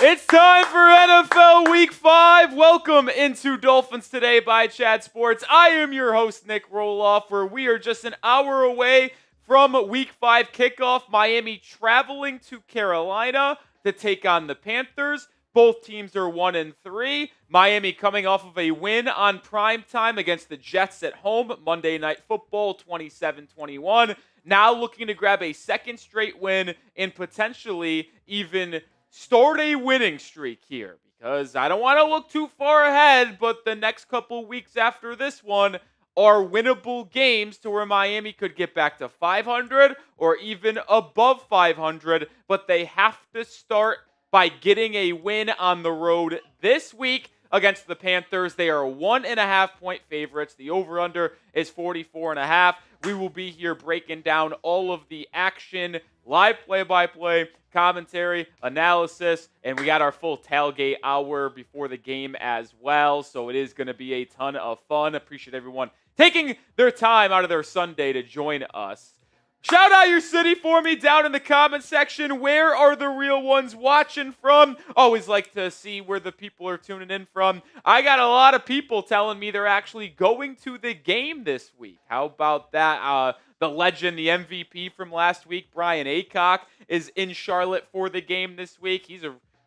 It's time for NFL Week 5. Welcome into Dolphins Today by Chad Sports. I am your host, Nick Roloff, where we are just an hour away from Week 5 kickoff. Miami traveling to Carolina to take on the Panthers. Both teams are 1-3. Miami coming off of a win on primetime against the Jets at home, Monday Night Football, 27-21. Now looking to grab a second straight win and potentially even start a winning streak here, because I don't want to look too far ahead, but the next couple weeks after this one are winnable games to where Miami could get back to 500 or even above 500, but they have to start by getting a win on the road this week against the Panthers. They are 1.5-point favorites. The over-under is 44.5. We will be here breaking down all of the action, live play-by-play, commentary, analysis, and we got our full tailgate hour before the game as well, so it is going to be a ton of fun. Appreciate everyone taking their time out of their Sunday to join us. Shout out your city for me down in the comment section. Where are the real ones watching from? Always like to see where the people are tuning in from. I got a lot of people telling me they're actually going to the game this week. How about that? The legend, the MVP from last week, Brian Aycock, is in Charlotte for the game this week. He's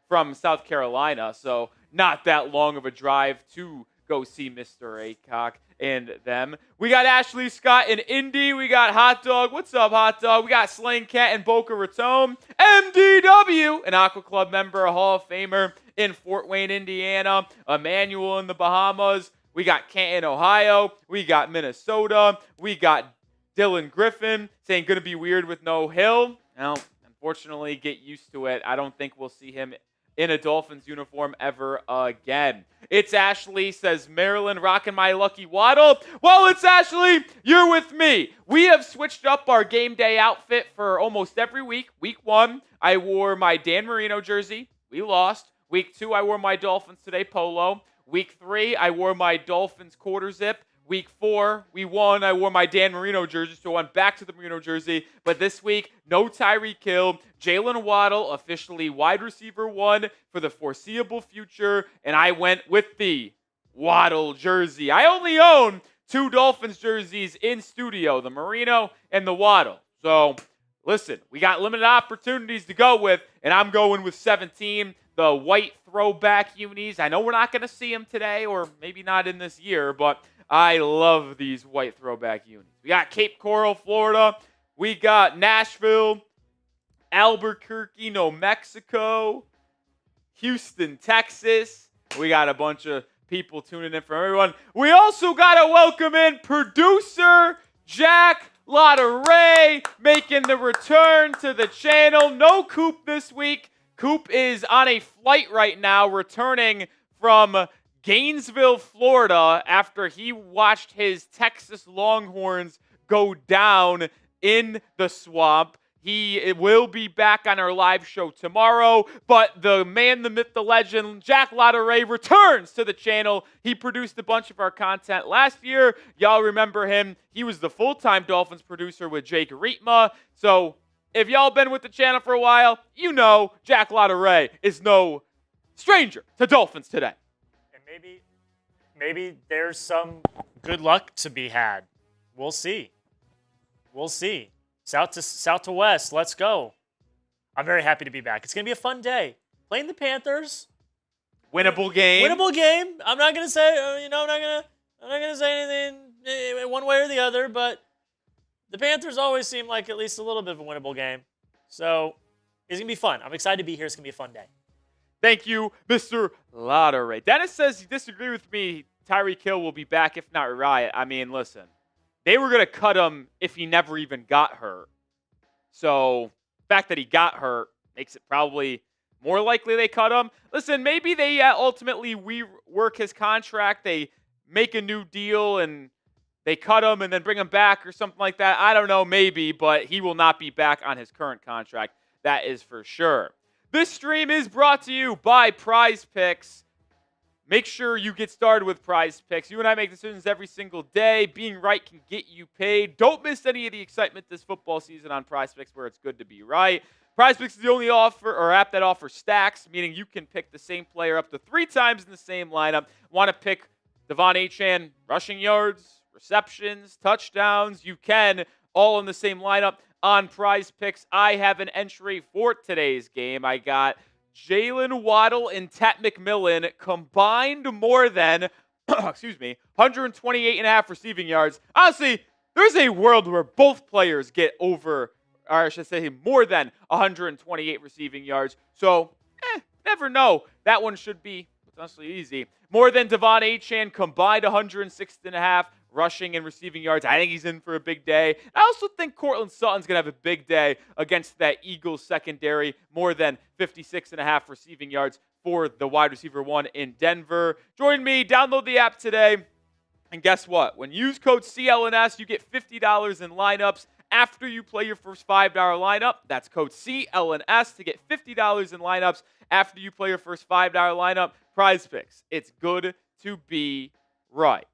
from South Carolina, so not that long of a drive to go see Mr. Aycock and them. We got Ashley Scott in Indy. We got Hot Dog. What's up, Hot Dog? We got Slang Cat in Boca Raton. MDW, an Aqua Club member, a Hall of Famer in Fort Wayne, Indiana. Emmanuel in the Bahamas. We got Canton, Ohio. We got Minnesota. We got Dylan Griffin saying going to be weird with no Hill. Now, unfortunately, get used to it. I don't think we'll see him in a Dolphins uniform ever again. It's Ashley, says Maryland, rocking my lucky waddle. Well, it's Ashley, you're with me. We have switched up our game day outfit for almost every week. Week 1, I wore my Dan Marino jersey. We lost. Week 2, I wore my Dolphins Today polo. Week 3, I wore my Dolphins quarter zip. Week 4, we won. I wore my Dan Marino jersey, so I went back to the Marino jersey. But this week, no Tyreek Hill. Jalen Waddle, officially wide receiver 1 for the foreseeable future. And I went with the Waddle jersey. I only own 2 Dolphins jerseys in studio, the Marino and the Waddle. So, listen, we got limited opportunities to go with, and I'm going with 17, the white throwback unis. I know we're not going to see them today, or maybe not in this year, but I love these white throwback unis. We got Cape Coral, Florida. We got Nashville, Albuquerque, New Mexico, Houston, Texas. We got a bunch of people tuning in from everyone. We also got to welcome in producer Jack LaBryan making the return to the channel. No Coop this week. Coop is on a flight right now, returning from Gainesville, Florida, after he watched his Texas Longhorns go down in the swamp. He will be back on our live show tomorrow, but the man, the myth, the legend, Jack LaBryan returns to the channel. He produced a bunch of our content last year. Y'all remember him. He was the full-time Dolphins producer with Jake Rietma. So if y'all been with the channel for a while, you know Jack LaBryan is no stranger to Dolphins Today. Maybe there's some good luck to be had. We'll see. South to west, let's go. I'm very happy to be back. It's gonna be a fun day. Playing the Panthers. Winnable game. I'm not gonna say, I'm not gonna say anything one way or the other, but the Panthers always seem like at least a little bit of a winnable game. So it's gonna be fun. I'm excited to be here. It's gonna be a fun day. Thank you, Mr. Lotteray. Dennis says you disagree with me. Tyreek Hill will be back, if not Riot. I mean, listen, they were going to cut him if he never even got hurt. So the fact that he got hurt makes it probably more likely they cut him. Listen, maybe they ultimately rework his contract. They make a new deal and they cut him and then bring him back or something like that. I don't know, maybe, but he will not be back on his current contract. That is for sure. This stream is brought to you by Prize Picks. Make sure you get started with Prize Picks. You and I make decisions every single day. Being right can get you paid. Don't miss any of the excitement this football season on Prize Picks, where it's good to be right. PrizePicks is the only offer or app that offers stacks, meaning you can pick the same player up to 3 times in the same lineup. Want to pick Devon Achane rushing yards, receptions, touchdowns? You can, all in the same lineup on PrizePicks. I have an entry for today's game. I got Jalen Waddle and Tet McMillan combined more than, 128.5 receiving yards. Honestly, there's a world where both players get over, or I should say more than 128 receiving yards. So, never know. That one should be honestly easy. More than Devon Achane combined 106.5 rushing and receiving yards. I think he's in for a big day. I also think Courtland Sutton's going to have a big day against that Eagles secondary. More than 56.5 receiving yards for the wide receiver 1 in Denver. Join me. Download the app today. And guess what? When you use code CLNS, you get $50 in lineups after you play your first $5 lineup. That's code CLNS to get $50 in lineups after you play your first $5 lineup. PrizePicks. It's good to be right.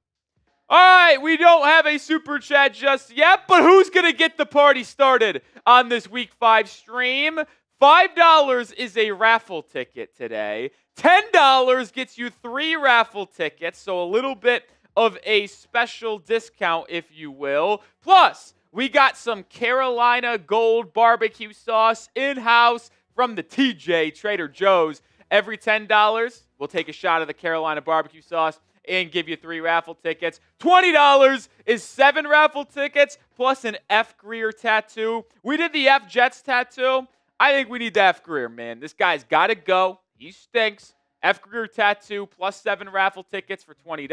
All right, we don't have a super chat just yet, but who's going to get the party started on this Week 5 stream? $5 is a raffle ticket today. $10 gets you 3 raffle tickets, so a little bit of a special discount, if you will. Plus, we got some Carolina Gold barbecue sauce in-house from the TJ Trader Joe's. Every $10, we'll take a shot of the Carolina barbecue sauce and give you 3 raffle tickets. $20 is 7 raffle tickets plus an F. Greer tattoo. We did the F. Jets tattoo. I think we need the F. Greer, man. This guy's got to go. He stinks. F. Greer tattoo plus 7 raffle tickets for $20.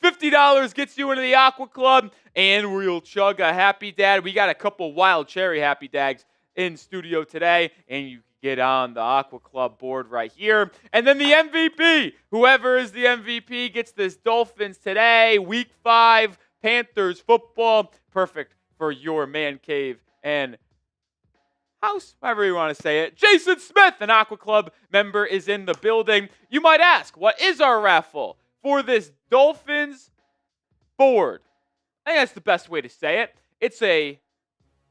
$50 gets you into the Aqua Club, and we'll chug a Happy Dad. We got a couple wild cherry Happy Dads in studio today, and you can get on the Aqua Club board right here. And then the MVP, whoever is the MVP, gets this Dolphins today, Week 5, Panthers football. Perfect for your man cave and house, however you want to say it. Jason Smith, an Aqua Club member, is in the building. You might ask, what is our raffle for this Dolphins board? I think that's the best way to say it. It's a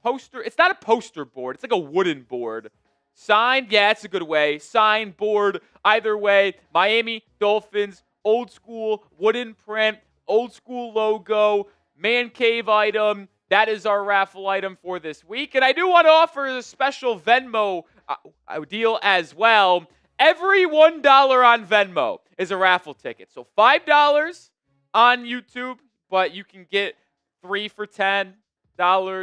poster. It's not a poster board. It's like a wooden board. Signed, yeah, it's a good way. Signed board, either way. Miami Dolphins, old school, wooden print, old school logo, man cave item. That is our raffle item for this week. And I do want to offer a special Venmo deal as well. Every $1 on Venmo is a raffle ticket. So $5 on YouTube, but you can get 3 for $10,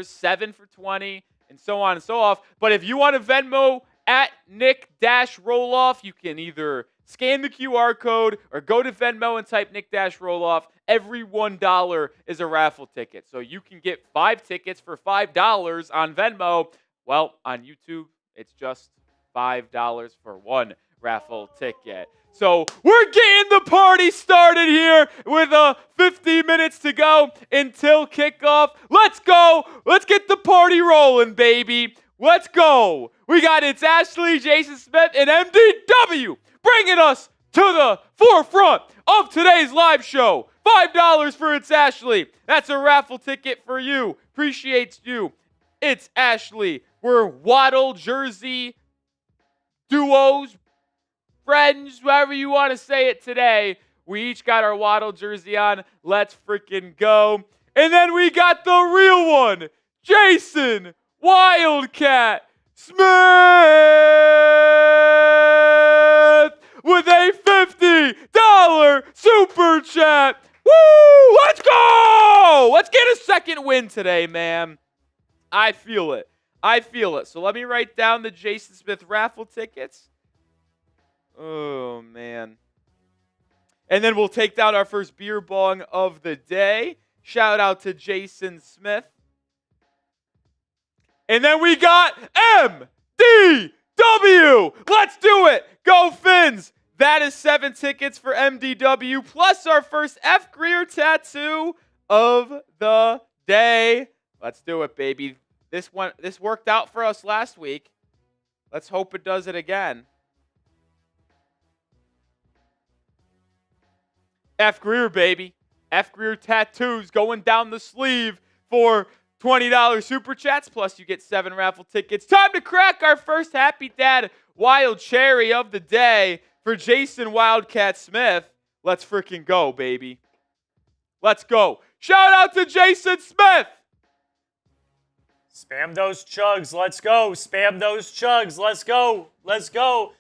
7 for $20, and so on and so off. But if you want to Venmo at Nick-Roloff, you can either scan the QR code or go to Venmo and type Nick-Roloff. Every $1 is a raffle ticket. So you can get 5 tickets for $5 on Venmo. Well, on YouTube, it's just $5 for 1 raffle ticket. So we're getting the party started here with 50 minutes to go until kickoff. Let's go. Let's get the party rolling, baby. Let's go. We got It's Ashley, Jason Smith, and MDW bringing us to the forefront of today's live show. $5 for It's Ashley. That's a raffle ticket for you. Appreciates you. It's Ashley. We're Waddle jersey duos, friends, however you want to say it today. We each got our Waddle jersey on. Let's freaking go. And then we got the real one, Jason Wildcat Smith with a $50 super chat. Woo! Let's go! Let's get a second win today, man. I feel it. I feel it. So let me write down the Jason Smith raffle tickets. Oh, man. And then we'll take down our first beer bong of the day. Shout out to Jason Smith. And then we got MDW. Let's do it. Go Fins. That is 7 tickets for MDW, plus our first F. Greer tattoo of the day. Let's do it, baby. This worked out for us last week. Let's hope it does it again. F. Greer, baby. F. Greer tattoos going down the sleeve for $20 super chats, plus you get 7 raffle tickets. Time to crack our first Happy Dad Wild Cherry of the day for Jason Wildcat Smith. Let's freaking go, baby. Let's go. Shout out to Jason Smith. Spam those chugs. Let's go. Spam those chugs. Let's go. Let's go.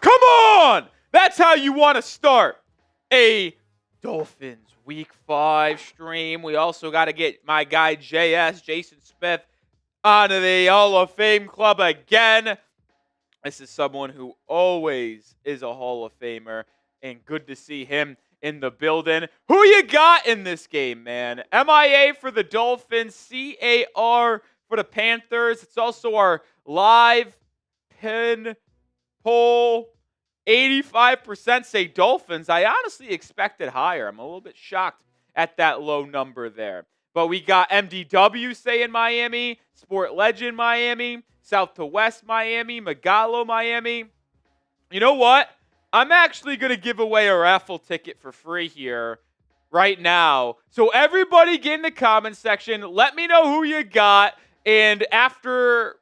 Come on! That's how you want to start a Dolphins Week 5 stream. We also got to get my guy Jason Smith onto the Hall of Fame club again. This is someone who always is a Hall of Famer, and good to see him in the building. Who you got in this game, man? MIA for the Dolphins, CAR for the Panthers. It's also our live pin poll. 85% say Dolphins. I honestly expected higher. I'm a little bit shocked at that low number there. But we got MDW saying Miami, Sport Legend Miami, South to West Miami, Megalo Miami. You know what? I'm actually going to give away a raffle ticket for free here right now. So everybody get in the comment section. Let me know who you got. And after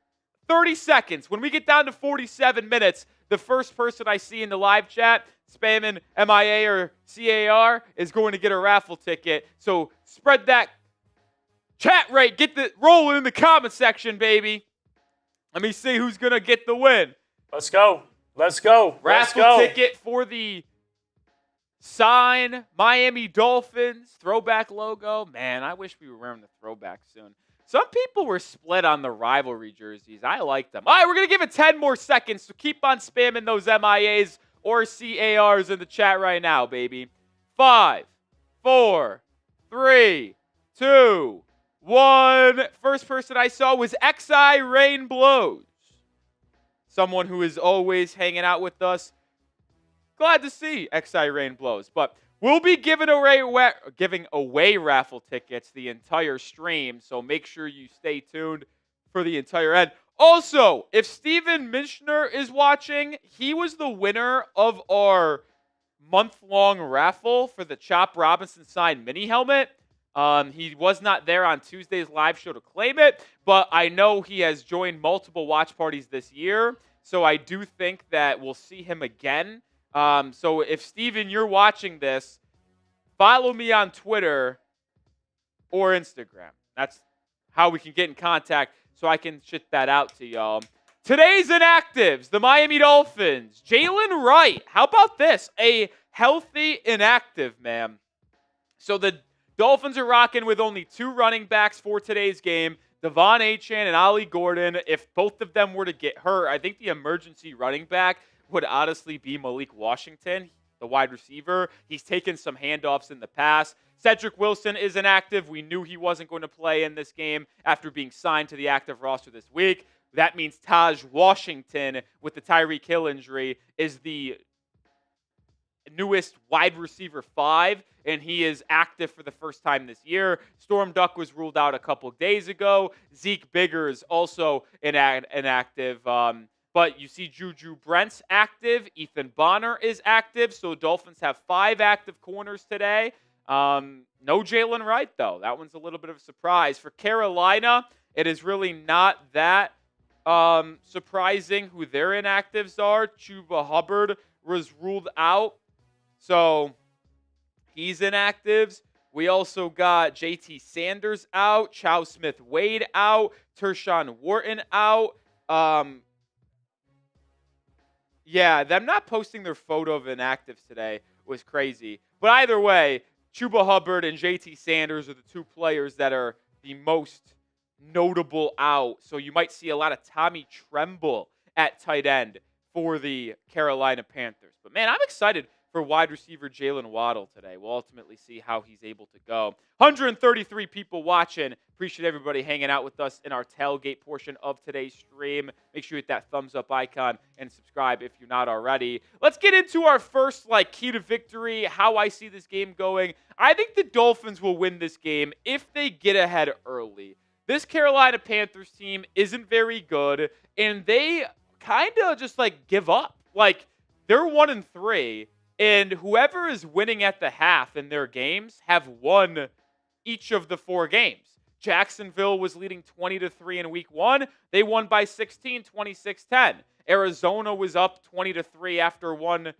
30 seconds, when we get down to 47 minutes, the first person I see in the live chat spamming MIA or CAR is going to get a raffle ticket. So spread that chat rate. Get the rolling in the comment section, baby. Let me see who's going to get the win. Let's go. Let's go. Raffle ticket for the sign Miami Dolphins throwback logo. Man, I wish we were wearing the throwback soon. Some people were split on the rivalry jerseys. I like them. All right, we're going to give it 10 more seconds, so keep on spamming those MIAs or CARs in the chat right now, baby. 5, 4, 3, 2, 1. First person I saw was XI Rain Blows. Someone who is always hanging out with us. Glad to see XI Rain Blows. But we'll be giving away raffle tickets the entire stream, so make sure you stay tuned for the entire end. Also, if Steven Minchner is watching, he was the winner of our month-long raffle for the Chop Robinson signed mini helmet. He was not there on Tuesday's live show to claim it, but I know he has joined multiple watch parties this year, so I do think that we'll see him again. So if, Steven, you're watching this, follow me on Twitter or Instagram. That's how we can get in contact so I can shit that out to y'all. Today's inactives, the Miami Dolphins. Jalen Wright. How about this? A healthy inactive, man. So the Dolphins are rocking with only 2 running backs for today's game, Devon Achane and Ollie Gordon. If both of them were to get hurt, I think the emergency running back would honestly be Malik Washington, the wide receiver. He's taken some handoffs in the past. Cedrick Wilson is inactive. We knew he wasn't going to play in this game after being signed to the active roster this week. That means Taj Washington, with the Tyreek Hill injury, is the newest wide receiver 5, and he is active for the first time this year. Storm Duck was ruled out a couple of days ago. Zeke Biggers also inactive. But you see Juju Brent's active. Ethan Bonner is active. So Dolphins have 5 active corners today. No Jalen Wright, though. That one's a little bit of a surprise. For Carolina, it is really not that surprising who their inactives are. Chuba Hubbard was ruled out. So he's inactives. We also got JT Sanders out. Chau Smith-Wade out. Turk Wharton out. Yeah, them not posting their photo of inactives today was crazy. But either way, Chuba Hubbard and JT Sanders are the 2 players that are the most notable out. So you might see a lot of Tommy Tremble at tight end for the Carolina Panthers. But, man, I'm excited for wide receiver Jalen Waddle today. We'll ultimately see how he's able to go. 133 people watching. Appreciate everybody hanging out with us in our tailgate portion of today's stream. Make sure you hit that thumbs up icon and subscribe if you're not already. Let's get into our first key to victory, how I see this game going. I think the Dolphins will win this game if they get ahead early. This Carolina Panthers team isn't very good, and they kind of just give up. They're 1-3. And whoever is winning at the half in their games have won each of the 4 games. Jacksonville was leading 20-3 in week 1. They won by 16, 26-10. Arizona was up 20-3 after one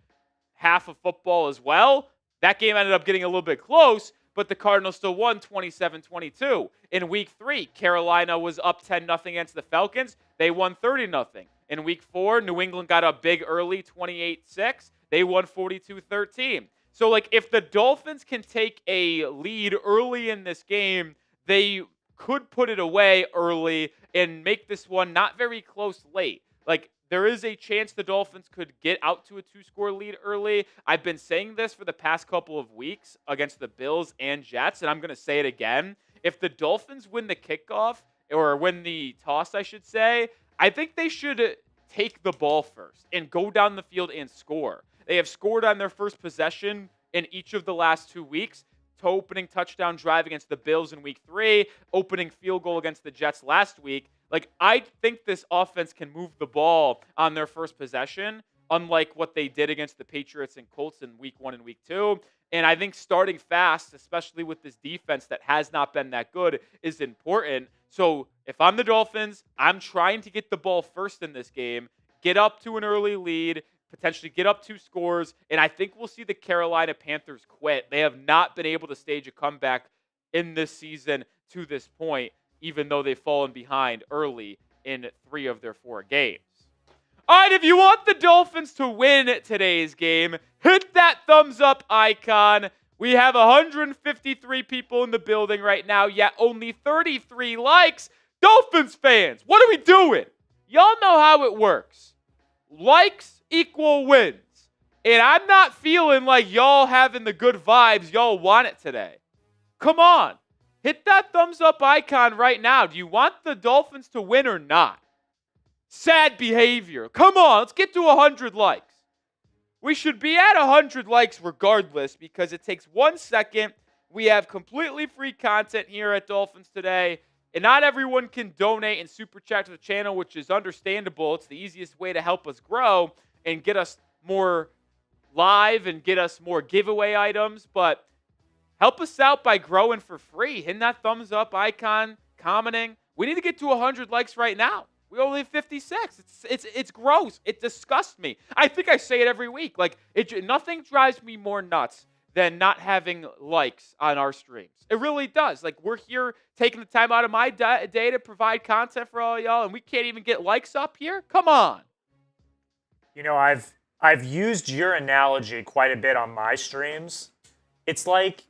half of football as well. That game ended up getting a little bit close, but the Cardinals still won 27-22. In week 3, Carolina was up 10-0 against the Falcons. They won 30-0. In week 4, New England got up big early, 28-6. They won 42-13. So, like, if the Dolphins can take a lead early in this game, they could put it away early and make this one not very close late. Like, there is a chance the Dolphins could get out to a 2-score lead early. I've been saying this for the past couple of weeks against the Bills and Jets, and I'm going to say it again. If the Dolphins win the kickoff, or win the toss, I should say, I think they should take the ball first and go down the field and score. They have scored on their first possession in each of the last 2 weeks. Opening touchdown drive against the Bills in week 3, opening field goal against the Jets last week. Like, I think this offense can move the ball on their first possession, unlike what they did against the Patriots and Colts in week 1 and week 2. And I think starting fast, especially with this defense that has not been that good, is important. So if I'm the Dolphins, I'm trying to get the ball first in this game, get up to an early lead, potentially get up 2 scores, and I think we'll see the Carolina Panthers quit. They have not been able to stage a comeback in this season to this point, even though they've fallen behind early in 3 of their 4 games. All right, if you want the Dolphins to win today's game, hit that thumbs up icon. We have 153 people in the building right now, yet only 33 likes. Dolphins fans, what are we doing? Y'all know how it works. Likes equal wins. And I'm not feeling like y'all having the good vibes y'all want it today. Come on. Hit that thumbs up icon right now. Do you want the Dolphins to win or not? Sad behavior. Come on, let's get to 100 likes. We should be at 100 likes regardless because it takes 1 second. We have completely free content here at Dolphins Today. And not everyone can donate and super chat to the channel, which is understandable. It's the easiest way to help us grow and get us more live and get us more giveaway items. But help us out by growing for free. Hitting that thumbs up icon, commenting. We need to get to 100 likes right now. We only have 56. It's gross. It disgusts me. I think I say it every week. Like, nothing drives me more nuts than not having likes on our streams. It really does. Like, we're here taking the time out of my day to provide content for all y'all, and we can't even get likes up here? Come on. You know, I've used your analogy quite a bit on my streams. It's like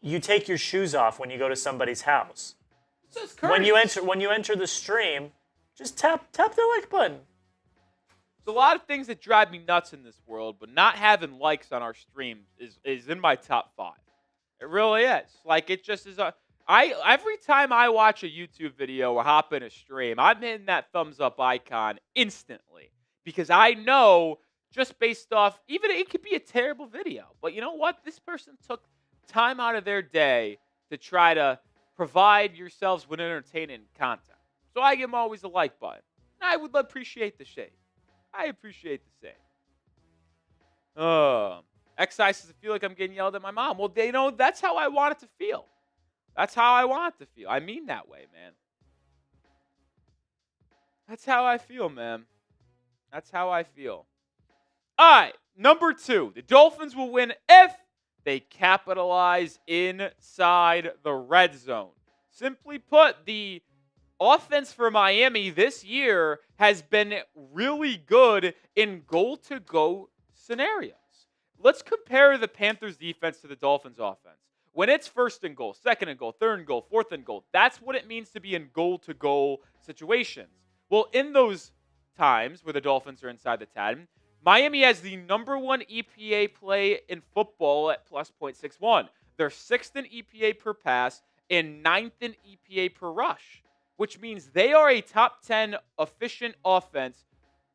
you take your shoes off when you go to somebody's house. When you enter the stream, just tap the like button. There's a lot of things that drive me nuts in this world, but not having likes on our stream is in my top 5. It really is. Like, it just is every time I watch a YouTube video or hop in a stream, I'm hitting that thumbs up icon instantly because I know just based off, even it could be a terrible video, but you know what? This person took time out of their day to try to provide yourselves with entertaining content. So I give them always a like button. I would appreciate the shade. I appreciate the same. XI says, I feel like I'm getting yelled at my mom. Well, that's how I want it to feel. That's how I want it to feel. I mean that way, man. That's how I feel, man. That's how I feel. All right, number 2. The Dolphins will win if they capitalize inside the red zone. Simply put, the offense for Miami this year has been really good in goal-to-go scenarios. Let's compare the Panthers defense to the Dolphins offense. When it's 1st and goal, 2nd and goal, 3rd and goal, 4th and goal, that's what it means to be in goal-to-goal situations. Well, in those times where the Dolphins are inside the 10, Miami has the number 1 EPA play in football at plus .61. They're 6th in EPA per pass and 9th in EPA per rush, which means they are a top 10 efficient offense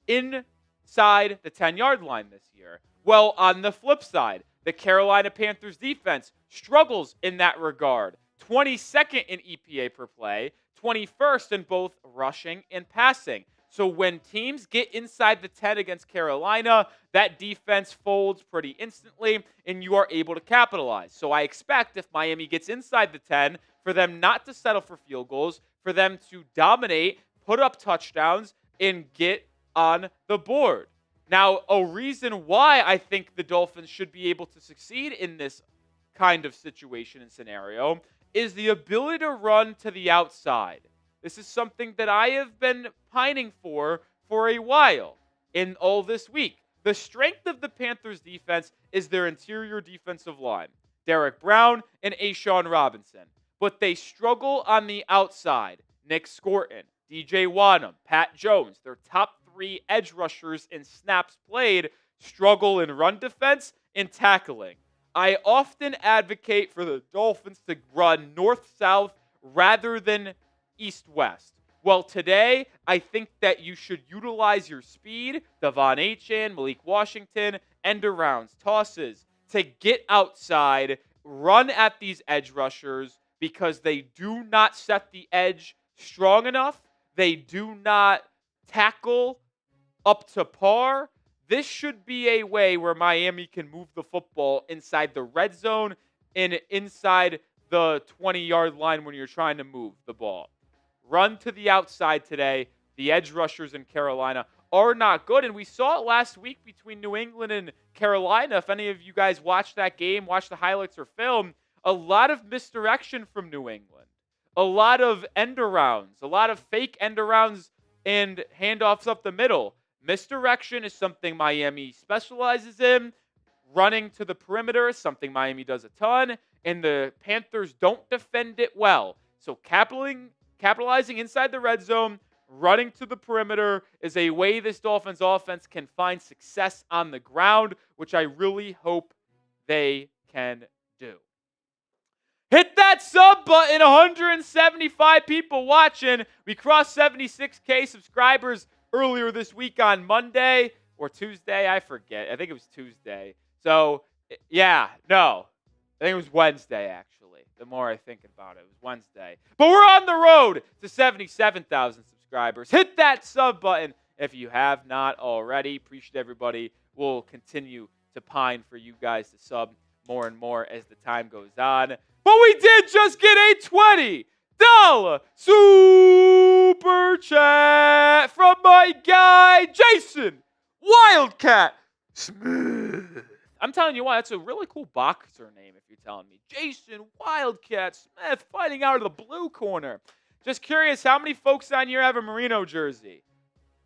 inside the 10-yard line this year. Well, on the flip side, the Carolina Panthers defense struggles in that regard. 22nd in EPA per play, 21st in both rushing and passing. So when teams get inside the 10 against Carolina, that defense folds pretty instantly, and you are able to capitalize. So I expect if Miami gets inside the 10, for them not to settle for field goals, for them to dominate, put up touchdowns, and get on the board. Now, a reason why I think the Dolphins should be able to succeed in this kind of situation and scenario is the ability to run to the outside. This is something that I have been pining for a while in all this week. The strength of the Panthers defense is their interior defensive line, Derek Brown and A'Shawn Robinson. But they struggle on the outside. Nick Scorton, DJ Wonnum, Pat Jones, their top 3 edge rushers in snaps played, struggle in run defense and tackling. I often advocate for the Dolphins to run north-south rather than east-west. Well, today, I think that you should utilize your speed, Devon Achane, Malik Washington, end-arounds, tosses, to get outside, run at these edge rushers because they do not set the edge strong enough. They do not tackle up to par. This should be a way where Miami can move the football inside the red zone and inside the 20-yard line when you're trying to move the ball. Run to the outside today. The edge rushers in Carolina are not good, and we saw it last week between New England and Carolina. If any of you guys watched that game, watched the highlights or film, a lot of misdirection from New England. A lot of end-arounds, a lot of fake end-arounds and handoffs up the middle. Misdirection is something Miami specializes in. Running to the perimeter is something Miami does a ton, and the Panthers don't defend it well. So capitalizing inside the red zone, running to the perimeter is a way this Dolphins offense can find success on the ground, which I really hope they can do. Hit that sub button, 175 people watching. We crossed 76K subscribers earlier this week on Monday or Tuesday. I forget. I think it was Tuesday. So, yeah, no. I think it was Wednesday, actually. The more I think about it, it was Wednesday. But we're on the road to 77,000 subscribers. Hit that sub button if you have not already. Appreciate everybody. We'll continue to pine for you guys to sub more and more as the time goes on. But we did just get a $20 super chat from my guy, Jason Wildcat Smith. I'm telling you what, that's a really cool boxer name if you're telling me. Jason Wildcat Smith fighting out of the blue corner. Just curious, how many folks on here have a Marino jersey?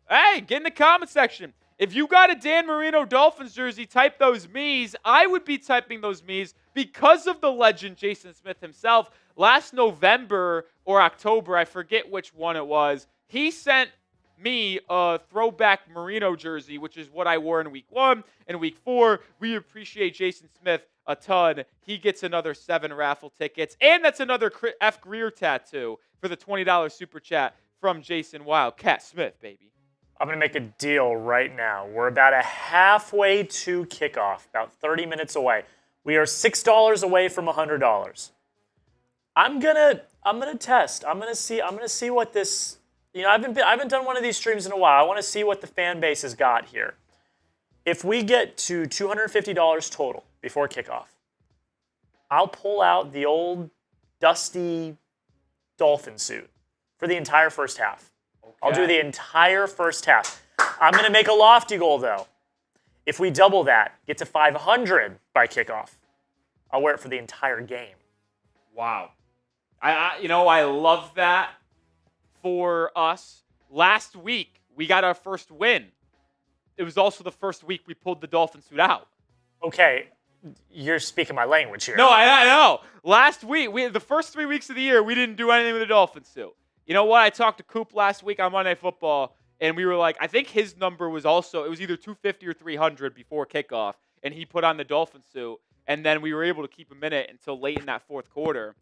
Hey, get in the comment section. If you got a Dan Marino Dolphins jersey, type those me's. I would be typing those me's because of the legend Jason Smith himself. Last November or October, I forget which one it was, he sent me a throwback Marino jersey, which is what I wore in week 1 and week 4. We appreciate Jason Smith a ton. He gets another 7 raffle tickets, and that's another F. Greer tattoo for the $20 super chat from Jason Wildcat Smith, baby. I'm going to make a deal right now. We're about a halfway to kickoff, about 30 minutes away. We are $6 away from $100. I'm gonna test. I'm gonna see what this. You know, I haven't done one of these streams in a while. I want to see what the fan base has got here. If we get to $250 total before kickoff, I'll pull out the old dusty Dolphin suit for the entire first half. Okay. I'll do the entire first half. I'm going to make a lofty goal, though. If we double that, get to 500 by kickoff, I'll wear it for the entire game. Wow. I love that for us. Last week, we got our first win. It was also the first week we pulled the Dolphin suit out. Okay, you're speaking my language here. No, I know. Last week, the first 3 weeks of the year, we didn't do anything with the Dolphin suit. You know what? I talked to Coop last week on Monday Night Football, and we were like, I think his number was also, it was either 250 or 300 before kickoff, and he put on the Dolphin suit, and then we were able to keep him in it until late in that fourth quarter.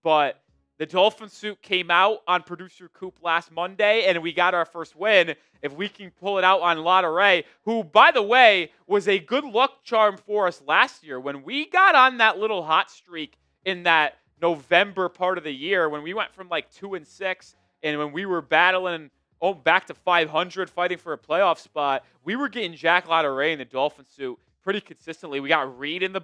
But the Dolphin suit came out on producer Coop last Monday, and we got our first win. If we can pull it out on Lotte, who, by the way, was a good luck charm for us last year. When we got on that little hot streak in that November part of the year, when we went from like 2-6, and when we were battling back to 500, fighting for a playoff spot. We were getting Jack LaBryan in the Dolphins suit pretty consistently. We got Reed in the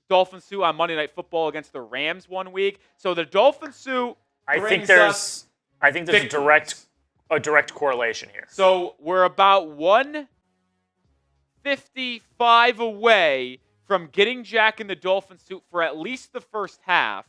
Dolphins suit on Monday Night Football against the Rams one week. So the Dolphins suit. I think there's a direct correlation here. So we're about 155 away from getting Jack in the Dolphins suit for at least the first half.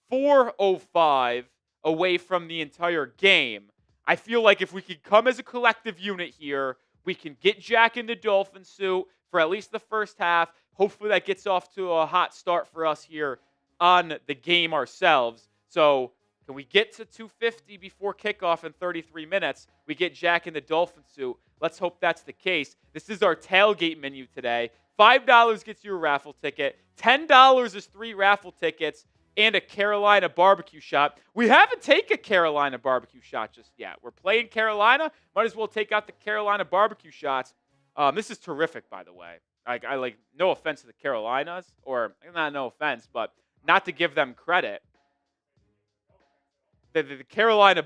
405 away from the entire game. I feel like if we could come as a collective unit here, we can get Jack in the Dolphins suit for at least the first half. Hopefully that gets off to a hot start for us here on the game ourselves. So can we get to 250 before kickoff in 33 minutes? We get Jack in the Dolphins suit. Let's hope that's the case. This is our tailgate menu today. $5 gets you a raffle ticket. $10 is 3 raffle tickets and a Carolina barbecue shot. We haven't taken a Carolina barbecue shot just yet. We're playing Carolina. Might as well take out the Carolina barbecue shots. This is terrific, by the way. I no offense to the Carolinas, or not no offense, but not to give them credit. The Carolina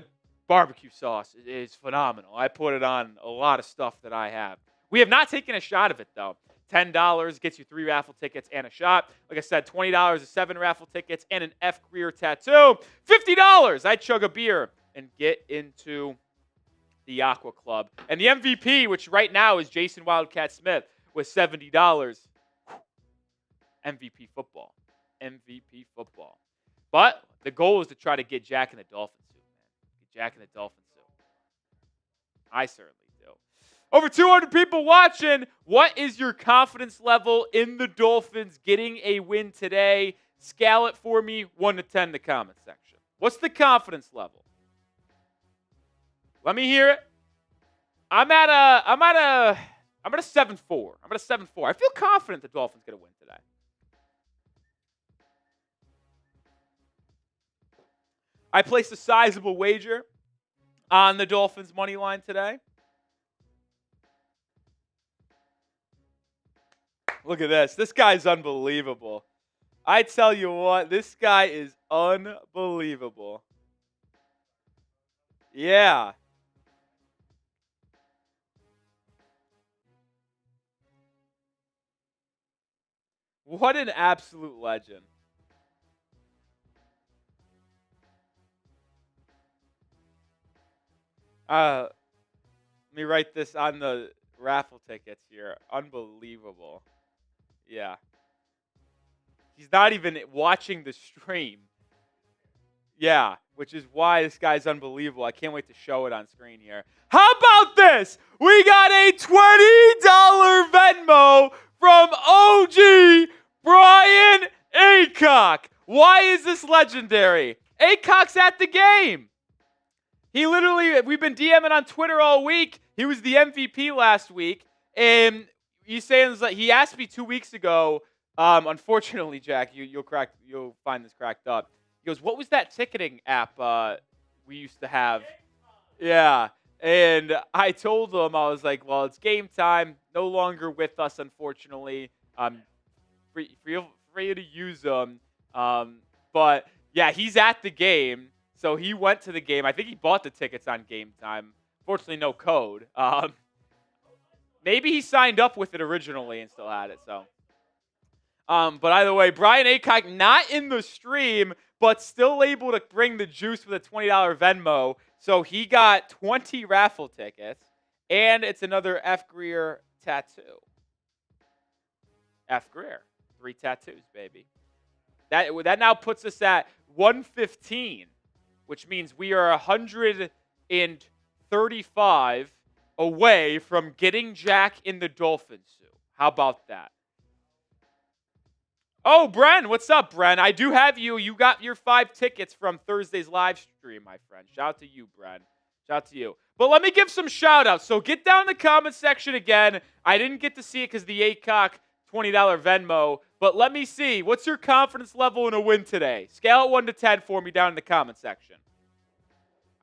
barbecue sauce is phenomenal. I put it on a lot of stuff that I have. We have not taken a shot of it, though. $10 gets you 3 raffle tickets and a shot. Like I said, $20 is 7 raffle tickets and an F. Greer tattoo. $50, I chug a beer and get into the Aqua Club. And the MVP, which right now is Jason Wildcat Smith, with $70. MVP football. MVP football. But the goal is to try to get Jack in the Dolphins suit, man. Get Jack in the Dolphins suit. I certainly do. Over 200 people watching. What is your confidence level in the Dolphins getting a win today? Scale it for me, 1 to 10 in the comment section. What's the confidence level? Let me hear it. I'm at a 7-4. I'm at a 7-4. I feel confident the Dolphins going to win today. I placed a sizable wager on the Dolphins money line today. Look at this. This guy's unbelievable. I tell you what, this guy is unbelievable. Yeah. What an absolute legend. Let me write this on the raffle tickets here. Unbelievable. Yeah. He's not even watching the stream. Yeah, which is why this guy's unbelievable. I can't wait to show it on screen here. How about this? We got a $20 Venmo from OG Brian Aycock. Why is this legendary? Aycock's at the game. We've been DMing on Twitter all week. He was the MVP last week. And he's saying that he asked me 2 weeks ago. Unfortunately, Jack, you'll find this cracked up. He goes, "What was that ticketing app we used to have?" Yeah. And I told him, I was like, "Well, it's game time. No longer with us, unfortunately. Feel free to use them." But yeah, he's at the game. So he went to the game. I think he bought the tickets on game time. Fortunately, no code. Maybe he signed up with it originally and still had it. So, but either way, Brian Aycock not in the stream, but still able to bring the juice with a $20 Venmo. So he got 20 raffle tickets, and it's another F. Greer tattoo. F. Greer, 3 tattoos, baby. That now puts us at 115. Which means we are 135 away from getting Jack in the Dolphins suit. How about that? Oh, Bren, what's up, Bren? I do have you. You got your 5 tickets from Thursday's live stream, my friend. Shout out to you, Bren. Shout out to you. But let me give some shout-outs. So get down in the comment section again. I didn't get to see it because the Aycock $20 Venmo. But let me see. What's your confidence level in a win today? Scale it 1 to 10 for me down in the comment section.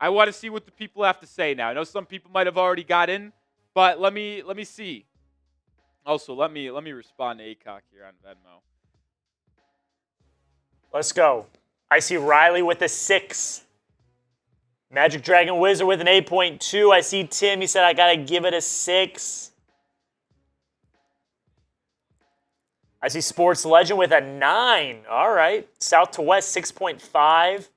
I want to see what the people have to say now. I know some people might have already got in, but let me see. Also, let me respond to Aycock here on Venmo. Let's go. I see Riley with a 6. Magic Dragon Wizard with an 8.2. I see Tim. He said I got to give it a 6. I see Sports Legend with a 9. All right. South to West, 6.5.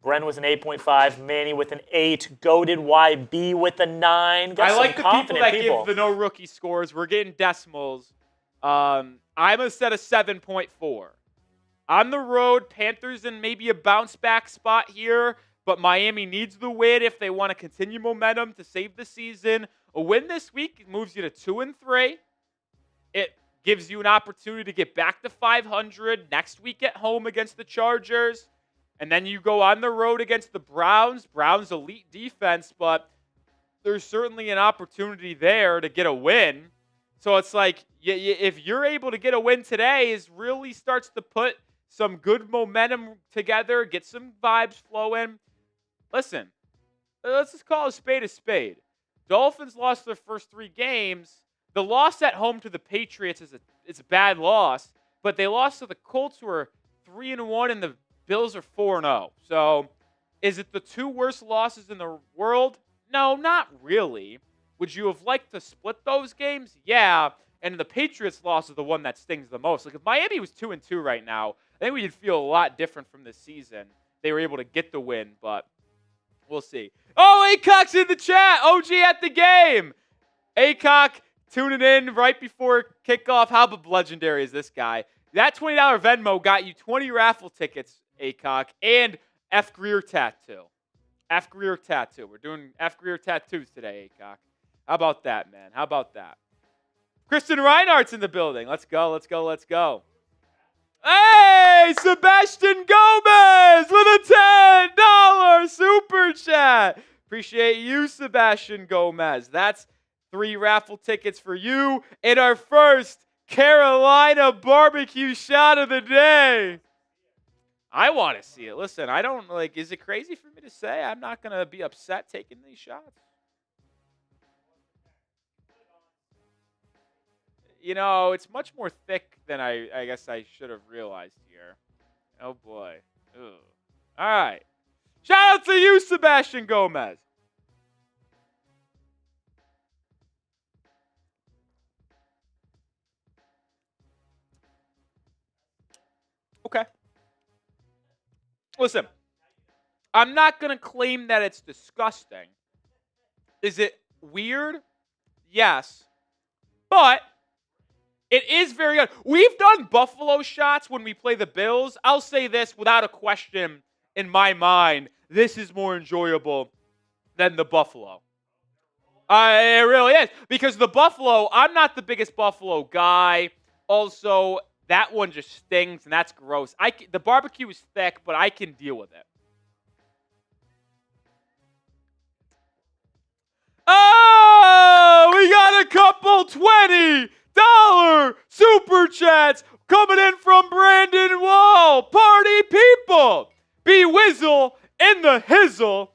Bren with an 8.5. Manny with an 8. Goated YB with a 9. Got I like the people that people. give the no rookie scores. We're getting decimals. I'm going to set a 7.4. On the road, Panthers in maybe a bounce back spot here, but Miami needs the win if they want to continue momentum to save the season. A win this week moves you to 2-3. It gives you an opportunity to get back to 500 next week at home against the Chargers. And then you go on the road against the Browns. Browns elite defense, but there's certainly an opportunity there to get a win. So it's like, if you're able to get a win today, it really starts to put some good momentum together, get some vibes flowing. Listen, let's just call a spade a spade. Dolphins lost their first 3 games. The loss at home to the Patriots is a bad loss, but they lost to the Colts, who are 3-1, and the Bills are 4-0. So, is it the 2 worst losses in the world? No, not really. Would you have liked to split those games? Yeah. And the Patriots loss is the one that stings the most. Like, if Miami was 2-2 right now, I think we'd feel a lot different from this season. They were able to get the win, but we'll see. Oh, Acock's in the chat. OG at the game. Acock tuning in right before kickoff. How legendary is this guy? That $20 Venmo got you 20 raffle tickets, Acock, and F. Greer tattoo. F. Greer tattoo. We're doing F. Greer tattoos today, Acock. How about that, man? How about that? Kristen Reinhardt's in the building. Let's go, let's go, let's go. Hey, Sebastian Gomez with a $10 super chat. Appreciate you, Sebastian Gomez. That's 3 raffle tickets for you in our first Carolina barbecue shot of the day. I want to see it. Listen, I don't is it crazy for me to say? I'm not going to be upset taking these shots. You know, it's much more thick than I guess I should have realized here. Oh, boy. Ugh. All right. Shout out to you, Sebastian Gomez. Okay. Listen, I'm not going to claim that it's disgusting. Is it weird? Yes. But it is very good. We've done Buffalo shots when we play the Bills. I'll say this without a question in my mind. This is more enjoyable than the Buffalo. It really is. Because the Buffalo, I'm not the biggest Buffalo guy. Also, that one just stings, and that's gross. The barbecue is thick, but I can deal with it. Oh, we got a couple $20 super chats coming in from Brandon Wall. Party people. Be Whizzle in the hizzle.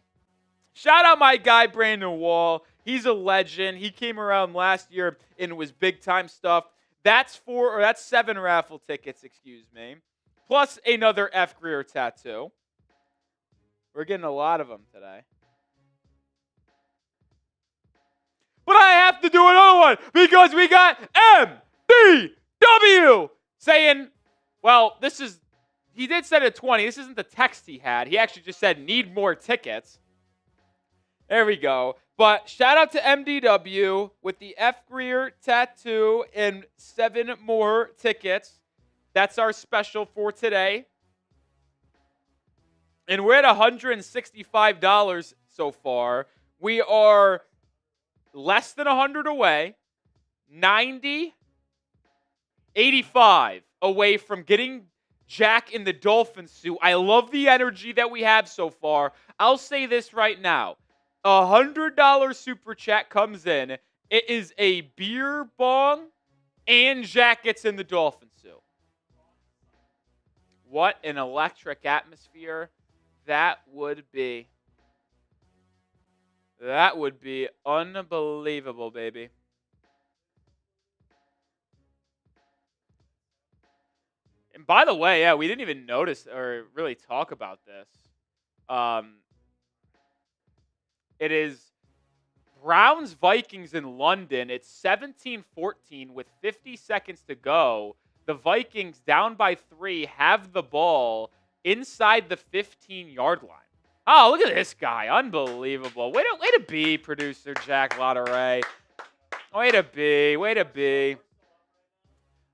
Shout out my guy, Brandon Wall. He's a legend. He came around last year and it was big time stuff. That's 7 raffle tickets, excuse me. Plus another F. Greer tattoo. We're getting a lot of them today. But I have to do another one because we got MDW saying, well, he did send a 20. This isn't the text he had. He actually just said, need more tickets. There we go. But shout out to MDW with the F. Greer tattoo and 7 more tickets. That's our special for today. And we're at $165 so far. We are less than 100 away. 90, 85 away from getting Jack in the Dolphins suit. I love the energy that we have so far. I'll say this right now. $100 super chat comes in. It is a beer bong and Jack gets in the Dolphin suit. What an electric atmosphere that would be. That would be unbelievable, baby. And by the way, yeah, we didn't even notice or really talk about this. It is Browns-Vikings in London. It's 17-14 with 50 seconds to go. The Vikings, down by 3, have the ball inside the 15-yard line. Oh, look at this guy. Unbelievable. Way to be, producer Jack Lotteray. Way to be.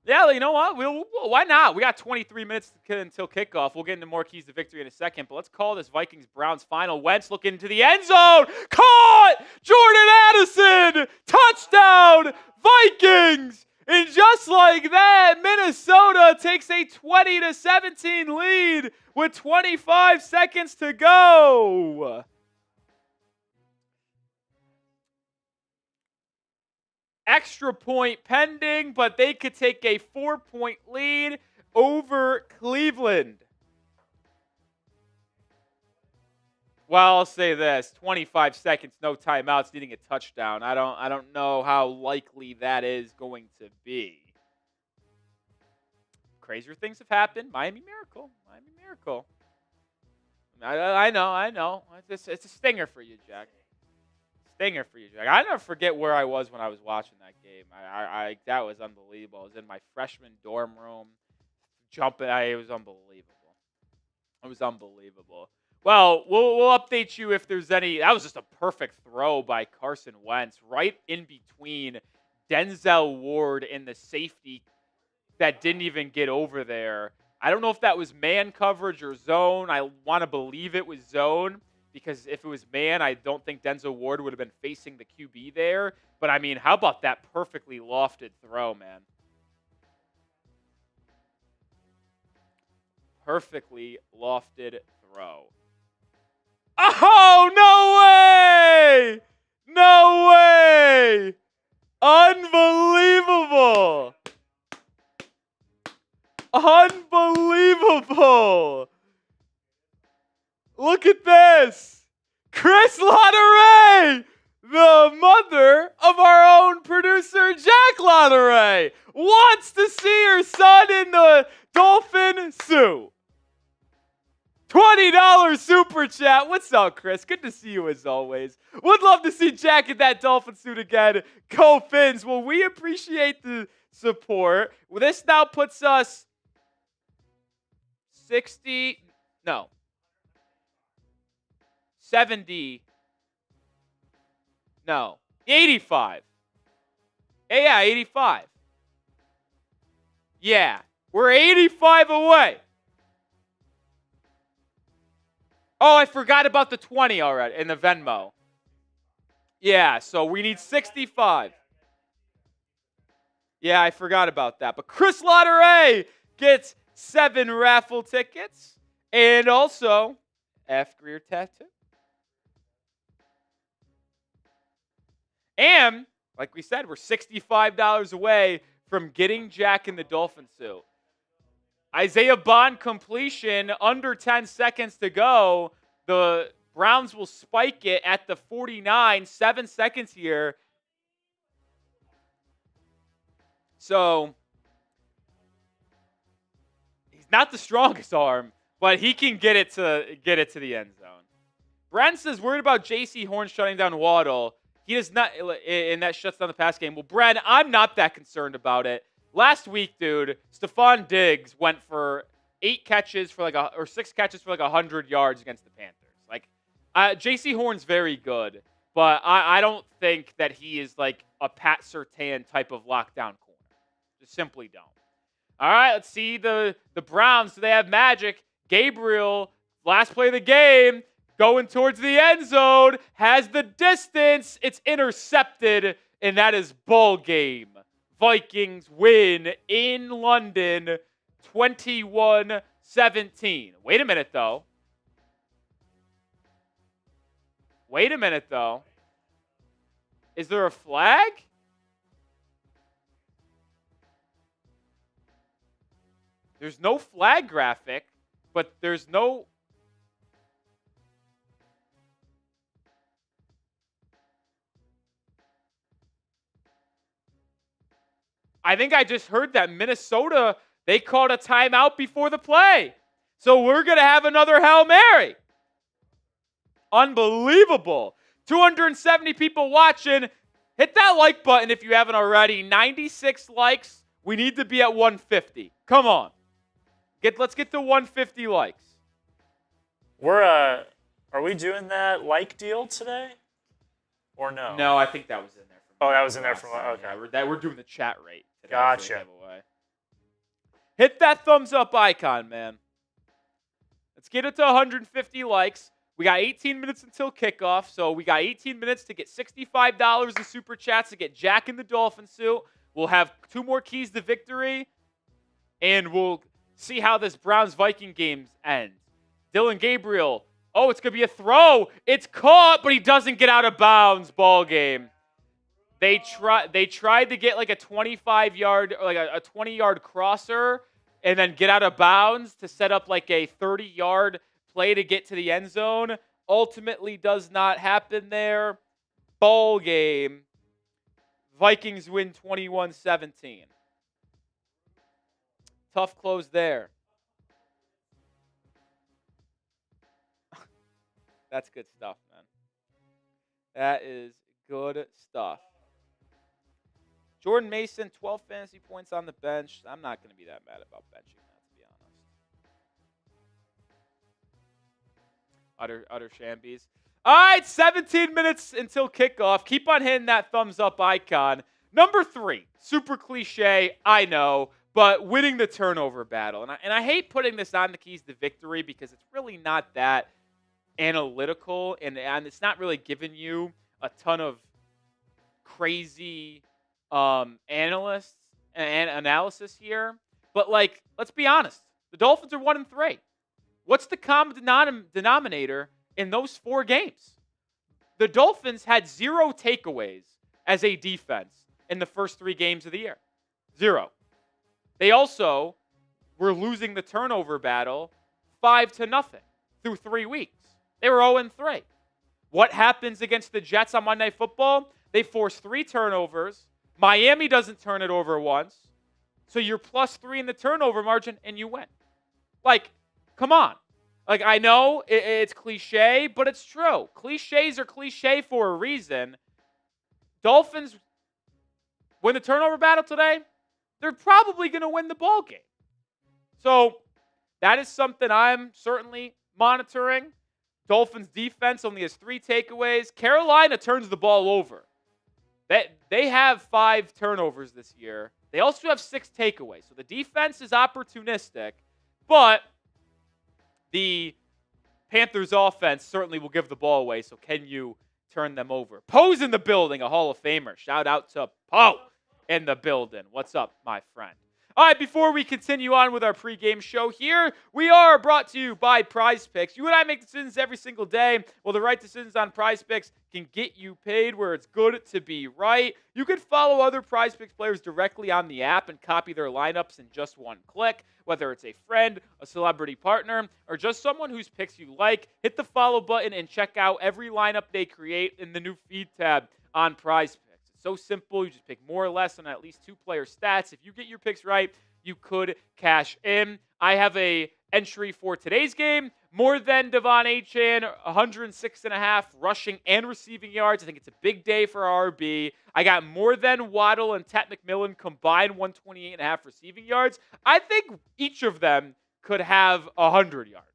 Yeah, you know what? Why not? We got 23 minutes until kickoff. We'll get into more keys to victory in a second, but let's call this Vikings-Browns final. Wentz looking into the end zone. Caught! Jordan Addison! Touchdown! Vikings! And just like that, Minnesota takes a 20-17 lead with 25 seconds to go. Extra point pending, but they could take a 4-point lead over Cleveland. Well, I'll say this, 25 seconds, no timeouts, needing a touchdown. I don't know how likely that is going to be. Crazier things have happened. Miami Miracle. I know. It's a stinger for you, Jack. I never forget where I was when I was watching that game. That was unbelievable. I was in my freshman dorm room, jumping. It was unbelievable. Well, we'll update you if there's any. That was just a perfect throw by Carson Wentz, right in between Denzel Ward and the safety that didn't even get over there. I don't know if that was man coverage or zone. I want to believe it was zone, because if it was man, I don't think Denzel Ward would have been facing the QB there. But, I mean, how about that perfectly lofted throw, man? Perfectly lofted throw. Oh, no way! No way! Unbelievable! Unbelievable! Look at this! Chris Lotteray, the mother of our own producer, Jack Lotteray, wants to see her son in the Dolphin suit. $20 super chat. What's up, Chris? Good to see you as always. Would love to see Jack in that Dolphin suit again. Go Fins. Well, we appreciate the support. Well, this now puts us 85. Yeah, 85. Yeah, we're 85 away. Oh, I forgot about the 20 already in the Venmo. Yeah, so we need 65. Yeah, I forgot about that. But Chris Lotteray gets 7 raffle tickets and also F. Greer tattoo. And, like we said, we're $65 away from getting Jack in the Dolphin suit. Isaiah Bond completion, under 10 seconds to go. The Browns will spike it at the 49, 7 seconds here. So, he's not the strongest arm, but he can get it to the end zone. Brent says, worried about J.C. Horn shutting down Waddle. He does not, and that shuts down the pass game. Well, Brent, I'm not that concerned about it. Last week, dude, Stephon Diggs went for 6 catches for like 100 yards against the Panthers. Like, J.C. Horn's very good, but I don't think that he is like a Pat Surtain type of lockdown corner. Just simply don't. All right, let's see the Browns. Do they have magic? Gabriel, last play of the game, going towards the end zone, has the distance. It's intercepted, and that is ball game. Vikings win in London, 21-17. Wait a minute, though. Is there a flag? There's no flag graphic, but there's no... I think I just heard that Minnesota, they called a timeout before the play. So we're going to have another Hail Mary. Unbelievable. 270 people watching. Hit that like button if you haven't already. 96 likes. We need to be at 150. Come on. Let's get to 150 likes. Are we doing that like deal today? Or no? No, I think that was in there. That was in there from okay. Yeah, we're doing the chat rate today. Gotcha. Hit that thumbs up icon, man. Let's get it to 150 likes. We got 18 minutes until kickoff, so we got 18 minutes to get $65 in super chats to get Jack in the Dolphin suit. We'll have 2 more keys to victory, and we'll see how this Browns-Viking game ends. Dylan Gabriel. Oh, it's going to be a throw. It's caught, but he doesn't get out of bounds. Ball game. They tried to get like a 25-yard or like a 20-yard crosser and then get out of bounds to set up like a 30-yard play to get to the end zone. Ultimately does not happen there. Ball game. Vikings win 21-17. Tough close there. That's good stuff, man. That is good stuff. Jordan Mason, 12 fantasy points on the bench. I'm not going to be that mad about benching that, to be honest. Utter shambies. All right, 17 minutes until kickoff. Keep on hitting that thumbs up icon. Number 3, super cliche, I know, but winning the turnover battle. And I hate putting this on the keys to victory because it's really not that analytical, and it's not really giving you a ton of crazy analysis here. But like, let's be honest, the Dolphins are 1-3. What's the common denominator in those 4 games? The Dolphins had 0 takeaways as a defense in the first 3 games of the year. 0. They also were losing the turnover battle 5-0 through 3 weeks. They were 0-3. What happens against the Jets on Monday Night Football? They force 3 turnovers. Miami doesn't turn it over once. So you're +3 in the turnover margin, and you win. Like, come on. Like, I know it's cliche, but it's true. Cliches are cliche for a reason. Dolphins win the turnover battle today, they're probably going to win the ball game. So that is something I'm certainly monitoring. Dolphins defense only has 3 takeaways. Carolina turns the ball over. They have 5 turnovers this year. They also have 6 takeaways. So the defense is opportunistic, but the Panthers offense certainly will give the ball away. So can you turn them over? Poe's in the building, a Hall of Famer. Shout out to Poe in the building. What's up, my friend? All right, before we continue on with our pregame show here, we are brought to you by Prize Picks. You and I make decisions every single day. Well, the right decisions on Prize Picks can get you paid where it's good to be right. You can follow other Prize Picks players directly on the app and copy their lineups in just one click. Whether it's a friend, a celebrity partner, or just someone whose picks you like, hit the follow button and check out every lineup they create in the new feed tab on Prize Picks. So simple. You just pick more or less on at least 2 player stats. If you get your picks right, you could cash in. I have a entry for today's game. More than Devon Achane, 106.5 rushing and receiving yards. I think it's a big day for RB. I got more than Waddle and Ted McMillan combined 128.5 receiving yards. I think each of them could have 100 yards.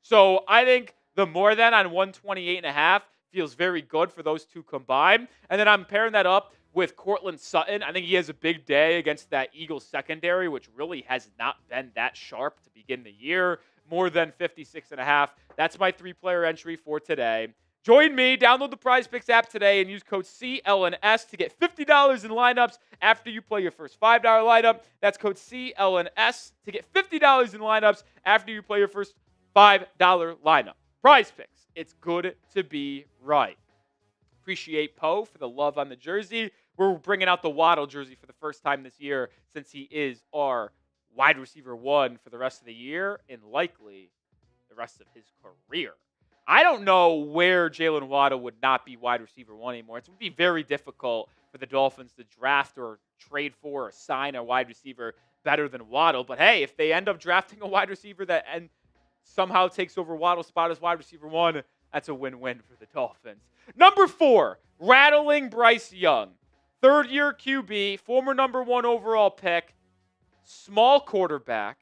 So I think the more than on 128.5 feels very good for those 2 combined. And then I'm pairing that up with Courtland Sutton. I think he has a big day against that Eagles secondary, which really has not been that sharp to begin the year. More than 56.5. That's my 3-player entry for today. Join me. Download the Prize Picks app today and use code CLNS to get $50 in lineups after you play your first $5 lineup. That's code CLNS to get $50 in lineups after you play your first $5 lineup. Prize Picks. It's good to be right. Appreciate Poe for the love on the jersey. We're bringing out the Waddle jersey for the first time this year since he is our wide receiver 1 for the rest of the year and likely the rest of his career. I don't know where Jalen Waddle would not be wide receiver 1 anymore. It would be very difficult for the Dolphins to draft or trade for or sign a wide receiver better than Waddle. But hey, if they end up drafting a wide receiver that somehow takes over Waddle's spot as wide receiver 1, That's a win-win for the Dolphins. Number 4, rattling Bryce Young. Third-year QB, former number 1 overall pick, small quarterback.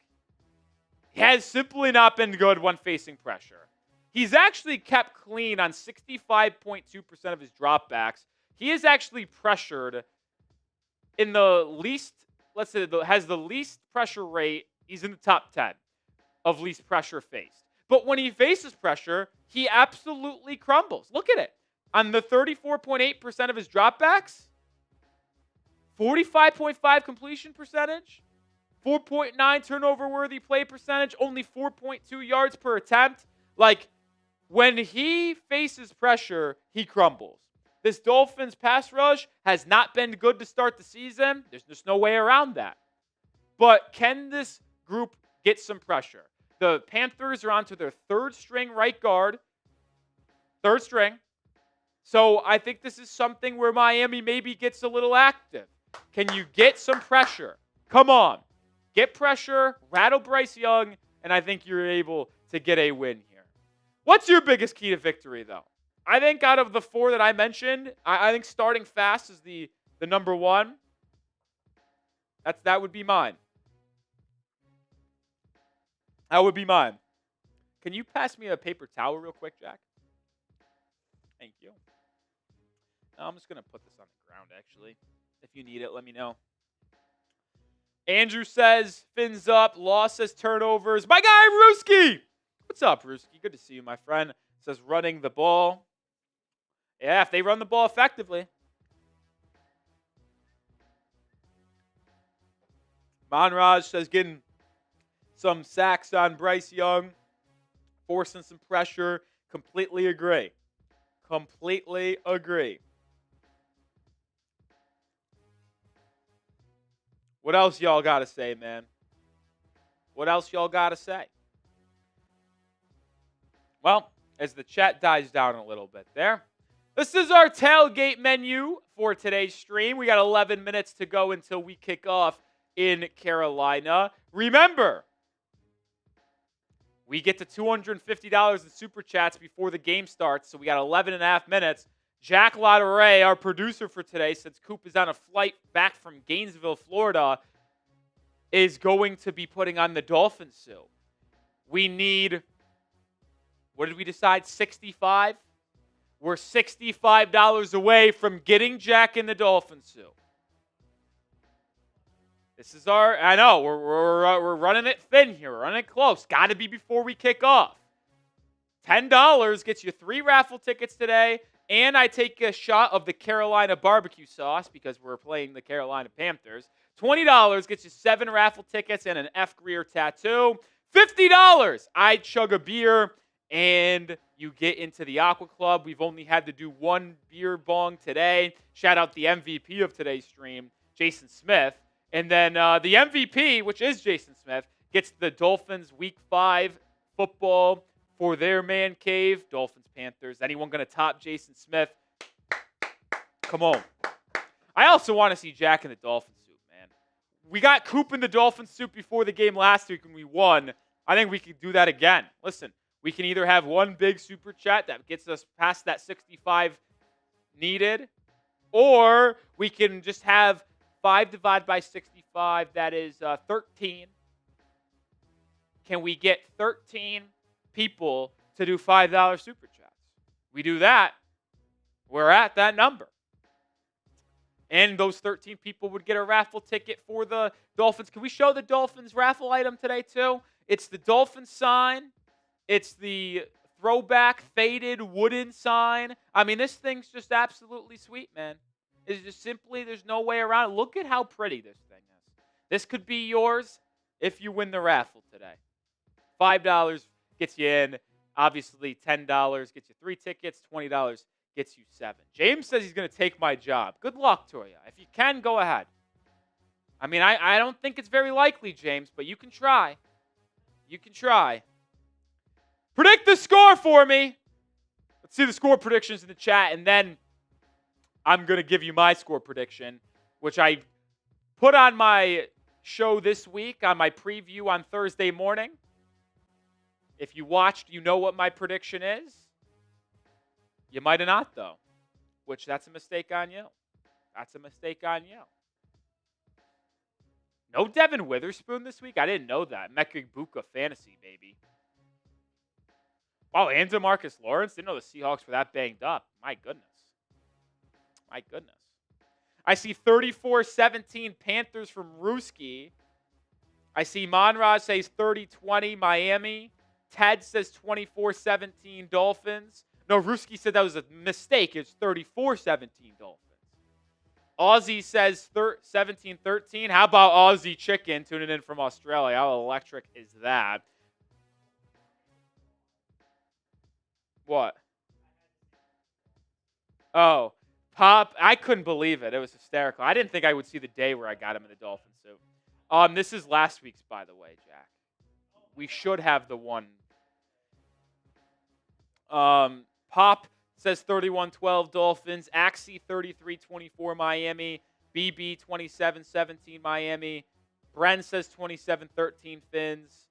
Has simply not been good when facing pressure. He's actually kept clean on 65.2% of his dropbacks. He is actually pressured in the least, has the least pressure rate. He's in the top 10 of least pressure faced. But when he faces pressure, he absolutely crumbles. Look at it. On the 34.8% of his dropbacks, 45.5 completion percentage, 4.9 turnover-worthy play percentage, only 4.2 yards per attempt. Like, when he faces pressure, he crumbles. This Dolphins pass rush has not been good to start the season. There's just no way around that. But can this group get some pressure? The Panthers are onto their third-string right guard. Third string. So I think this is something where Miami maybe gets a little active. Can you get some pressure? Come on. Get pressure, rattle Bryce Young, and I think you're able to get a win here. What's your biggest key to victory, though? I think out of the 4 that I mentioned, I think starting fast is the number 1. That would be mine. That would be mine. Can you pass me a paper towel real quick, Jack? Thank you. Now I'm just going to put this on the ground, actually. If you need it, let me know. Andrew says, fins up. Law says turnovers. My guy, Ruski. What's up, Ruski? Good to see you, my friend. Says running the ball. Yeah, if they run the ball effectively. Monraj says getting some sacks on Bryce Young. Forcing some pressure. Completely agree. Completely agree. What else y'all got to say, man? What else y'all got to say? Well, as the chat dies down a little bit there, this is our tailgate menu for today's stream. We got 11 minutes to go until we kick off in Carolina. Remember, we get to $250 in super chats before the game starts, so we got 11 and a half minutes. Jack Lotteray, our producer for today, since Coop is on a flight back from Gainesville, Florida, is going to be putting on the Dolphins suit. We need, what did we decide, 65? We're $65 away from getting Jack in the Dolphins suit. This is our, I know, we're running it thin here. We're running it close. Got to be before we kick off. $10 gets you 3 raffle tickets today. And I take a shot of the Carolina barbecue sauce because we're playing the Carolina Panthers. $20 gets you 7 raffle tickets and an F. Greer tattoo. $50, I chug a beer and you get into the Aqua Club. We've only had to do 1 beer bong today. Shout out the MVP of today's stream, Jason Smith. And then the MVP, which is Jason Smith, gets the Dolphins Week 5 football for their man cave. Dolphins Panthers. Anyone going to top Jason Smith? Come on. I also want to see Jack in the Dolphins suit, man. We got Coop in the Dolphins suit before the game last week and we won. I think we could do that again. Listen, we can either have one big super chat that gets us past that 65 needed, or we can just have 5 divided by 65. That is 13. Can we get 13 people to do $5 super chats? We do that, we're at that number. And those 13 people would get a raffle ticket for the Dolphins. Can we show the Dolphins raffle item today too? It's the Dolphins sign. It's the throwback faded wooden sign. I mean, this thing's just absolutely sweet, man. It's just simply, there's no way around it. Look at how pretty this thing is. This could be yours if you win the raffle today. $5 gets you in. Obviously, $10 gets you 3 tickets. $20 gets you 7. James says he's going to take my job. Good luck to you. If you can, go ahead. I mean, I don't think it's very likely, James, but you can try. You can try. Predict the score for me. Let's see the score predictions in the chat, and then I'm going to give you my score prediction, which I put on my show this week on my preview on Thursday morning. If you watched, you know what my prediction is. You might have not, though, which that's a mistake on you. That's a mistake on you. No Devin Witherspoon this week? I didn't know that. Mekigbuka fantasy, baby. Wow, and DeMarcus Lawrence? Didn't know the Seahawks were that banged up. My goodness. My goodness. I see 34-17 Panthers from Ruski. I see Monraj says 30-20 Miami. Ted says 24-17 Dolphins. No, Ruski said that was a mistake. It's 34-17 Dolphins. Aussie says 17-13. How about Aussie Chicken tuning in from Australia? How electric is that? What? Oh, Pop. I couldn't believe it. It was hysterical. I didn't think I would see the day where I got him in the Dolphin suit. This is last week's, by the way, Jack. We should have the one. Pop says 31-12 Dolphins. Axie 33-24 Miami. BB 27-17 Miami. Bren says 27-13 Fins.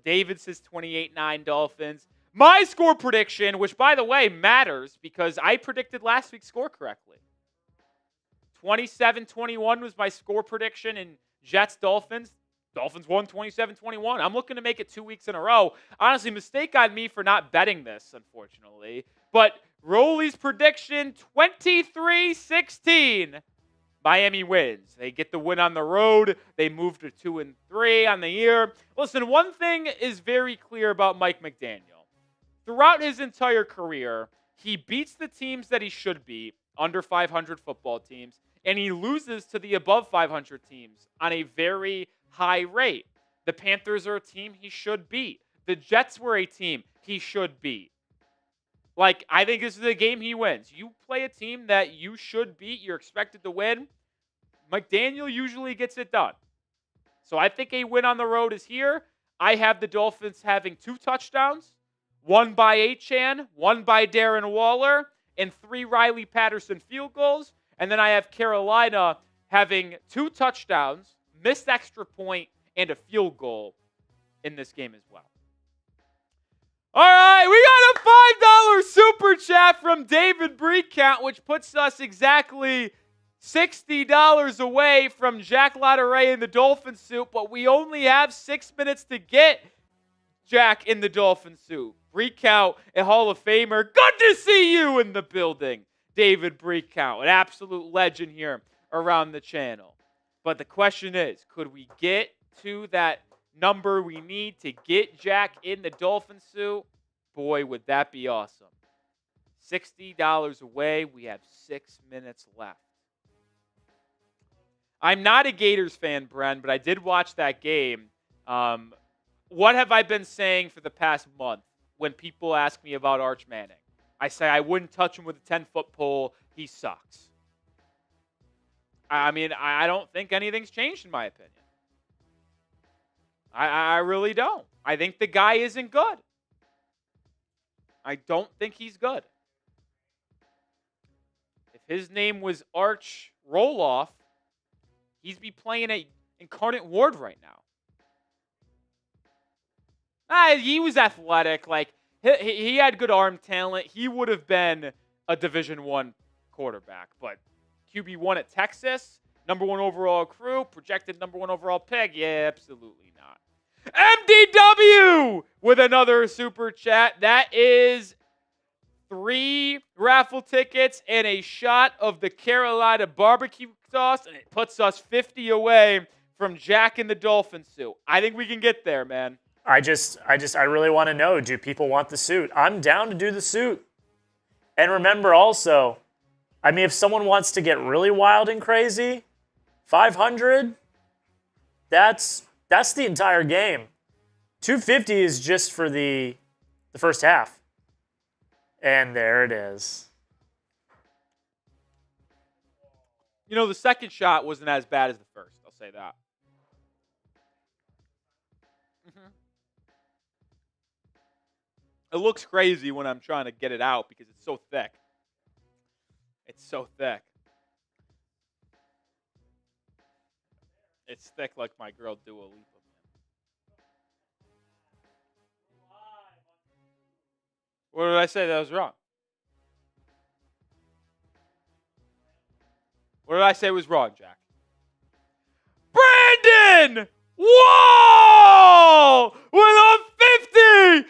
David says 28-9 Dolphins. My score prediction, which, by the way, matters because I predicted last week's score correctly. 27-21 was my score prediction in Jets-Dolphins. Dolphins won 27-21. I'm looking to make it 2 weeks in a row. Honestly, mistake on me for not betting this, unfortunately. But Rolly's prediction, 23-16. Miami wins. They get the win on the road. They move to 2-3 on the year. Listen, one thing is very clear about Mike McDaniel. Throughout his entire career, he beats the teams that he should beat, under 500 football teams, and he loses to the above 500 teams on a very high rate. The Panthers are a team he should beat. The Jets were a team he should beat. Like, I think this is a game he wins. You play a team that you should beat, you're expected to win. McDaniel usually gets it done. So I think a win on the road is here. I have the Dolphins having 2 touchdowns. One by Achane, one by Darren Waller, and 3 Riley Patterson field goals. And then I have Carolina having 2 touchdowns, missed extra point, and a field goal in this game as well. All right, we got a $5 super chat from David Breakount, which puts us exactly $60 away from Jack Lotteray in the Dolphin suit, but we only have 6 minutes to get Jack in the Dolphin suit. Breakout, a Hall of Famer. Good to see you in the building, David Breakout, an absolute legend here around the channel. But the question is, could we get to that number we need to get Jack in the Dolphin suit? Boy, would that be awesome. $60 away. We have 6 minutes left. I'm not a Gators fan, Bren, but I did watch that game. What have I been saying for the past month when people ask me about Arch Manning? I say I wouldn't touch him with a 10-foot pole. He sucks. I mean, I don't think anything's changed in my opinion. I really don't. I think the guy isn't good. I don't think he's good. If his name was Arch Roloff, he'd be playing at Incarnate Ward right now. He was athletic. Like he had good arm talent. He would have been a Division I quarterback. But QB1 at Texas, #1 overall crew, projected #1 overall pick. Yeah, absolutely not. MDW with another super chat. That is 3 raffle tickets and a shot of the Carolina barbecue sauce, and it puts us 50 away from Jack in the Dolphin suit. I think we can get there, man. I really want to know, do people want the suit? I'm down to do the suit. And remember also, I mean, if someone wants to get really wild and crazy, 500, that's the entire game. 250 is just for the first half. And there it is. You know, the second shot wasn't as bad as the first. I'll say that. It looks crazy when I'm trying to get it out because it's so thick. It's so thick. It's thick like my girl Dua Lipa. What did I say that was wrong? What did I say was wrong, Jack? Brandon Wall with a $50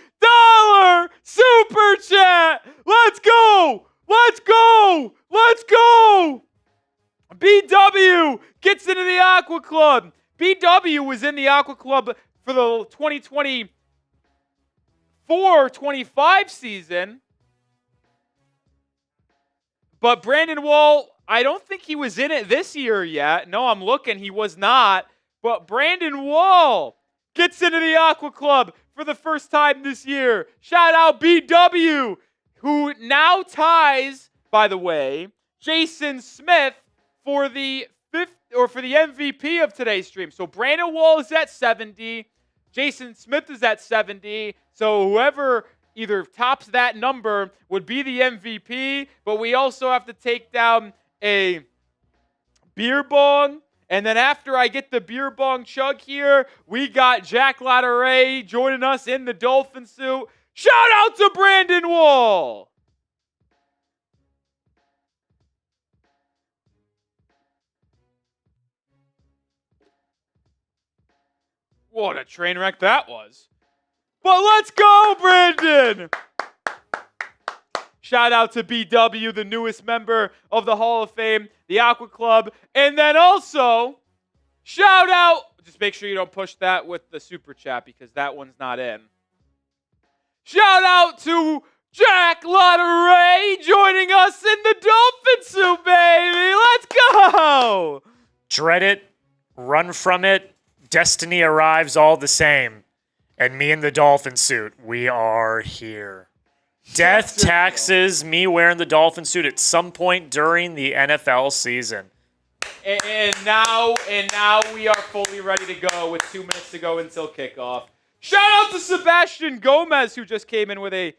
super chat. Let's go. Let's go. Let's go. BW gets into the Aqua Club. BW was in the Aqua Club for the 2024-25 season. But Brandon Wall, I don't think he was in it this year yet. No, I'm looking. He was not. But Brandon Wall gets into the Aqua Club for the first time this year. Shout out BW, who now ties, by the way, Jason Smith for the MVP of today's stream. So Brandon Wall is at 70. Jason Smith is at 70. So whoever either tops that number would be the MVP. But we also have to take down a beer bong. And then after I get the beer bong chug here, we got Jack Latteray joining us in the Dolphin suit. Shout out to Brandon Wall. What a train wreck that was. But let's go, Brandon! Shout out to BW, the newest member of the Hall of Fame, the Aqua Club. And then also, shout out, just make sure you don't push that with the super chat because that one's not in. Shout out to Jack Latteray joining us in the Dolphin suit, baby! Let's go! Dread it, run from it. Destiny arrives all the same. And me in the Dolphin suit, we are here. Death, taxes, me wearing the Dolphin suit at some point during the NFL season. And now we are fully ready to go with 2 minutes to go until kickoff. Shout out to Sebastian Gomez, who just came in with a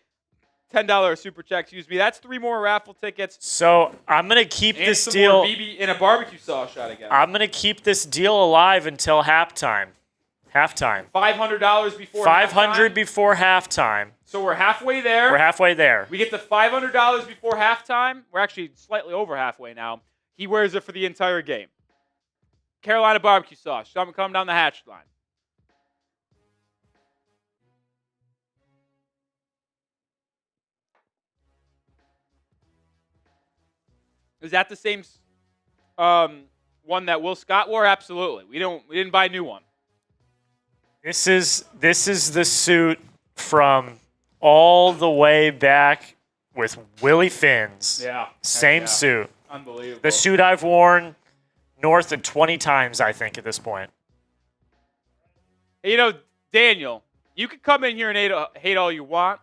$10 super check. Excuse me. That's 3 more raffle tickets. So I'm gonna keep and this some deal. More BB in a barbecue sauce shot again. I'm gonna keep this deal alive until halftime. Halftime. $500 before. $500 halftime. Before halftime. So we're halfway there. We're halfway there. We get the $500 before halftime. We're actually slightly over halfway now. He wears it for the entire game. Carolina barbecue sauce. Something coming down the hatch line. Is that the same one that Will Scott wore? Absolutely. We didn't buy a new one. This is the suit from all the way back with Willie Finn's. Yeah. Same suit. Unbelievable. The suit I've worn north of 20 times, I think, at this point. Hey, you know, Daniel, you can come in here and hate all you want.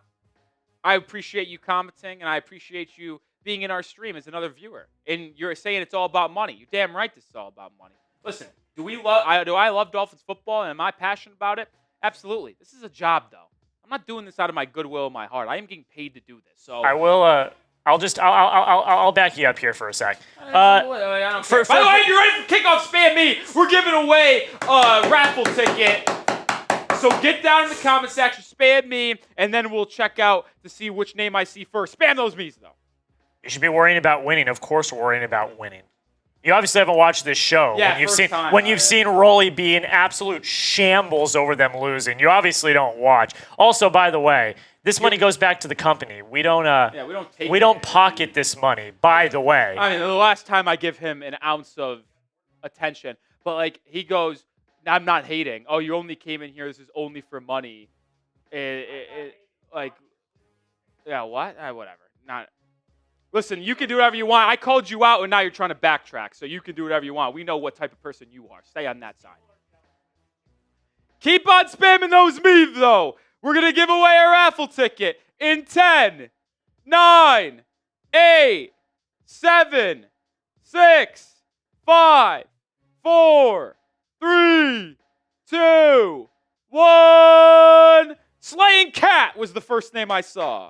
I appreciate you commenting, and I appreciate you being in our stream as another viewer. And you're saying it's all about money. You're damn right this is all about money. Listen, do I love Dolphins football, and am I passionate about it? Absolutely. This is a job, though. I'm not doing this out of my goodwill and my heart. I am getting paid to do this. So I will. I'll back you up here for a sec. I don't care. By the way, if you're ready for kickoff, spam me. We're giving away a raffle ticket. So get down in the comment section, spam me, and then we'll check out to see which name I see first. Spam those me's, though. You should be worrying about winning. Of course, we're worrying about winning. You obviously haven't watched this show. Yeah, when you've seen Rolly be in absolute shambles over them losing. You obviously don't watch. Also, by the way, this money goes back to the company. We don't pocket this money, by the way. I mean, the last time I give him an ounce of attention, but like he goes, I'm not hating. Oh, you only came in here. This is only for money. Like, yeah, what? Whatever. Not. Listen, you can do whatever you want. I called you out, and now you're trying to backtrack, so you can do whatever you want. We know what type of person you are. Stay on that side. Keep on spamming those memes, though. We're going to give away a raffle ticket in 10, 9, 8, 7, 6, 5, 4, 3, 2, 1. Slaying Cat was the first name I saw.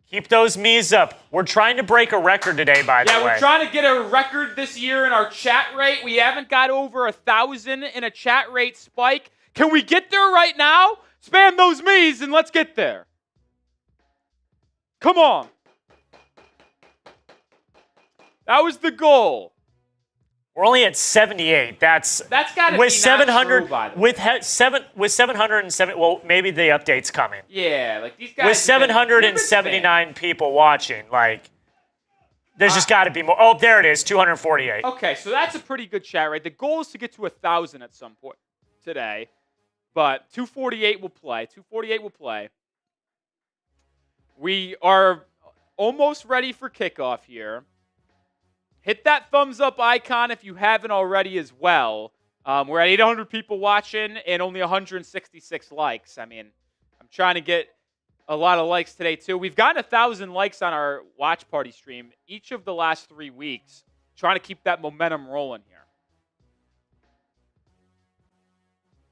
Keep those me's up. We're trying to break a record today, by the way. Yeah, we're trying to get a record this year in our chat rate. We haven't got over 1,000 in a chat rate spike. Can we get there right now? Spam those me's and let's get there. Come on. That was the goal. We're only at 78. That's got to with be 700 not true, by the way. with 707. Well, maybe the update's coming. Yeah, like these guys. With 779 people watching, like there's just got to be more. Oh, there it is, 248. Okay, so that's a pretty good chat, right? The goal is to get to 1,000 at some point today, but 248 will play. 248 will play. We are almost ready for kickoff here. Hit that thumbs up icon if you haven't already as well. We're at 800 people watching and only 166 likes. I mean, I'm trying to get a lot of likes today too. We've gotten 1,000 likes on our watch party stream each of the last 3 weeks. Trying to keep that momentum rolling here.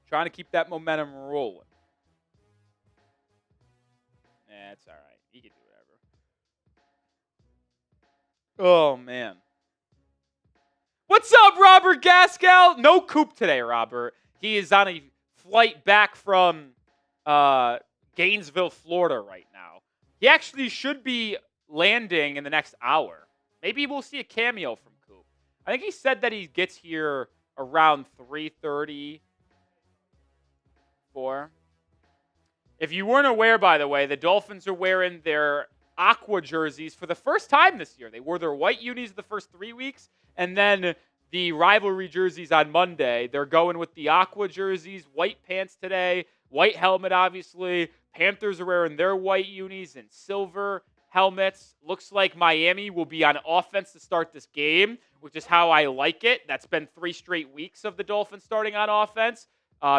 Trying to keep that momentum rolling. Yeah, it's all right. You can do whatever. Oh, man. What's up, Robert Gaskell? No Coop today, Robert. He is on a flight back from Gainesville, Florida right now. He actually should be landing in the next hour. Maybe we'll see a cameo from Coop. I think he said that he gets here around 3:30, 4. If you weren't aware, by the way, the Dolphins are wearing their aqua jerseys for the first time this year. They wore their white unis the first 3 weeks, and then the rivalry jerseys on Monday. They're going with the aqua jerseys, white pants today, white helmet, obviously. Panthers are wearing their white unis and silver helmets. Looks like Miami will be on offense to start this game, which is how I like it. That's been 3 straight weeks of the Dolphins starting on offense.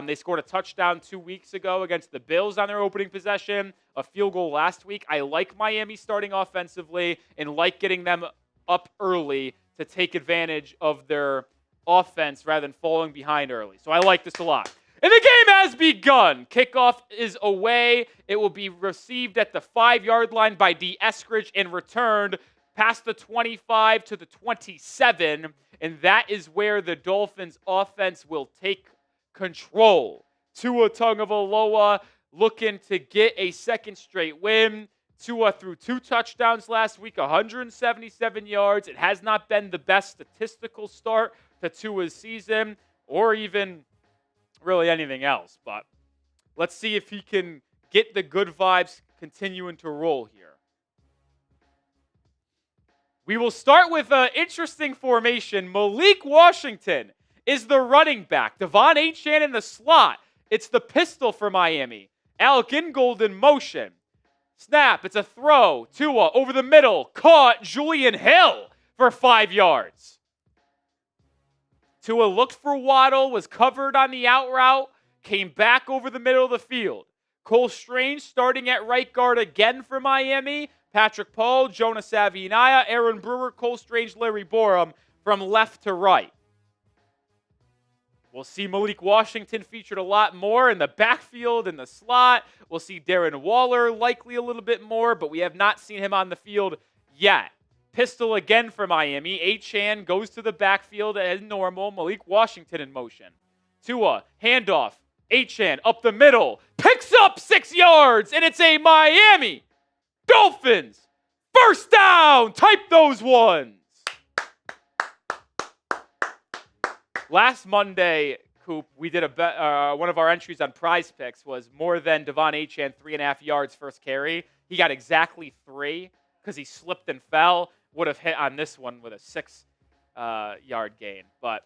They scored a touchdown 2 weeks ago against the Bills on their opening possession, a field goal last week. I like Miami starting offensively and like getting them up early to take advantage of their offense rather than falling behind early. So I like this a lot. And the game has begun. Kickoff is away. It will be received at the 5-yard line by D. Eskridge and returned past the 25 to the 27. And that is where the Dolphins offense will take control. Tua Tagovailoa looking to get a second straight win. Tua threw 2 touchdowns last week, 177 yards. It has not been the best statistical start to Tua's season or even really anything else. But let's see if he can get the good vibes continuing to roll here. We will start with an interesting formation. Malik Washington is the running back. Devon Achane in the slot. It's the pistol for Miami. Alec Ingold in motion. Snap, it's a throw. Tua over the middle. Caught Julian Hill for 5 yards. Tua looked for Waddle, was covered on the out route, came back over the middle of the field. Cole Strange starting at right guard again for Miami. Patrick Paul, Jonas Avianaya, Aaron Brewer, Cole Strange, Larry Borum from left to right. We'll see Malik Washington featured a lot more in the backfield, in the slot. We'll see Darren Waller likely a little bit more, but we have not seen him on the field yet. Pistol again for Miami. Achane goes to the backfield as normal. Malik Washington in motion. Tua, handoff. Achane up the middle. Picks up 6 yards, and it's a Miami Dolphins first down. Type those ones. Last Monday, Coop, we did one of our entries on Prize Picks was more than Devon Achane, 3.5 yards first carry. He got exactly 3 because he slipped and fell. Would have hit on this one with a 6-yard gain. But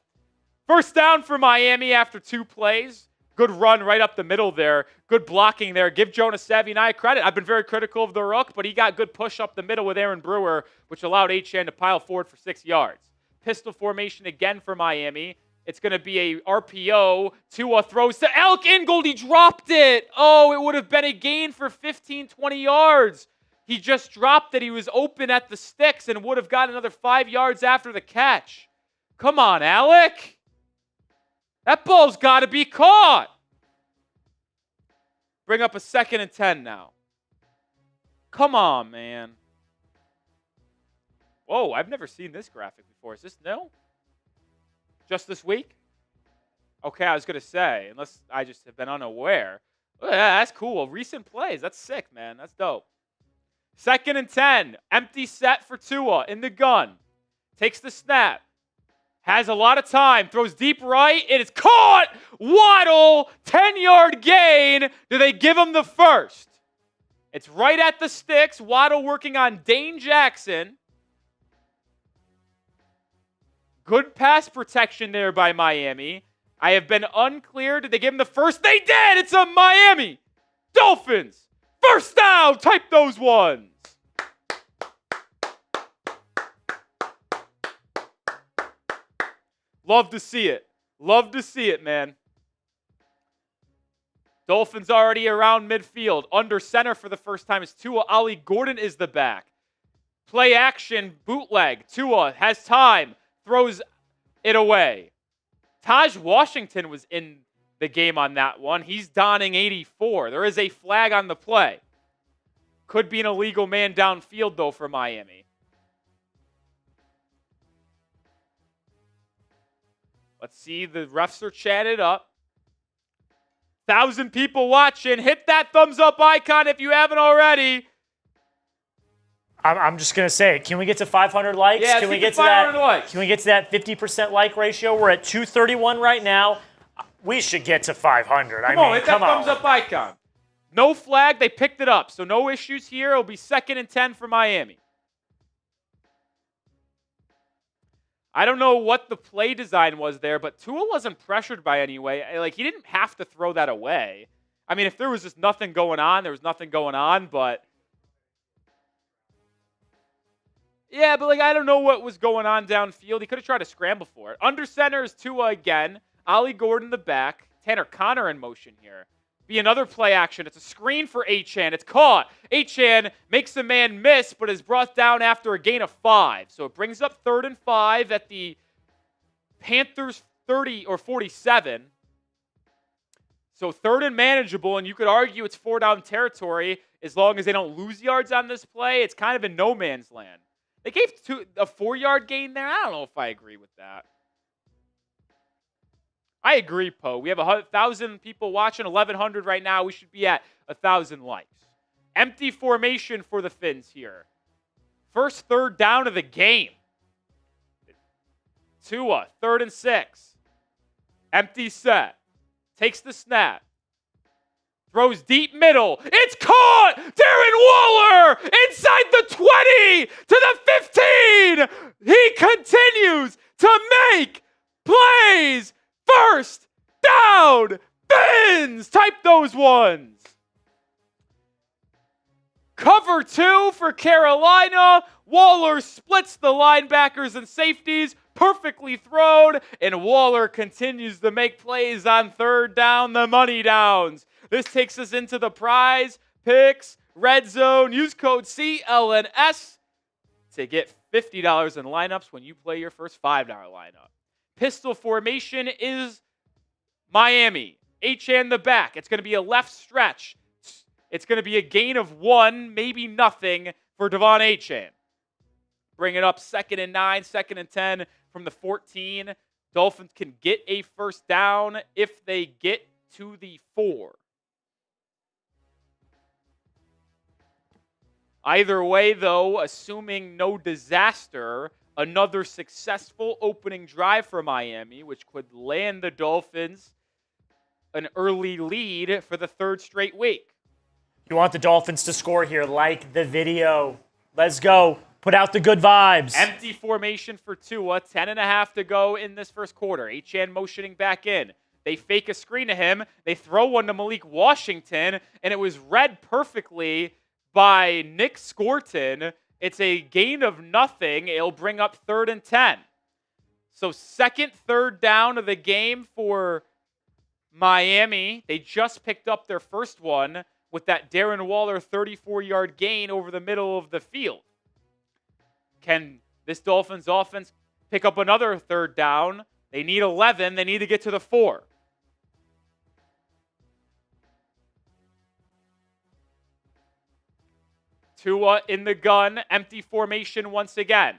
first down for Miami after 2 plays. Good run right up the middle there. Good blocking there. Give Jonas Avianaya credit. I've been very critical of the Rook, but he got good push up the middle with Aaron Brewer, which allowed Achane to pile forward for 6 yards. Pistol formation again for Miami. It's going to be a RPO. Tua throws to Alec Ingold. He dropped it. Oh, it would have been a gain for 15, 20 yards. He just dropped it. He was open at the sticks and would have got another 5 yards after the catch. Come on, Alec. That ball's got to be caught. Bring up a 2nd and 10 now. Come on, man. Whoa, I've never seen this graphic before. Is this new? Just this week? Okay, I was going to say, unless I just have been unaware. Oh, yeah, that's cool. Recent plays. That's sick, man. That's dope. 2nd and 10. Empty set for Tua in the gun. Takes the snap. Has a lot of time. Throws deep right. It is caught. Waddle. 10-yard gain. Do they give him the first? It's right at the sticks. Waddle working on Dane Jackson. Good pass protection there by Miami. I have been unclear. Did they give him the first? They did. It's a Miami Dolphins. First down. Type those ones. Love to see it. Love to see it, man. Dolphins already around midfield. Under center for the first time is Tua. Ollie Gordon is the back. Play action, bootleg. Tua has time. Throws it away. Taj Washington was in the game on that one. He's donning 84. There is a flag on the play. Could be an illegal man downfield, though, for Miami. Let's see. The refs are chatted up. 1,000 people watching. Hit that thumbs up icon if you haven't already. I'm just gonna say, can we get to 500 likes? Yeah, can we get to that? Likes. Can we get to that 50% like ratio? We're at 231 right now. We should get to 500. Come on, hit that thumbs up icon. No flag. They picked it up, so no issues here. It'll be 2nd and 10 for Miami. I don't know what the play design was there, but Tua wasn't pressured by any way. Like, he didn't have to throw that away. I mean, if there was just nothing going on, there was nothing going on, but... Yeah, but, like, I don't know what was going on downfield. He could have tried to scramble for it. Under center is Tua again. Ollie Gordon the back. Tanner Connor in motion here. Be another play action. It's a screen for Achane. It's caught. Achane makes a man miss, but is brought down after a gain of 5. So it brings up 3rd and 5 at the Panthers 30 or 47. So 3rd and manageable, and you could argue it's 4-down territory as long as they don't lose yards on this play. It's kind of in no man's land. They gave a 4-yard gain there. I don't know if I agree with that. I agree, Poe. We have 1,000 people watching, 1,100 right now. We should be at 1,000 likes. Empty formation for the Finns here. First 3rd down of the game. Tua, 3rd and 6. Empty set. Takes the snap. Throws deep middle. It's caught! Darren Waller inside the 20 to the 15. He continues to make plays. First down. Fins. Type those ones. Cover 2 for Carolina. Waller splits the linebackers and safeties. Perfectly thrown. And Waller continues to make plays on 3rd down. The money downs. This takes us into the prize picks red zone. Use code CLNS to get $50 in lineups when you play your first $5 lineup. Pistol formation is Miami. Achane the back. It's going to be a left stretch. It's going to be a gain of 1, maybe nothing for Devon Achane. Bring it up 2nd and 9, 2nd and 10 from the 14. Dolphins can get a first down if they get to the 4. Either way, though, assuming no disaster, another successful opening drive for Miami, which could land the Dolphins an early lead for the 3rd straight week. You want the Dolphins to score here. Like the video. Let's go. Put out the good vibes. Empty formation for Tua. 10.5 to go in this first quarter. Achane motioning back in. They fake a screen to him. They throw one to Malik Washington, and it was read perfectly by Nick Scorton. It's a gain of nothing. It'll bring up 3rd and 10. So 2nd, 3rd down of the game for Miami. They just picked up their first one with that Darren Waller 34-yard gain over the middle of the field. Can this Dolphins offense pick up another 3rd down? They need 11. They need to get to the 4. Tua in the gun. Empty formation once again.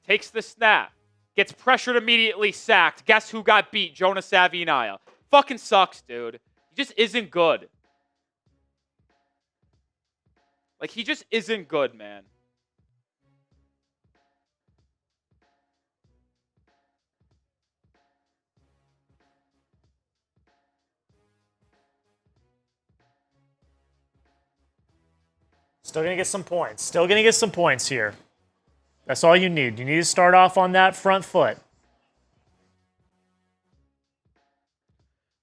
Takes the snap. Gets pressured immediately, sacked. Guess who got beat? Jonas Avenaya. Fucking sucks, dude. He just isn't good. Like, he just isn't good, man. Still going to get some points. Still going to get some points here. That's all you need. You need to start off on that front foot.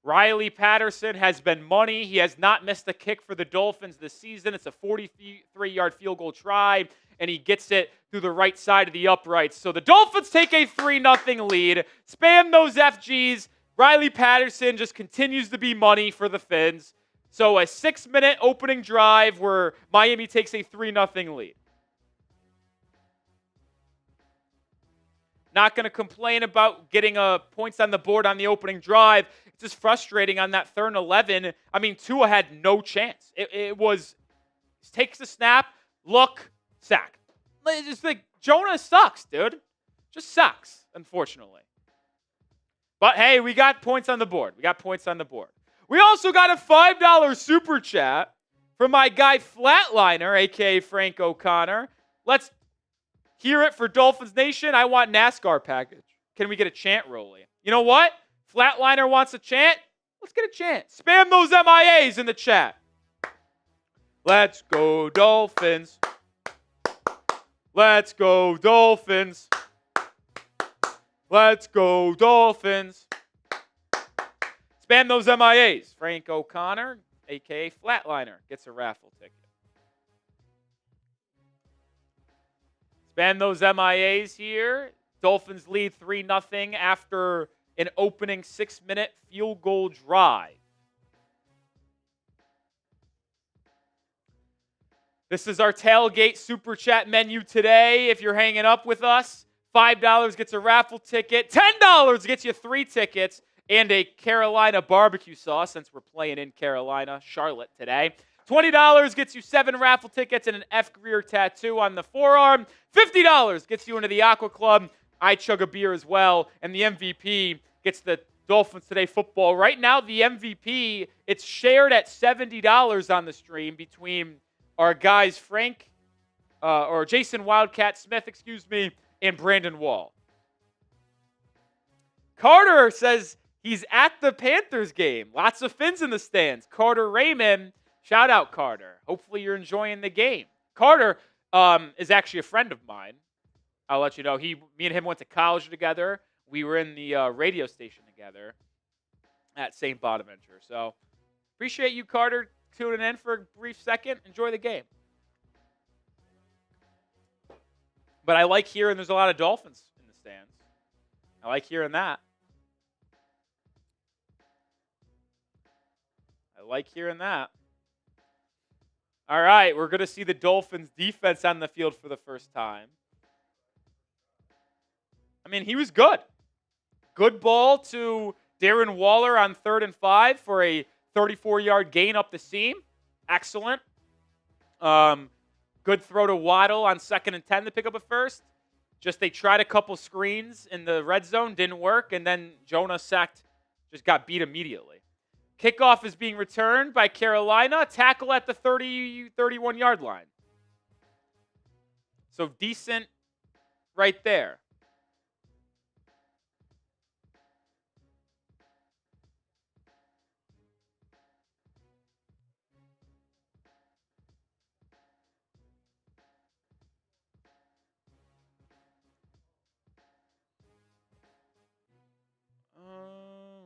Riley Patterson has been money. He has not missed a kick for the Dolphins this season. It's a 43-yard field goal try, and he gets it through the right side of the uprights. So the Dolphins take a 3-0 lead. Spam those FGs. Riley Patterson just continues to be money for the Fins. So a 6-minute opening drive where Miami takes a 3-0 lead. Not going to complain about getting points on the board on the opening drive. It's just frustrating on that 3rd and 11. I mean, Tua had no chance. It was takes the snap, look, sack. It's just like Jonah sucks, dude. Just sucks, unfortunately. But hey, we got points on the board. We also got a $5 super chat from my guy Flatliner, a.k.a. Frank O'Connor. Let's hear it for Dolphins Nation. I want NASCAR package. Can we get a chant rolling? You know what? Flatliner wants a chant. Let's get a chant. Spam those MIAs in the chat. Let's go Dolphins. Let's go Dolphins. Let's go Dolphins. Spam those MIAs. Frank O'Connor, a.k.a. Flatliner, gets a raffle ticket. Spam those MIAs here. Dolphins lead 3-0 after an opening 6-minute field goal drive. This is our tailgate super chat menu today. If you're hanging up with us, $5 gets a raffle ticket. $10 gets you 3 tickets and a Carolina barbecue sauce since we're playing in Carolina, Charlotte today. $20 gets you 7 raffle tickets and an F. Greer tattoo on the forearm. $50 gets you into the Aqua Club. I chug a beer as well. And the MVP gets the Dolphins Today football. Right now, the MVP, it's shared at $70 on the stream between our guys Jason Wildcat Smith, and Brandon Wall. Carter says he's at the Panthers game. Lots of Fins in the stands. Carter Raymond, shout out Carter. Hopefully you're enjoying the game. Carter is actually a friend of mine. I'll let you know. Me and him went to college together. We were in the radio station together at St. Bonaventure. So appreciate you, Carter, tuning in for a brief second. Enjoy the game. But I like hearing there's a lot of Dolphins in the stands. I like hearing that. All right, we're going to see the Dolphins defense on the field for the first time. I mean, he was good. Good ball to Darren Waller on 3rd and 5 for a 34-yard gain up the seam. Excellent. Good throw to Waddle on 2nd and 10 to pick up a first. Just they tried a couple screens in the red zone, didn't work, and then Jonah just got beat immediately. Kickoff is being returned by Carolina. Tackle at the 31-yard line. So decent right there.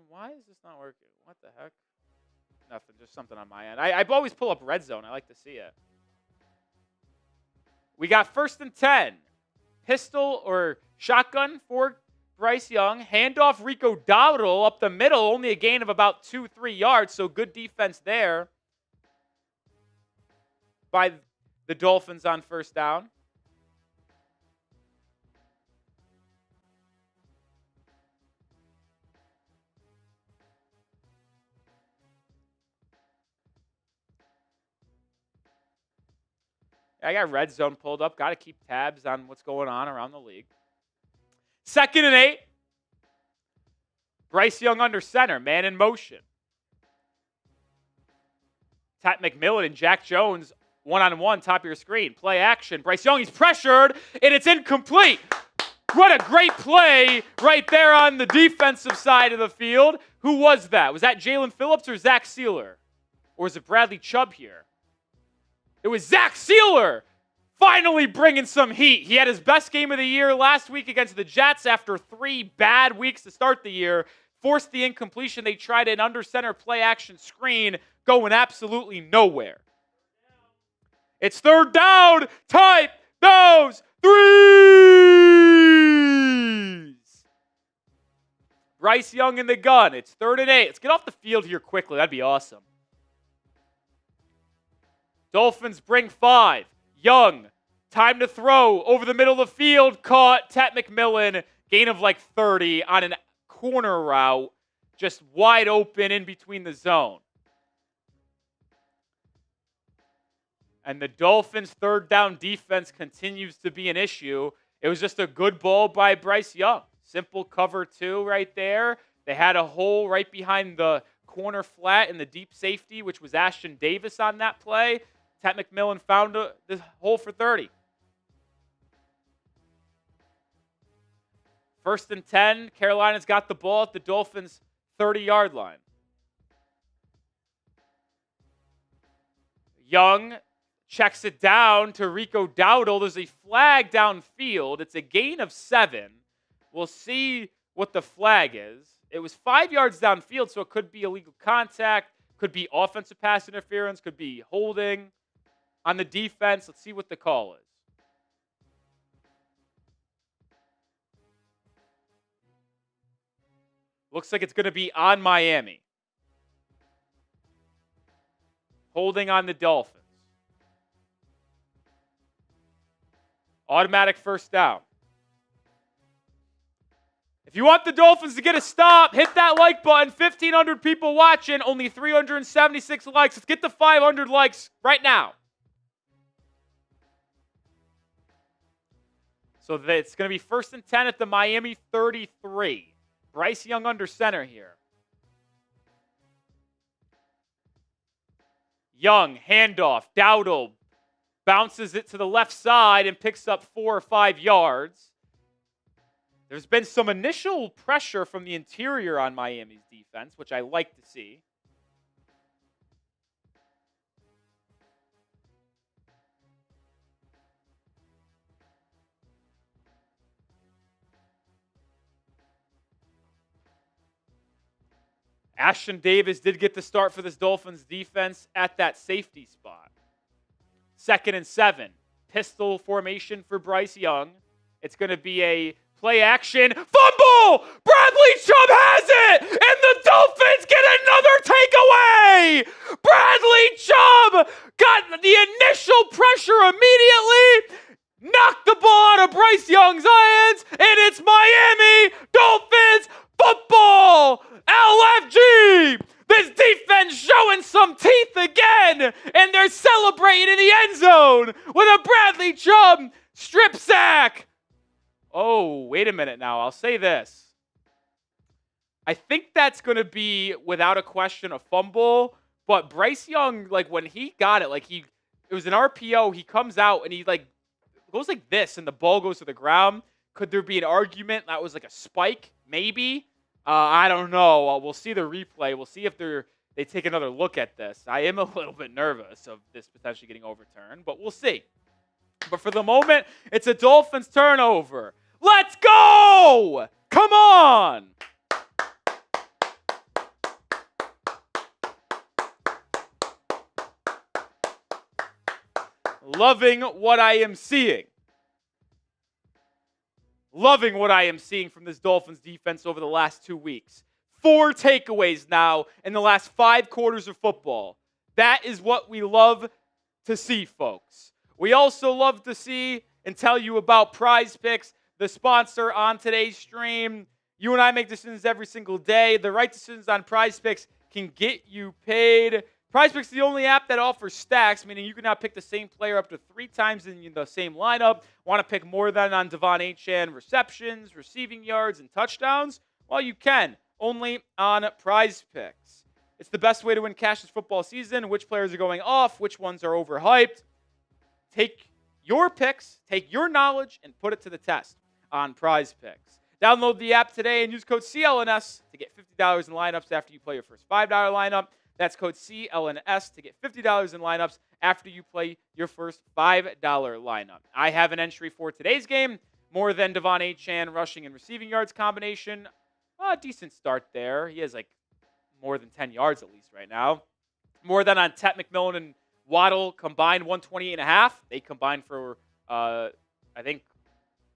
Why is this not working? What the heck? Nothing, just something on my end. I always pull up red zone. I like to see it. We got 1st and 10. Pistol or shotgun for Bryce Young. Handoff Rico Dowdle up the middle. Only a gain of about 2-3 yards, so good defense there by the Dolphins on 1st down. I got red zone pulled up. Got to keep tabs on what's going on around the league. 2nd and 8. Bryce Young under center. Man in motion. Pat McMillan and Jack Jones one-on-one, top of your screen. Play action. Bryce Young, he's pressured, and it's incomplete. What a great play right there on the defensive side of the field. Who was that? Was that Jalen Phillips or Zach Sealer? Or was it Bradley Chub here? It was Zach Sealer finally bringing some heat. He had his best game of the year last week against the Jets after 3 bad weeks to start the year. Forced the incompletion. They tried an under center play action screen, going absolutely nowhere. It's third down. Type those threes. Bryce Young in the gun. It's 3rd and 8. Let's get off the field here quickly. That'd be awesome. Dolphins bring 5. Young. Time to throw. Over the middle of the field. Caught. Tet McMillan. Gain of like 30 on an corner route. Just wide open in between the zone. And the Dolphins' 3rd down defense continues to be an issue. It was just a good ball by Bryce Young. Simple cover 2 right there. They had a hole right behind the corner flat in the deep safety, which was Ashton Davis on that play. Tet McMillan found the hole for 30. 1st and 10. Carolina's got the ball at the Dolphins' 30-yard line. Young checks it down to Rico Dowdle. There's a flag downfield. It's a gain of 7. We'll see what the flag is. It was 5 yards downfield, so it could be illegal contact, could be offensive pass interference, could be holding on the defense. Let's see what the call is. Looks like it's going to be on Miami. Holding on the Dolphins. Automatic 1st down. If you want the Dolphins to get a stop, hit that like button. 1,500 people watching, only 376 likes. Let's get to 500 likes right now. So it's going to be 1st and 10 at the Miami 33. Bryce Young under center here. Young, handoff, Dowdle bounces it to the left side and picks up 4 or 5 yards. There's been some initial pressure from the interior on Miami's defense, which I like to see. Ashton Davis did get the start for this Dolphins defense at that safety spot. 2nd and 7. Pistol formation for Bryce Young. It's going to be a play action. Fumble! Bradley Chub has it! And the Dolphins get another takeaway! Bradley Chub got the initial pressure immediately, knocked the ball out of Bryce Young's hands, and it's Miami Dolphins football! LFG! This defense showing some teeth again, and they're celebrating in the end zone with a Bradley Chub strip sack. Oh, wait a minute now. I'll say this. I think that's going to be, without a question, a fumble. But Bryce Young, like, when he got it, like, it was an RPO. He comes out, and he, like, goes like this, and the ball goes to the ground. Could there be an argument that was, like, a spike? Maybe. I don't know. We'll see the replay. We'll see if they take another look at this. I am a little bit nervous of this potentially getting overturned, but we'll see. But for the moment, it's a Dolphins turnover. Let's go! Come on! Loving what I am seeing. Loving what I am seeing from this Dolphins defense over the last 2 weeks. 4 takeaways now in the last 5 quarters of football. That is what we love to see, folks. We also love to see and tell you about Prize Picks, the sponsor on today's stream. You and I make decisions every single day. The right decisions on Prize Picks can get you paid. Prize Picks is the only app that offers stacks, meaning you can now pick the same player up to 3 times in the same lineup. Want to pick more than on Devon Achane receptions, receiving yards, and touchdowns? Well, you can, only on Prize Picks. It's the best way to win cash this football season. Which players are going off, which ones are overhyped. Take your picks, take your knowledge, and put it to the test on Prize Picks. Download the app today and use code CLNS to get $50 in lineups after you play your first $5 lineup. That's code CLNS to get $50 in lineups after you play your first $5 lineup. I have an entry for today's game. More than Devon Achane rushing and receiving yards combination. A decent start there. He has like more than 10 yards at least right now. More than on Tet McMillan and Waddle combined 128.5. They combined for, I think,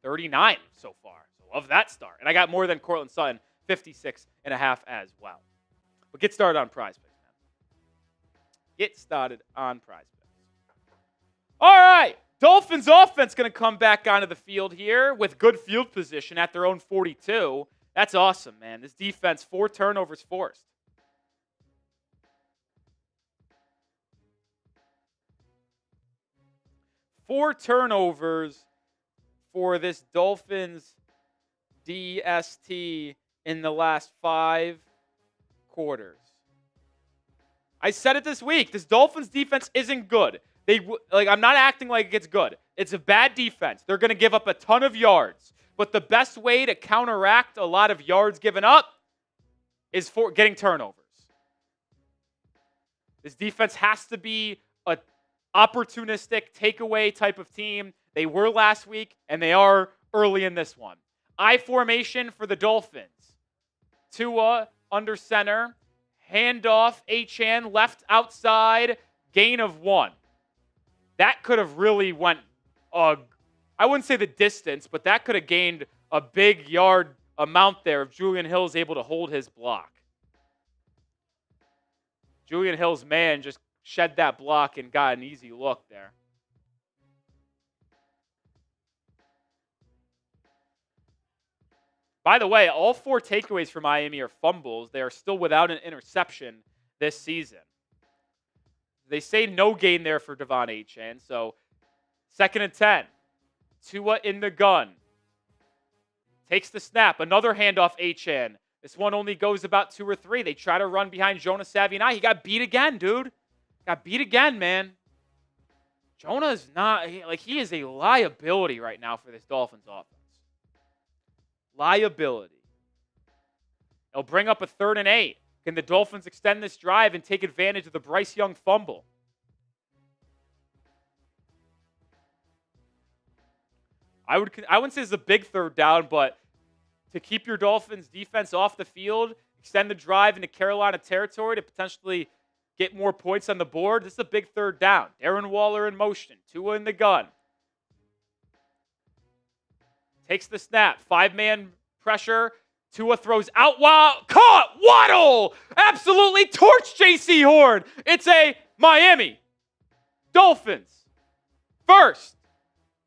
39 so far. So love that start. And I got more than Cortland Sutton, 56.5 as well. But get started on Prize Picks, man. Get started on Prize Picks. All right. Dolphins offense going to come back onto the field here with good field position at their own 42. That's awesome, man. This defense, 4 turnovers forced. Four turnovers for this Dolphins DST in the last 5 quarters. I said it this week. This Dolphins defense isn't good. I'm not acting like it's good. It's a bad defense. They're going to give up a ton of yards. But the best way to counteract a lot of yards given up is for getting turnovers. This defense has to be a opportunistic takeaway type of team. They were last week, and they are early in this one. I formation for the Dolphins. Tua under center. Handoff, Achane left outside. Gain of 1. That could have really went, I wouldn't say the distance, but that could have gained a big yard amount there if Julian Hill's able to hold his block. Julian Hill's man just shed that block and got an easy look there. By the way, all 4 takeaways for Miami are fumbles. They are still without an interception this season. They say no gain there for Devon Achane. So 2nd and 10. Tua in the gun. Takes the snap. Another handoff Achane. This one only goes about 2 or 3. They try to run behind Jonah Savionai. He got beat again, dude. Got beat again, man. Jonah is not, he is a liability right now for this Dolphins offense. Liability. They'll bring up a 3rd and 8. Can the Dolphins extend this drive and take advantage of the Bryce Young fumble? I wouldn't say it's a big 3rd down, but to keep your Dolphins defense off the field, extend the drive into Carolina territory to potentially get more points on the board, this is a big 3rd down. Darren Waller in motion. Tua in the gun. Takes the snap. 5-man pressure. Tua throws out. Wow. Caught. Waddle. Absolutely torched J.C. Horn. It's a Miami Dolphins first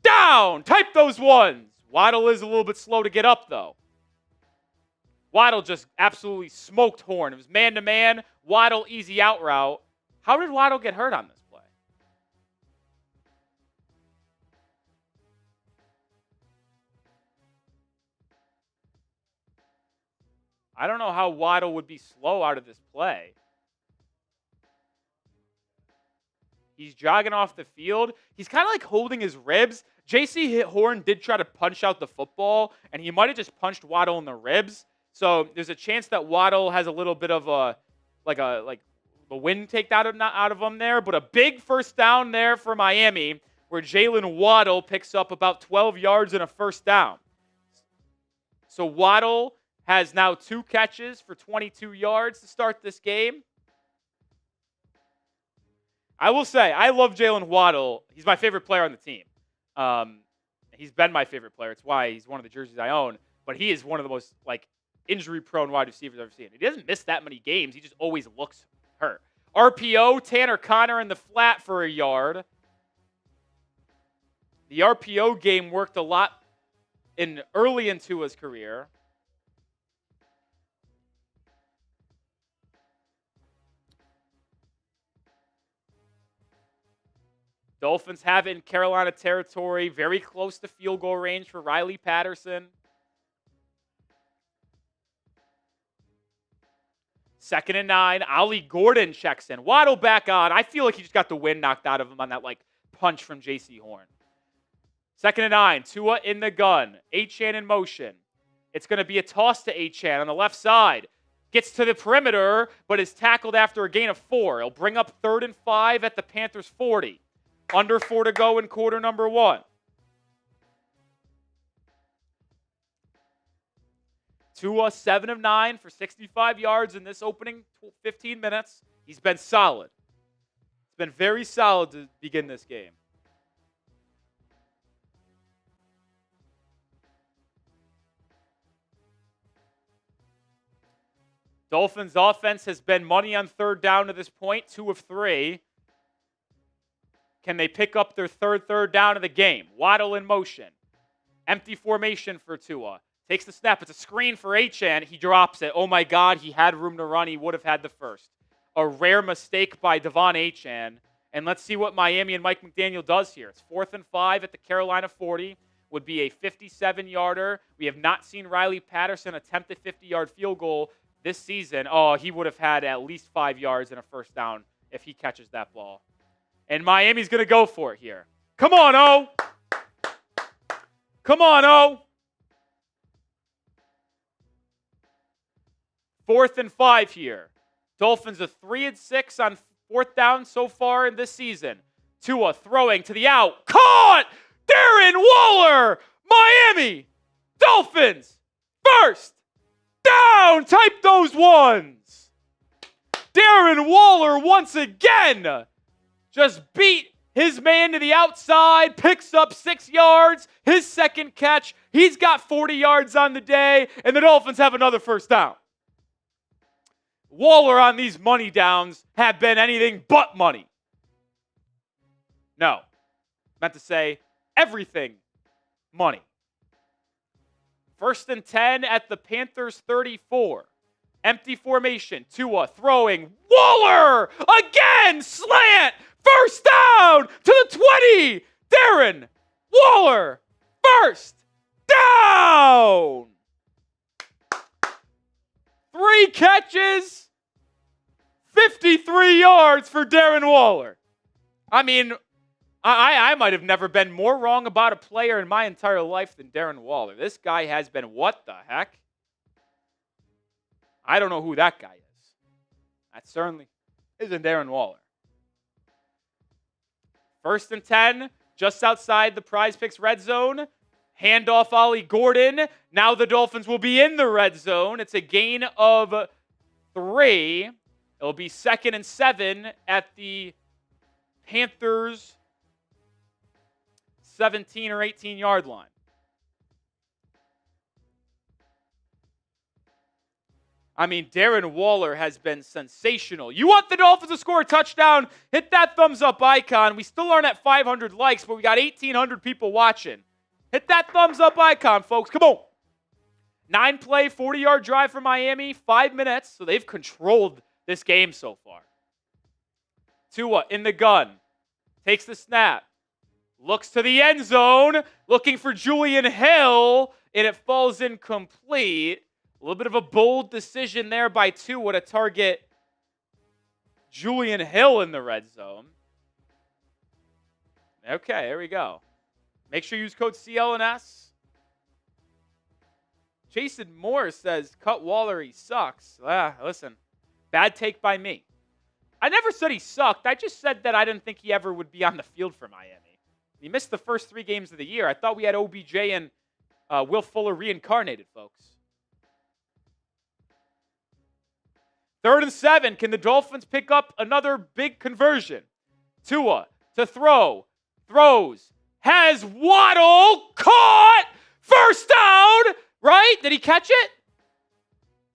down. Type those ones. Waddle is a little bit slow to get up, though. Waddle just absolutely smoked Horn. It was man-to-man. Waddle easy out route. How did Waddle get hurt on this play? I don't know how Waddle would be slow out of this play. He's jogging off the field. He's kind of like holding his ribs. J.C. Horn did try to punch out the football, and he might have just punched Waddle in the ribs. So there's a chance that Waddle has a little bit of the wind taken out of him there. But a big first down there for Miami, where Jalen Waddle picks up about 12 yards and a first down. So Waddle has now 2 catches for 22 yards to start this game. I will say, I love Jalen Waddle. He's my favorite player on the team. He's been my favorite player. It's why he's one of the jerseys I own. But he is one of the most injury-prone wide receivers I've ever seen. He doesn't miss that many games. He just always looks hurt. RPO, Tanner Connor in the flat for a yard. The RPO game worked a lot early into his career. Dolphins have it in Carolina territory, very close to field goal range for Riley Patterson. 2nd and 9. Ollie Gordon checks in. Waddle back on. I feel like he just got the wind knocked out of him on that punch from J.C. Horn. 2nd and 9. Tua in the gun. Achane in motion. It's going to be a toss to Achane on the left side. Gets to the perimeter, but is tackled after a gain of 4. He'll bring up 3rd and 5 at the Panthers' 40. Under 4 to go in quarter number 1. Tua, 7 of 9 for 65 yards in this opening 15 minutes. He's been solid. He's been very solid to begin this game. Dolphins offense has been money on 3rd down to this point, 2 of 3. Can they pick up their third down of the game? Waddle in motion. Empty formation for Tua. Takes the snap. It's a screen for Achane. He drops it. Oh my God, he had room to run. He would have had the first. A rare mistake by Devon Achane. And let's see what Miami and Mike McDaniel does here. It's 4th and 5 at the Carolina 40. Would be a 57-yarder. We have not seen Riley Patterson attempt a 50-yard field goal this season. Oh, he would have had at least 5 yards and a first down if he catches that ball. And Miami's going to go for it here. Come on, O. Come on, O. 4th and 5 here. Dolphins are 3 and 6 on 4th down so far in this season. Tua throwing to the out. Caught! Darren Waller! Miami Dolphins first down! Type those ones. Darren Waller once again just beat his man to the outside, picks up 6 yards, his second catch. He's got 40 yards on the day, and the Dolphins have another first down. Waller on these money downs have been anything but money. No. Meant to say everything money. 1st and 10 at the Panthers 34. Empty formation. Tua throwing. Waller! Again! Slant! First down! To the 20! Darren Waller! First down! 3 catches, 53 yards for Darren Waller. I mean, I might have never been more wrong about a player in my entire life than Darren Waller. This guy has been what the heck? I don't know who that guy is. That certainly isn't Darren Waller. 1st and 10, just outside the Prize Picks red zone. Handoff Ollie Gordon. Now the Dolphins will be in the red zone. It's a gain of 3. It'll be 2nd and 7 at the Panthers' 17 or 18-yard line. I mean, Darren Waller has been sensational. You want the Dolphins to score a touchdown? Hit that thumbs up icon. We still aren't at 500 likes, but we got 1,800 people watching. Hit that thumbs up icon, folks. Come on. 9-play, 40-yard drive for Miami, 5 minutes. So they've controlled this game so far. Tua in the gun. Takes the snap. Looks to the end zone. Looking for Julian Hill. And it falls incomplete. A little bit of a bold decision there by Tua to target Julian Hill in the red zone. Okay, there we go. Make sure you use code CLNS. Jason Moore says, cut Waller, he sucks. Listen, bad take by me. I never said he sucked. I just said that I didn't think he ever would be on the field for Miami. He missed the first 3 games of the year. I thought we had OBJ and Will Fuller reincarnated, folks. 3rd and 7. Can the Dolphins pick up another big conversion? Tua to throw. Throws. Has Waddle caught. First down. Right? Did he catch it?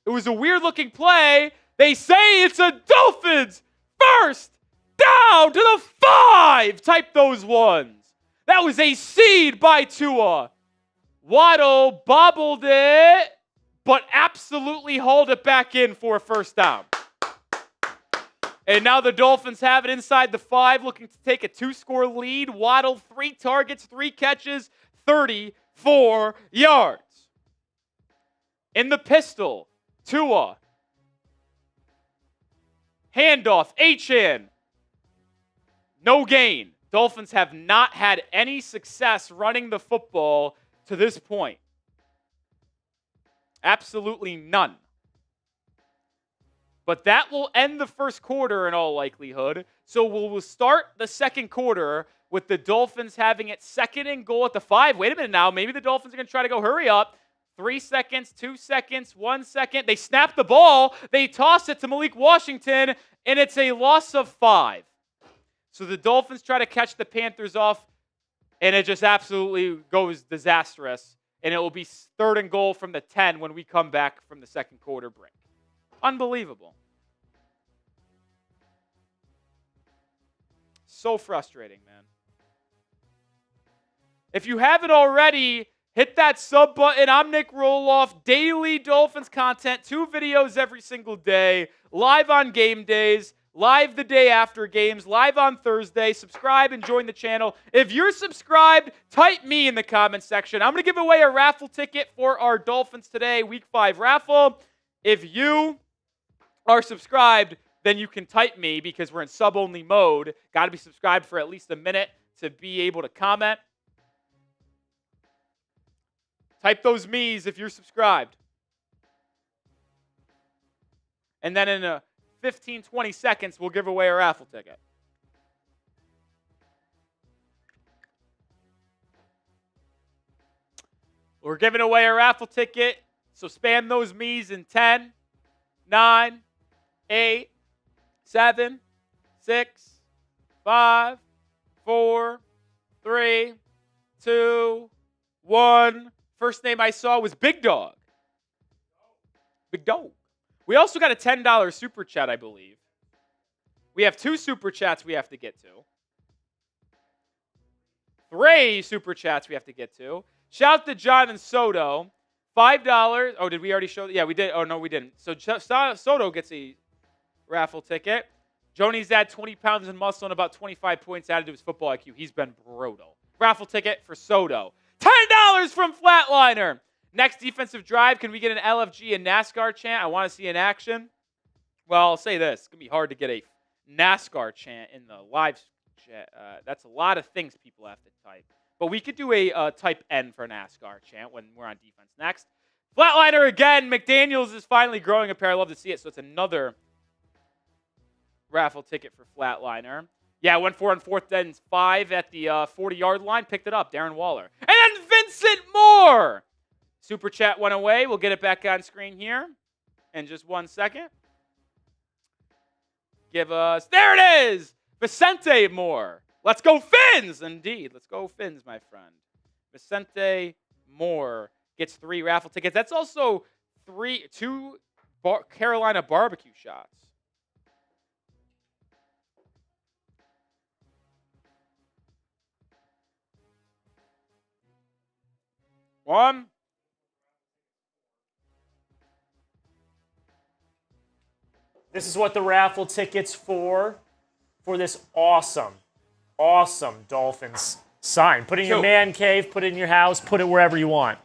It was a weird-looking play. They say it's a Dolphins first down to the 5. Type those ones. That was a seed by Tua. Waddle bobbled it, but absolutely hauled it back in for a first down. And now the Dolphins have it inside the 5, looking to take a 2-score lead. Waddle, 3 targets, 3 catches, 34 yards. In the pistol, Tua. Handoff, Achane. No gain. Dolphins have not had any success running the football to this point. Absolutely none. But that will end the first quarter in all likelihood. So we'll start the second quarter with the Dolphins having it 2nd and goal at the 5. Wait a minute now. Maybe the Dolphins are going to try to go hurry up. 3 seconds, 2 seconds, 1 second. They snap the ball. They toss it to Malik Washington, and it's a loss of 5. So the Dolphins try to catch the Panthers off, and it just absolutely goes disastrous. And it will be 3rd and goal from the 10 when we come back from the second quarter break. Unbelievable. So frustrating, man. If you haven't already, hit that sub button. I'm Nick Roloff. Daily Dolphins content. 2 videos every single day. Live on game days. Live the day after games. Live on Thursday. Subscribe and join the channel. If you're subscribed, type me in the comment section. I'm going to give away a raffle ticket for our Dolphins Today Week 5 raffle. If you are subscribed, then you can type me because we're in sub-only mode. Got to be subscribed for at least a minute to be able to comment. Type those me's if you're subscribed. And then in 15, 20 seconds, we'll give away a raffle ticket. We're giving away a raffle ticket, so spam those me's in 10, 9, 8, 7, 6, 5, 4, 3, 2, 1. First name I saw was Big Dog. Big Dog. We also got a $10 super chat, I believe. We have 2 super chats we have to get to. 3 super chats we have to get to. Shout out to Jonathan Soto. $5. Oh, did we already show? Yeah, we did. Oh, no, we didn't. So Soto gets a raffle ticket. Joni's at 20 pounds in muscle and about 25 points added to his football IQ. He's been brutal. Raffle ticket for Soto. $10 from Flatliner. Next defensive drive, can we get an LFG and NASCAR chant? I want to see in action. Well, I'll say this. It's going to be hard to get a NASCAR chant in the live chat. That's a lot of things people have to type. But we could do a type N for NASCAR chant when we're on defense next. Flatliner again. McDaniels is finally growing a pair. I love to see it. So it's another raffle ticket for Flatliner. Yeah, went for on 4th and 5 at the 40-yard line. Picked it up. Darren Waller. And then Vincent Moore. Super chat went away. We'll get it back on screen here in just 1 second. Give us, there it is, Vicente Moore. Let's go Fins, indeed. Let's go Fins, my friend. Vicente Moore gets 3 raffle tickets. That's also 2 Carolina barbecue shots. One. This is what the raffle ticket's for this awesome Dolphins sign. Put it in your man cave, put it in your house, put it wherever you want.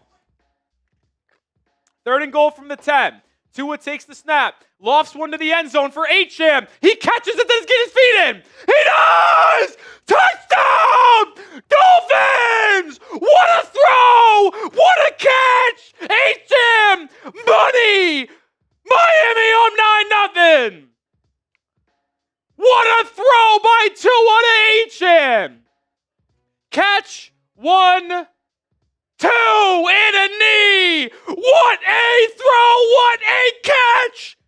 3rd and goal from the 10. Tua takes the snap. Lofts one to the end zone for H-Jam. He catches it, doesn't get his feet in. He does! Touchdown! Dolphins! What a throw! What a catch! H-Jam! Money! Miami up 9-0. What a throw by Tua to H-Jam. Catch 1, 2, and a knee. What a throw! What a catch!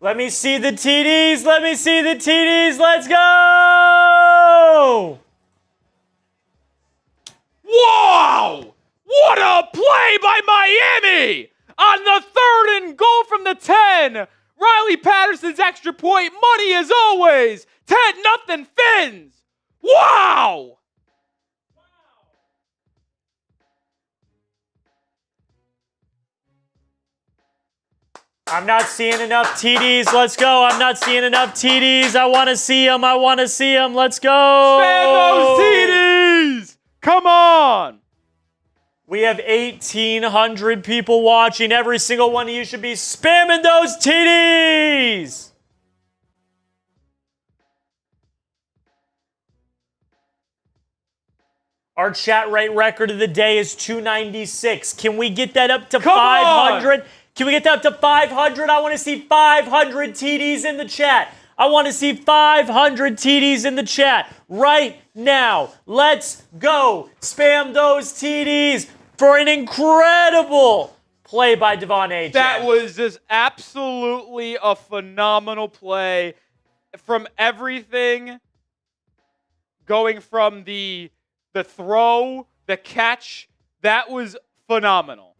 Let me see the TDs. Let me see the TDs. Let's go! Wow! What a play by Miami! On the 3rd and goal from the 10. Riley Patterson's extra point. Money as always. 10-0 Fins. Wow! I'm not seeing enough TDs. Let's go. I'm not seeing enough TDs. I want to see them. I want to see them. Let's go. Spam those TDs. Come on. We have 1,800 people watching. Every single one of you should be spamming those TDs. Our chat rate record of the day is 296. Can we get that up to Come 500? on! Can we get that up to 500? I want to see 500 TDs in the chat. I want to see 500 TDs in the chat right now. Let's go. Spam those TDs for an incredible play by Devon Achane. That was just absolutely a phenomenal play from everything, going from the throw, the catch. That was phenomenal.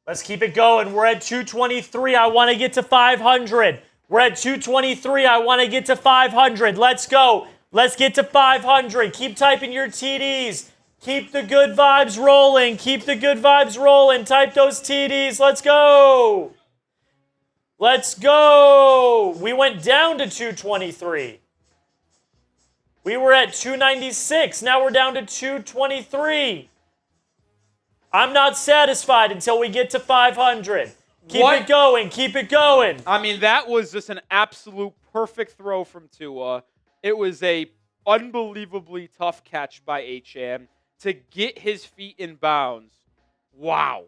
Let's keep it going. We're at 223. I want to get to 500. We're at 223. I want to get to 500. Let's go. Let's get to 500. Keep typing your TDs. Keep the good vibes rolling. Keep the good vibes rolling. Type those TDs. Let's go. Let's go. We went down to 223. We were at 296. Now we're down to 223. I'm not satisfied until we get to 500. Keep it going. Keep it going. I mean, that was just an absolute perfect throw from Tua. It was a unbelievably tough catch by Achane to get his feet in bounds. Wow.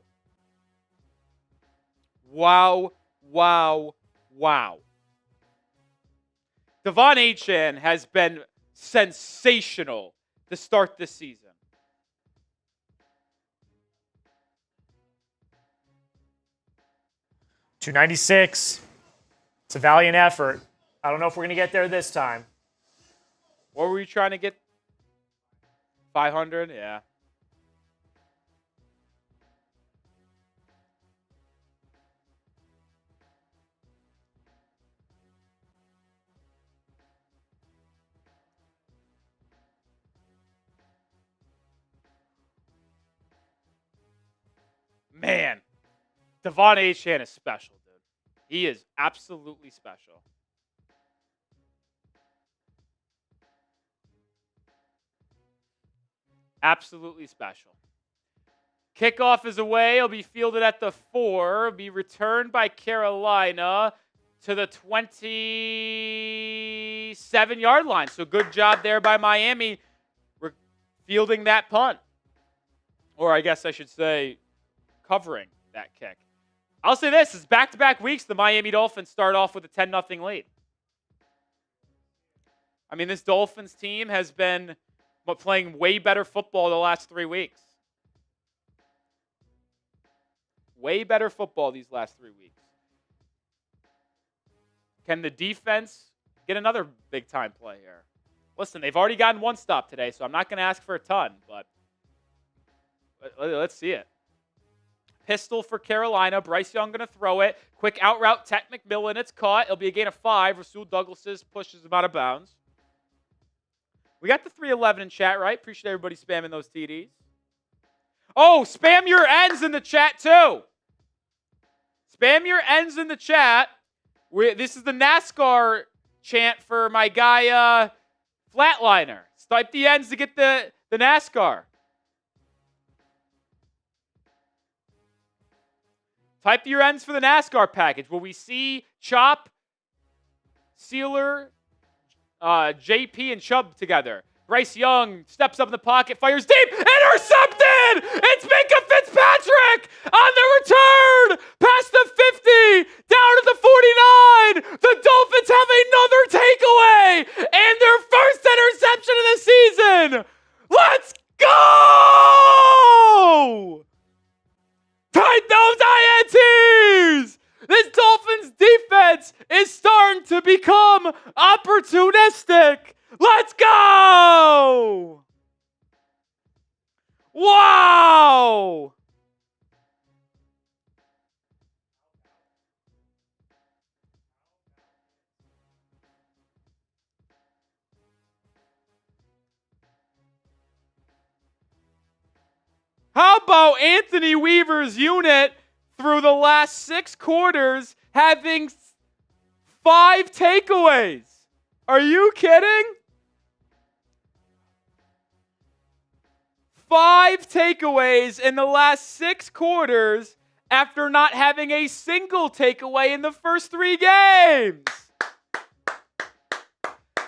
Wow. Wow. Wow. Devon Achane has been sensational to start this season. $296. It's a valiant effort. I don't know if we're going to get there this time. What were we trying to get? 500? Yeah. Man, Devon Achane is special, dude. He is absolutely special. Absolutely special. Kickoff is away. It'll be fielded at the 4. It'll be returned by Carolina to the 27-yard line. So good job there by Miami. We're fielding that punt. Or I guess I should say covering that kick. I'll say this. It's back-to-back weeks the Miami Dolphins start off with a 10-0 lead. I mean, this Dolphins team has been playing way better football the last 3 weeks. Way better football these last 3 weeks. Can the defense get another big-time play here? Listen, they've already gotten one stop today, so I'm not going to ask for a ton, but let's see it. Pistol for Carolina. Bryce Young going to throw it. Quick out route. Tet McMillan. It's caught. It'll be a gain of 5. Rasul Douglas pushes him out of bounds. We got the 311 in chat, right? Appreciate everybody spamming those TDs. Oh, spam your ends in the chat, too. Spam your ends in the chat. This is the NASCAR chant for my guy, Flatliner. Type the ends to get the NASCAR. Type your ends for the NASCAR package. Will we see Chop, Sealer, JP, and Chub together? Bryce Young steps up in the pocket, fires deep, intercepted! It's Minka Fitzpatrick on the return! Past the 50, down to the 49! The Dolphins have another takeaway! And their first interception of the season! Let's go! Tight those INTs! This Dolphins defense is starting to become opportunistic. Let's go! Wow! How about Anthony Weaver's unit through the last 6 quarters having 5 takeaways? Are you kidding? 5 takeaways in the last 6 quarters after not having a single takeaway in the first 3 games.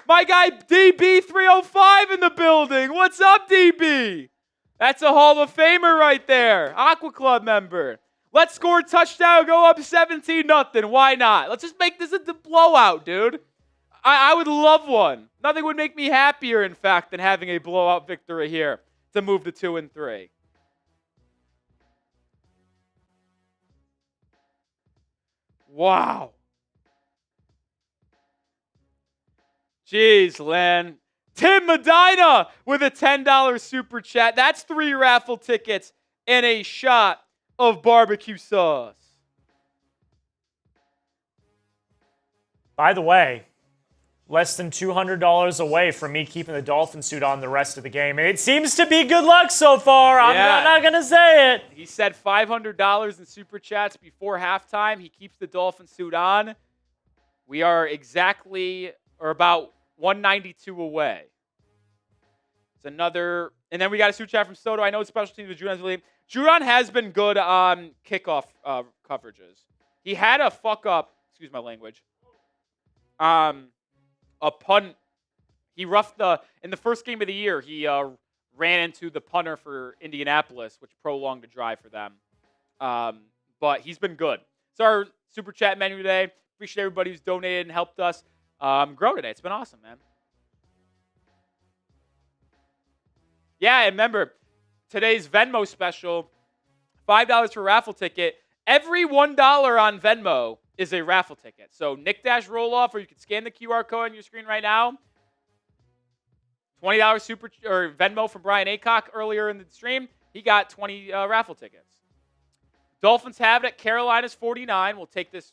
My guy DB305 in the building. What's up, DB? That's a Hall of Famer right there. Aqua Club member. Let's score a touchdown, go up 17-0. Why not? Let's just make this a blowout, dude. I would love one. Nothing would make me happier, in fact, than having a blowout victory here to move to 2-3. Wow. Jeez, Len. Tim Medina with a $10 super chat. That's 3 raffle tickets and a shot of barbecue sauce. By the way, less than $200 away from me keeping the Dolphin suit on the rest of the game. And it seems to be good luck so far. I'm not going to say it. He said $500 in super chats before halftime. He keeps the Dolphin suit on. We are exactly or about 192 away. It's another, and then we got a super chat from Soto. I know it's special teams with Judon's really. Judon has been good on kickoff coverages. He had a fuck up, excuse my language, a punt. He roughed in the first game of the year, he ran into the punter for Indianapolis, which prolonged the drive for them. But he's been good. It's our super chat menu today. Appreciate everybody who's donated and helped us grow today. It's been awesome, man. Yeah, and remember, today's Venmo special, $5 for a raffle ticket. Every $1 on Venmo is a raffle ticket. So Nick Dash roll off, or you can scan the QR code on your screen right now. $20 super or Venmo from Brian Aycock earlier in the stream. He got 20 raffle tickets. Dolphins have it at Carolina's 49. We'll take this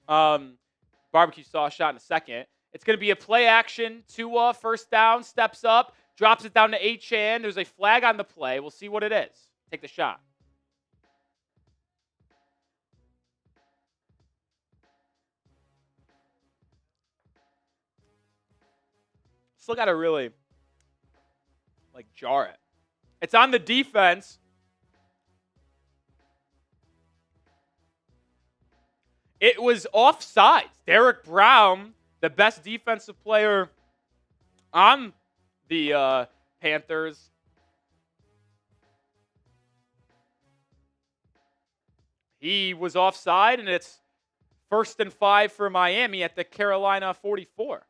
barbecue sauce shot in a second. It's going to be a play action. Tua, first down, steps up, drops it down to H-Chan. There's a flag on the play. We'll see what it is. Take the shot. Still got to really, jar it. It's on the defense. It was offsides. Derek Brown, the best defensive player on the Panthers, he was offside, and it's 1st and 5 for Miami at the Carolina 44.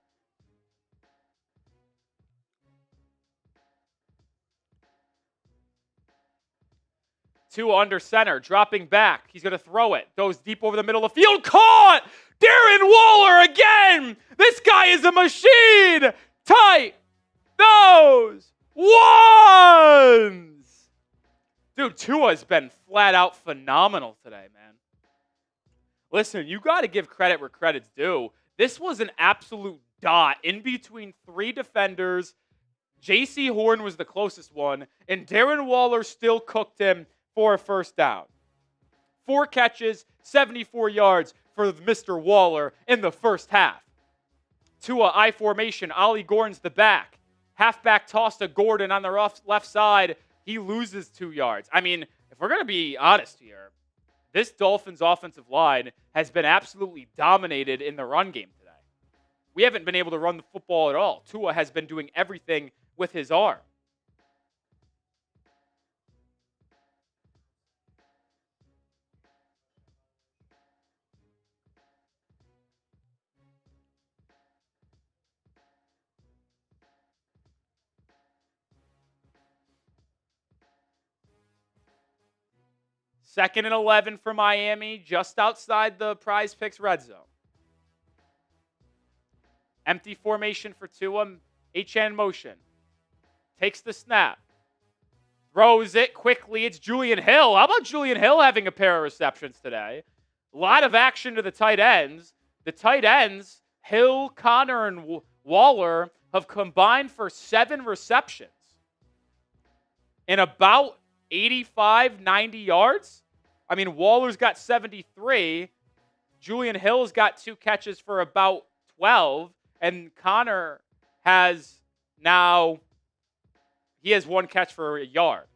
Tua under center, dropping back. He's going to throw it. Goes deep over the middle of the field. Caught! Darren Waller again! This guy is a machine! Tight! Those ones! Dude, Tua's been flat out phenomenal today, man. Listen, you got to give credit where credit's due. This was an absolute dot in between 3 defenders. J.C. Horn was the closest one, and Darren Waller still cooked him for a first down. 4 catches, 74 yards for Mr. Waller in the first half. Tua I formation. Ollie Gordon's the back. Halfback toss to Gordon on the left side. He loses 2 yards. I mean, if we're going to be honest here, this Dolphins offensive line has been absolutely dominated in the run game today. We haven't been able to run the football at all. Tua has been doing everything with his arm. Second and 11 for Miami, just outside the Prize Picks red zone. Empty formation for Tua. H-N motion. Takes the snap. Throws it quickly. It's Julian Hill. How about Julian Hill having a pair of receptions today? A lot of action to the tight ends. The tight ends, Hill, Connor, and Waller, have combined for 7 receptions in about 85, 90 yards. I mean, Waller's got 73. Julian Hill's got 2 catches for about 12. And Connor has now, he has 1 catch for a yard.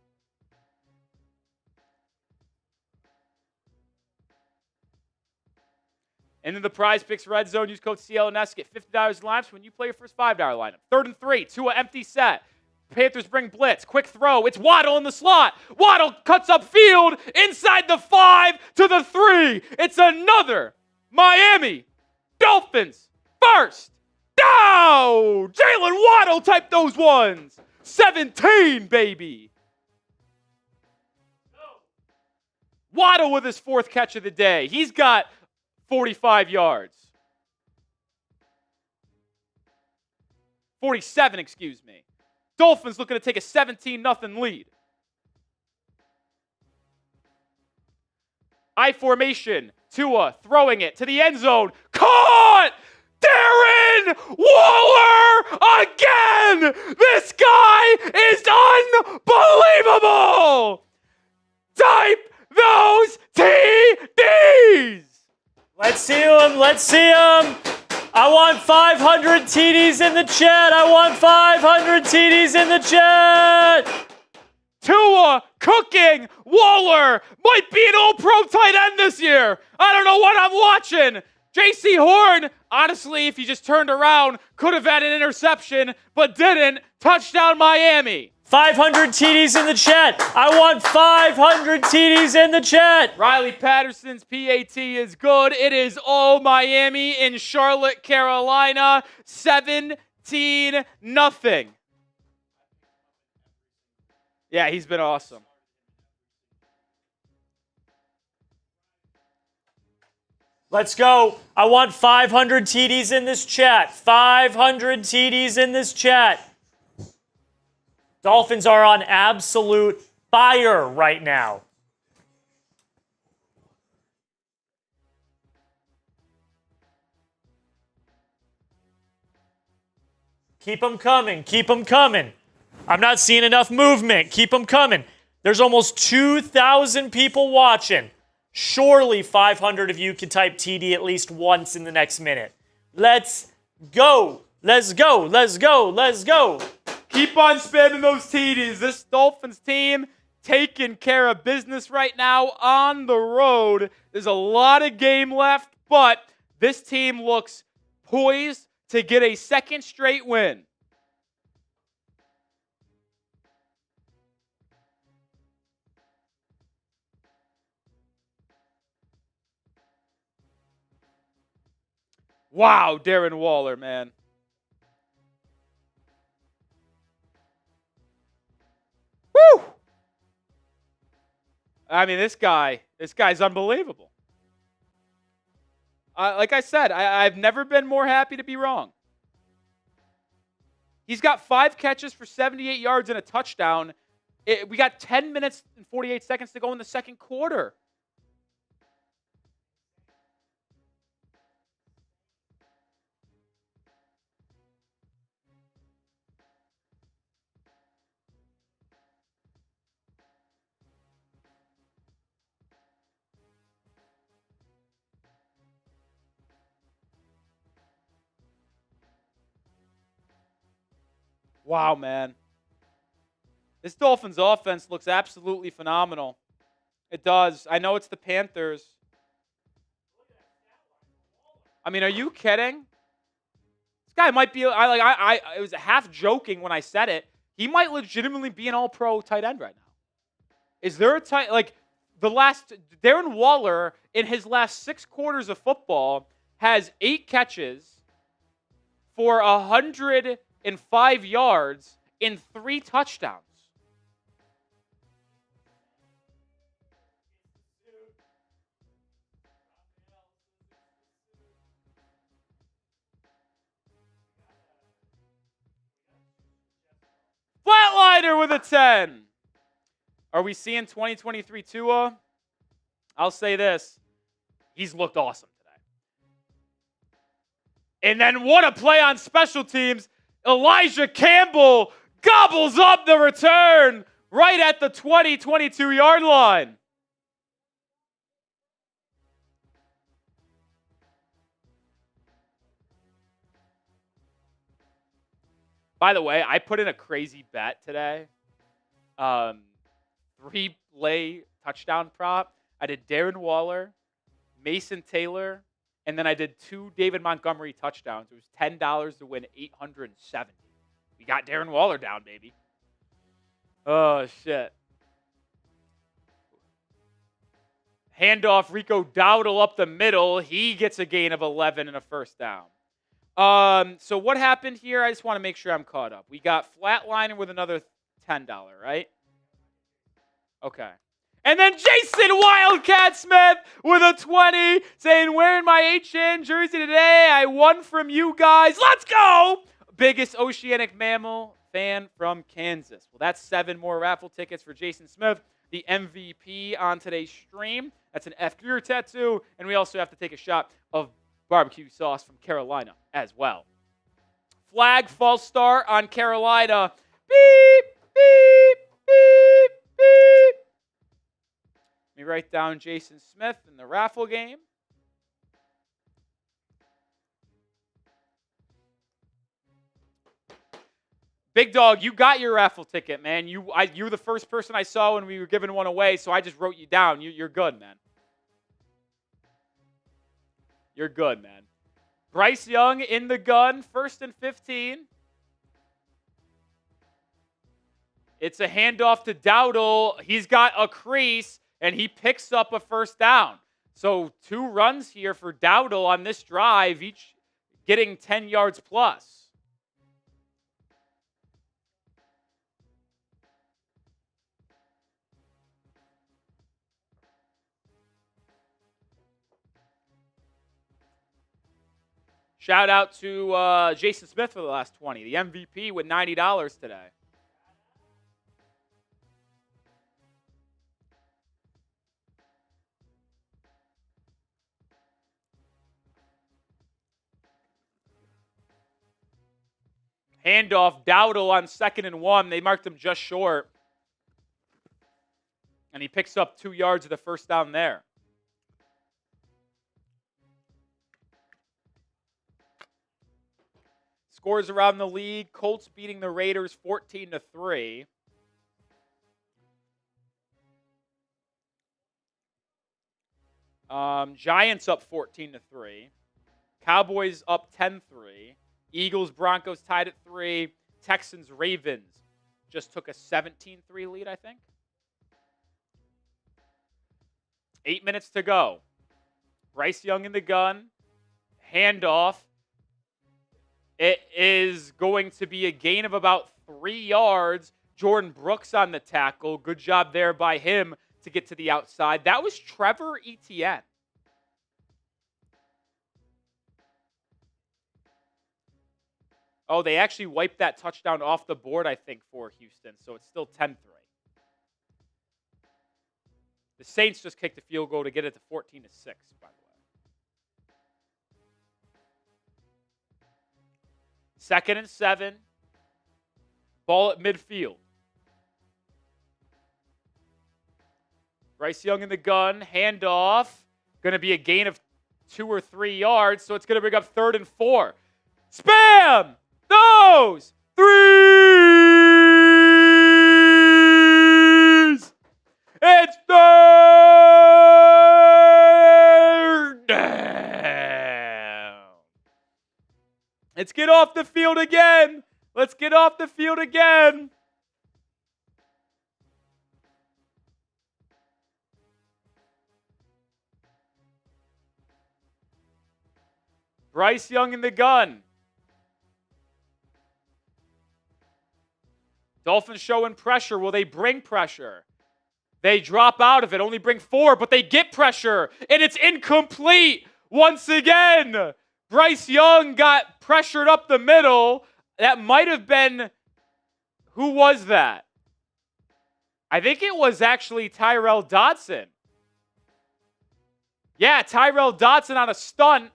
And in the Prize Picks Red Zone, use code CLNS, get $50 in lineups when you play your first $5 lineup. 3rd and 3, Tua empty set. Panthers bring blitz. Quick throw. It's Waddle in the slot. Waddle cuts up field inside the 5 to the 3. It's another Miami Dolphins first down. Jalen Waddle type those ones. 17, baby. Waddle with his 4th catch of the day. He's got 45 yards. 47, excuse me. Dolphins looking to take a 17-0 lead. I formation. Tua throwing it to the end zone. Caught! Darren Waller again! This guy is unbelievable! Type those TDs! Let's see him. Let's see him. I want 500 TDs in the chat. I want 500 TDs in the chat. Tua cooking. Waller might be an all-pro tight end this year. I don't know what I'm watching. J.C. Horn, honestly, if he just turned around, could have had an interception, but didn't. Touchdown Miami. 500 TDs in the chat. I want 500 TDs in the chat. Riley Patterson's PAT is good. It is all Miami in Charlotte, Carolina. 17-0. Yeah, he's been awesome. Let's go. I want 500 TDs in this chat. 500 TDs in this chat. Dolphins are on absolute fire right now. Keep them coming. Keep them coming. I'm not seeing enough movement. Keep them coming. There's almost 2,000 people watching. Surely 500 of you can type TD at least once in the next minute. Let's go. Let's go. Let's go. Let's go. Keep on spamming those TDs. This Dolphins team taking care of business right now on the road. There's a lot of game left, but this team looks poised to get a 2nd straight win. Wow, Darren Waller, man. Woo! I mean, this guy's unbelievable. Like I said, I've never been more happy to be wrong. He's got 5 catches for 78 yards and a touchdown. We got 10 minutes and 48 seconds to go in the 2nd quarter. Wow, man. This Dolphins offense looks absolutely phenomenal. It does. I know it's the Panthers. I mean, are you kidding? This guy might be, I was half joking when I said it. He might legitimately be an all-pro tight end right now. Is there a tight, Darren Waller in his last 6 quarters of football has 8 catches for 105 yards in 3 touchdowns. Flatliner with a 10. Are we seeing 2023 Tua? I'll say this. He's looked awesome today. And then what a play on special teams. Elijah Campbell gobbles up the return right at the 22-yard line. By the way, I put in a crazy bet today. 3-play touchdown prop. I did Darren Waller, Mason Taylor, And then I did 2 David Montgomery touchdowns. It was $10 to win $870. We got Darren Waller down, baby. Oh, shit. Handoff, Rico Dowdle up the middle. He gets a gain of 11 and a first down. So what happened here? I just want to make sure I'm caught up. We got flatlining with another $10, right? Okay. And then Jason Wildcat Smith with a 20 saying, wearing my HN jersey today. I won from you guys. Let's go! Biggest oceanic mammal fan from Kansas. Well, that's 7 more raffle tickets for Jason Smith, the MVP on today's stream. That's an F. Greer tattoo. And we also have to take a shot of barbecue sauce from Carolina as well. Flag, false start on Carolina. Beep, beep, beep, beep. Let me write down Jason Smith in the raffle game. Big Dog, you got your raffle ticket, man. You were the first person I saw when we were giving one away, so I just wrote you down. You're good, man. You're good, man. Bryce Young in the gun, 1st and 15. It's a handoff to Dowdle. He's got a crease, and he picks up a first down. So 2 runs here for Dowdle on this drive, each getting 10 yards plus. Shout out to Jason Smith for the last 20, the MVP with $90 today. Handoff, Dowdle on 2nd and 1. They marked him just short. And he picks up 2 yards of the first down there. Scores around the league. Colts beating the Raiders 14-3. Giants up 14-3. Cowboys up 10-3. Eagles, Broncos tied at 3. Texans, Ravens just took a 17-3 lead, I think. 8 minutes to go. Bryce Young in the gun. Handoff. It is going to be a gain of about 3 yards. Jordan Brooks on the tackle. Good job there by him to get to the outside. That was Trevor Etienne. Oh, they actually wiped that touchdown off the board, I think, for Houston. So it's still 10-3. The Saints just kicked a field goal to get it to 14-6, by the way. 2nd and 7. Ball at midfield. Bryce Young in the gun. Handoff. Going to be a gain of 2 or 3 yards. So it's going to bring up 3rd and 4. Spam! Those 3s! It's 3rd down. Let's get off the field again. Let's get off the field again. Bryce Young in the gun. Dolphins showing pressure. Will they bring pressure? They drop out of it. Only bring 4, but they get pressure. And it's incomplete once again. Bryce Young got pressured up the middle. That might have been... Who was that? I think it was actually Tyrell Dodson. Yeah, Tyrell Dodson on a stunt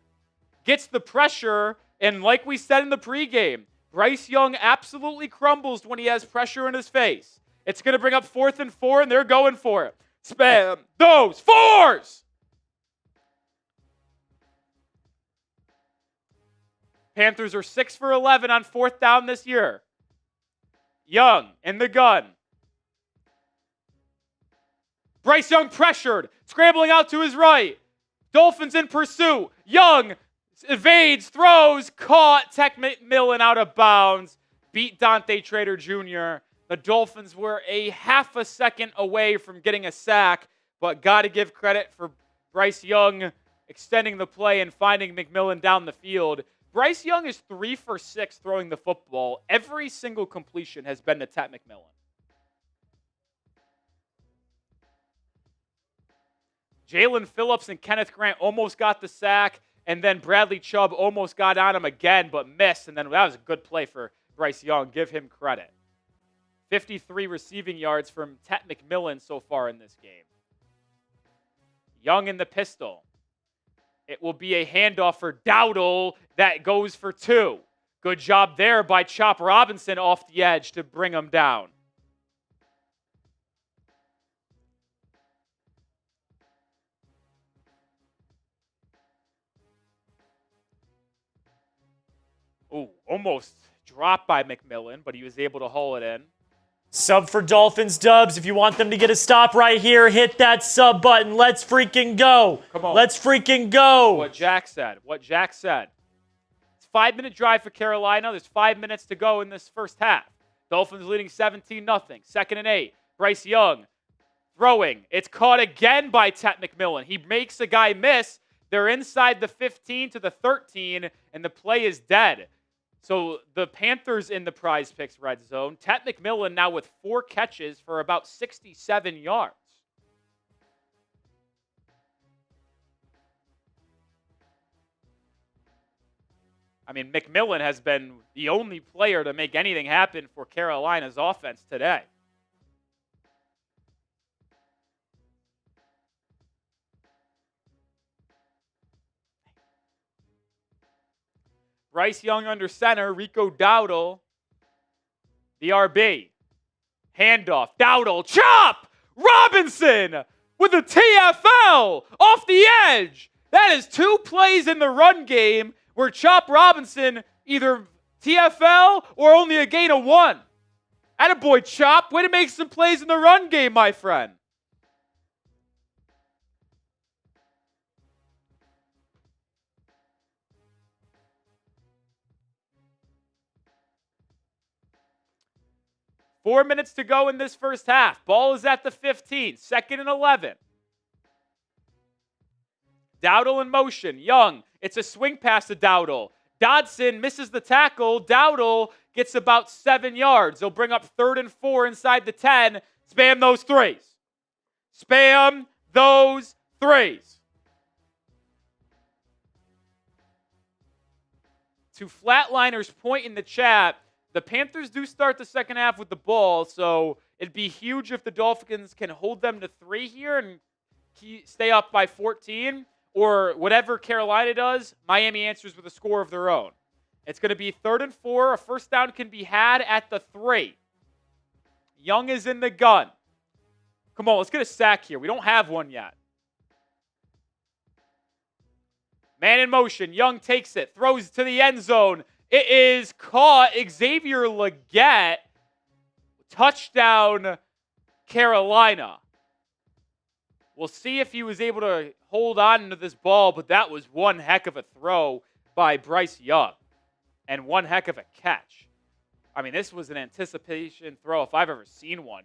gets the pressure. And like we said in the pregame, Bryce Young absolutely crumbles when he has pressure in his face. It's going to bring up 4th and 4, and they're going for it. Spam those 4s! Panthers are 6 for 11 on 4th down this year. Young in the gun. Bryce Young pressured, scrambling out to his right. Dolphins in pursuit. Young evades, throws, caught. Tech McMillan out of bounds. Beat Dante Trader Jr. The Dolphins were a half a second away from getting a sack, but got to give credit for Bryce Young extending the play and finding McMillan down the field. Bryce Young is 3 for 6 throwing the football. Every single completion has been to Tet McMillan. Jalen Phillips and Kenneth Grant almost got the sack, and then Bradley Chub almost got on him again, but missed, and then that was a good play for Bryce Young. Give him credit. 53 receiving yards from Tet McMillan so far in this game. Young in the pistol. It will be a handoff for Dowdle that goes for 2. Good job there by Chop Robinson off the edge to bring him down. Ooh, almost dropped by McMillan, but he was able to haul it in. Sub for Dolphins dubs. If you want them to get a stop right here, hit that sub button. Let's freaking go. Come on. Let's freaking go. What Jack said. It's a 5-minute drive for Carolina. There's 5 minutes to go in this first half. Dolphins leading 17-0. 2nd and 8. Bryce Young throwing. It's caught again by Tet McMillan. He makes a guy miss. They're inside the 15 to the 13, and the play is dead. So the Panthers in the Prize Picks red zone. Tet McMillan now with 4 catches for about 67 yards. I mean, McMillan has been the only player to make anything happen for Carolina's offense today. Bryce Young under center. Rico Dowdle, the RB. Handoff. Dowdle. Chop! Robinson with a TFL off the edge. That is 2 plays in the run game where Chop Robinson either TFL or only a gain of 1. Attaboy, Chop. Way to make some plays in the run game, my friend. Four minutes to go in this first half. Ball is at the 15. 2nd and 11. Dowdle in motion. Young. It's a swing pass to Dowdle. Dodson misses the tackle. Dowdle gets about 7 yards. They'll bring up 3rd and 4 inside the 10. Spam those threes. Spam those threes. To Flatliner's point in the chat, the Panthers do start the second half with the ball, so it'd be huge if the Dolphins can hold them to 3 here and stay up by 14, or whatever Carolina does, Miami answers with a score of their own. It's going to be 3rd and 4. A first down can be had at the 3. Young is in the gun. Come on, let's get a sack here. We don't have one yet. Man in motion. Young takes it, throws to the end zone. It is caught. Xavier Legette. Touchdown, Carolina. We'll see if he was able to hold on to this ball, but that was one heck of a throw by Bryce Young. And one heck of a catch. I mean, this was an anticipation throw if I've ever seen one.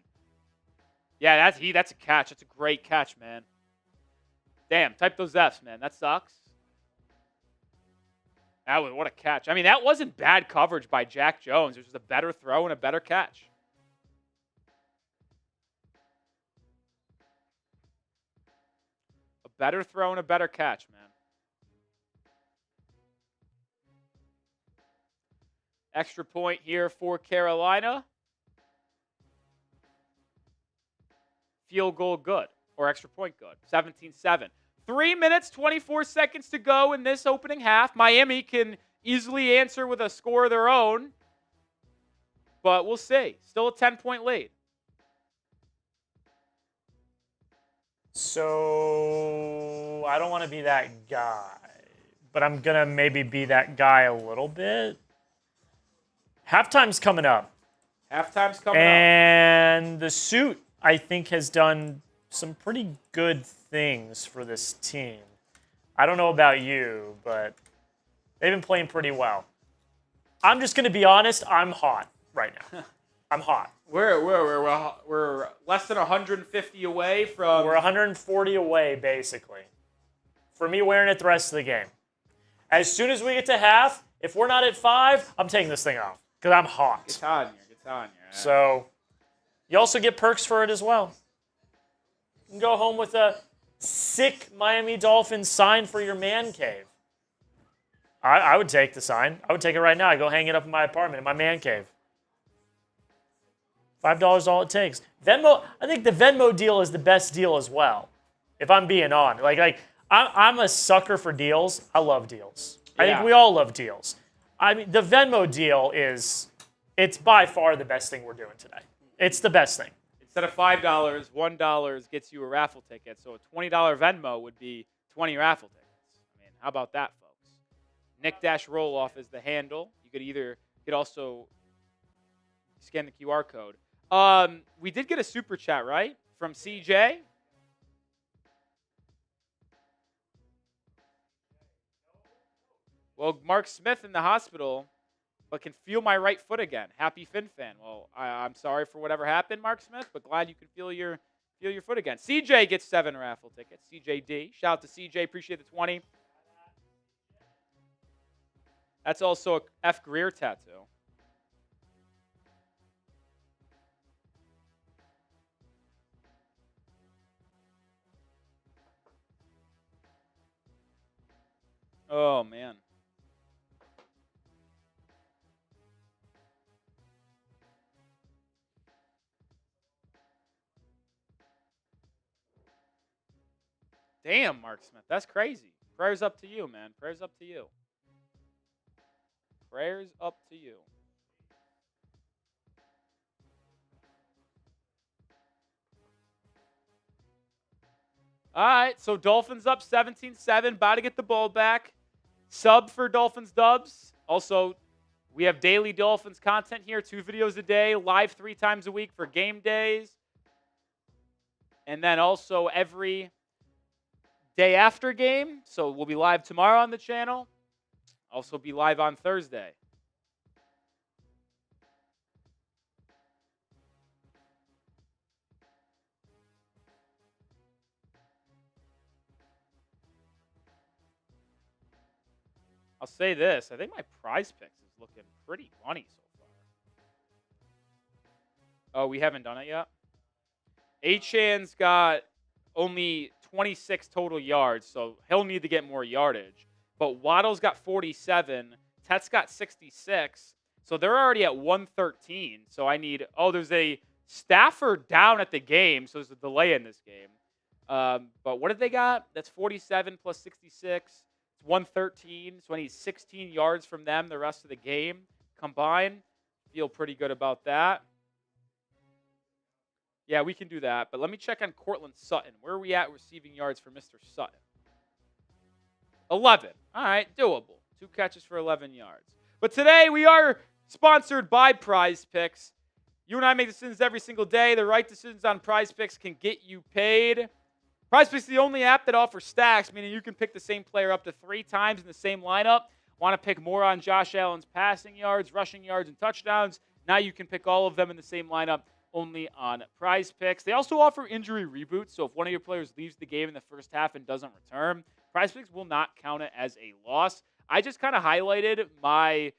Yeah, that's a catch. That's a great catch, man. Damn, type those Fs, man. That sucks. What a catch. I mean, that wasn't bad coverage by Jack Jones. It was just a better throw and a better catch. A better throw and a better catch, man. Extra point here for Carolina. Field goal good, or extra point good. 17-7. 3 minutes, 24 seconds to go in this opening half. Miami can easily answer with a score of their own, but we'll see. Still a 10-point lead. So, I don't want to be that guy, but I'm going to maybe be that guy a little bit. Halftime's coming up. And the suit, I think, has done some pretty good things for this team. I don't know about you, but they've been playing pretty well. I'm just going to be honest. I'm hot right now. I'm hot. We're less than 150 away from. We're 140 away, basically, for me wearing it the rest of the game. As soon as we get to half, if we're not at 5, I'm taking this thing off because I'm hot. It's on you. So you also get perks for it as well. You can go home with a sick Miami Dolphins sign for your man cave. I would take the sign. I would take it right now. I go hang it up in my apartment, in my man cave. $5 all it takes. Venmo. I think the Venmo deal is the best deal as well. If I'm being on, I'm a sucker for deals. I love deals. Yeah. I think we all love deals. I mean, the Venmo deal it's by far the best thing we're doing today. It's the best thing. Instead of $5, $1 gets you a raffle ticket. So a $20 Venmo would be 20 raffle tickets. I mean, how about that, folks? Nick-Roloff is the handle. You could also scan the QR code. We did get a super chat, right? From CJ. Well, Mark Smith in the hospital, but can feel my right foot again. Happy Fin fan. Well, I'm sorry for whatever happened, Mark Smith, but glad you can feel your foot again. CJ gets 7 raffle tickets. CJD. Shout out to CJ. Appreciate the 20. That's also a F. Greer tattoo. Oh, man. Damn, Mark Smith. That's crazy. Prayers up to you, man. Prayers up to you. Prayers up to you. All right, so Dolphins up 17-7. About to get the ball back. Sub for Dolphins dubs. Also, we have daily Dolphins content here. 2 videos a day. Live 3 times a week for game days. And then also every day after game. So we'll be live tomorrow on the channel. Also be live on Thursday. I'll say this. I think my prize picks is looking pretty money so far. Oh, we haven't done it yet? Achan's got only 26 total yards, so he'll need to get more yardage. But Waddle's got 47. Tet's got 66. So they're already at 113. So I need... Oh, there's a Stafford down at the game, so there's a delay in this game. But what did they got? That's 47 plus 66. It's 113. So I need 16 yards from them the rest of the game combined. Feel pretty good about that. Yeah, we can do that. But let me check on Cortland Sutton. Where are we at receiving yards for Mr. Sutton? 11. All right, doable. 2 catches for 11 yards. But today we are sponsored by Prize Picks. You and I make decisions every single day. The right decisions on Prize Picks can get you paid. Prize Picks is the only app that offers stacks, meaning you can pick the same player up to 3 times in the same lineup. Want to pick more on Josh Allen's passing yards, rushing yards, and touchdowns? Now you can pick all of them in the same lineup only on Prize Picks. They also offer injury reboots, so if one of your players leaves the game in the first half and doesn't return, Prize Picks will not count it as a loss. I just kind of highlighted my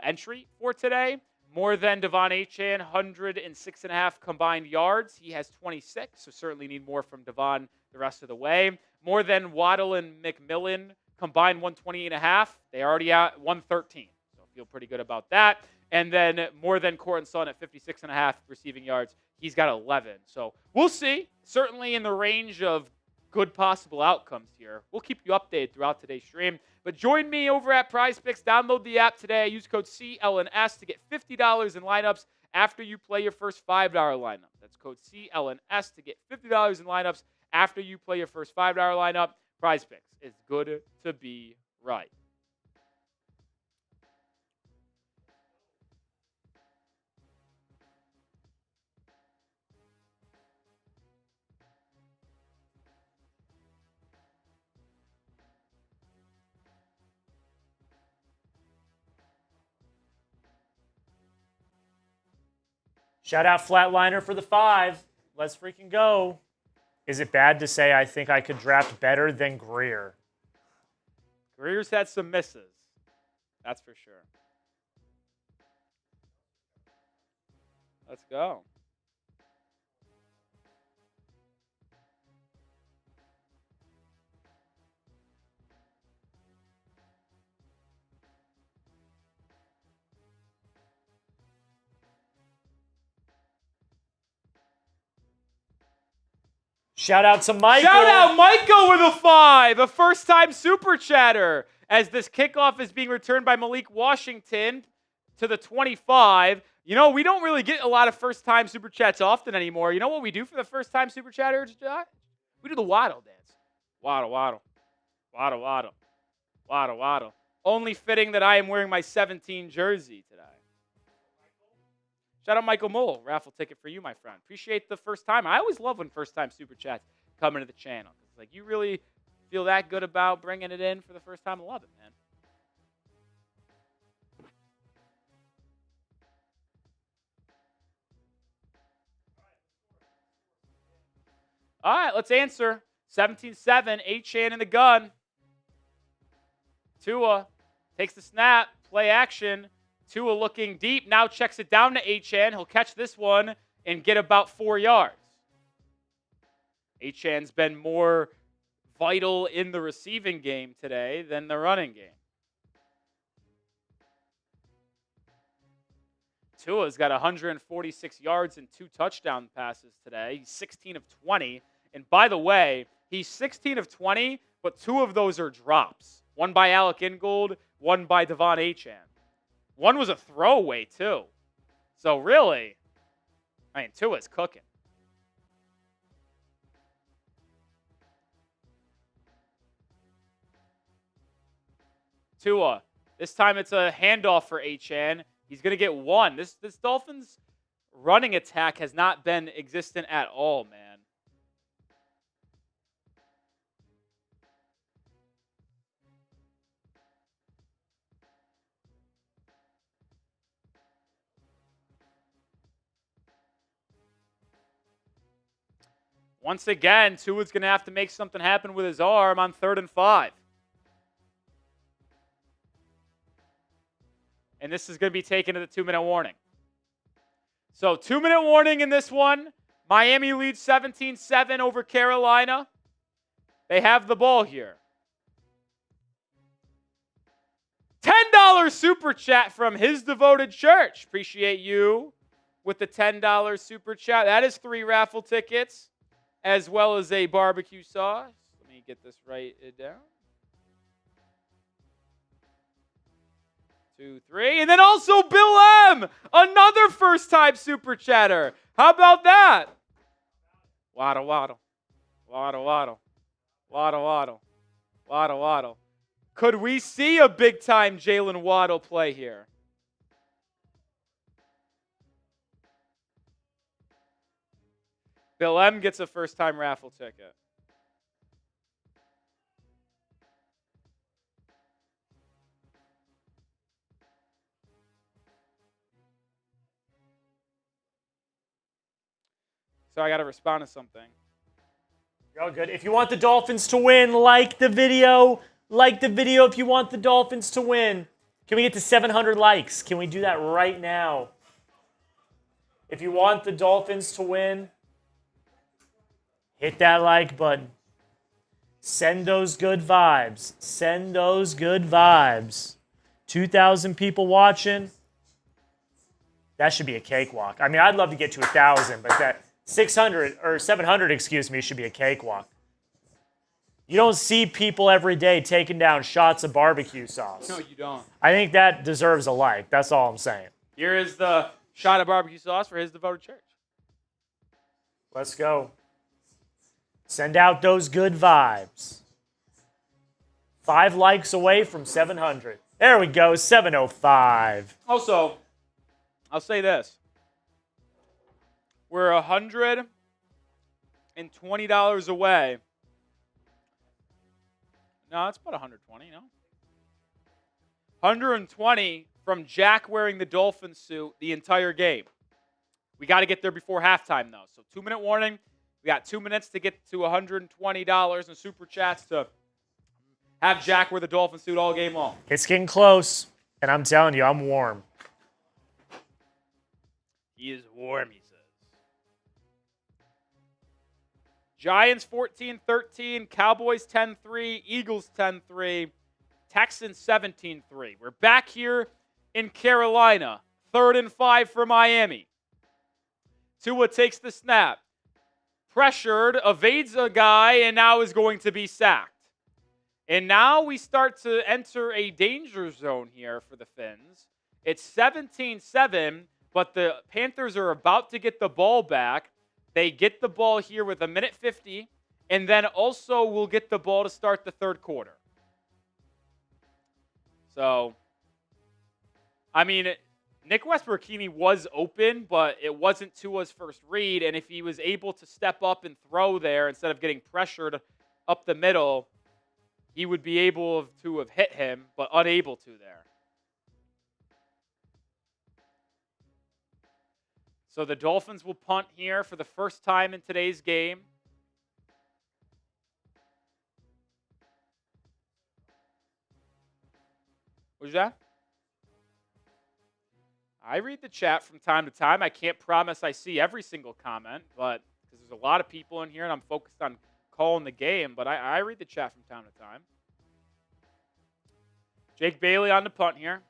entry for today. More than Devon Achane, 106.5 combined yards. He has 26, so certainly need more from Devon the rest of the way. More than Waddle and McMillan combined 128.5. They already at 113, so feel pretty good about that. And then more than Cortland Sutton at 56.5 receiving yards. He's got 11. So we'll see. Certainly in the range of good possible outcomes here. We'll keep you updated throughout today's stream. But join me over at Prize Picks. Download the app today. Use code CLNS to get $50 in lineups after you play your first $5 lineup. That's code CLNS to get $50 in lineups after you play your first $5 lineup. Prize Picks is good to be right. Shout out Flatliner for the 5. Let's freaking go. Is it bad to say I think I could draft better than Greer? Greer's had some misses. That's for sure. Let's go. Shout out to Michael. Shout out Michael with a 5, a first-time super chatter, as this kickoff is being returned by Malik Washington to the 25. You know, we don't really get a lot of first-time super chats often anymore. You know what we do for the first-time super chatters, Josh? We do the waddle dance. Waddle, waddle. Waddle, waddle. Waddle, waddle. Only fitting that I am wearing my 17 jersey today. Shout out Michael Mole. Raffle ticket for you, my friend. Appreciate the first time. I always love when first-time super chats come into the channel. It's like, you really feel that good about bringing it in for the first time? I love it, man. All right, let's answer. 17-7, H-Chan in the gun. Tua takes the snap, play action. Tua looking deep, now checks it down to H-Chan. He'll catch this one and get about 4 yards. H-Chan's been more vital in the receiving game today than the running game. Tua's got 146 yards and 2 touchdown passes today. He's 16 of 20. And by the way, he's 16 of 20, but 2 of those are drops. One by Alec Ingold, one by Devon Achane. One was a throwaway, too. So really, I mean, Tua's cooking. Tua. This time it's a handoff for Achane. He's going to get 1. This Dolphins running attack has not been existent at all, man. Once again, Tua's going to have to make something happen with his arm on 3rd and 5. And this is going to be taken to the 2-minute warning. So 2-minute warning in this one. Miami leads 17-7 over Carolina. They have the ball here. $10 super chat from His Devoted Church. Appreciate you with the $10 super chat. That is 3 raffle tickets, as well as a barbecue sauce. Let me get this right down. 2, 3. And then also Bill M., another first-time super chatter. How about that? Waddle, waddle. Waddle, waddle. Waddle, waddle. Waddle, waddle. Could we see a big-time Jalen Waddle play here? Bill M. gets a first-time raffle ticket. So I got to respond to something. You're all good. If you want the Dolphins to win, like the video. Like the video if you want the Dolphins to win. Can we get to 700 likes? Can we do that right now? If you want the Dolphins to win, hit that like button. Send those good vibes. Send those good vibes. 2,000 people watching. That should be a cakewalk. I mean, I'd love to get to 1,000, but that 600 or 700, excuse me, should be a cakewalk. You don't see people every day taking down shots of barbecue sauce. No, you don't. I think that deserves a like. That's all I'm saying. Here is the shot of barbecue sauce for His Devoted Church. Let's go. Send out those good vibes. 5 likes away from 700. There we go, 705. Also, I'll say this. We're $120 away. No, it's about 120, no? 120 from Jack wearing the Dolphin suit the entire game. We got to get there before halftime, though. So 2-minute warning. We got 2 minutes to get to $120 in super chats to have Jack wear the Dolphin suit all game long. It's getting close, and I'm telling you, I'm warm. He is warm, he says. Giants 14-13, Cowboys 10-3, Eagles 10-3, Texans 17-3. We're back here in Carolina. 3rd and 5 for Miami. Tua takes the snap. Pressured, evades a guy, and now is going to be sacked. And now we start to enter a danger zone here for the Fins. It's 17-7, but the Panthers are about to get the ball back. They get the ball here with 1:50, and then also will get the ball to start the third quarter. So, I mean, Nick Westbrook-Keeney was open, but it wasn't Tua's first read, and if he was able to step up and throw there instead of getting pressured up the middle, he would be able to have hit him, but unable to there. So the Dolphins will punt here for the first time in today's game. What was that? I read the chat from time to time. I can't promise I see every single comment, but because there's a lot of people in here and I'm focused on calling the game, but I read the chat from time to time. Jake Bailey on the punt here.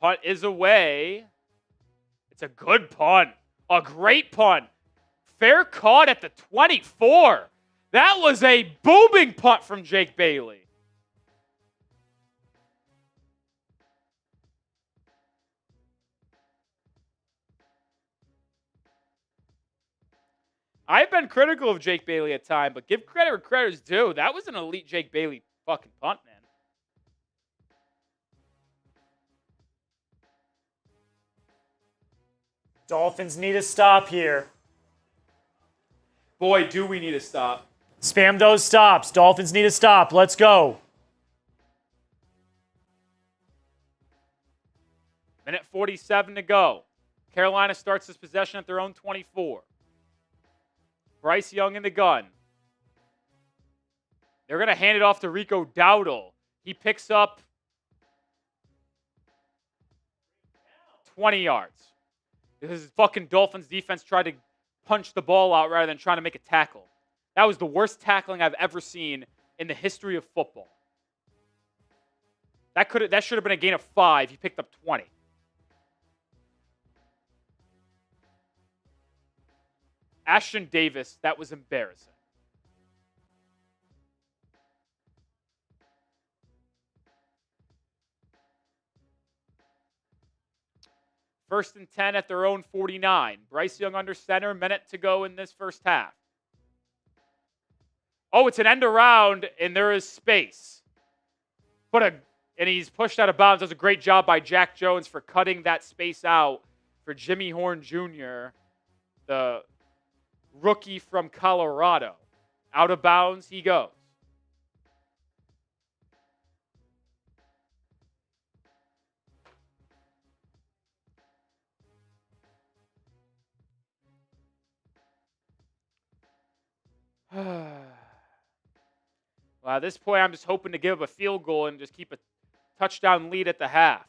Punt is away. It's a good punt. A great punt. Fair caught at the 24. That was a booming punt from Jake Bailey. I've been critical of Jake Bailey at times, but give credit where credit is due. That was an elite Jake Bailey fucking punt, man. Dolphins need a stop here. Boy, do we need a stop. Spam those stops. Dolphins need a stop. Let's go. 1:47 to go. Carolina starts this possession at their own 24. Bryce Young in the gun. They're going to hand it off to Rico Dowdle. He picks up 20 yards. Because fucking Dolphins defense tried to punch the ball out rather than trying to make a tackle. That was the worst tackling I've ever seen in the history of football. That should have been a gain of 5. He picked up 20. Ashton Davis, that was embarrassing. First and 10 at their own 49. Bryce Young under center, minute to go in this first half. Oh, it's an end around, and there is space. And he's pushed out of bounds. Does a great job by Jack Jones for cutting that space out for Jimmy Horn Jr., the rookie from Colorado. Out of bounds he goes. Well, at this point, I'm just hoping to give up a field goal and just keep a touchdown lead at the half.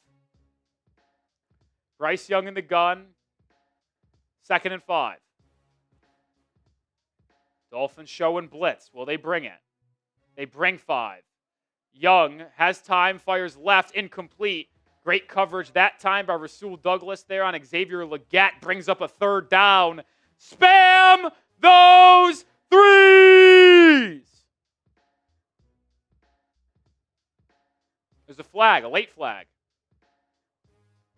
Bryce Young in the gun. 2nd and 5. Dolphins showing blitz. Will they bring it? They bring 5. Young has time, fires left, incomplete. Great coverage that time by Rasul Douglas there on Xavier Legette. Brings up a 3rd down. Spam those threes! There's a flag, a late flag.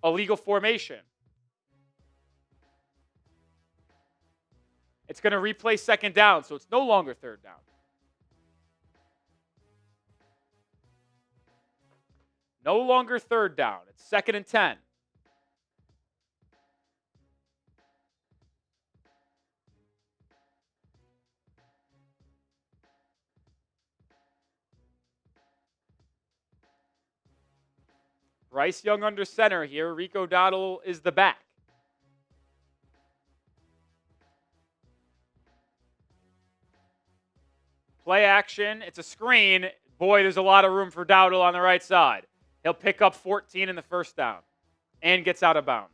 Illegal formation. It's going to replay 2nd down, so it's no longer 3rd down. No longer 3rd down. It's 2nd and 10. Bryce Young under center here. Rico Dowdle is the back. Play action. It's a screen. Boy, there's a lot of room for Dowdle on the right side. He'll pick up 14 in the first down and gets out of bounds.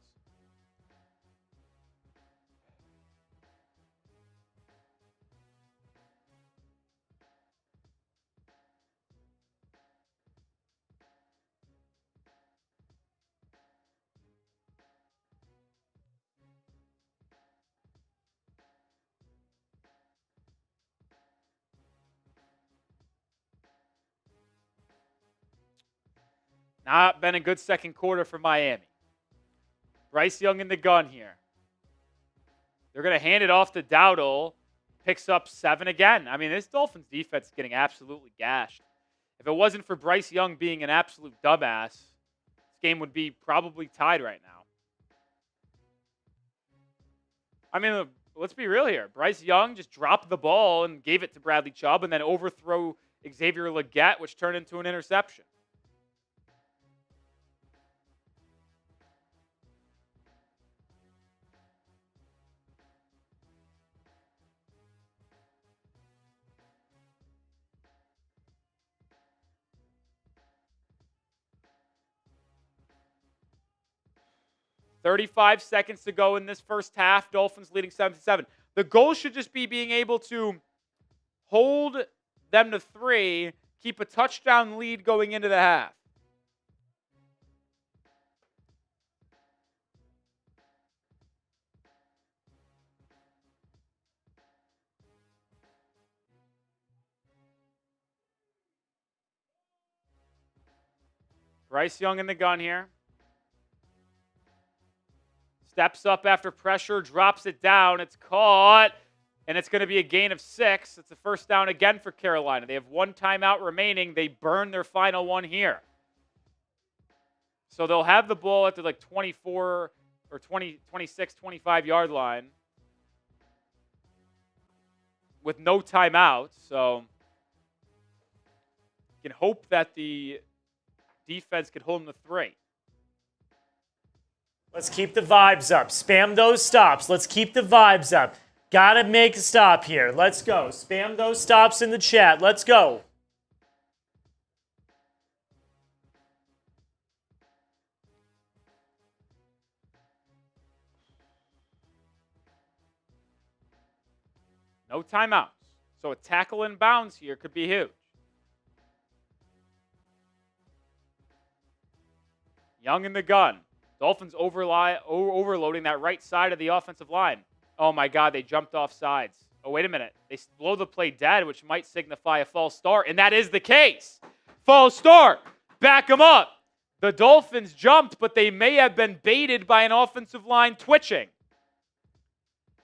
Not been a good second quarter for Miami. Bryce Young in the gun here. They're going to hand it off to Dowdle. Picks up 7 again. I mean, this Dolphins defense is getting absolutely gashed. If it wasn't for Bryce Young being an absolute dumbass, this game would be probably tied right now. I mean, let's be real here. Bryce Young just dropped the ball and gave it to Bradley Chub and then overthrew Xavier Legette, which turned into an interception. .35 seconds to go in this first half. Dolphins leading 7-7. The goal should just be being able to hold them to 3, keep a touchdown lead going into the half. Bryce Young in the gun here. Steps up after pressure, drops it down. It's caught, and it's going to be a gain of 6. It's a first down again for Carolina. They have 1 timeout remaining. They burn their final one here. So they'll have the ball at the 24 or 26, 25-yard line with no timeouts. So you can hope that the defense could hold them to 3. Let's keep the vibes up. Spam those stops. Let's keep the vibes up. Gotta make a stop here. Let's go. Spam those stops in the chat. Let's go. No timeouts. So a tackle in bounds here could be huge. Young in the gun. Dolphins overloading that right side of the offensive line. Oh, my God, they jumped off sides. Oh, wait a minute. They blow the play dead, which might signify a false start, and that is the case. False start. Back them up. The Dolphins jumped, but they may have been baited by an offensive line twitching.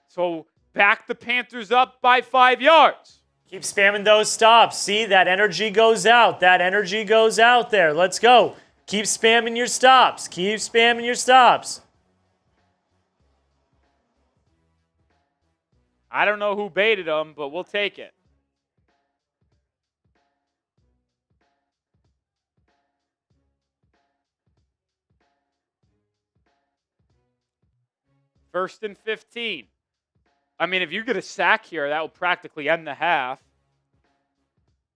So back the Panthers up by 5 yards. Keep spamming those stops. See, that energy goes out. That energy goes out there. Let's go. Keep spamming your stops. Keep spamming your stops. I don't know who baited them, but we'll take it. First and 15. I mean, if you get a sack here, that will practically end the half.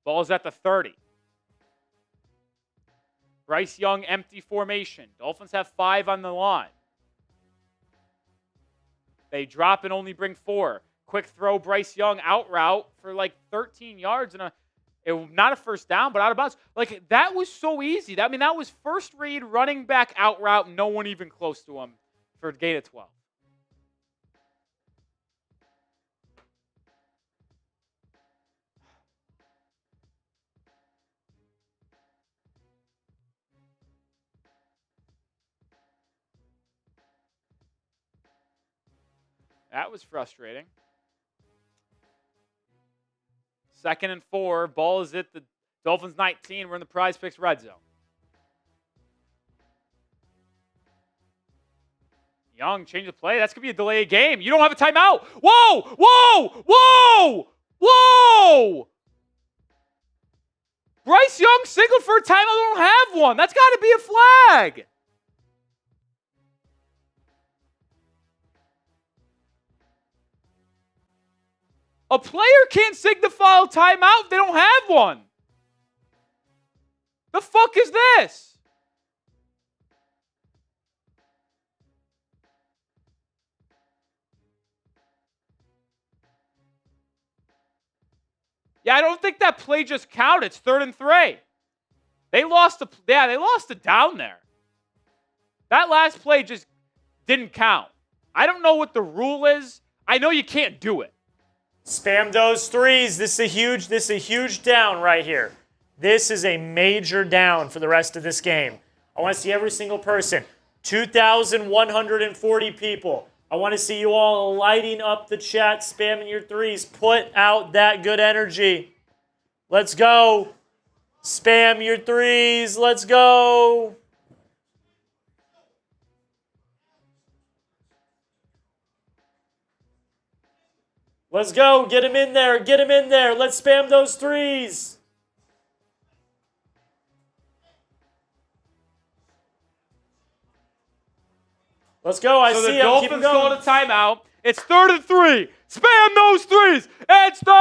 Ball's at the 30. Bryce Young, empty formation. Dolphins have 5 on the line. They drop and only bring 4. Quick throw, Bryce Young out route for 13 yards and not a first down, but out of bounds. That was so easy. That was first read running back out route, no one even close to him for a gain of 12. That was frustrating. 2nd and 4. Ball is at the Dolphins 19. We're in the Prize Picks red zone. Young, change the play. That's going to be a delay of game. You don't have a timeout. Whoa! Whoa! Whoa! Whoa! Bryce Young signaled for a timeout. I don't have one. That's got to be a flag. A player can't signify a timeout if they don't have one. The fuck is this? Yeah, I don't think that play just counted. It's 3rd and 3. They lost the down there. That last play just didn't count. I don't know what the rule is. I know you can't do it. Spam those threes. This is a huge down right here. This is a major down for the rest of this game. I want to see every single person. 2,140 people. I want to see you all lighting up the chat, spamming your threes. Put out that good energy. Let's go. Spam your threes. Let's go. Let's go. Get him in there. Get him in there. Let's spam those threes. Let's go. I so see the him. Dolphins called a timeout. It's 3rd and 3. Spam those threes. It's 3rd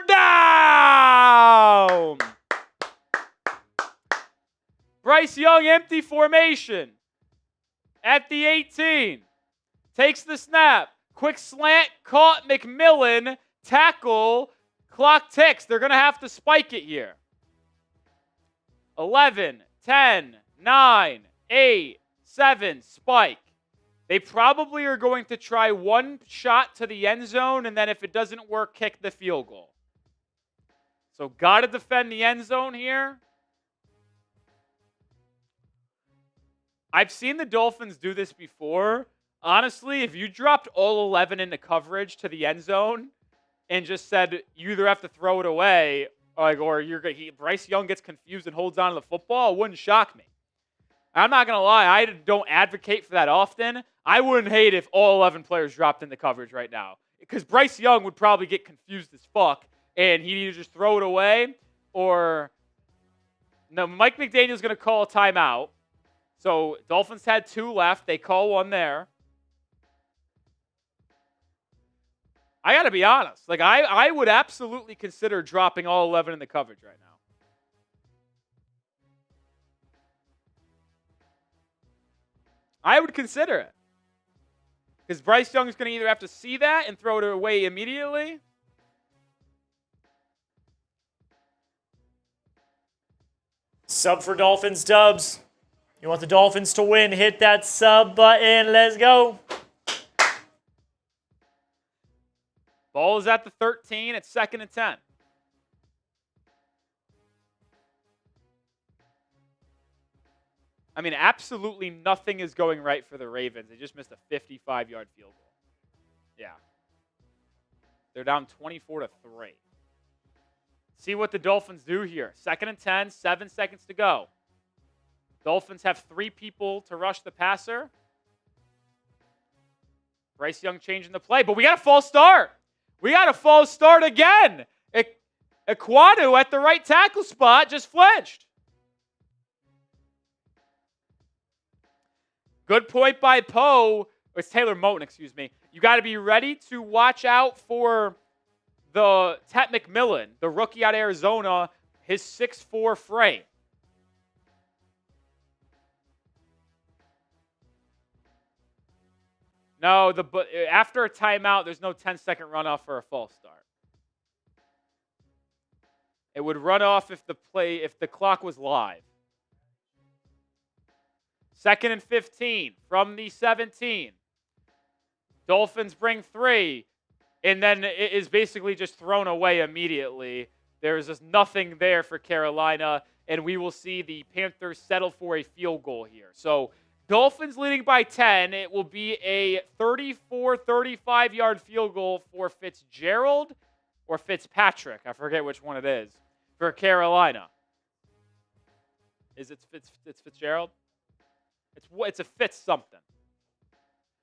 down. Bryce Young, empty formation. At the 18. Takes the snap. Quick slant. Caught McMillan. Tackle. Clock ticks. They're going to have to spike it here. 11. 10, 9, 8, 7, spike. They probably are going to try one shot to the end zone, and then if it doesn't work, kick the field goal. So got to defend the end zone here. I've seen the Dolphins do this before. Honestly, if you dropped all 11 into coverage to the end zone and just said you either have to throw it away or Bryce Young gets confused and holds on to the football, it wouldn't shock me. I'm not going to lie. I don't advocate for that often. I wouldn't hate if all 11 players dropped into coverage right now because Bryce Young would probably get confused as fuck, and he'd either just throw it away or no. Mike McDaniel's going to call a timeout. So Dolphins had 2 left. They call one there. I got to be honest. I would absolutely consider dropping all 11 in the coverage right now. I would consider it. Because Bryce Young is going to either have to see that and throw it away immediately. Sub for Dolphins dubs. You want the Dolphins to win, hit that sub button. Let's go. Ball is at the 13. It's 2nd and 10. I mean, absolutely nothing is going right for the Ravens. They just missed a 55-yard field goal. Yeah. They're down 24-3. See what the Dolphins do here. 2nd and 10, 7 seconds to go. Dolphins have 3 people to rush the passer. Bryce Young changing the play, but we got a false start. We got a false start again. Ekwonu at the right tackle spot just flinched. Good point by Poe. It's Taylor Moton, excuse me. You got to be ready to watch out for the Tet McMillan, the rookie out of Arizona, his 6'4" frame. No, after a timeout, there's no 10-second runoff for a false start. It would run off if the clock was live. 2nd and 15 from the 17. Dolphins bring 3, and then it is basically just thrown away immediately. There is just nothing there for Carolina, and we will see the Panthers settle for a field goal here. So Dolphins leading by 10. It will be a 34, 35-yard field goal for Fitzgerald or Fitzpatrick. I forget which one it is for Carolina. Is it Fitzgerald? It's a Fitz something.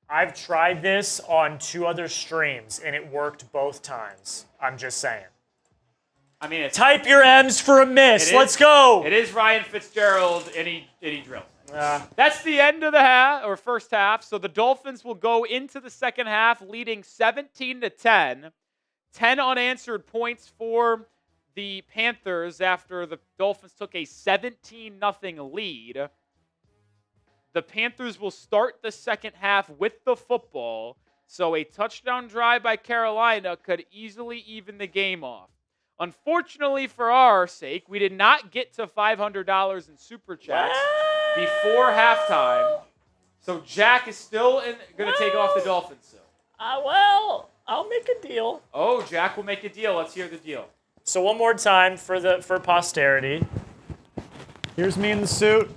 I've tried this on 2 other streams, and it worked both times. I'm just saying. I mean, Type your M's for a miss. Let's go. It is Ryan Fitzgerald, and he drills. That's the end of the first half. So the Dolphins will go into the second half leading 17-10. 10 unanswered points for the Panthers after the Dolphins took a 17-0 lead. The Panthers will start the second half with the football, so a touchdown drive by Carolina could easily even the game off. Unfortunately for our sake, we did not get to $500 in Super Chats before halftime, so Jack is still going to take off the Dolphins. Well, I'll make a deal. Oh, Jack will make a deal. Let's hear the deal. So one more time for posterity. Here's me in the suit.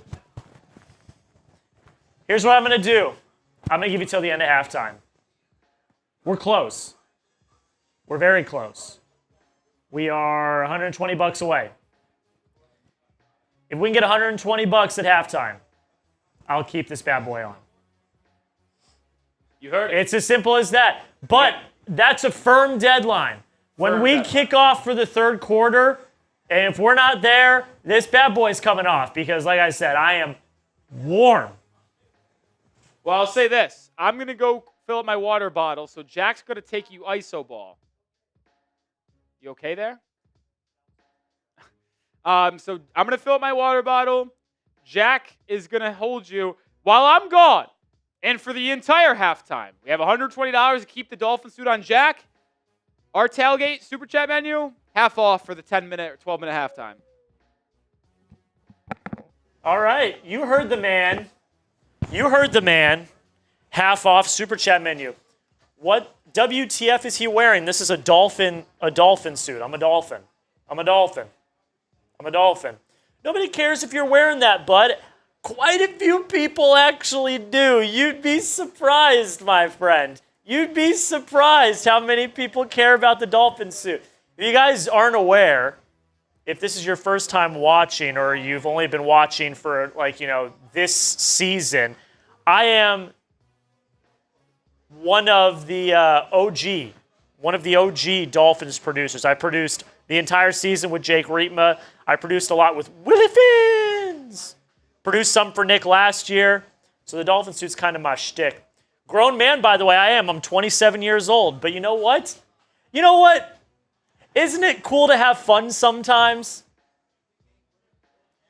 Here's what I'm going to do. I'm going to give you till the end of halftime. We're close. We're very close. We are $120 away. If we can get $120 at halftime, I'll keep this bad boy on. You heard it. It's as simple as that. But that's a firm deadline. When we kick off for the third quarter, and if we're not there, this bad boy's coming off because, like I said, I am warm. Well, I'll say this. I'm going to go fill up my water bottle, so Jack's going to take you iso ball. You okay there? So I'm going to fill up my water bottle. Jack is going to hold you while I'm gone. And for the entire halftime, we have $120 to keep the Dolphin suit on Jack. Our tailgate super chat menu, half off for the 10-minute or 12-minute halftime. All right. You heard the man. You heard the man. Half off super chat menu. What WTF is he wearing? This is a dolphin suit. I'm a dolphin. I'm a dolphin. I'm a dolphin. Nobody cares if you're wearing that, bud. Quite a few people actually do. You'd be surprised, my friend. You'd be surprised how many people care about the dolphin suit. If you guys aren't aware, if this is your first time watching or you've only been watching for this season, I am one of the OG Dolphins producers. I produced the entire season with Jake Rietma. I produced a lot with Willie Fins. Produced some for Nick last year. So the Dolphin suit's kind of my shtick. Grown man, by the way, I am. I'm 27 years old. But you know what? You know what? Isn't it cool to have fun sometimes?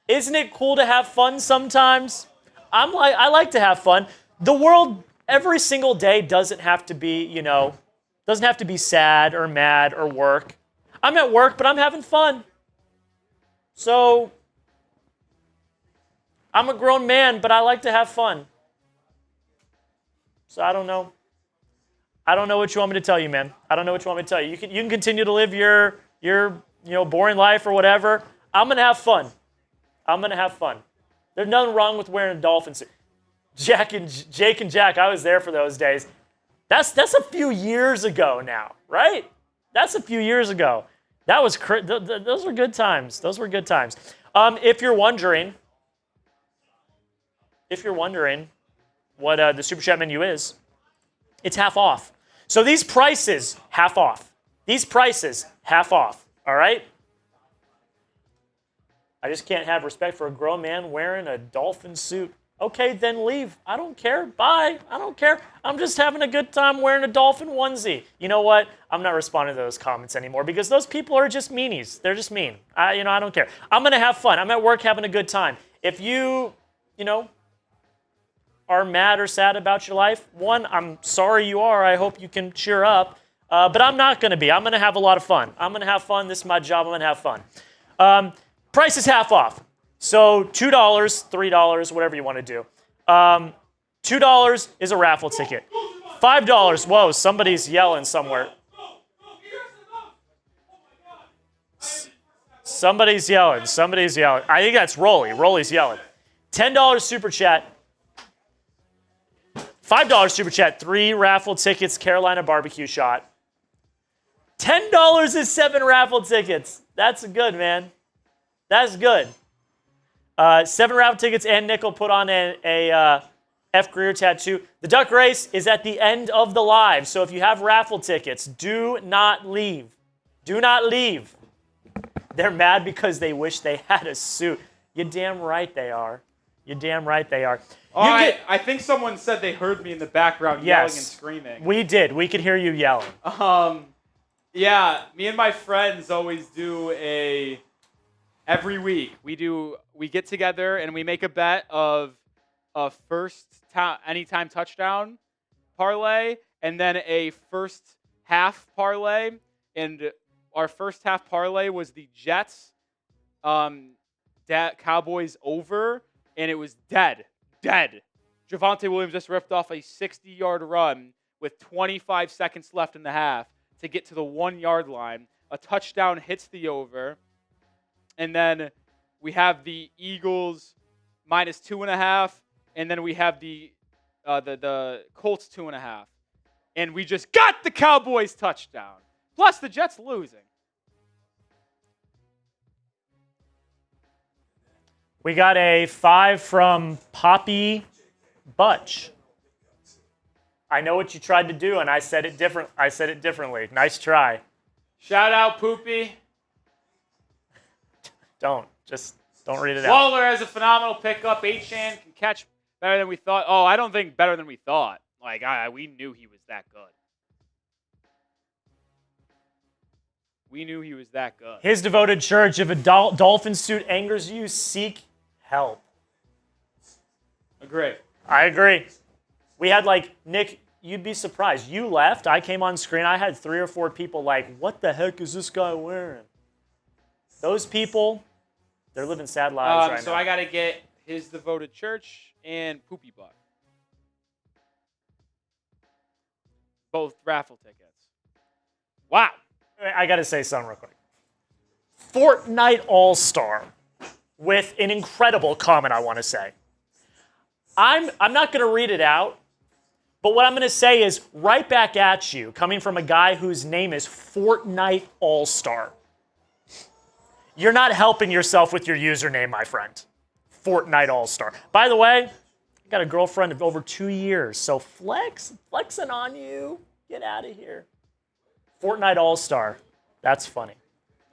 Isn't it cool to have fun sometimes? I like to have fun. The world every single day doesn't have to be, doesn't have to be sad or mad or work. I'm at work, but I'm having fun. So I'm a grown man, but I like to have fun. So I don't know. I don't know what you want me to tell you, man. I don't know what you want me to tell you. You can continue to live your boring life or whatever. I'm gonna have fun. I'm gonna have fun. There's nothing wrong with wearing a Dolphin suit. Jake and Jack, I was there for those days. That's a few years ago now, right? That's a few years ago. That was those were good times. Those were good times. If you're wondering what the Super Chat menu is, it's half off. So these prices, half off. These prices, half off. All right? I just can't have respect for a grown man wearing a Dolphin suit. Okay, then leave. I don't care. Bye. I don't care. I'm just having a good time wearing a Dolphin onesie. You know what? I'm not responding to those comments anymore because those people are just meanies. They're just mean. I don't care. I'm going to have fun. I'm at work having a good time. If you are mad or sad about your life, one, I'm sorry you are. I hope you can cheer up. But I'm not going to be. I'm going to have a lot of fun. I'm going to have fun. This is my job. I'm going to have fun. Price is half off. So $2, $3, whatever you want to do. $2 is a raffle ticket. $5. Whoa, somebody's yelling somewhere. Somebody's yelling. I think that's Rolly. Rolly's yelling. $10 super chat. $5 super chat. 3 raffle tickets, Carolina barbecue shot. $10 is 7 raffle tickets. That's good, man. That's good. 7 raffle tickets and Nickel put on a F. Greer Tattoo. The duck race is at the end of the live, so if you have raffle tickets, do not leave. Do not leave. They're mad because they wish they had a suit. You're damn right they are. You're damn right they are. I think someone said they heard me in the background yelling and screaming. We did. We could hear you yelling. Yeah, me and my friends always do every week. We get together and we make a bet of a anytime touchdown parlay and then a first half parlay. And our first half parlay was the Jets Cowboys over, and it was dead. Javonte Williams just ripped off a 60-yard run with 25 seconds left in the half to get to the 1-yard line. A touchdown hits the over. And then we have the Eagles minus 2.5. And then we have the Colts 2.5. And we just got the Cowboys touchdown. Plus the Jets losing. We got a 5 from Poppy Butch. I know what you tried to do, and I said it differently. Nice try. Shout out, Poopy. Don't read it out. Waller has a phenomenal pickup. Achane can catch better than we thought. Oh, I don't think better than we thought. Like, we knew he was that good. We knew he was that good. His devoted church, if a dolphin suit angers you, seek help. Agree. I agree. We had Nick, you'd be surprised. You left. I came on screen. I had 3 or 4 people what the heck is this guy wearing? Those people, they're living sad lives right now. So I got to get his devoted church and Poopy Butt. Both raffle tickets. Wow. I got to say something real quick. Fortnite All-Star with an incredible comment I want to say. I'm not going to read it out, but what I'm going to say is right back at you, coming from a guy whose name is Fortnite All-Star. You're not helping yourself with your username, my friend. Fortnite All-Star. By the way, I got a girlfriend of over 2 years, so flexing on you. Get out of here. Fortnite All-Star. That's funny.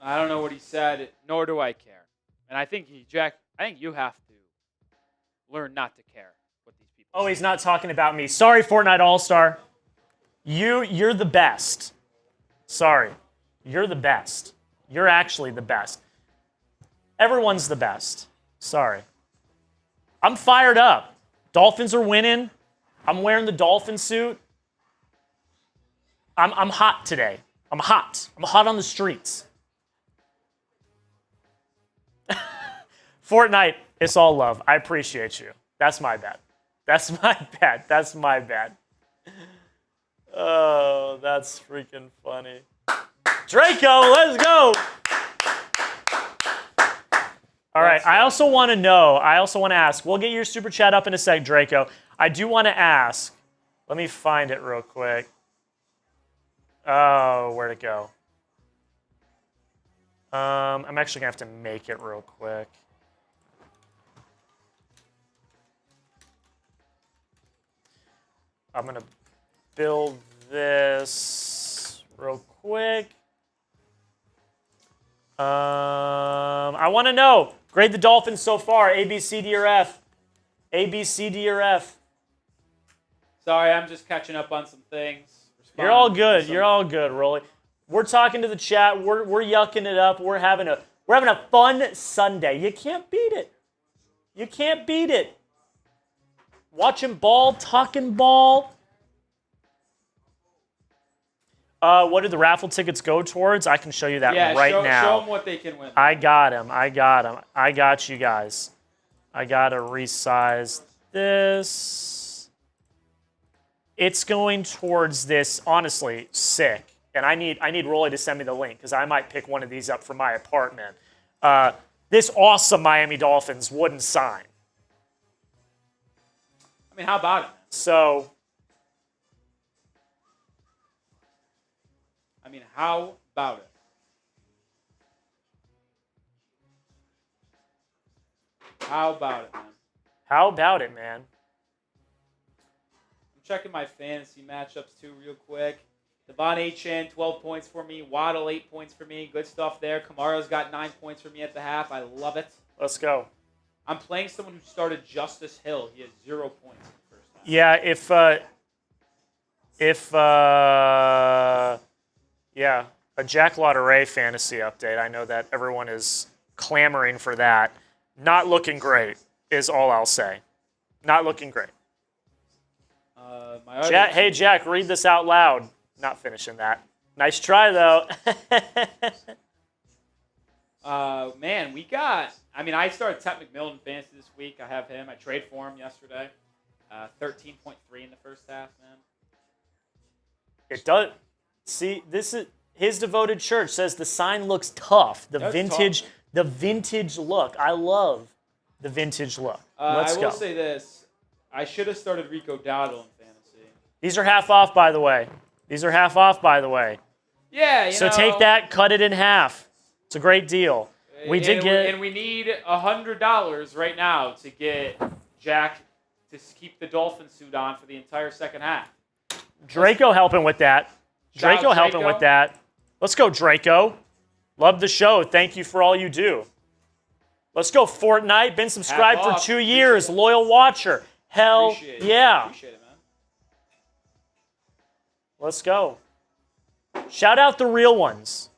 I don't know what he said, nor do I care. And I think you have to learn not to care what these people say. He's not talking about me. Sorry, Fortnite All-Star. You're the best. Sorry. You're the best. You're actually the best. Everyone's the best. Sorry. I'm fired up. Dolphins are winning. I'm wearing the Dolphin suit. I'm hot today. I'm hot. I'm hot on the streets. Fortnite, it's all love. I appreciate you. That's my bad. That's my bad. Oh, that's freaking funny. Draco, let's go. All right, I also want to ask, we'll get your super chat up in a sec, Draco. I do want to ask, let me find it real quick. Oh, where'd it go? I'm actually going to have to make it real quick. I'm going to build this real quick. I want to know, grade the Dolphins so far, A, B, C, D, or F. A, B, C, D, or F. Sorry, I'm just catching up on some things. You're all good. You're all good, Rolly. We're talking to the chat. We're yucking it up. We're having a fun Sunday. You can't beat it. You can't beat it. Watching ball, talking ball. What do the raffle tickets go towards? I can show you that right now. Show them what they can win. I got them. I got you guys. I got to resize this. It's going towards this, honestly, sick. And I need Rolly to send me the link because I might pick one of these up for my apartment. This awesome Miami Dolphins wooden sign. I mean, how about it? So, I mean, how about it? How about it, man? how about it, man? checking my fantasy matchups too real quick. Devon Achane, 12 points for me. Waddle, 8 points for me. Good stuff there. Kamara's got 9 points for me at the half. I love it. Let's go. I'm playing someone who started Justice Hill. He has 0 points in the first half. Yeah, a Jack Lotteray fantasy update. I know that everyone is clamoring for that. Not looking great is all I'll say. Not looking great. Hey, Jack, read this out loud. Not finishing that. Nice try, though. Man, we got... I mean, I started Tet McMillan fantasy this week. I have him. I traded for him yesterday. 13.3 in the first half, man. It does. See, this is... His Devoted Church says the sign looks tough. The vintage look. I love the vintage look. Let's go. I will say this. I should have started Rico Dowdle in fantasy. These are half off, by the way. Yeah, so take that, cut it in half. It's a great deal. And we need $100 right now to get Jack to keep the Dolphin suit on for the entire second half. Draco helping with that. Draco helping with that. Let's go, Draco. Love the show. Thank you for all you do. Let's go, Fortnite. Been subscribed for 2 years. Loyal watcher. Hell yeah. Appreciate it, man. Let's go. Shout out the real ones.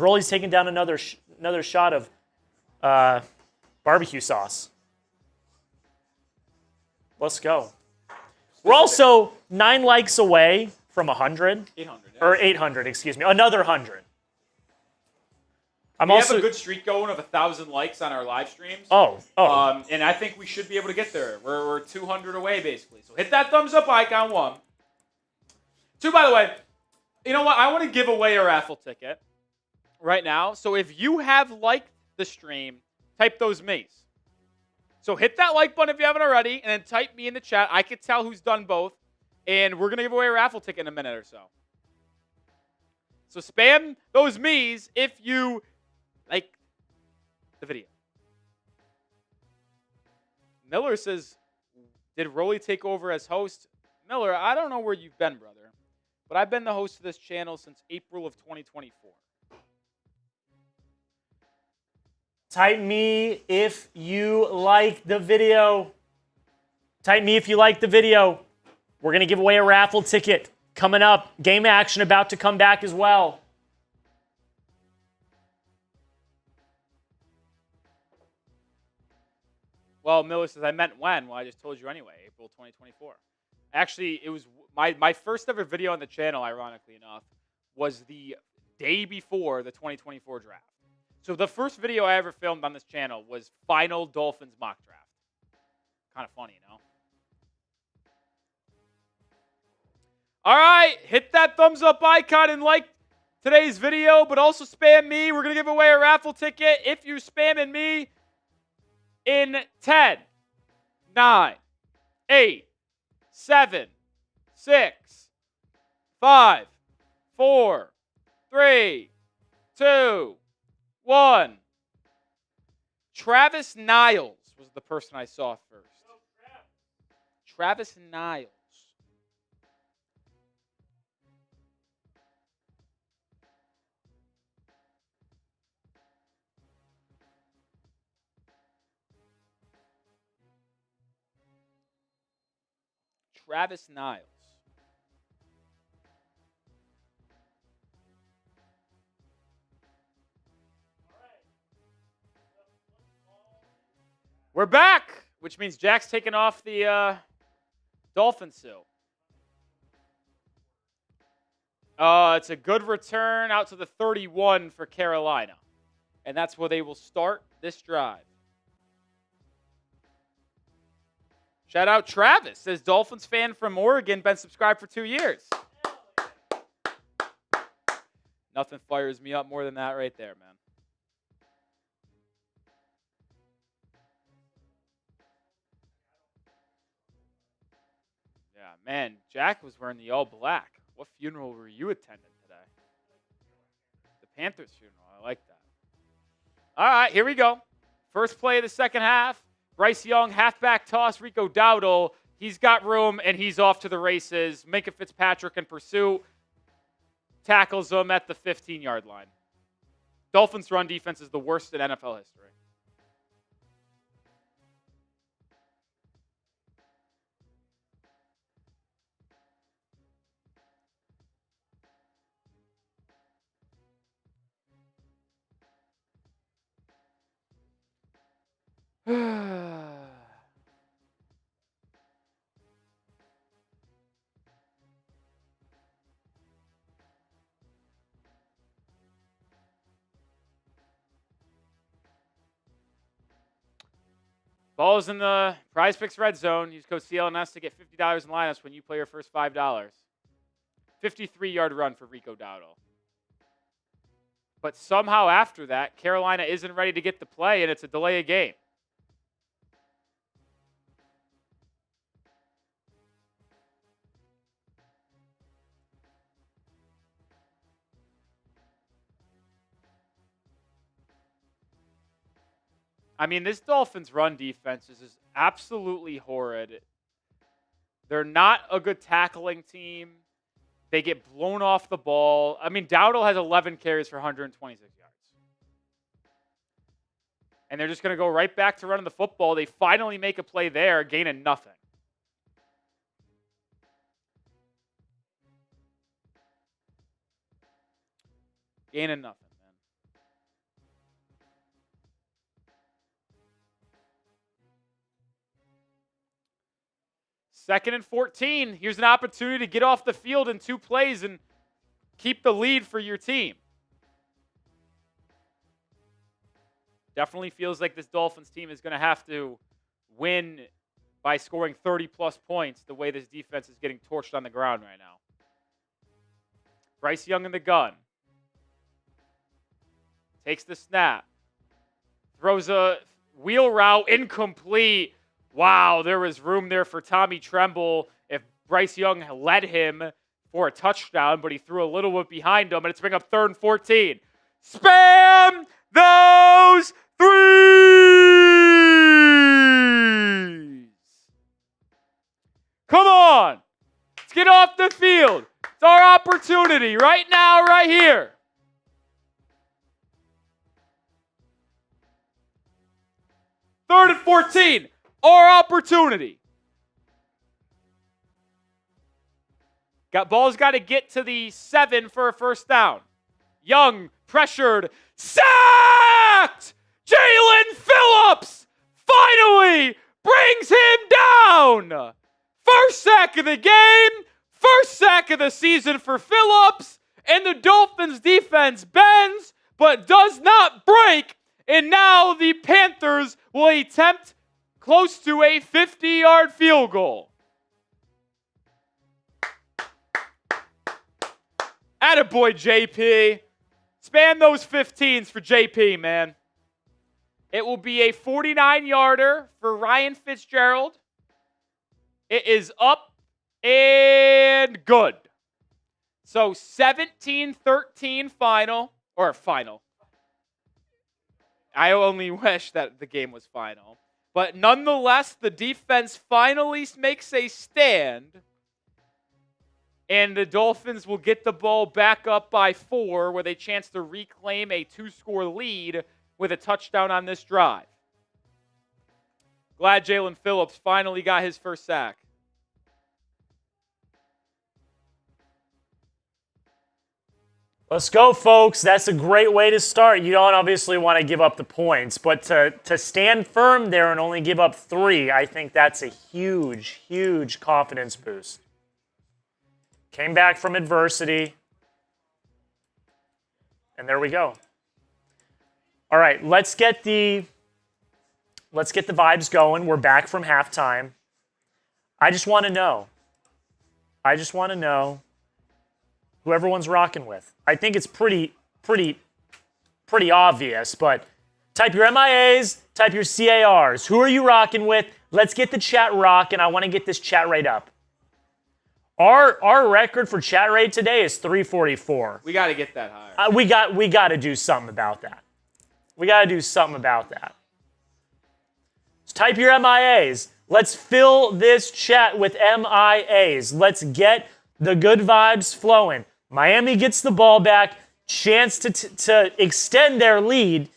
Rolly's taking down another shot of barbecue sauce. Let's go. We're also 9 likes away from 100. 800. Yeah. Or 800, excuse me. Another 100. We have a good streak going of 1,000 likes on our live streams. Oh. And I think we should be able to get there. We're 200 away, basically. So hit that thumbs up icon, 1. 2, by the way, you know what? I want to give away a raffle ticket right now. So if you have liked the stream, type those me's. So hit that like button if you haven't already, and then type me in the chat. I can tell who's done both. And we're going to give away a raffle ticket in a minute or so. So spam those me's if you like the video. Miller says, did Rolly take over as host? Miller, I don't know where you've been, brother. But I've been the host of this channel since April of 2024. Type me if you like the video. We're going to give away a raffle ticket coming up. Game action about to come back as well. Well, Miller says, I meant when? Well, I just told you anyway, April 2024. Actually, it was my first ever video on the channel, ironically enough, was the day before the 2024 draft. So the first video I ever filmed on this channel was final Dolphins mock draft. Kind of funny, you know? All right, hit that thumbs up icon and like today's video, but also spam me. We're going to give away a raffle ticket if you're spamming me in 10, 9, 8, 7, 6, 5, 4, 3, 2, 1. Travis Niles was the person I saw first. Travis Niles. Travis Niles. We're back, which means Jack's taking off the Dolphin suit. It's a good return out to the 31 for Carolina. And that's where they will start this drive. Shout out Travis, says Dolphins fan from Oregon, been subscribed for 2 years. Nothing fires me up more than that right there, man. Yeah, man, Jack was wearing the all black. What funeral were you attending today? The Panthers funeral. I like that. All right, here we go. First play of the second half. Bryce Young, halfback toss, Rico Dowdle He's got room, and he's off to the races. Minkah Fitzpatrick in pursuit. Tackles him at the 15-yard line. Dolphins' run defense is the worst in NFL history. Ball's in the Prize Picks red zone. Use code CLNS to get $50 in lineups when you play your first $5. 53-yard run for Rico Dowdle. But somehow after that, Carolina isn't ready to get the play, and it's a delay of game. I mean, this Dolphins run defense is absolutely horrid. They're not a good tackling team. They get blown off the ball. I mean, Dowdle has 11 carries for 126 yards. And they're just going to go right back to running the football. They finally make a play there, gaining nothing. Gaining nothing. 2nd and 14. Here's an opportunity to get off the field in 2 plays and keep the lead for your team. Definitely feels like this Dolphins team is going to have to win by scoring 30-plus points the way this defense is getting torched on the ground right now. Bryce Young in the gun. Takes the snap. Throws a wheel route, incomplete. Wow, there was room there for Tommy Tremble if Bryce Young led him for a touchdown, but he threw a little bit behind him, and it's bring up 3rd and 14. Spam those threes! Come on! Let's get off the field. It's our opportunity right now, right here. Third and 14. Our opportunity. Ball's got to get to the 7 for a first down. Young, pressured, sacked! Jalen Phillips finally brings him down! First sack of the game, first sack of the season for Phillips, and the Dolphins defense bends but does not break, and now the Panthers will attempt close to a 50-yard field goal. Attaboy, JP. Span those 15s for JP, man. It will be a 49-yarder for Ryan Fitzgerald. It is up and good. So 17-13 final. Or final. I only wish that the game was final. But nonetheless, the defense finally makes a stand. And the Dolphins will get the ball back up by 4 with a chance to reclaim a 2-score lead with a touchdown on this drive. Glad Jalen Phillips finally got his first sack. Let's go, folks. That's a great way to start. You don't obviously want to give up the points, but to stand firm there and only give up 3, I think that's a huge, huge confidence boost. Came back from adversity. And there we go. All right, let's get the vibes going. We're back from halftime. I just want to know who everyone's rocking with. I think it's pretty obvious, but type your MIAs, type your CARs. Who are you rocking with? Let's get the chat rocking. I want to get this chat rate up. Our record for chat rate today is 344. We got to get that higher. We got to do something about that. We got to do something about that. So type your MIAs. Let's fill this chat with MIAs. Let's get the good vibes flowing. Miami gets the ball back, chance to extend their lead,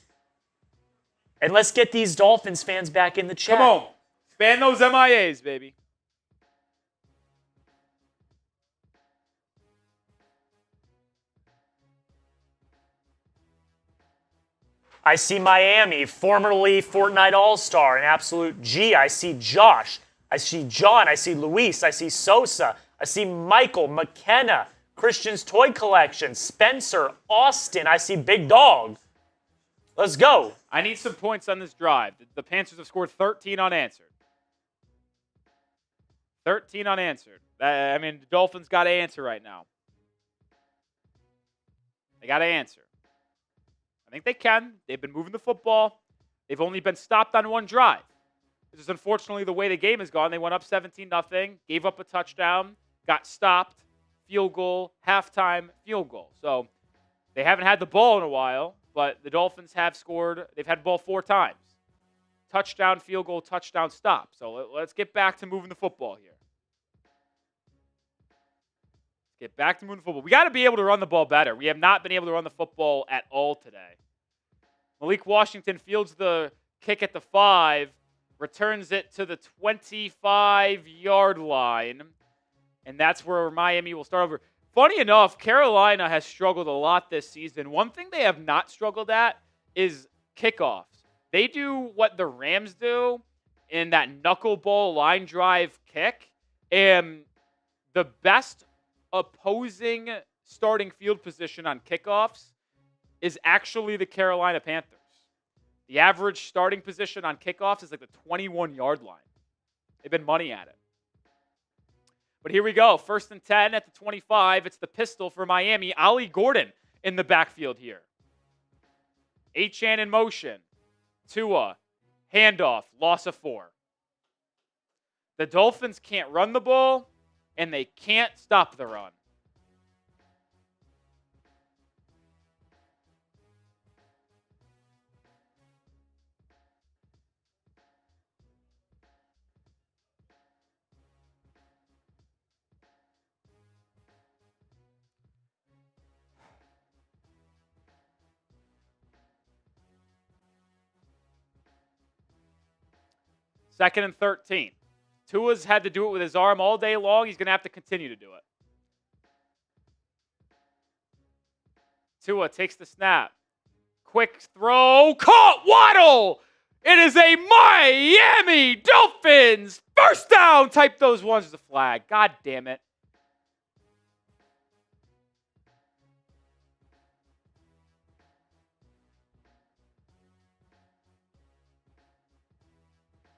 and let's get these Dolphins fans back in the chat. Come on. Span those MIAs, baby. I see Miami, formerly Fortnite All-Star, an absolute G. I see Josh. I see John. I see Luis. I see Sosa. I see Michael, McKenna, Christian's Toy Collection, Spencer, Austin. I see Big Dog. Let's go. I need some points on this drive. The Panthers have scored 13 unanswered. 13 unanswered. I mean, the Dolphins got to answer right now. They got to answer. I think they can. They've been moving the football. They've only been stopped on one drive. This is unfortunately the way the game has gone. They went up 17-0, gave up a touchdown, got stopped, field goal, halftime, field goal. So they haven't had the ball in a while, but the Dolphins have scored. They've had the ball 4 times. Touchdown, field goal, touchdown, stop. So let's get back to moving the football here. Get back to moving the football. We got to be able to run the ball better. We have not been able to run the football at all today. Malik Washington fields the kick at the 5, returns it to the 25-yard line, and that's where Miami will start over. Funny enough, Carolina has struggled a lot this season. One thing they have not struggled at is kickoffs. They do what the Rams do in that knuckleball line drive kick, and the best opposing starting field position on kickoffs is actually the Carolina Panthers. The average starting position on kickoffs is like the 21-yard line. They've been money at it. But here we go. 1st and 10 at the 25. It's the pistol for Miami. Ollie Gordon in the backfield here. Achane in motion. Tua. Handoff. Loss of 4. The Dolphins can't run the ball, and they can't stop the run. Second and 13. Tua's had to do it with his arm all day long. He's going to have to continue to do it. Tua takes the snap. Quick throw. Caught. Waddle. It is a Miami Dolphins first down. Type those ones as a flag. God damn it.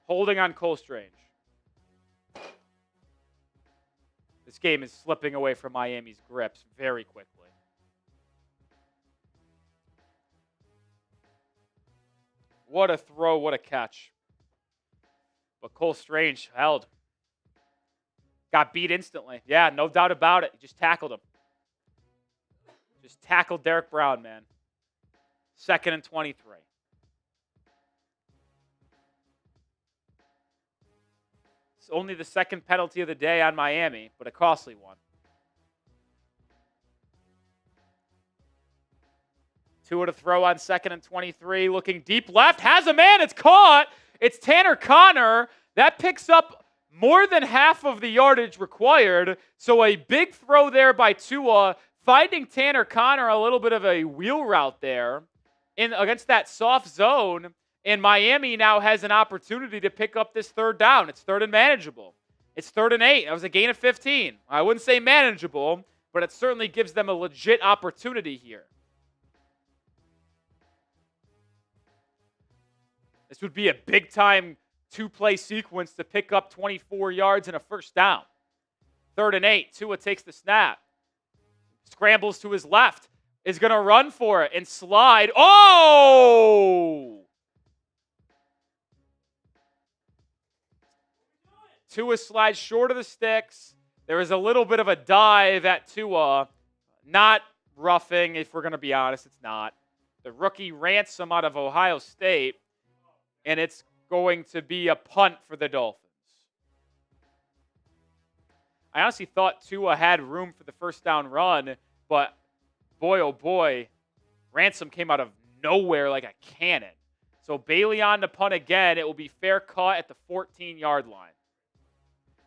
Holding on Cole Strange. This game is slipping away from Miami's grips very quickly. What a throw, what a catch. But Cole Strange held. Got beat instantly. Yeah, no doubt about it. He just tackled him. Just tackled Derek Brown, man. 2nd and 23. Only the second penalty of the day on Miami, but a costly one. Tua to throw on 2nd and 23. Looking deep left. Has a man. It's caught. It's Tanner Connor. That picks up more than half of the yardage required. So a big throw there by Tua, finding Tanner Connor a little bit of a wheel route there against that soft zone. And Miami now has an opportunity to pick up this 3rd down. It's 3rd and manageable. It's 3rd and 8. That was a gain of 15. I wouldn't say manageable, but it certainly gives them a legit opportunity here. This would be a big-time 2-play sequence to pick up 24 yards and a first down. 3rd and 8. Tua takes the snap. Scrambles to his left. Is going to run for it and slide. Oh! Tua slides short of the sticks. There is a little bit of a dive at Tua. Not roughing, if we're going to be honest. It's not. The rookie Ransom out of Ohio State. And it's going to be a punt for the Dolphins. I honestly thought Tua had room for the first down run, but boy, oh boy, Ransom came out of nowhere like a cannon. So Bailey on the punt again. It will be fair caught at the 14-yard line.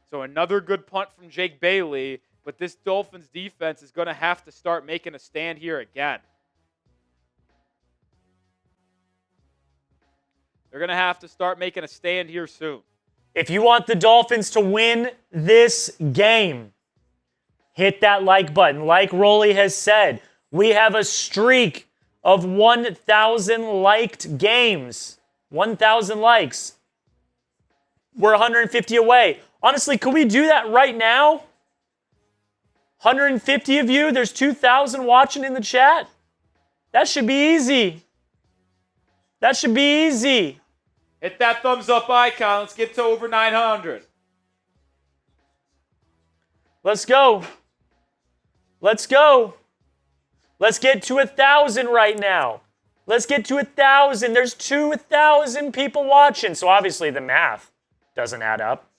So another good punt from Jake Bailey, but this Dolphins defense is going to have to start making a stand here again. They're going to have to start making a stand here soon. If you want the Dolphins to win this game, hit that like button. Like Rolly has said, we have a streak of 1,000 liked games. 1,000 likes. We're 150 away. Honestly, could we do that right now? 150 of you, there's 2,000 watching in the chat. That should be easy. That should be easy. Hit that thumbs up icon. Let's get to over 900. Let's go. Let's go. Let's get to 1,000 right now. Let's get to 1,000. There's 2,000 people watching. So obviously the math doesn't add up.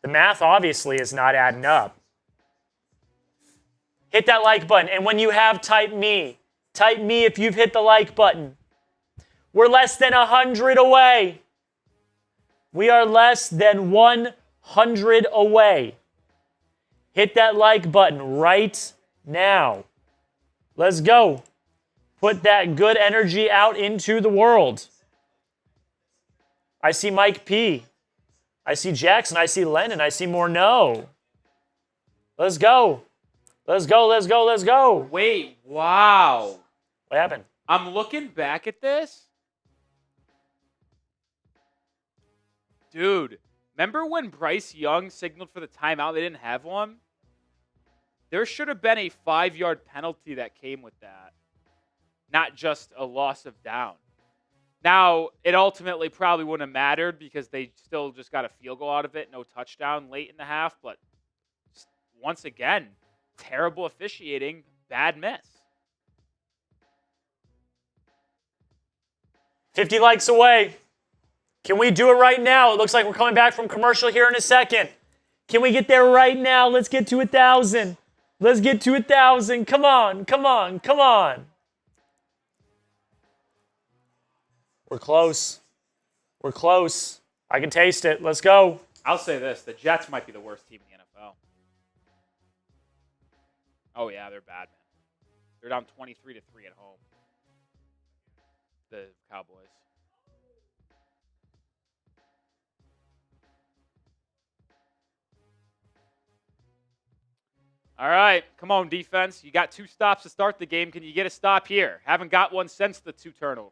The math obviously is not adding up. Hit that like button. And when you have, type me. Type me if you've hit the like button. We're less than 100 away. We are less than 100 away. Hit that like button right now. Let's go. Put that good energy out into the world. I see Mike P. I see Jackson. I see Lennon. I see Morneau. Let's go. Let's go. Let's go. Let's go. Wait, wow. What happened? I'm looking back at this. Dude, remember when Bryce Young signaled for the timeout? They didn't have one? There should have been a 5-yard penalty that came with that, not just a loss of down. Now, it ultimately probably wouldn't have mattered because they still just got a field goal out of it, no touchdown late in the half. But once again, terrible officiating, bad miss. 50 likes away. Can we do it right now? It looks like we're coming back from commercial here in a second. Can we get there right now? Let's get to 1,000. Let's get to 1,000. Come on, come on, come on. We're close. We're close. I can taste it. Let's go. I'll say this. The Jets might be the worst team in the NFL. Oh, yeah, they're bad, man. They're down 23-3 at home. The Cowboys. All right, come on, defense. You got 2 stops to start the game. Can you get a stop here? Haven't got one since the 2 turnovers.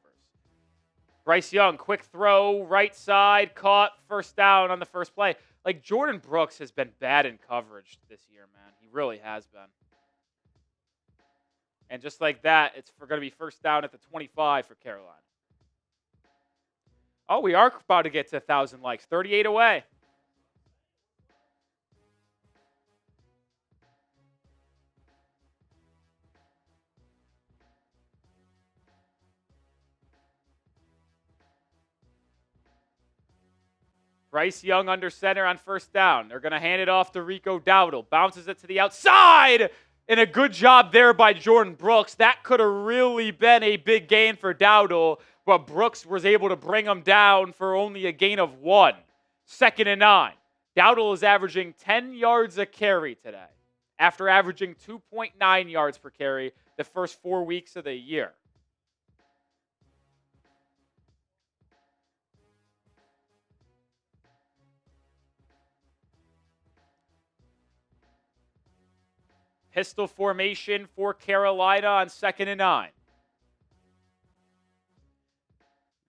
Bryce Young, quick throw, right side, caught, first down on the first play. Like, Jordan Brooks has been bad in coverage this year, man. He really has been. And just like that, it's going to be first down at the 25 for Carolina. Oh, we are about to get to 1,000 likes. 38 away. Bryce Young under center on first down. They're going to hand it off to Rico Dowdle. Bounces it to the outside. And a good job there by Jordan Brooks. That could have really been a big gain for Dowdle, but Brooks was able to bring him down for only a gain of 1. 2nd and 9. Dowdle is averaging 10 yards a carry today, after averaging 2.9 yards per carry the first 4 weeks of the year. Pistol formation for Carolina on 2nd and 9.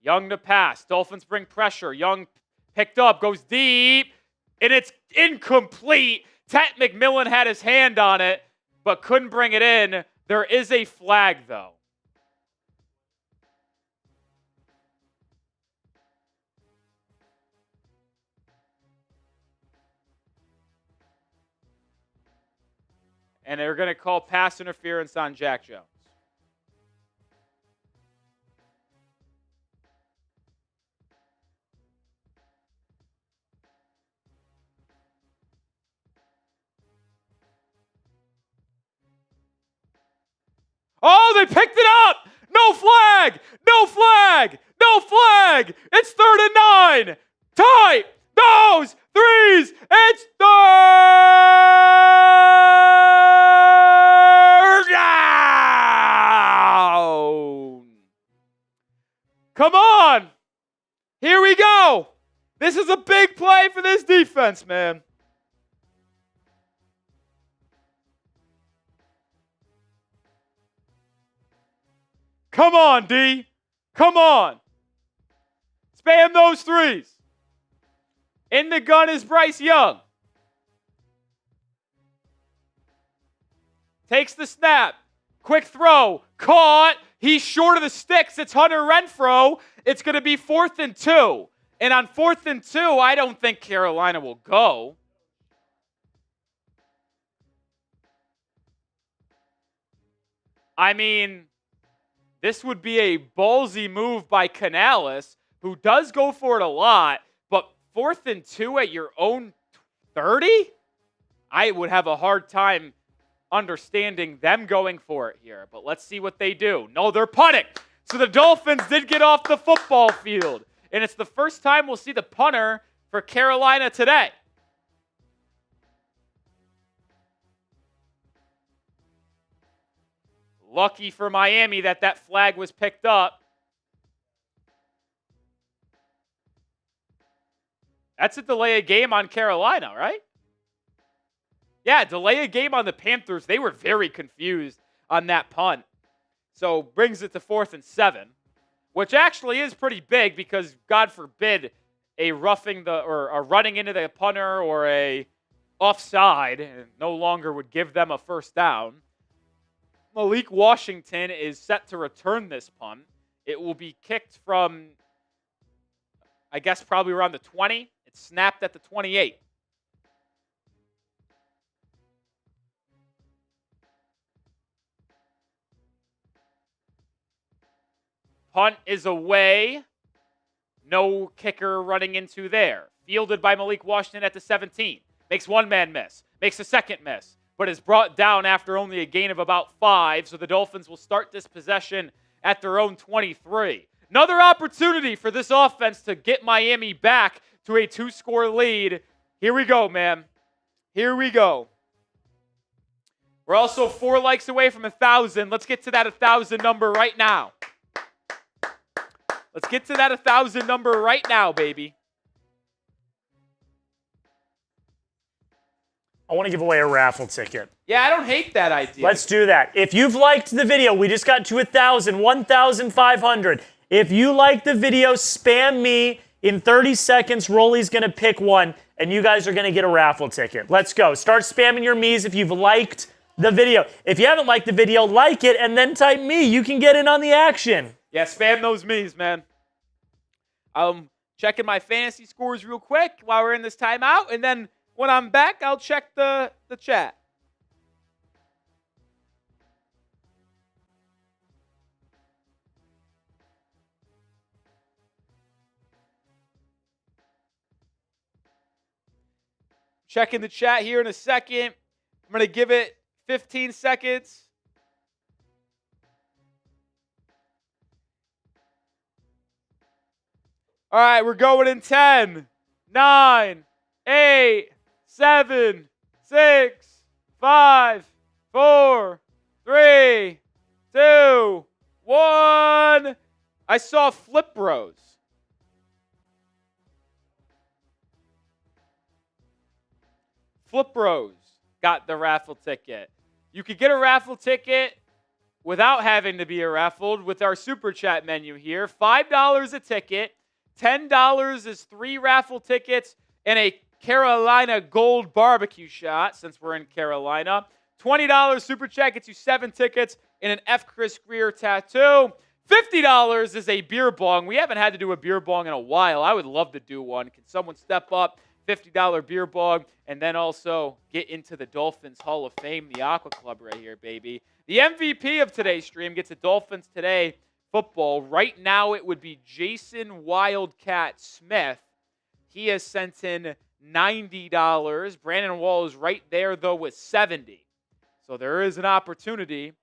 Young to pass. Dolphins bring pressure. Young picked up, goes deep, and it's incomplete. Tet McMillan had his hand on it, but couldn't bring it in. There is a flag, though. And they're going to call pass interference on Jack Jones. Oh, they picked it up. No flag. No flag. No flag. It's 3rd and 9. Tight. Those threes. It's 3rd down. Come on. Here we go. This is a big play for this defense, man. Come on, D. Come on. Spam those threes. In the gun is Bryce Young. Takes the snap. Quick throw. Caught. He's short of the sticks. It's Hunter Renfrow. It's going to be 4th and 2. And on 4th and 2, I don't think Carolina will go. I mean, this would be a ballsy move by Canales, who does go for it a lot, but 4th and 2 at your own 30? I would have a hard time understanding them going for it here, but let's see what they do. No, they're punting. So the Dolphins did get off the football field, and it's the first time we'll see the punter for Carolina today. Lucky for Miami that flag was picked up. That's a delay of game on Carolina, right? Yeah, delay of game on the Panthers. They were very confused on that punt. So brings it to 4th and 7, which actually is pretty big because God forbid a roughing or a running into the punter or a offside no longer would give them a first down. Malik Washington is set to return this punt. It will be kicked from, I guess, probably around the 20. It's snapped at the 28. Punt is away. No kicker running into there. Fielded by Malik Washington at the 17. Makes one man miss. Makes a second miss. But is brought down after only a gain of about 5. So the Dolphins will start this possession at their own 23. Another opportunity for this offense to get Miami back to a 2-score lead. Here we go, man. Here we go. We're also 4 likes away from 1,000. Let's get to that 1,000 number right now. Let's get to that 1,000 number right now, baby. I want to give away a raffle ticket. Yeah, I don't hate that idea. Let's do that. If you've liked the video, we just got to 1,000, 1,500. If you like the video, spam me. In 30 seconds, Rolly's going to pick one, and you guys are going to get a raffle ticket. Let's go. Start spamming your me's if you've liked the video. If you haven't liked the video, like it, and then type me. You can get in on the action. Yeah, spam those me's, man. Checking my fantasy scores real quick while we're in this timeout, and then when I'm back, I'll check the chat. Checking the chat here in a second. I'm going to give it 15 seconds. All right, we're going in 10, 9, 8, 7, 6, 5, 4, 3, 2, 1. I saw Flip Bros. Flip Bros got the raffle ticket. You could get a raffle ticket without having to be raffled with our Super Chat menu here. $5 a ticket. $10 is 3 raffle tickets and a Carolina Gold barbecue shot since we're in Carolina. $20 Super Chat gets you 7 tickets and an F. Chris Greer tattoo. $50 is a beer bong. We haven't had to do a beer bong in a while. I would love to do one. Can someone step up? $50 beer bong, and then also get into the Dolphins Hall of Fame, the Aqua Club right here, baby. The MVP of today's stream gets a Dolphins Today football. Right now, it would be Jason Wildcat Smith. He has sent in $90. Brandon Wall is right there, though, with $70. So there is an opportunity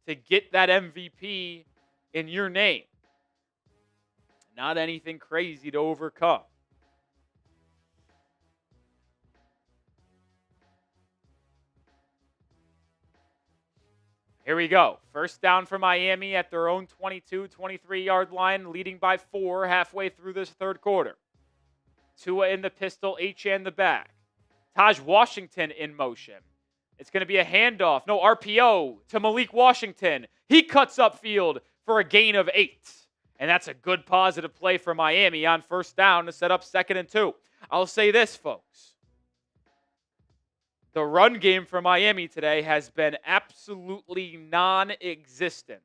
to get that MVP in your name. Not anything crazy to overcome. Here we go. First down for Miami at their own 22, 23-yard line, leading by 4 halfway through this third quarter. Tua in the pistol, Achane in the back. Taj Washington in motion. It's going to be a handoff. No, RPO to Malik Washington. He cuts upfield for a gain of 8. And that's a good positive play for Miami on first down to set up 2nd and 2. I'll say this, folks. The run game for Miami today has been absolutely non-existent.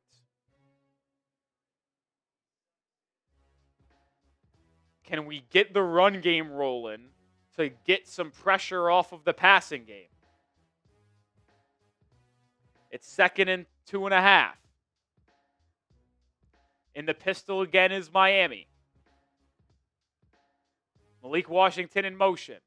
Can we get the run game rolling to get some pressure off of the passing game? It's 2nd and 2.5. In the pistol again is Miami. Malik Washington in motion.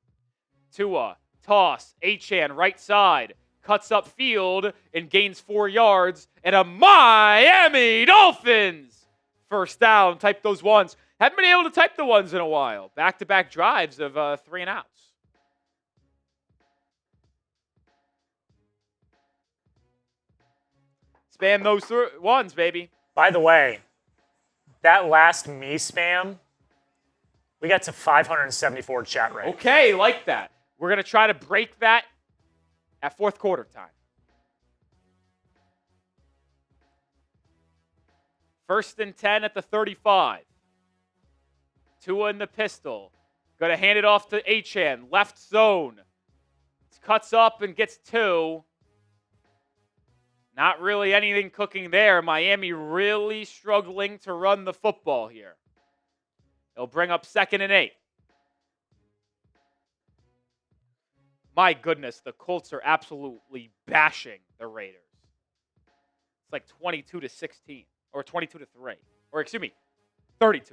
Tua, toss, Achane, right side, cuts up field and gains 4 yards. And a Miami Dolphins first down. Type those ones. Haven't been able to type the ones in a while. Back-to-back drives of 3 and outs. Spam those ones, baby. By the way, that last me spam, we got to 574 chat rate. Okay, like that. We're going to try to break that at fourth quarter time. First and 10 at the 35. Tua in the pistol. Going to hand it off to Achane. Left zone. Cuts up and gets 2. Not really anything cooking there. Miami really struggling to run the football here. They'll bring up 2nd and 8. My goodness, the Colts are absolutely bashing the Raiders. It's like 22-16 or 22-3. Or excuse me, 32-3.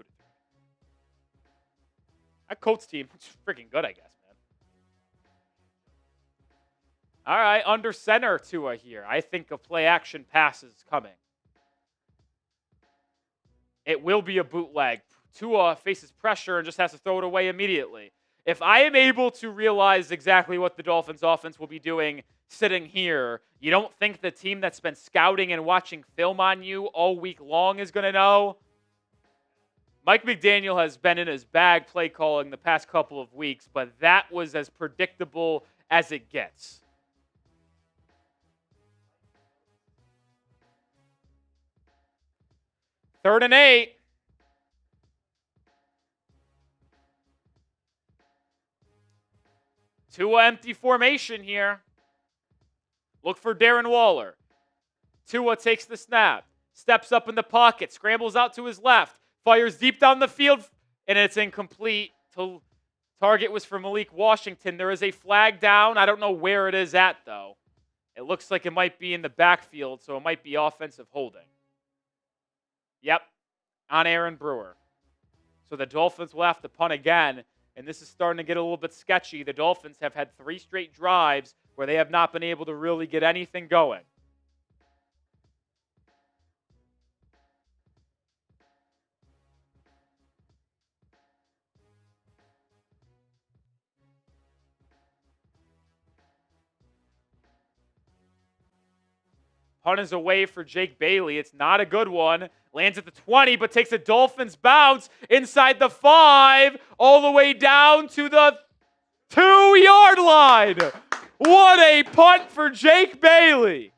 That Colts team is freaking good, I guess, man. All right, under center Tua here. I think a play action pass is coming. It will be a bootleg. Tua faces pressure and just has to throw it away immediately. If I am able to realize exactly what the Dolphins offense will be doing sitting here, you don't think the team that's been scouting and watching film on you all week long is going to know? Mike McDaniel has been in his bag play calling the past couple of weeks, but that was as predictable as it gets. Third and 8. Tua empty formation here. Look for Darren Waller. Tua takes the snap. Steps up in the pocket. Scrambles out to his left. Fires deep down the field. And it's incomplete. Target was for Malik Washington. There is a flag down. I don't know where it is at, though. It looks like it might be in the backfield, so it might be offensive holding. Yep, on Aaron Brewer. So the Dolphins will have to punt again, and this is starting to get a little bit sketchy. The Dolphins have had 3 straight drives where they have not been able to really get anything going. Punt is away for Jake Bailey. It's not a good one. Lands at the 20, but takes a Dolphins bounce inside the 5, all the way down to the 2-yard line. What a punt for Jake Bailey.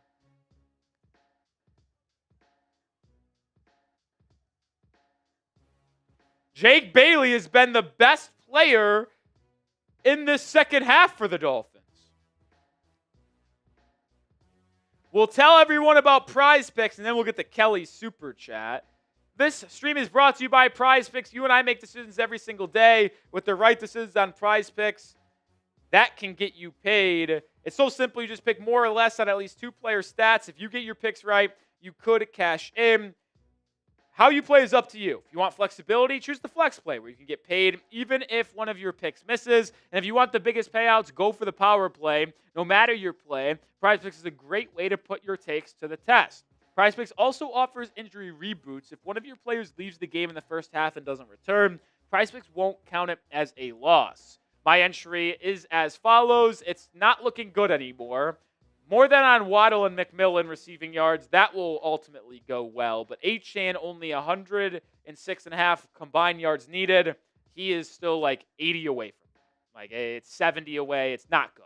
Jake Bailey has been the best player in this second half for the Dolphins. We'll tell everyone about Prize Picks, and then we'll get the Kelly Super Chat. This stream is brought to you by Prize Picks. You and I make decisions every single day with the right decisions on Prize Picks. That can get you paid. It's so simple. You just pick more or less on at least 2 player stats. If you get your picks right, you could cash in. How you play is up to you. If you want flexibility, choose the flex play where you can get paid even if one of your picks misses. And if you want the biggest payouts, go for the power play. No matter your play, Prize Picks is a great way to put your takes to the test. PrizePicks also offers injury reboots. If one of your players leaves the game in the first half and doesn't return, PrizePicks won't count it as a loss. My entry is as follows. It's not looking good anymore. More than on Waddle and McMillan receiving yards. That will ultimately go well. But Achane only 106.5 combined yards needed. He is still like 80 away from it. Like it's 70 away. It's not good.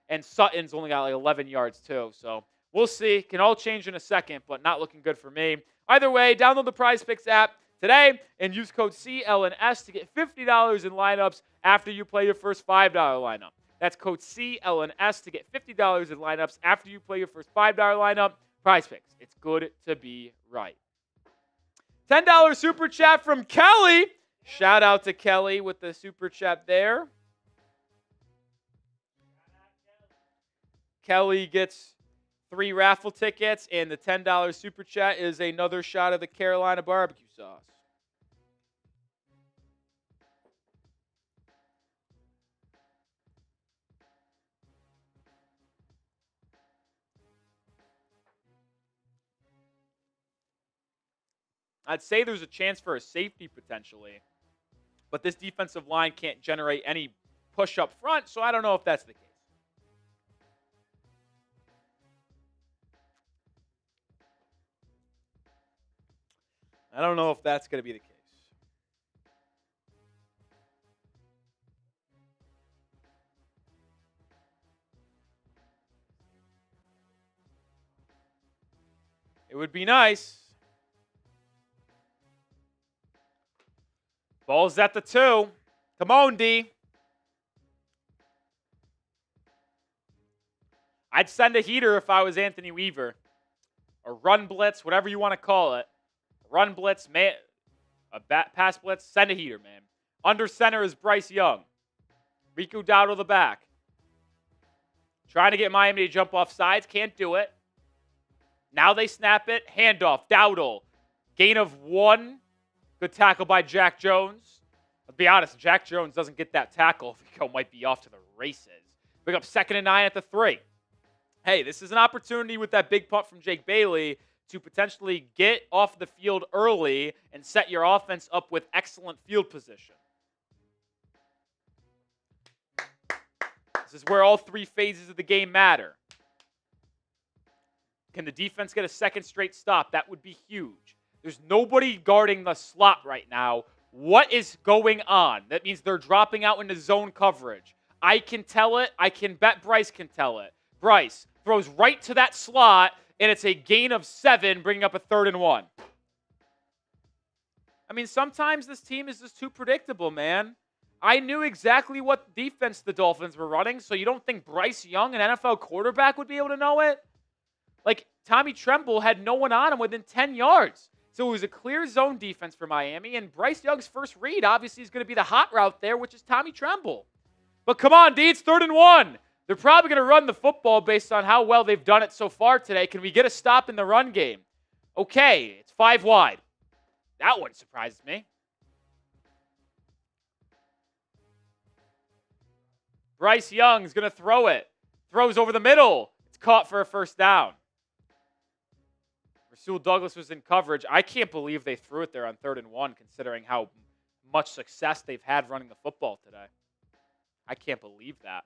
And Sutton's only got like 11 yards too. So we'll see. Can all change in a second, but not looking good for me. Either way, download the PrizePicks app today and use code CLNS to get $50 in lineups after you play your first $5 lineup. That's code CLNS to get $50 in lineups after you play your first $5 lineup. PrizePicks. It's good to be right. $10 super chat from Kelly. Shout out to Kelly with the super chat there. Kelly gets 3 raffle tickets, and the $10 super chat is another shot of the Carolina barbecue sauce. I'd say there's a chance for a safety potentially, but this defensive line can't generate any push up front, so I don't know if that's the case. I don't know if that's going to be the case. It would be nice. Ball's at the 2. Come on, D. I'd send a heater if I was Anthony Weaver. A run blitz, whatever you want to call it. Run blitz, pass blitz, send a heater, man. Under center is Bryce Young. Riku Dowdle the back. Trying to get Miami to jump off sides, can't do it. Now they snap it, handoff, Dowdle. Gain of 1. Good tackle by Jack Jones. Let's be honest, Jack Jones doesn't get that tackle. Vico might be off to the races. Pick up 2nd and 9 at the 3. Hey, this is an opportunity with that big punt from Jake Bailey to potentially get off the field early and set your offense up with excellent field position. This is where all 3 phases of the game matter. Can the defense get a second straight stop? That would be huge. There's nobody guarding the slot right now. What is going on? That means they're dropping out into zone coverage. I can tell it. I can bet Bryce can tell it. Bryce throws right to that slot, and it's a gain of 7, bringing up a 3rd and 1. I mean, sometimes this team is just too predictable, man. I knew exactly what defense the Dolphins were running, so you don't think Bryce Young, an NFL quarterback, would be able to know it? Like, Tommy Tremble had no one on him within 10 yards. So it was a clear zone defense for Miami, and Bryce Young's first read obviously is going to be the hot route there, which is Tommy Tremble. But come on, D, it's 3rd and 1. They're probably going to run the football based on how well they've done it so far today. Can we get a stop in the run game? Okay, it's 5 wide. That one surprises me. Bryce Young's going to throw it. Throws over the middle. It's caught for a 1st down. Rasul Douglas was in coverage. I can't believe they threw it there on 3rd and 1, considering how much success they've had running the football today. I can't believe that.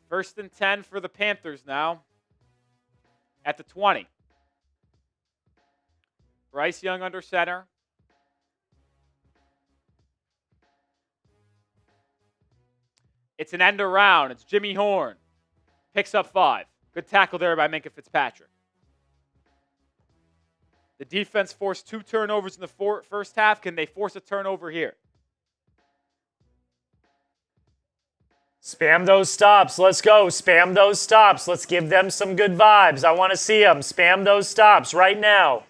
First and 10 for the Panthers now. At the 20. Bryce Young under center. It's an end around. It's Jimmy Horn. Picks up 5. Good tackle there by Minkah Fitzpatrick. The defense forced 2 turnovers in the first half. Can they force a turnover here? Spam those stops. Let's go. Spam those stops. Let's give them some good vibes. I want to see them. Spam those stops right now.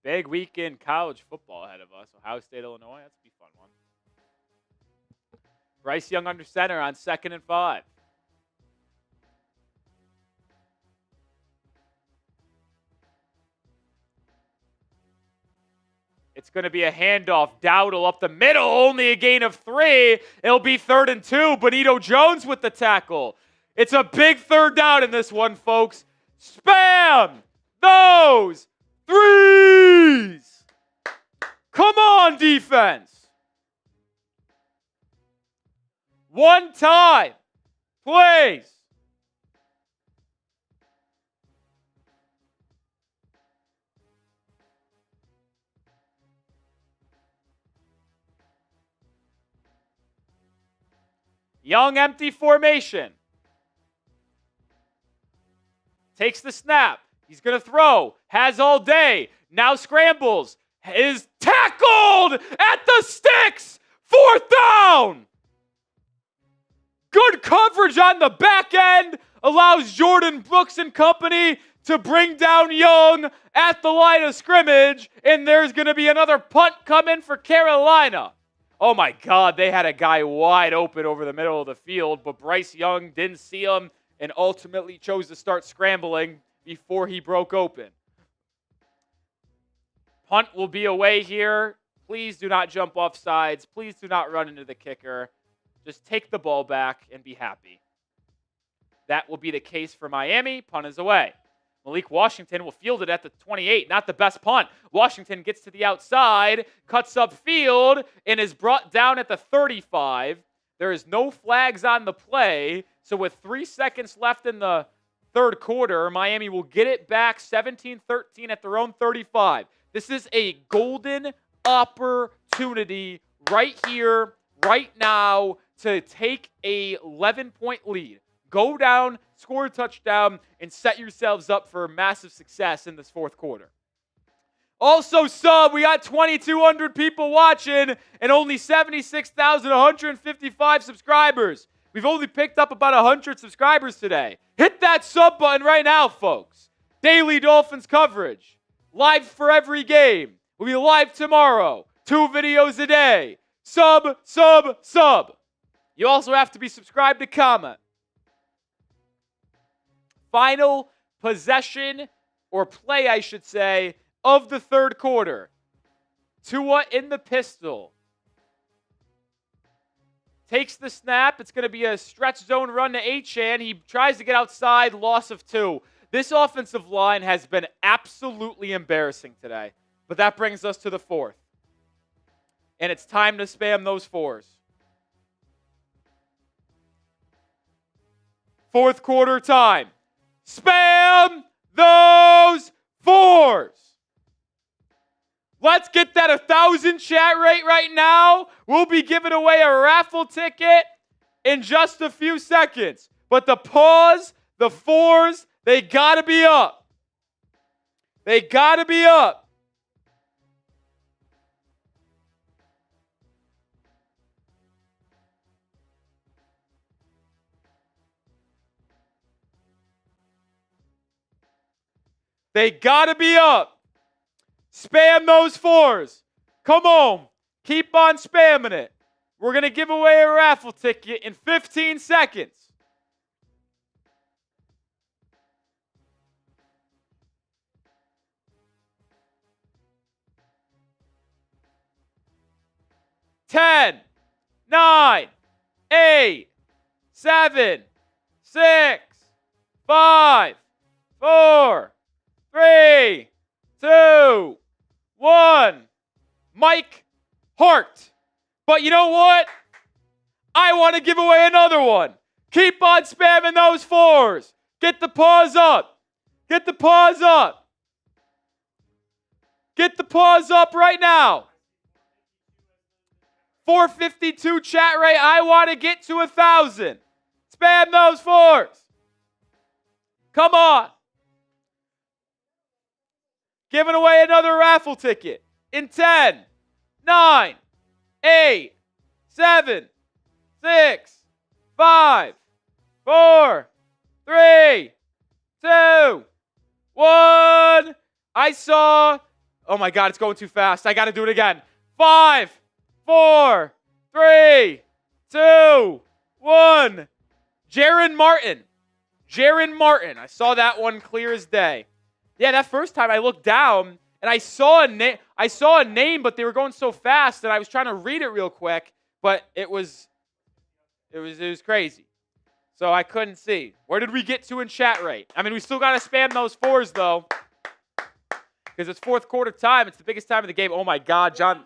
Big week in college football ahead of us. Ohio State, Illinois. That's be a fun one. Bryce Young under center on 2nd and 5. It's going to be a handoff. Dowdle up the middle, only a gain of 3. It'll be 3rd and 2. Benito Jones with the tackle. It's a big 3rd down in this one, folks. Spam those threes. Come on, defense. One time, please. Young empty formation. Takes the snap. He's going to throw. Has all day. Now scrambles. Is tackled at the sticks. 4th down. Good coverage on the back end. Allows Jordan Brooks and company to bring down Young at the line of scrimmage. And there's going to be another punt coming for Carolina. Oh my God, they had a guy wide open over the middle of the field, but Bryce Young didn't see him and ultimately chose to start scrambling before he broke open. Punt will be away here. Please do not jump off sides. Please do not run into the kicker. Just take the ball back and be happy. That will be the case for Miami. Punt is away. Malik Washington will field it at the 28. Not the best punt. Washington gets to the outside, cuts up field, and is brought down at the 35. There is no flags on the play. So with 3 seconds left in the third quarter, Miami will get it back 17-13 at their own 35. This is a golden opportunity right here, right now, to take a 11-point lead. Go down, score a touchdown, and set yourselves up for massive success in this fourth quarter. Also, sub, we got 2,200 people watching and only 76,155 subscribers. We've only picked up about 100 subscribers today. Hit that sub button right now, folks. Daily Dolphins coverage. Live for every game. We'll be live tomorrow. 2 videos a day. Sub, sub, sub. You also have to be subscribed to comment. Final possession, or play, I should say, of the third quarter. Tua in the pistol. Takes the snap. It's going to be a stretch zone run to Achane. He tries to get outside. Loss of 2. This offensive line has been absolutely embarrassing today. But that brings us to the fourth. And it's time to spam those 4s. Fourth quarter time. Spam those 4s. Let's get that 1,000 chat rate right now. We'll be giving away a raffle ticket in just a few seconds. But the pause, the 4s, they got to be up. They got to be up. They got to be up. Spam those 4s. Come on. Keep on spamming it. We're going to give away a raffle ticket in 15 seconds. Ten, 9, 8, 7, 6, 5, 4, 3, 2, 1. Mike Hart. But you know what? I want to give away another one. Keep on spamming those 4s. Get the pause up. Get the pause up. Get the pause up right now. 452 chat rate. I want to get to 1,000. Spam those 4s. Come on. Giving away another raffle ticket in 10, 9, 8, 7, 6, 5, 4, 3, 2, 1. I saw. Oh my God, it's going too fast. I got to do it again. 5, 4, 3, 2, 1. Jaron Martin. Jaron Martin. I saw that one clear as day. Yeah, that first time I looked down And I saw a name, but they were going so fast that I was trying to read it real quick, but it was crazy. So I couldn't see. Where did we get to in chat rate? I mean, we still got to spam those 4s, though, because it's fourth quarter time. It's the biggest time of the game. Oh, my God, John.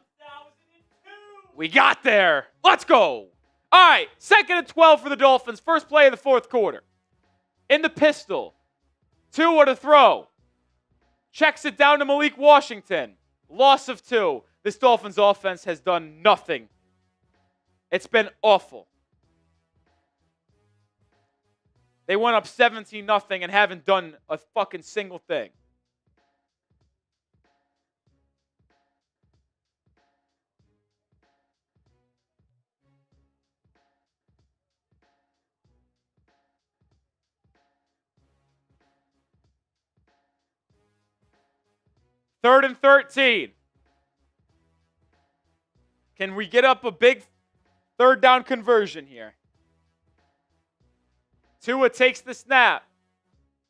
We got there. Let's go. All right, 2nd and 12 for the Dolphins. First play of the fourth quarter. In the pistol. Tua to throw. Checks it down to Malik Washington. Loss of 2. This Dolphins offense has done nothing. It's been awful. They went up 17-0 and haven't done a fucking single thing. Third and 13. Can we get up a big third down conversion here? Tua takes the snap.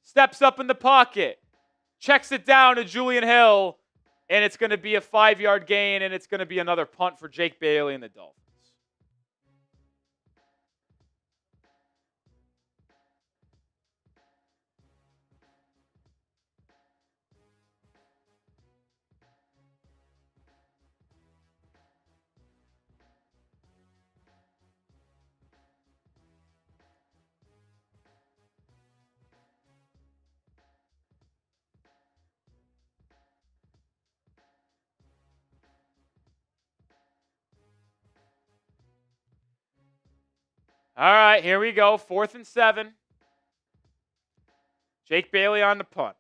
Steps up in the pocket. Checks it down to Julian Hill. And it's going to be a 5-yard gain, and it's going to be another punt for Jake Bailey and the Dolphins. All right, here we go. 4th and 7. Jake Bailey on the punt.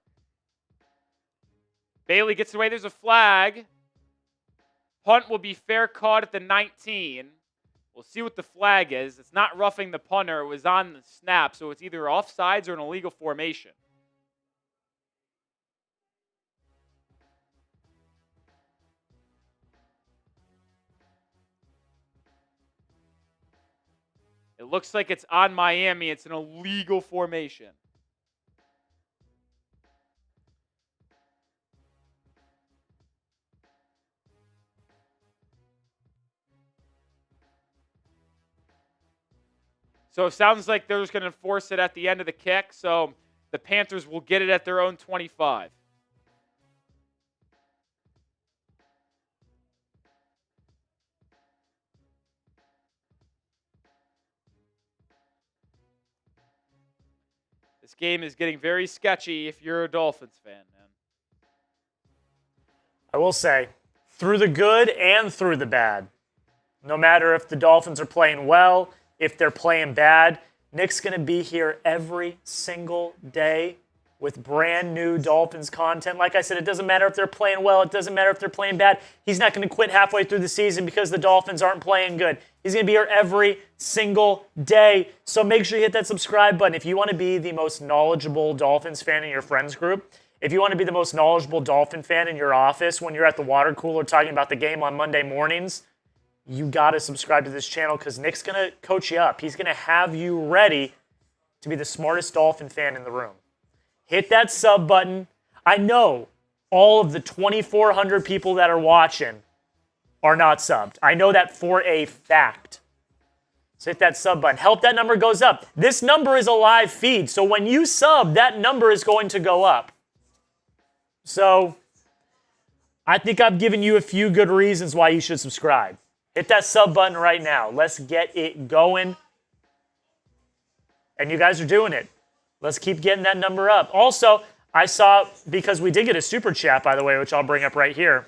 Bailey gets away. There's a flag. Punt will be fair caught at the 19. We'll see what the flag is. It's not roughing the punter. It was on the snap, so it's either offsides or an illegal formation. It looks like it's on Miami. It's an illegal formation. So it sounds like they're just going to enforce it at the end of the kick. So the Panthers will get it at their own 25. This game is getting very sketchy if you're a Dolphins fan, man. I will say, through the good and through the bad, no matter if the Dolphins are playing well, if they're playing bad, Nick's going to be here every single day with brand new Dolphins content. Like I said, it doesn't matter if they're playing well. It doesn't matter if they're playing bad. He's not going to quit halfway through the season because the Dolphins aren't playing good. He's going to be here every single day. So make sure you hit that subscribe button. If you want to be the most knowledgeable Dolphins fan in your friends group, if you want to be the most knowledgeable Dolphin fan in your office when you're at the water cooler talking about the game on Monday mornings, you got to subscribe to this channel because Nick's going to coach you up. He's going to have you ready to be the smartest Dolphin fan in the room. Hit that sub button. I know all of the 2,400 people that are watching are not subbed. I know that for a fact. So hit that sub button. Help that number goes up. This number is a live feed, so when you sub, that number is going to go up. So I think I've given you a few good reasons why you should subscribe. Hit that sub button right now. Let's get it going. And you guys are doing it. Let's keep getting that number up. Also, I saw, because we did get a super chat, by the way, which I'll bring up right here.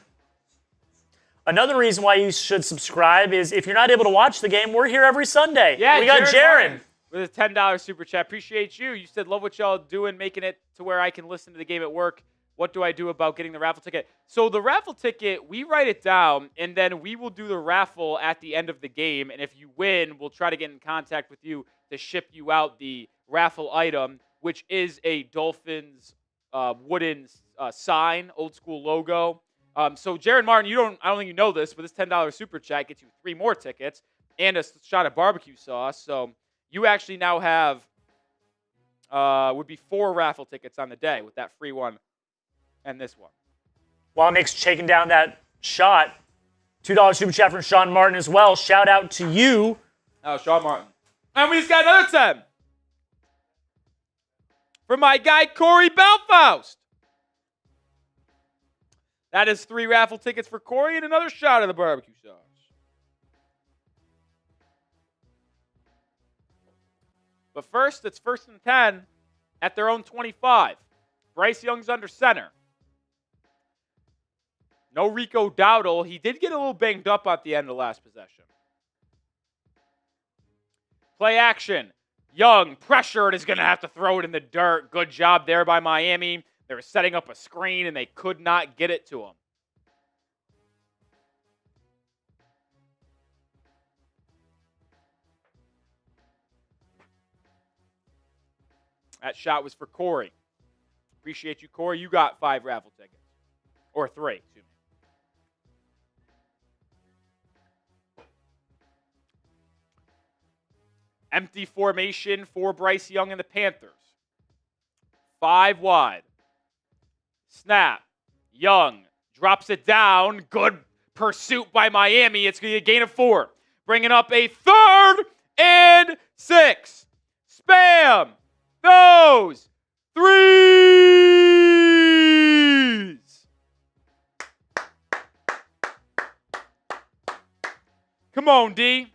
Another reason why you should subscribe is if you're not able to watch the game, we're here every Sunday. Yeah, we got Jaron. With a $10 super chat. Appreciate you. You said, love what y'all doing, making it to where I can listen to the game at work. What do I do about getting the raffle ticket? So the raffle ticket, we write it down, and then we will do the raffle at the end of the game. And if you win, we'll try to get in contact with you to ship you out the raffle item, which is a Dolphins wooden sign, old school logo. So Jaron Martin, I don't think you know this, but this $10 super chat gets you 3 more tickets and a shot of barbecue sauce. So you actually now have would be 4 raffle tickets on the day with that free one and this one. while Nick's shaking down that shot. $2 super chat from Sean Martin as well. Shout out to you. Oh, Sean Martin. And we just got another 10. From my guy, Corey Belfaust. That is 3 raffle tickets for Corey and another shot of the barbecue sauce. But first, it's 1st and 10 at their own 25. Bryce Young's under center. No Rico Dowdle. He did get a little banged up at the end of the last possession. Play action. Young, pressured, is going to have to throw it in the dirt. Good job there by Miami. They were setting up a screen, and they could not get it to him. That shot was for Corey. Appreciate you, Corey. You got 5 raffle tickets. Or 3, excuse me. Empty formation for Bryce Young and the Panthers. 5 wide. Snap. Young drops it down. Good pursuit by Miami. It's going to be a gain of 4. Bringing up a 3rd and 6. Spam those 3s. Come on, D.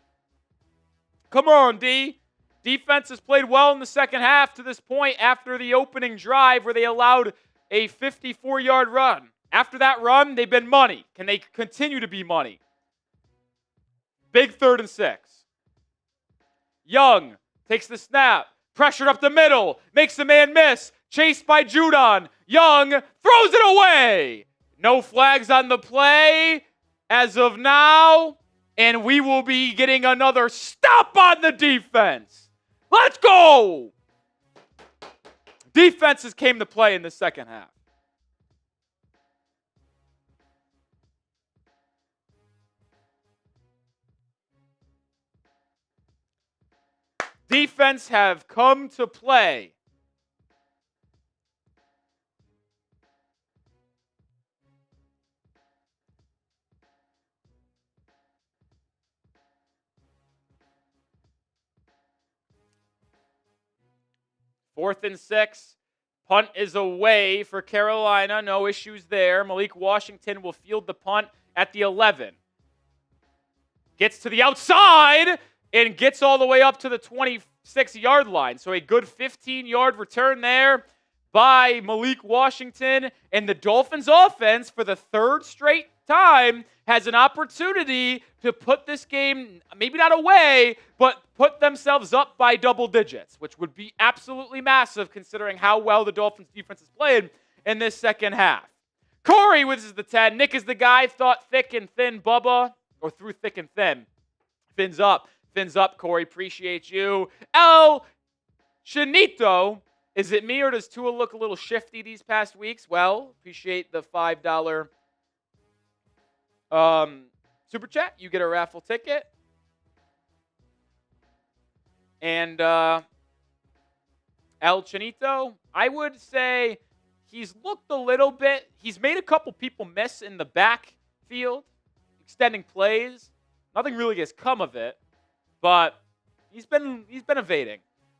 Come on, D. Defense has played well in the second half to this point after the opening drive where they allowed a 54-yard run. After that run, they've been money. Can they continue to be money? Big 3rd and 6. Young takes the snap. Pressured up the middle. Makes the man miss. Chased by Judon. Young throws it away. No flags on the play as of now. And we will be getting another stop on the defense. Let's go! Defenses came to play in the second half. Defense have come to play. Fourth and 6. Punt is away for Carolina. No issues there. Malik Washington will field the punt at the 11. Gets to the outside and gets all the way up to the 26-yard line. So a good 15-yard return there by Malik Washington. And the Dolphins offense, for the 3rd straight time, has an opportunity to put this game, maybe not away, but put themselves up by double digits, which would be absolutely massive considering how well the Dolphins defense has played in this second half. Corey is the 10. Nick is the guy. Thought thick and thin, Bubba. Or through thick and thin. Fins up. Fins up, Corey. Appreciate you. El Chinito. Is it me or does Tua look a little shifty these past weeks? Well, appreciate the $5 super chat. You get a raffle ticket. And El Chinito, I would say he's looked a little bit. He's made a couple people miss in the backfield, extending plays. Nothing really has come of it, but he's been evading.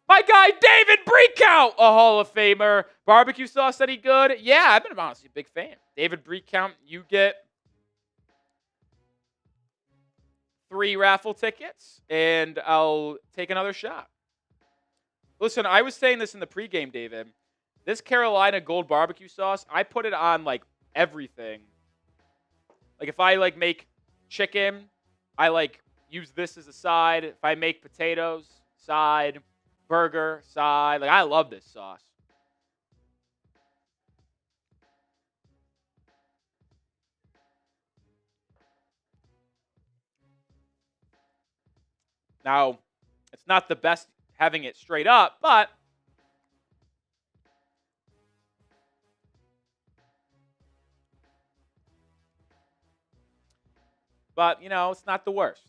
My guy David Breakout, a Hall of Famer. Barbecue sauce, any good? Yeah, I've been honestly a big fan. David Breakout, you get 3 raffle tickets, and I'll take another shot. Listen, I was saying this in the pregame, David. This Carolina Gold barbecue sauce, I put it on, like, everything. Like, if I, like, make chicken, I, like, use this as a side. If I make potatoes, side. Burger, side. Like, I love this sauce. Now, it's not the best having it straight up, but you know, it's not the worst.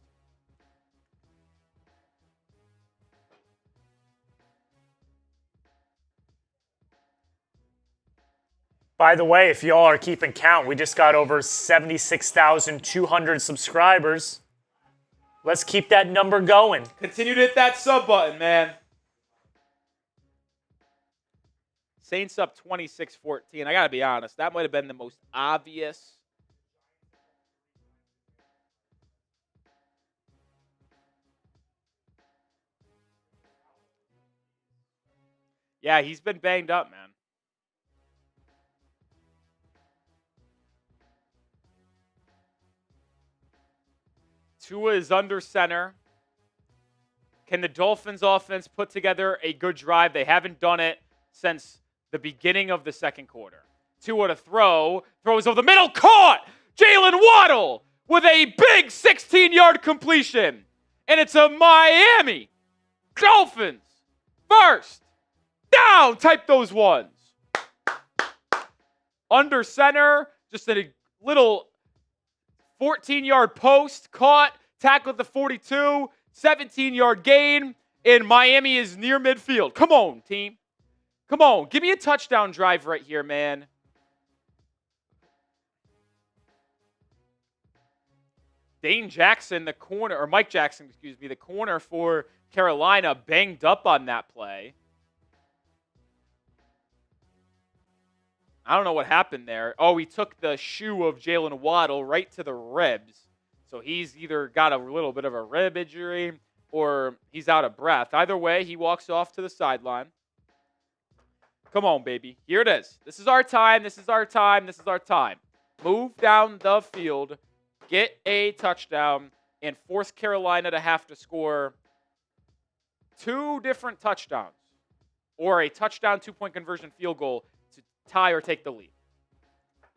By the way, if y'all are keeping count, we just got over 76,200 subscribers. Let's keep that number going. Continue to hit that sub button, man. Saints up 26-14. I got to be honest. That might have been the most obvious. Yeah, he's been banged up, man. Tua is under center. Can the Dolphins offense put together a good drive? They haven't done it since the beginning of the second quarter. Tua to throw. Throws over the middle. Caught! Jalen Waddle with a big 16-yard completion. And it's a Miami Dolphins first down. Type those ones. Under center. Just a little 14-yard post. Caught. Tackled the 42. 17-yard gain. And Miami is near midfield. Come on, team. Come on. Give me a touchdown drive right here, man. Dane Jackson, the corner, or Mike Jackson, excuse me, the corner for Carolina, banged up on that play. I don't know what happened there. Oh, he took the shoe of Jalen Waddle right to the ribs. So he's either got a little bit of a rib injury or he's out of breath. Either way, he walks off to the sideline. Come on, baby. Here it is. This is our time. This is our time. This is our time. Move down the field, get a touchdown, and force Carolina to have to score 2 different touchdowns or a touchdown 2-point conversion field goal to tie or take the lead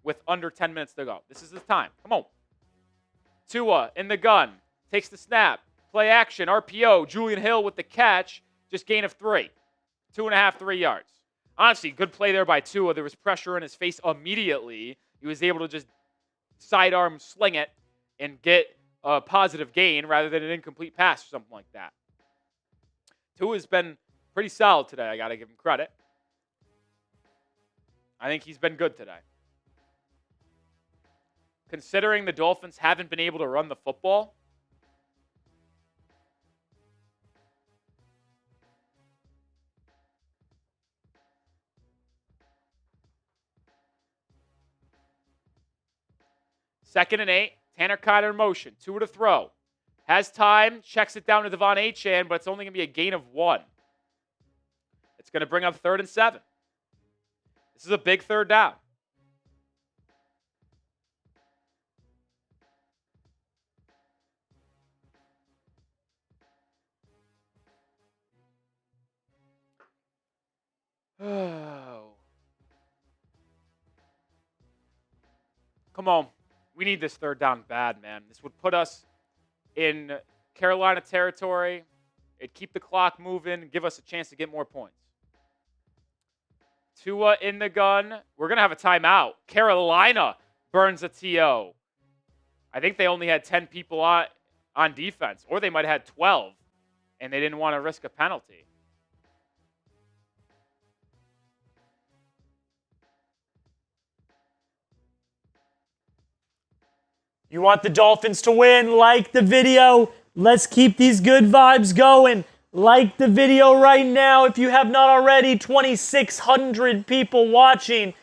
with under 10 minutes to go. This is the time. Come on. Tua in the gun. Takes the snap. Play action. RPO. Julian Hill with the catch. Just gain of 3. 2.5, 3 yards. Honestly, good play there by Tua. There was pressure in his face immediately. He was able to just sidearm sling it and get a positive gain rather than an incomplete pass or something like that. Tua's been pretty solid today. I got to give him credit. I think he's been good today. Considering the Dolphins haven't been able to run the football, second and 8, Tanner Conner in motion. Tua to throw. Has time, checks it down to Devon Achane, but it's only going to be a gain of 1. It's going to bring up 3rd and 7. This is a big 3rd down. Oh. Come on. We need this 3rd down bad, man. This would put us in Carolina territory. It'd keep the clock moving, give us a chance to get more points. Tua in the gun. We're going to have a timeout. Carolina burns a TO. I think they only had 10 people on defense, or they might have had 12, and they didn't want to risk a penalty. You want the Dolphins to win? Like the video. Let's keep these good vibes going. Like the video right now if you have not already. 2,600 people watching.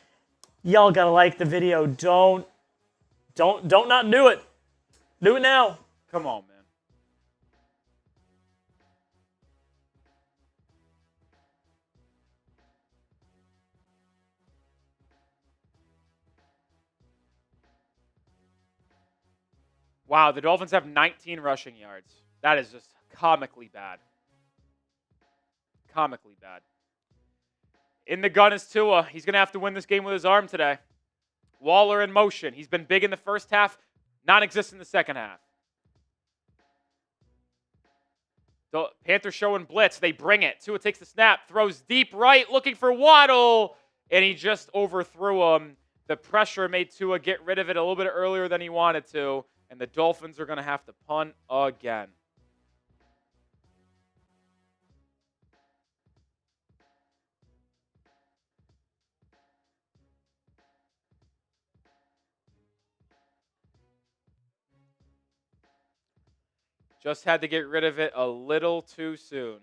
Y'all gotta like the video. Don't not do it. Do it now. Come on, man. Wow, the Dolphins have 19 rushing yards. That is just comically bad. Comically bad. In the gun is Tua. He's going to have to win this game with his arm today. Waller in motion. He's been big in the first half, non-existent in the second half. The Panthers showing blitz. They bring it. Tua takes the snap, throws deep right, looking for Waddle, and he just overthrew him. The pressure made Tua get rid of it a little bit earlier than he wanted to, and the Dolphins are going to have to punt again. Just had to get rid of it a little too soon.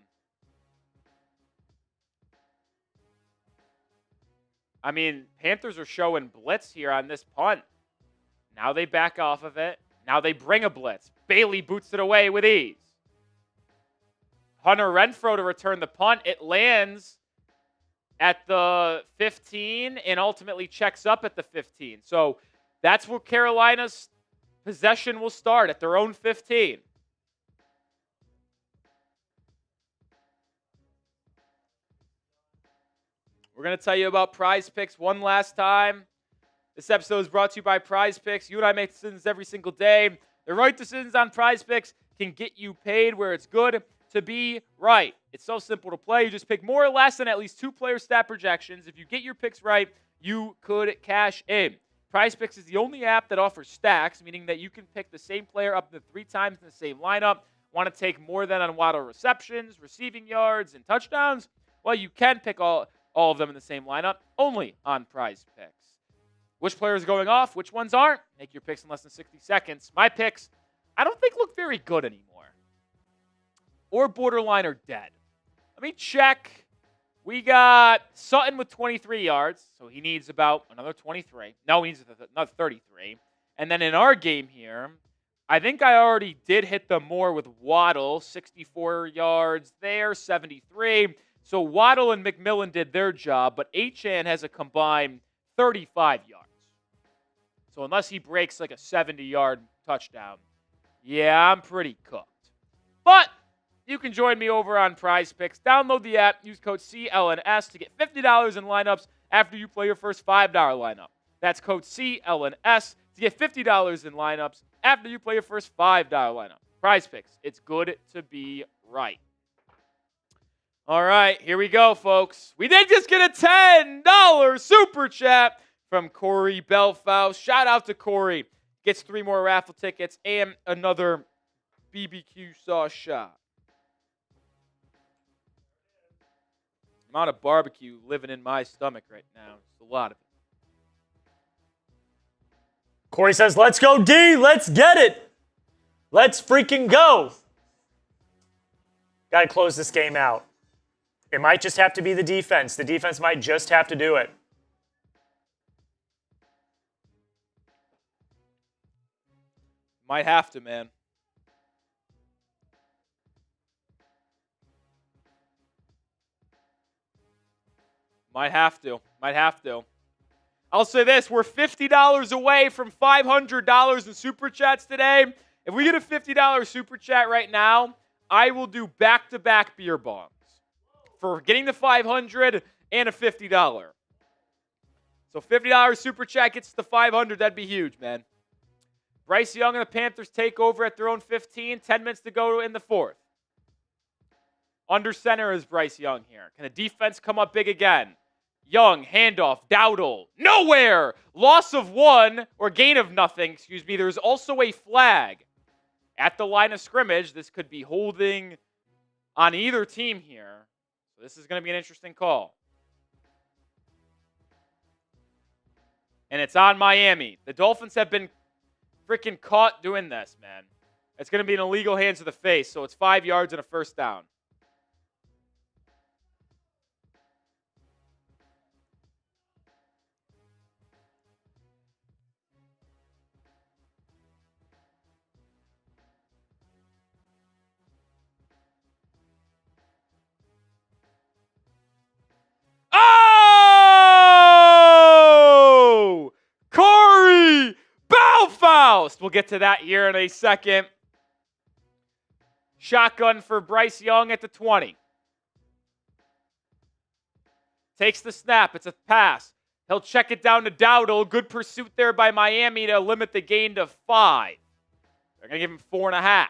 I mean, Panthers are showing blitz here on this punt. Now they back off of it. Now they bring a blitz. Bailey boots it away with ease. Hunter Renfrow to return the punt. It lands at the 15 and ultimately checks up at the 15. So that's where Carolina's possession will start, at their own 15. We're going to tell you about Prize Picks one last time. This episode is brought to you by Prize Picks. You and I make decisions every single day. The right decisions on Prize Picks can get you paid where it's good to be right. It's so simple to play. You just pick more or less than at least 2 player stat projections. If you get your picks right, you could cash in. Prize Picks is the only app that offers stacks, meaning that you can pick the same player up to 3 times in the same lineup. Want to take more than on Waddle receptions, receiving yards, and touchdowns? Well, you can pick all of them in the same lineup, only on Prize Picks. Which players are going off, which ones aren't? Make your picks in less than 60 seconds. My picks, I don't think look very good anymore. Or borderline or dead. Let me check. We got Sutton with 23 yards, so he needs about another 23. No, he needs another 33. And then in our game here, I think I already did hit them more with Waddle, 64 yards there, 73. So Waddle and McMillan did their job, but Achane has a combined 35 yards. So unless he breaks like a 70-yard touchdown, yeah, I'm pretty cooked. But you can join me over on Prize Picks. Download the app, use code CLNS to get $50 in lineups after you play your first $5 lineup. That's code CLNS to get $50 in lineups after you play your first $5 lineup. Prize Picks, it's good to be right. All right, here we go, folks. We did just get a $10 super chat from Corey Belfaust. Shout out to Corey. Gets 3 more raffle tickets and another BBQ sauce shot. Amount of barbecue living in my stomach right now. It's a lot of it. Corey says, let's go D. Let's get it. Let's freaking go. Got to close this game out. It might just have to be the defense. The defense might just have to do it. Might have to, man. Might have to. Might have to. I'll say this. We're $50 away from $500 in Super Chats today. If we get a $50 Super Chat right now, I will do back-to-back beer bongs for getting the $500 and a $50. So $50 Super Chat gets the $500. That'd be huge, man. Bryce Young and the Panthers take over at their own 15. 10 minutes to go in the 4th. Under center is Bryce Young here. Can the defense come up big again? Young, handoff, Dowdle, nowhere! Loss of 1, or gain of nothing, excuse me. There's also a flag at the line of scrimmage. This could be holding on either team here. So this is going to be an interesting call. And it's on Miami. The Dolphins have been freaking caught doing this, man. It's going to be an illegal hands to the face, so it's 5 yards and a first down. Oh! Corey Belfaust! We'll get to that here in a second. Shotgun for Bryce Young at the 20. Takes the snap. It's a pass. He'll check it down to Dowdle. Good pursuit there by Miami to limit the gain to 5. They're going to give him 4.5.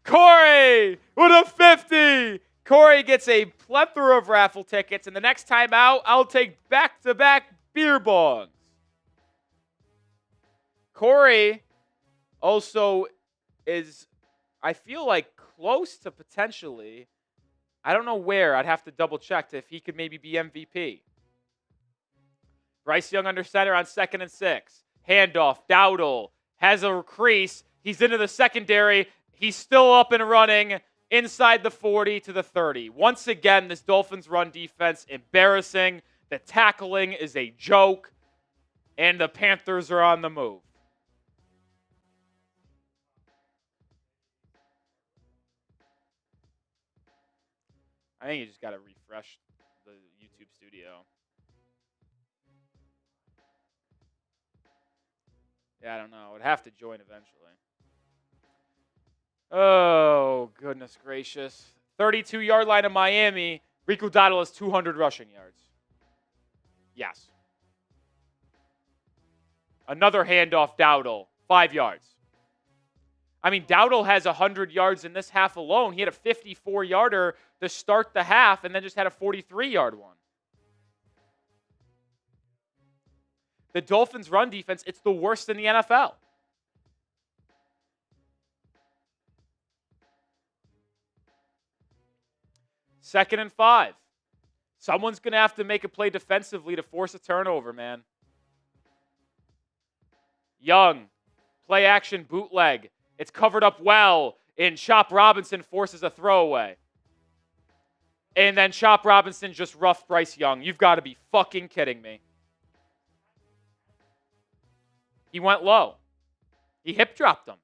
Corey with a 50. Corey gets a plethora of raffle tickets, and the next time out, I'll take back-to-back beer bongs. Corey also is, I feel like, close to potentially, I don't know where, I'd have to double-check if he could maybe be MVP. Bryce Young under center on 2nd and 6. handoff. Dowdle has a crease. He's into the secondary. He's still up and running inside the 40 to the 30. Once again, this Dolphins run defense, embarrassing. The tackling is a joke. And the Panthers are on the move. I think you just got to refresh the YouTube studio. Yeah, I don't know. I'd have to join eventually. Oh, goodness gracious. 32-yard line of Miami. Rico Dowdle has 200 rushing yards. Yes. Another handoff, Dowdle. 5 yards. I mean, Dowdle has 100 yards in this half alone. He had a 54-yarder to start the half and then just had a 43-yard one. The Dolphins' run defense, it's the worst in the NFL. Second and 5. Someone's going to have to make a play defensively to force a turnover, man. Young, play action bootleg. It's covered up well, and Chop Robinson forces a throwaway. And then Chop Robinson just roughed Bryce Young. You've got to be fucking kidding me. He went low. He hip dropped him.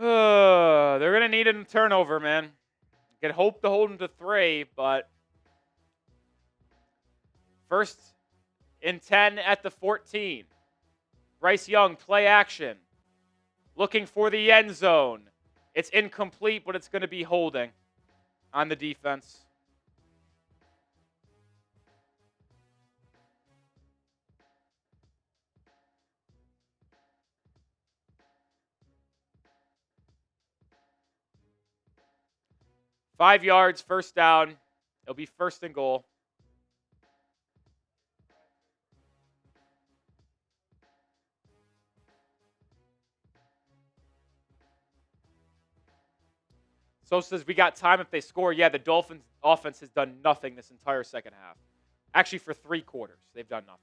They're going to need a turnover, man. Could hope to hold them to 3, but first and 10 at the 14. Bryce Young, play action. Looking for the end zone. It's incomplete, but it's going to be holding on the defense. Five yards, first down. It'll be first and goal. So says we got time if they score. Yeah, the Dolphins offense has done nothing this entire second half. Actually, for 3 quarters, they've done nothing.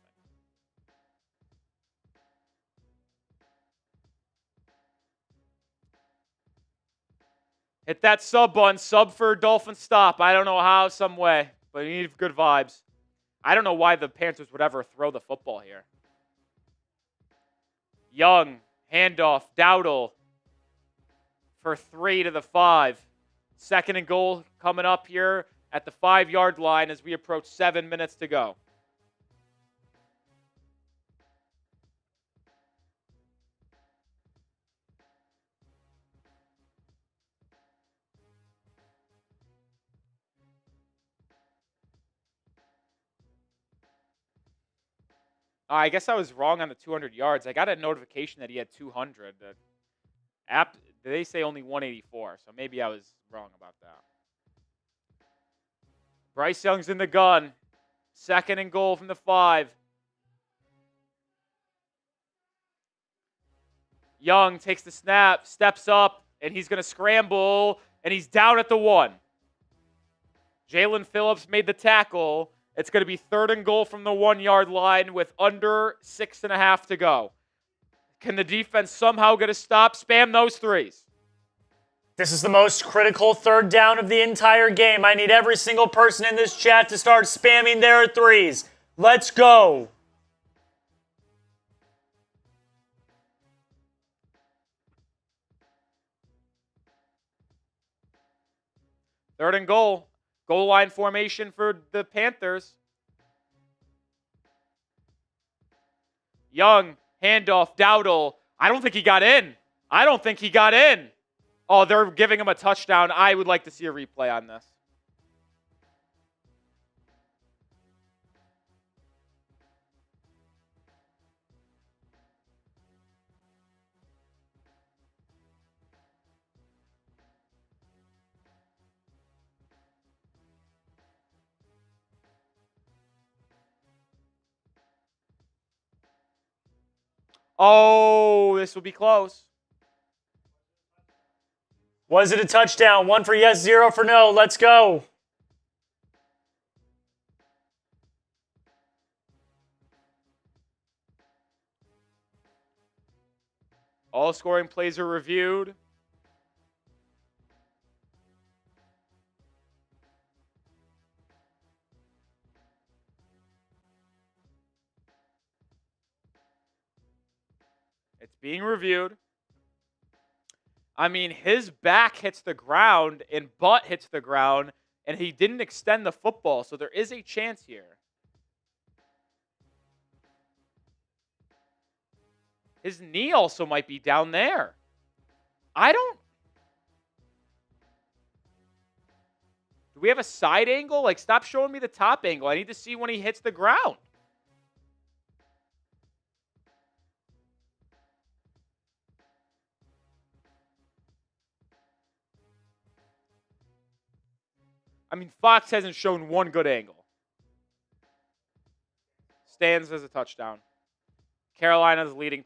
Hit that sub button. Sub for a Dolphin stop. I don't know how, some way, but you need good vibes. I don't know why the Panthers would ever throw the football here. Young, handoff, Dowdle for 3 to the 5. Second and goal coming up here at the 5-yard line as we approach 7 minutes to go. I guess I was wrong on the 200 yards. I got a notification that he had 200. They say only 184, so maybe I was wrong about that. Bryce Young's in the gun. Second and goal from the 5. Young takes the snap, steps up, and he's going to scramble, and he's down at the 1. Jalen Phillips made the tackle. It's going to be third and goal from the 1-yard line with under 6.5 to go. Can the defense somehow get a stop? Spam those threes. This is the most critical third down of the entire game. I need every single person in this chat to start spamming their threes. Let's go. Third and goal. Goal line formation for the Panthers. Young, handoff, Dowdle. I don't think he got in. Oh, they're giving him a touchdown. I would like to see a replay on this. Oh, this will be close. Was it a touchdown? 1 for yes, 0 for no. Let's go. All scoring plays are reviewed. It's being reviewed. I mean, his back hits the ground and butt hits the ground, and he didn't extend the football, so there is a chance here. His knee also might be down there. Do we have a side angle? Like, stop showing me the top angle. I need to see when he hits the ground. I mean, Fox hasn't shown one good angle. Stands as a touchdown. Carolina's leading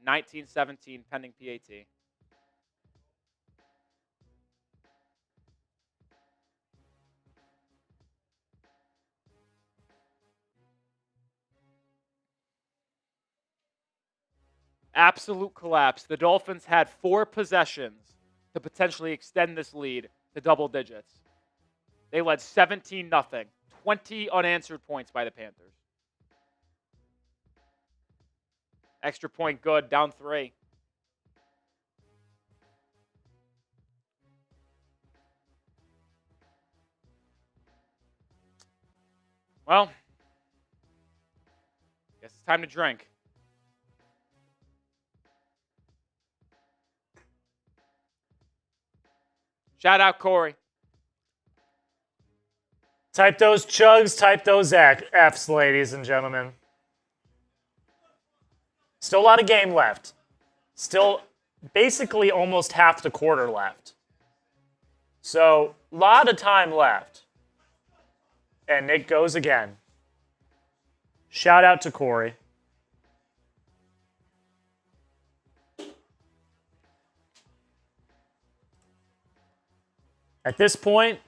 19-17 pending PAT. Absolute collapse. The Dolphins had 4 possessions to potentially extend this lead to double digits. They led 17-0. 20 unanswered points by the Panthers. Extra point good, down 3. Well, guess it's time to drink. Shout out Corey. Type those chugs, type those Fs, ladies and gentlemen. Still a lot of game left. Still basically almost half the quarter left. So, a lot of time left. And Nick goes again. Shout out to Corey. At this point,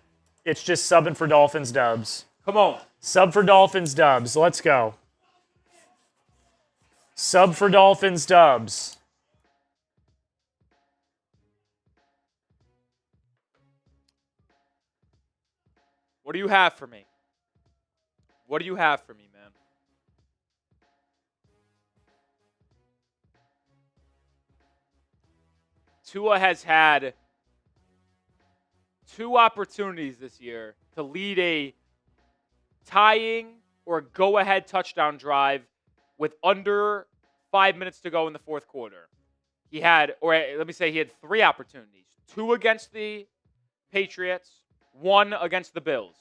it's just subbing for Dolphins dubs. Come on. Sub for Dolphins dubs. Let's go. Sub for Dolphins dubs. What do you have for me? What do you have for me, man? Tua has had 2 opportunities this year to lead a tying or go-ahead touchdown drive with under 5 minutes to go in the fourth quarter. He had 3 opportunities. 2 against the Patriots, 1 against the Bills.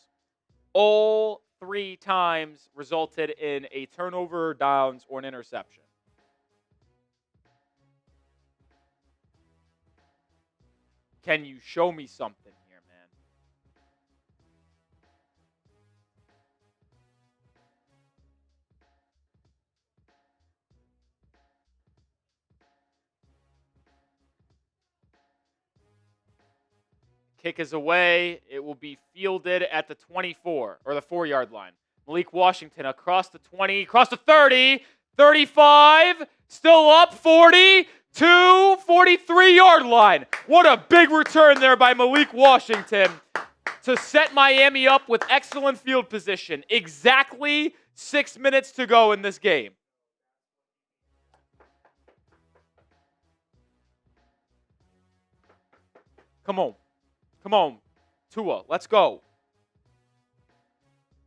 All 3 times resulted in a turnover, downs, or an interception. Can you show me something here, man? Kick is away. It will be fielded at the 24 or the 4-yard line. Malik Washington across the 20, across the 30, 35, still up, 40, 43-yard line. What a big return there by Malik Washington to set Miami up with excellent field position. Exactly 6 minutes to go in this game. Come on. Come on, Tua, let's go.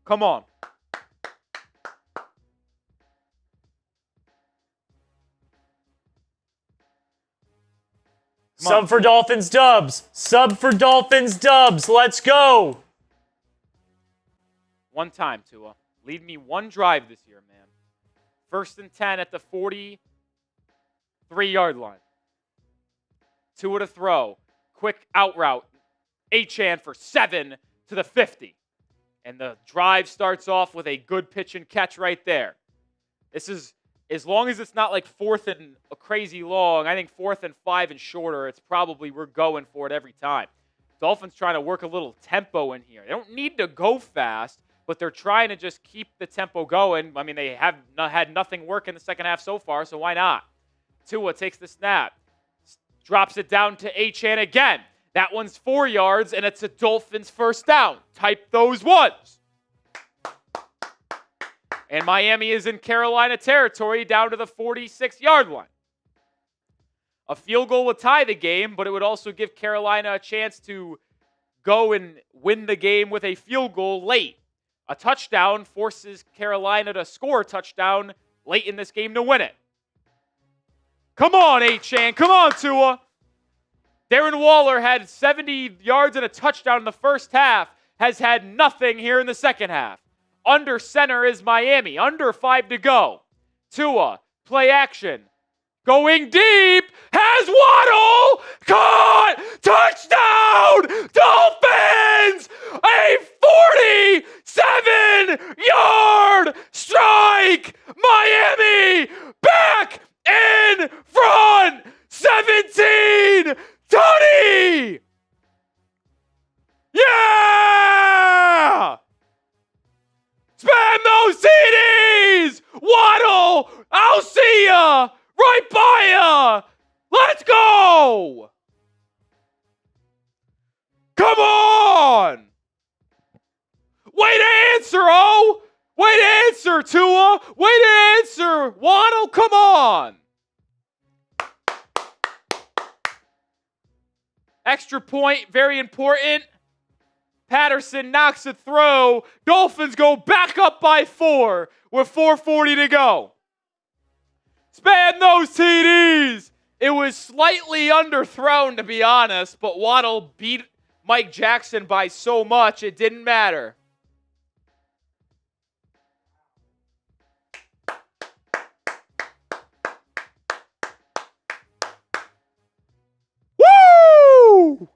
Come on. Sub for Dolphins dubs. Sub for Dolphins dubs. Let's go. One time, Tua. Lead me one drive this year, man. 1st and 10 at the 43-yard line. Tua to throw. Quick out route. Achane for 7 to the 50. And the drive starts off with a good pitch and catch right there. This is as long as it's not like 4th and a crazy long, I think 4th and 5 and shorter, it's probably we're going for it every time. Dolphins trying to work a little tempo in here. They don't need to go fast, but they're trying to just keep the tempo going. I mean, they have had nothing work in the second half so far, so why not? Tua takes the snap, drops it down to Achane again. That one's 4 yards, and it's a Dolphins first down. Type those ones. And Miami is in Carolina territory down to the 46-yard line. A field goal would tie the game, but it would also give Carolina a chance to go and win the game with a field goal late. A touchdown forces Carolina to score a touchdown late in this game to win it. Come on, Achane. Come on, Tua. Darren Waller had 70 yards and a touchdown in the first half, has had nothing here in the second half. Under center is Miami. Under 5 to go. Tua, play action. Going deep, has Waddle, caught, touchdown, Dolphins! A 47-yard strike! Miami back in front, 17-20! Yeah! Spam those TDs! Waddle, I'll see ya! Right by ya! Let's go! Come on! Way to answer, oh! Way to answer, Tua! Way to answer, Waddle! Come on! Extra point, very important. Patterson knocks a throw. Dolphins go back up by 4 with 4:40 to go. Span those TDs. It was slightly underthrown, to be honest, but Waddle beat Mike Jackson by so much it didn't matter. Woo!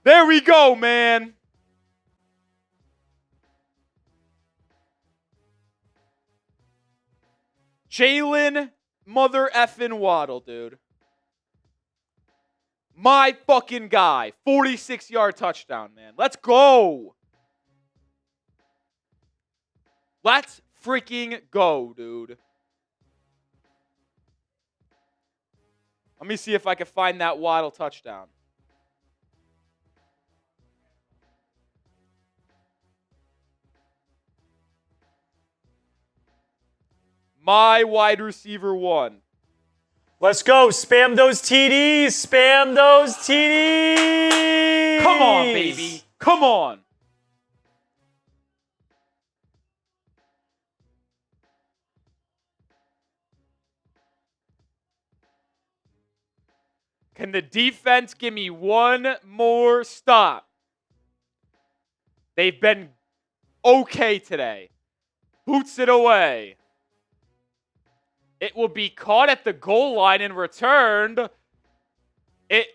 There we go, man. Jalen mother effing Waddle, dude. My fucking guy. 46-yard touchdown, man. Let's go. Let's freaking go, dude. Let me see if I can find that Waddle touchdown. My wide receiver 1. Let's go. Spam those TDs. Spam those TDs. Come on, baby. Come on. Can the defense give me one more stop? They've been okay today. Boots it away. It will be caught at the goal line and returned. It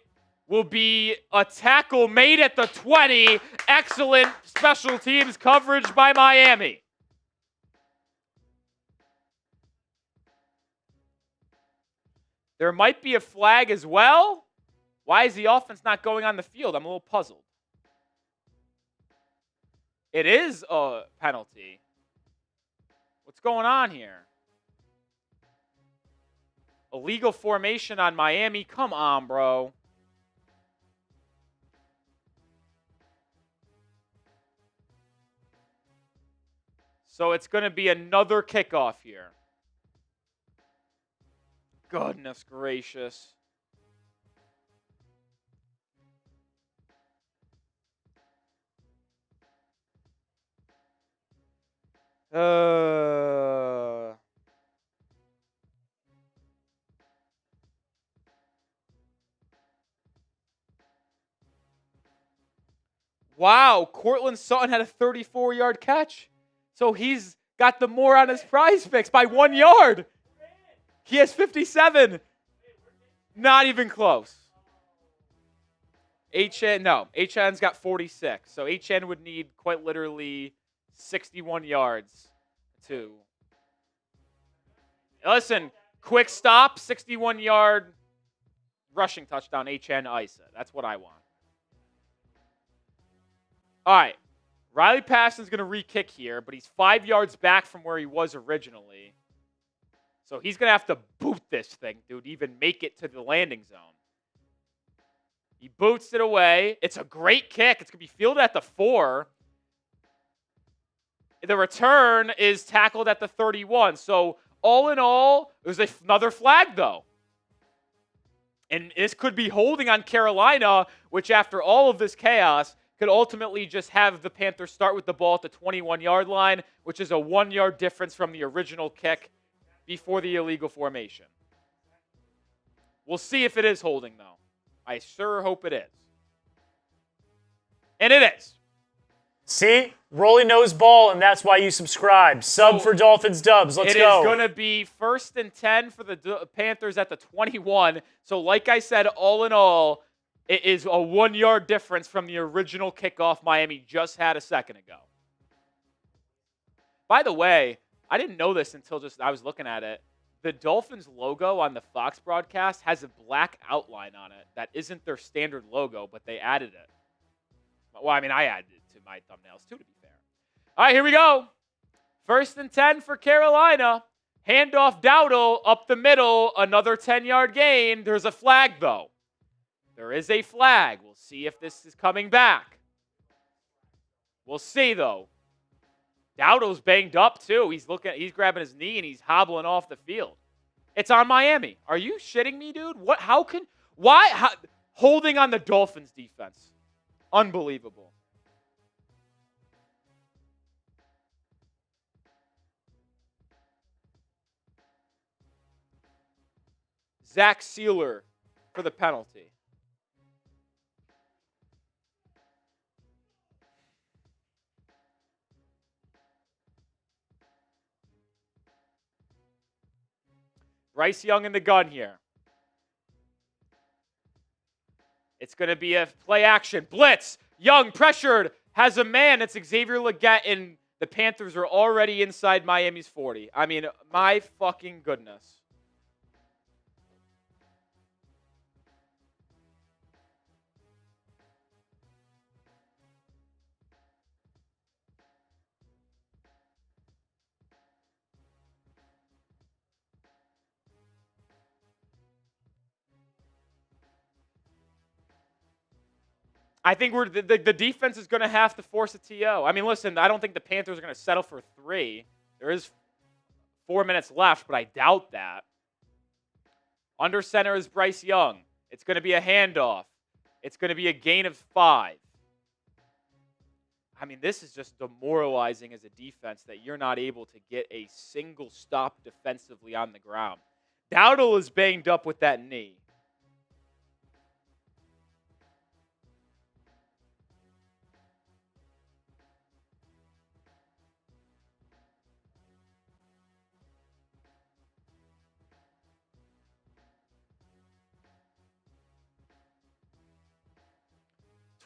will be a tackle made at the 20. Excellent special teams coverage by Miami. There might be a flag as well. Why is the offense not going on the field? I'm a little puzzled. It is a penalty. What's going on here? Illegal formation on Miami. Come on, bro. So it's going to be another kickoff here. Goodness gracious. Wow, Cortland Sutton had a 34-yard catch. So he's got the more on his prize picks by 1 yard. He has 57. Not even close. HN's got 46. So HN would need quite literally 61 yards to. Listen, quick stop, 61-yard rushing touchdown, HN Isa. That's what I want. All right. Riley Patterson's going to re-kick here, but he's 5 yards back from where he was originally. So he's going to have to boot this thing, dude, even make it to the landing zone. He boots it away. It's a great kick. It's going to be fielded at the 4. The return is tackled at the 31. So all in all, it was another flag, though. And this could be holding on Carolina, which after all of this chaos, could ultimately just have the Panthers start with the ball at the 21-yard line, which is a 1-yard difference from the original kick before the illegal formation. We'll see if it is holding, though. I sure hope it is. And it is. See? Rolly knows ball, and that's why you subscribe. Sub for Dolphins dubs. Let's go. It is going to be 1st and 10 for the Panthers at the 21. So like I said, all in all, it is a 1-yard difference from the original kickoff Miami just had a second ago. By the way, I didn't know this until just I was looking at it. The Dolphins logo on the Fox broadcast has a black outline on it that isn't their standard logo, but they added it. Well, I mean, I added it to my thumbnails too, to be fair. All right, here we go. 1st and 10 for Carolina. Handoff Dowdle up the middle. Another 10-yard gain. There's a flag, though. There is a flag. We'll see if this is coming back. We'll see, though. Dowdle's banged up, too. He's grabbing his knee, and he's hobbling off the field. It's on Miami. Are you shitting me, dude? Holding on the Dolphins defense. Unbelievable. Zach Sealer for the penalty. Bryce Young in the gun here. It's going to be a play action. Blitz. Young pressured. Has a man. It's Xavier Legette, and the Panthers are already inside Miami's 40. I mean, my fucking goodness. I think the defense is going to have to force a TO. I mean, listen, I don't think the Panthers are going to settle for 3. There is 4 minutes left, but I doubt that. Under center is Bryce Young. It's going to be a handoff. It's going to be a gain of 5. I mean, this is just demoralizing as a defense that you're not able to get a single stop defensively on the ground. Dowdle is banged up with that knee.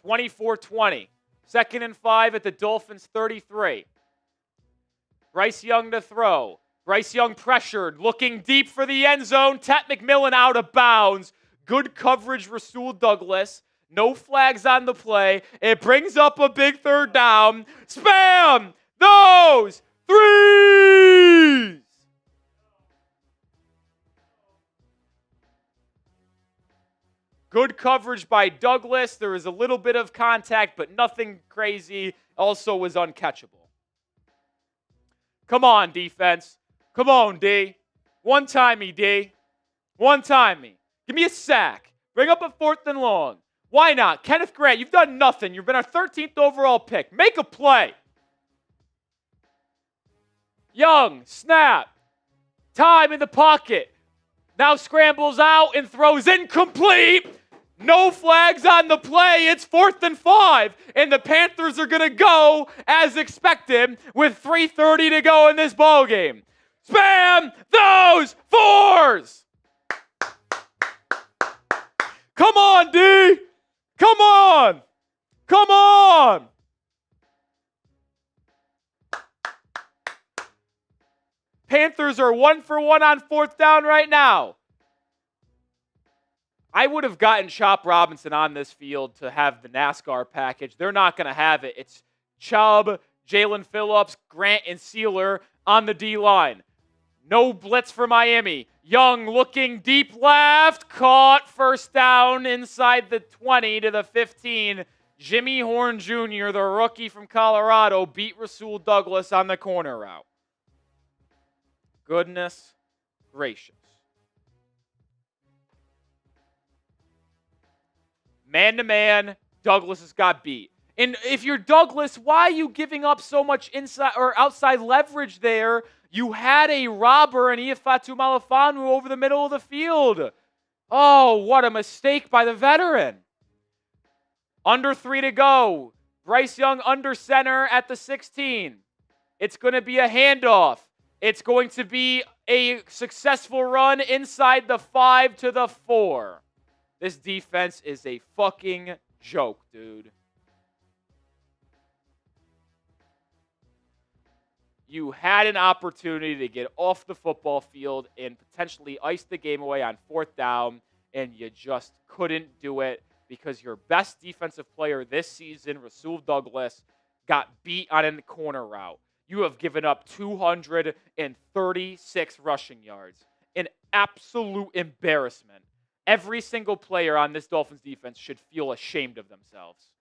(24-20). 2nd and 5 at the Dolphins 33. Bryce Young to throw. Bryce Young pressured, looking deep for the end zone. Tat McMillan out of bounds. Good coverage, Rasul Douglas. No flags on the play. It brings up a big 3rd down. Spam those 3s! Good coverage by Douglas. There was a little bit of contact, but nothing crazy. Also was uncatchable. Come on, defense. Come on, D. One-time me, D. One-time me. Give me a sack. Bring up a 4th and long. Why not? Kenneth Grant, you've done nothing. You've been our 13th overall pick. Make a play. Young, snap. Time in the pocket. Now scrambles out and throws incomplete. No flags on the play. It's 4th and 5. And the Panthers are going to go as expected with 3:30 to go in this ballgame. Spam those 4s. Come on, D. Come on. Come on. Panthers are 1 for 1 on 4th down right now. I would have gotten Chop Robinson on this field to have the NASCAR package. They're not going to have it. It's Chub, Jalen Phillips, Grant, and Sealer on the D-line. No blitz for Miami. Young looking deep left. Caught, first down inside the 20 to the 15. Jimmy Horn Jr., the rookie from Colorado, beat Rasul Douglas on the corner route. Goodness gracious. Man-to-man, Douglas has got beat. And if you're Douglas, why are you giving up so much inside or outside leverage there? You had a robber in Iafatu Malafanu over the middle of the field. Oh, what a mistake by the veteran. Under 3 to go. Bryce Young under center at the 16. It's going to be a handoff. It's going to be a successful run inside the 5 to the 4. This defense is a fucking joke, dude. You had an opportunity to get off the football field and potentially ice the game away on 4th down, and you just couldn't do it because your best defensive player this season, Rasul Douglas, got beat on a corner route. You have given up 236 rushing yards. An absolute embarrassment. Every single player on this Dolphins defense should feel ashamed of themselves.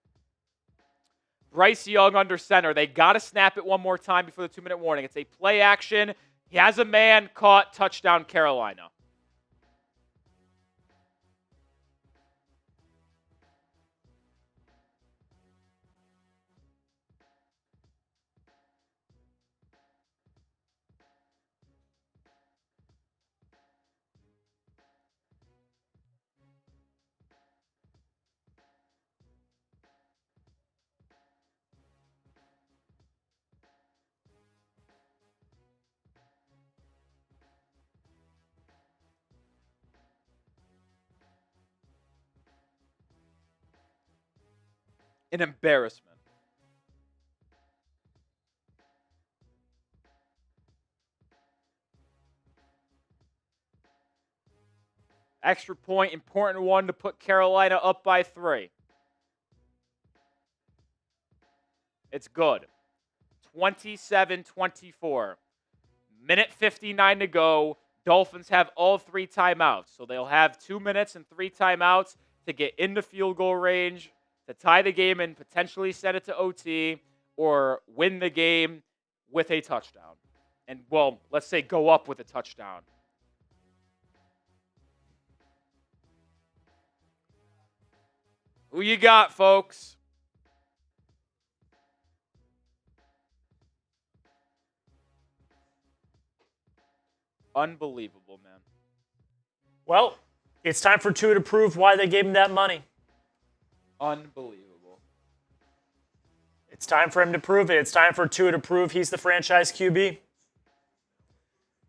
Bryce Young under center. They got to snap it one more time before the 2-minute warning. It's a play action. He has a man caught. Touchdown, Carolina. An embarrassment. Extra point, important one to put Carolina up by 3. It's good. 27-24. Minute 59 to go. Dolphins have all 3 timeouts. So they'll have 2 minutes and 3 timeouts to get into field goal range, to tie the game and potentially send it to OT, or win the game with a touchdown. And, well, let's say go up with a touchdown. Who you got, folks? Unbelievable, man. Well, it's time for Tua to prove why they gave him that money. Unbelievable. It's time for him to prove it. It's time for Tua to prove he's the franchise QB.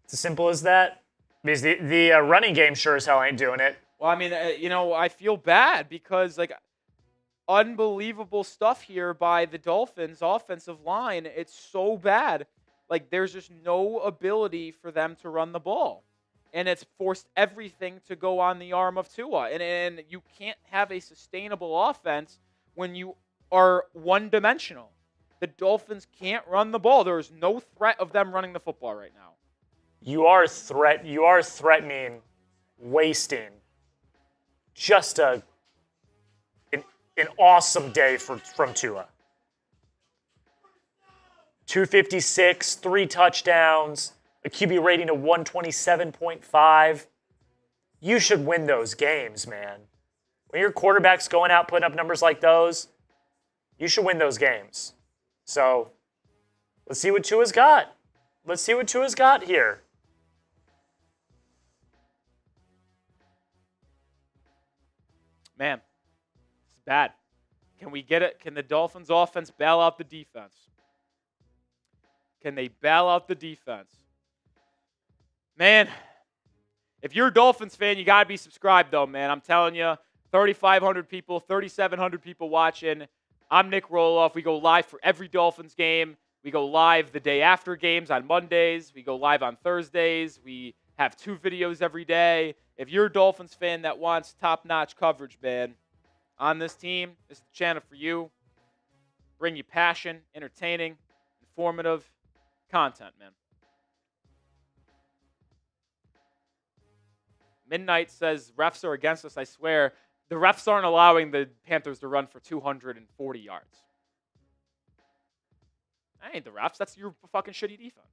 It's as simple as that. Because the running game sure as hell ain't doing it. Well, I mean, I feel bad because, unbelievable stuff here by the Dolphins offensive line. It's so bad. There's just no ability for them to run the ball. And it's forced everything to go on the arm of Tua. And you can't have a sustainable offense when you are one-dimensional. The Dolphins can't run the ball. There is no threat of them running the football right now. You are threatening wasting just an awesome day from Tua. 256, 3 touchdowns, a QB rating of 127.5. You should win those games, man. When your quarterback's going out putting up numbers like those, you should win those games. So, let's see what Tua's got. Let's see what Tua's got here. Man, it's bad. Can we get it? Can the Dolphins offense bail out the defense? Can they bail out the defense? Man, if you're a Dolphins fan, you got to be subscribed, though, man. I'm telling you, 3,500 people, 3,700 people watching. I'm Nick Roloff. We go live for every Dolphins game. We go live the day after games on Mondays. We go live on Thursdays. We have 2 videos every day. If you're a Dolphins fan that wants top-notch coverage, man, on this team, this is the channel for you. Bring you passion, entertaining, informative content, man. Midnight says, refs are against us, I swear. The refs aren't allowing the Panthers to run for 240 yards. That ain't the refs. That's your fucking shitty defense.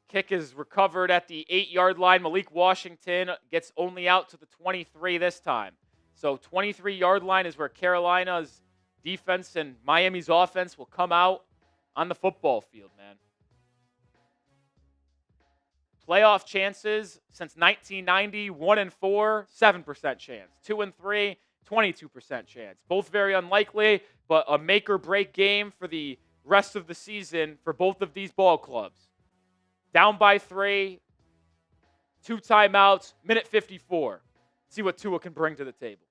Kick is recovered at the 8-yard line. Malik Washington gets only out to the 23 this time. So 23-yard line is where Carolina's defense and Miami's offense will come out on the football field, man. Playoff chances since 1990, 1-4, 7% chance. 2-3, 22% chance. Both very unlikely, but a make-or-break game for the rest of the season for both of these ball clubs. Down by 3, 2 timeouts, minute 54. See what Tua can bring to the table.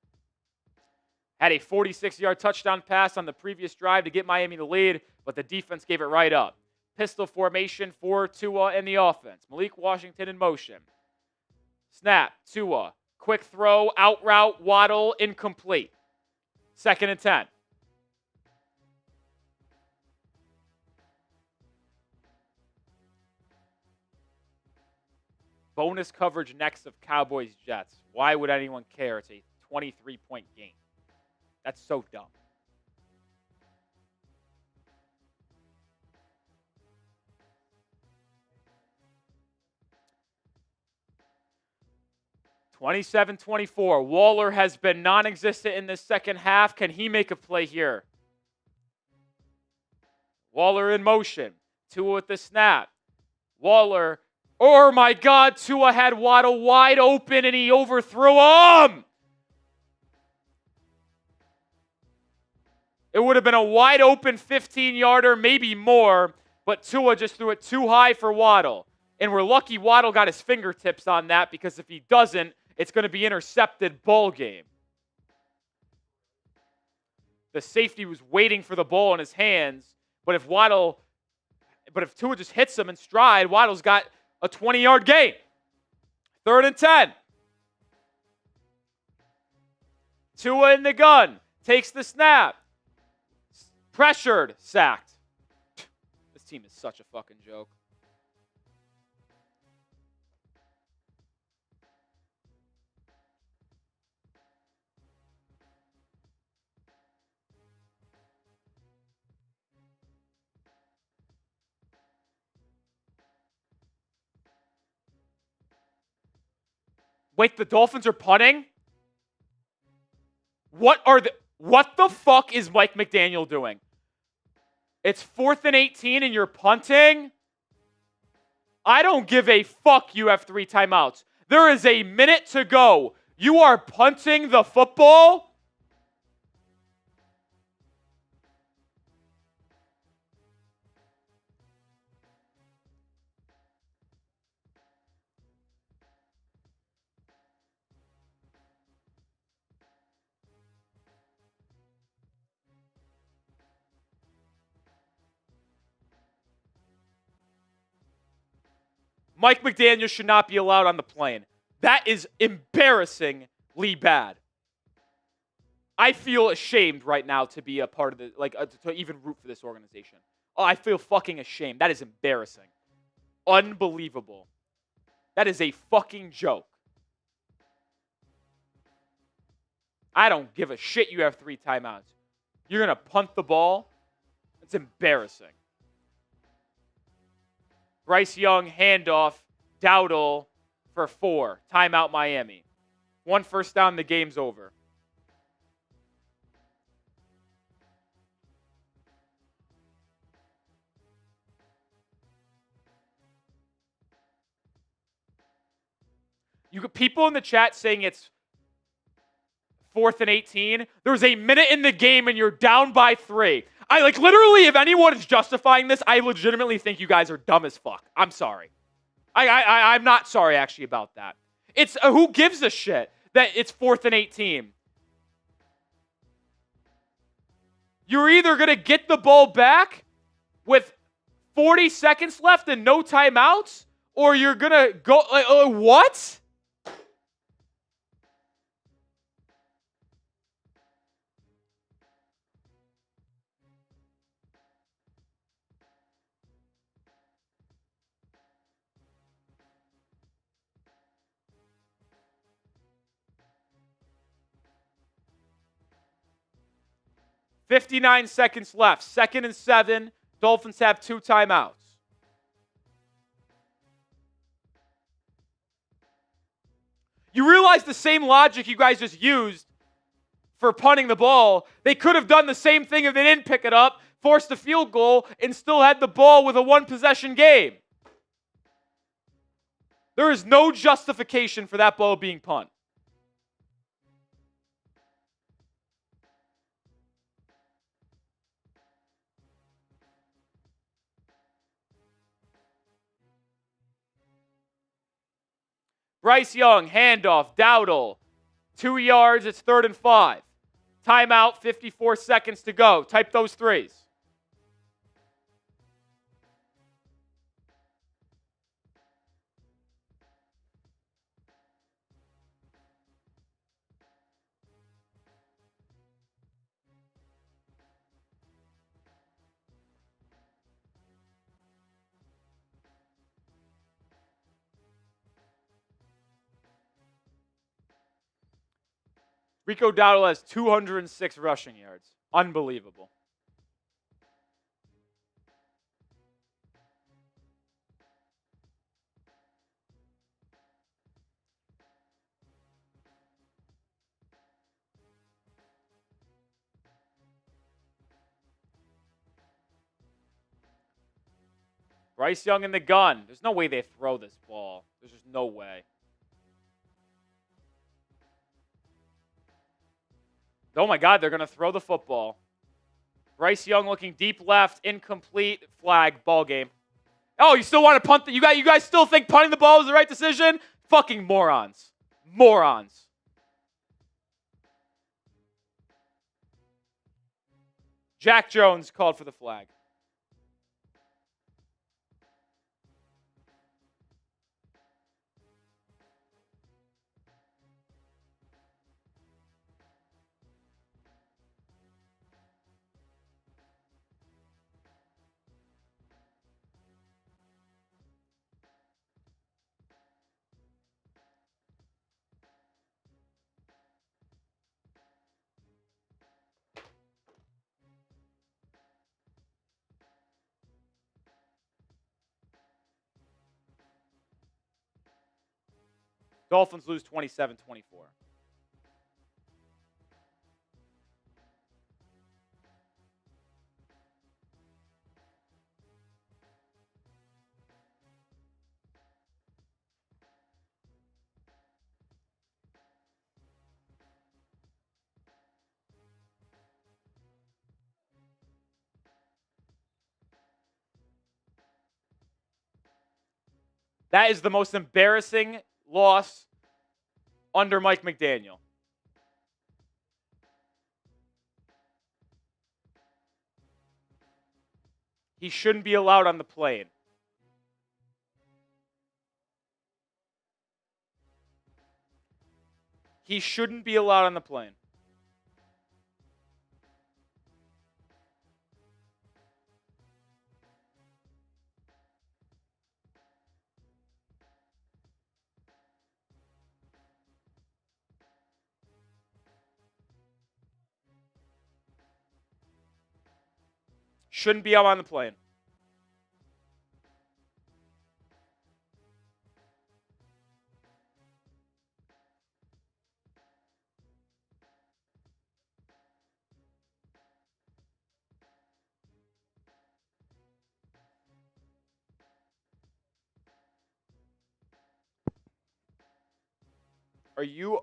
Had a 46-yard touchdown pass on the previous drive to get Miami the lead, but the defense gave it right up. Pistol formation for Tua and the offense. Malik Washington in motion. Snap, Tua. Quick throw, out route, Waddle, incomplete. 2nd and 10. Bonus coverage next of Cowboys-Jets. Why would anyone care? It's a 23-point game. That's so dumb. (27-24). Waller has been non-existent in this second half. Can he make a play here? Waller in motion. Tua with the snap. Waller. Oh my God, Tua had Waddle wide open and he overthrew him. It would have been a wide open 15-yarder, maybe more, but Tua just threw it too high for Waddle. And we're lucky Waddle got his fingertips on that, because if he doesn't, it's going to be intercepted ball game. The safety was waiting for the ball in his hands, but if Tua just hits him in stride, Waddle's got a 20-yard gain. 3rd and 10. Tua in the gun. Takes the snap. Pressured. Sacked. This team is such a fucking joke. Wait, the Dolphins are punting? What the fuck is Mike McDaniel doing? It's 4th and 18 and you're punting? I don't give a fuck you have 3 timeouts. There is a minute to go. You are punting the football? Mike McDaniel should not be allowed on the plane. That is embarrassingly bad. I feel ashamed right now to be a part of the, to even root for this organization. Oh, I feel fucking ashamed. That is embarrassing. Unbelievable. That is a fucking joke. I don't give a shit you have 3 timeouts. You're going to punt the ball? It's embarrassing. Bryce Young, handoff, Dowdle for 4. Timeout Miami. 1 first down, the game's over. You got people in the chat saying it's 4th and 18. There's a minute in the game and you're down by 3. Literally, if anyone is justifying this, I legitimately think you guys are dumb as fuck. I'm sorry. I'm not sorry, actually, about that. It's who gives a shit that it's 4th and 18? You're either going to get the ball back with 40 seconds left and no timeouts, or you're going to go, what? $59 seconds left. 2nd and 7. Dolphins have 2 timeouts. You realize the same logic you guys just used for punting the ball. They could have done the same thing if they didn't pick it up, forced a field goal, and still had the ball with a 1-possession game. There is no justification for that ball being punt. Bryce Young, handoff, Dowdle. 2 yards, it's 3rd and 5. Timeout, 54 seconds to go. Type those threes. Rico Dowdle has 206 rushing yards. Unbelievable. Bryce Young in the gun. There's no way they throw this ball. There's just no way. Oh my God, they're going to throw the football. Bryce Young looking deep left, incomplete, flag, ball game. Oh, you still want to punt? You guys still think punting the ball was the right decision? Fucking morons. Morons. Jack Jones called for the flag. Dolphins lose 27-24. That is the most embarrassing loss under Mike McDaniel. He shouldn't be allowed on the plane. He shouldn't be allowed on the plane. Shouldn't be out on the plane.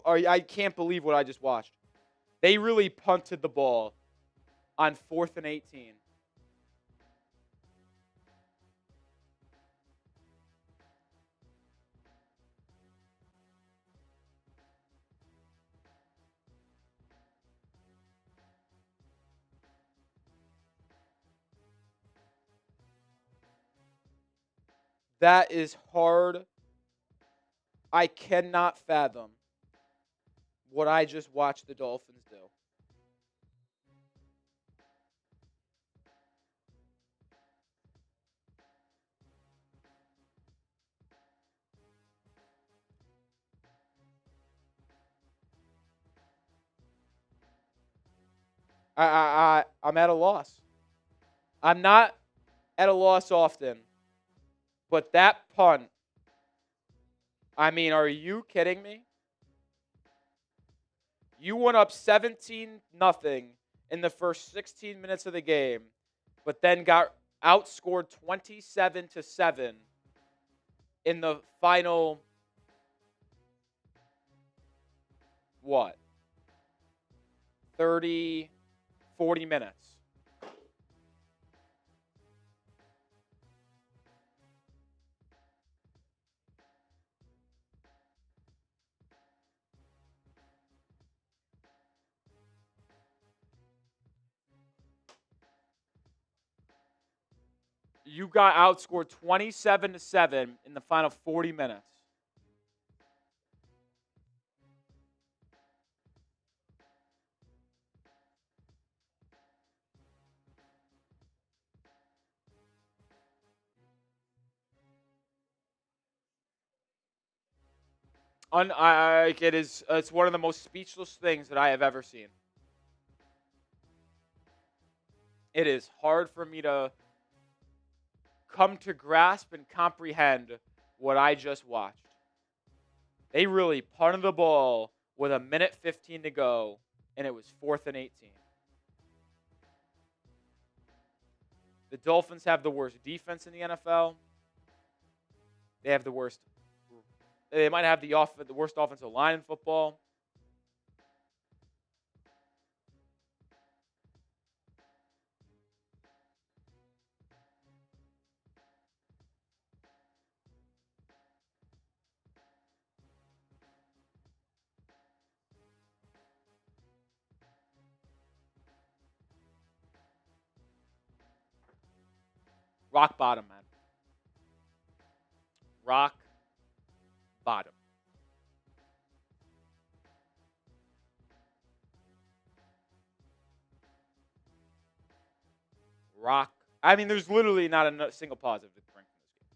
I can't believe what I just watched. They really punted the ball on 4th and 18. That is hard. I cannot fathom what I just watched the Dolphins do. I'm at a loss. I'm not at a loss often, but that punt, I mean, are you kidding me? You went up 17-0 in the first 16 minutes of the game, but then got outscored 27-7 in the final, what, 30, 40 minutes. You got outscored 27-7 in the final 40 minutes. It's one of the most speechless things that I have ever seen. It is hard for me to come to grasp and comprehend what I just watched. They really punted the ball with 1:15 to go, and it was 4th and 18. The Dolphins have the worst defense in the NFL. They have the worst. They might have the worst offensive line in football. Rock bottom, man. Rock bottom. Rock. I mean, there's literally not a single positive to bring from this game.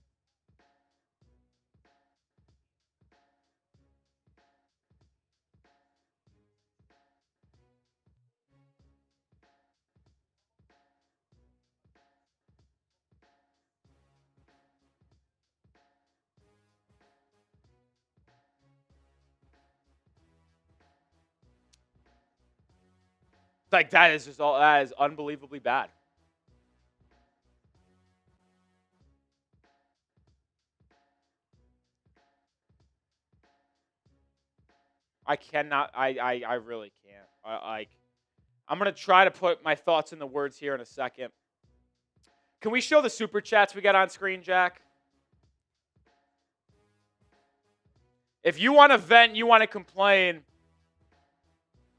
Like, that is unbelievably bad. I cannot. I really can't. I'm gonna try to put my thoughts in the words here in a second. Can we show the super chats we got on screen, Jack? If you want to vent, you want to complain,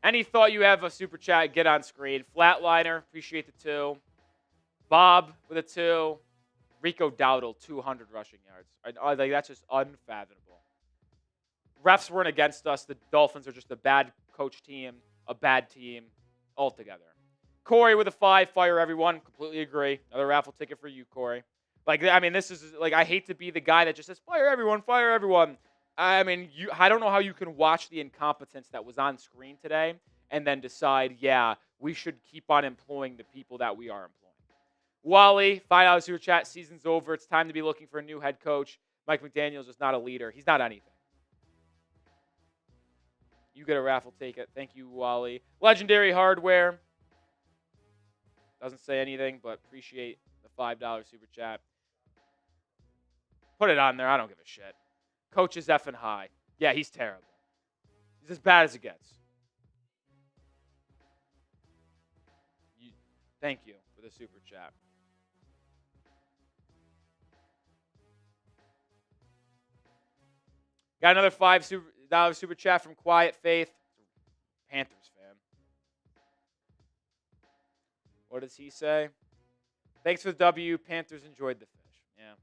any thought you have a super chat, get on screen. Flatliner, appreciate the 2. Bob with a 2. Rico Dowdle, 200 rushing yards. Like, that's just unfathomable. Refs weren't against us. The Dolphins are just a bad coach team, a bad team altogether. Corey with a 5, fire everyone. Completely agree. Another raffle ticket for you, Corey. Like, I mean, this is, like, I hate to be the guy that just says, fire everyone, fire everyone. I mean, I don't know how you can watch the incompetence that was on screen today and then decide, yeah, we should keep on employing the people that we are employing. Wally, $5 super chat. Season's over. It's time to be looking for a new head coach. Mike McDaniels is not a leader. He's not anything. You get a raffle ticket. Thank you, Wally. Legendary Hardware. Doesn't say anything, but appreciate the $5 super chat. Put it on there. I don't give a shit. Coach is effing high. Yeah, he's terrible. He's as bad as it gets. Thank you for the super chat. Got another $5 super chat from Quiet Faith. Panthers fan. What does he say? Thanks for the W. Panthers enjoyed the fish. Yeah,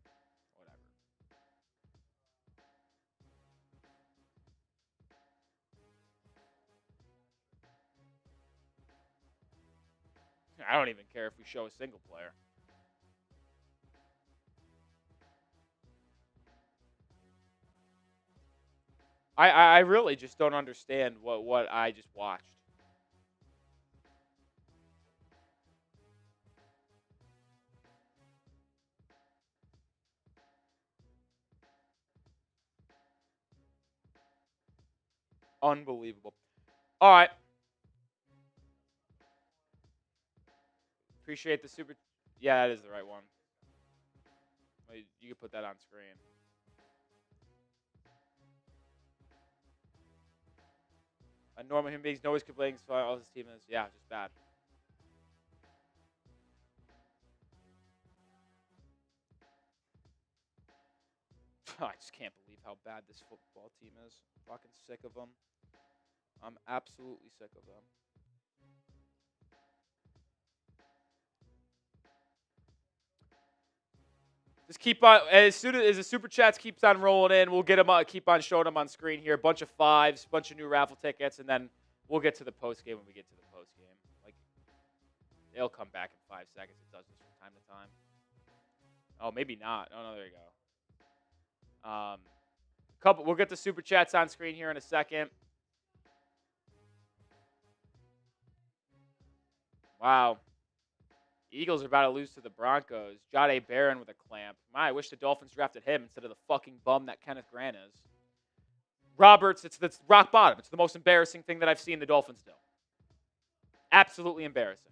whatever. I don't even care if we show a single player. I really just don't understand what I just watched. Unbelievable. All right. Appreciate the super. Yeah, that is the right one. You can put that on screen. A normal human being's always complaining about all his team is. Yeah, just bad. I just can't believe how bad this football team is. I'm fucking sick of them. I'm absolutely sick of them. Just keep on, as soon as the super chats keeps on rolling in, we'll get them. Keep on showing them on screen here. A bunch of 5s, bunch of new raffle tickets, and then we'll get to the post game when we get to the post game. Like, they'll come back in 5 seconds. It does this from time to time. Oh, maybe not. Oh no, there you go. We'll get the super chats on screen here in a second. Wow. Eagles are about to lose to the Broncos. Jahdae Barron with a clamp. I wish the Dolphins drafted him instead of the fucking bum that Kenneth Grant is. Roberts, it's rock bottom. It's the most embarrassing thing that I've seen the Dolphins do. Absolutely embarrassing.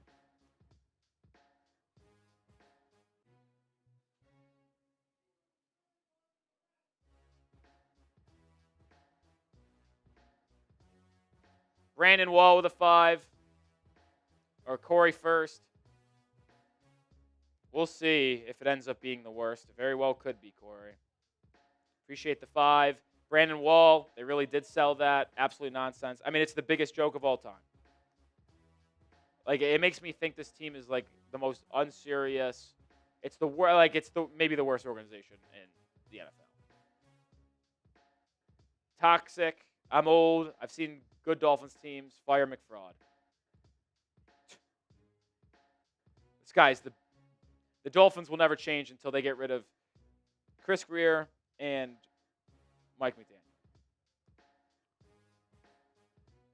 Brandon Wall with a 5. Or Corey first. We'll see if it ends up being the worst. It very well could be, Corey. Appreciate the 5. Brandon Wall, they really did sell that. Absolute nonsense. I mean, it's the biggest joke of all time. Like, it makes me think this team is, like, the most unserious. It's maybe the worst organization in the NFL. Toxic. I'm old. I've seen good Dolphins teams. Fire McFraud. This guy's the Dolphins will never change until they get rid of Chris Greer and Mike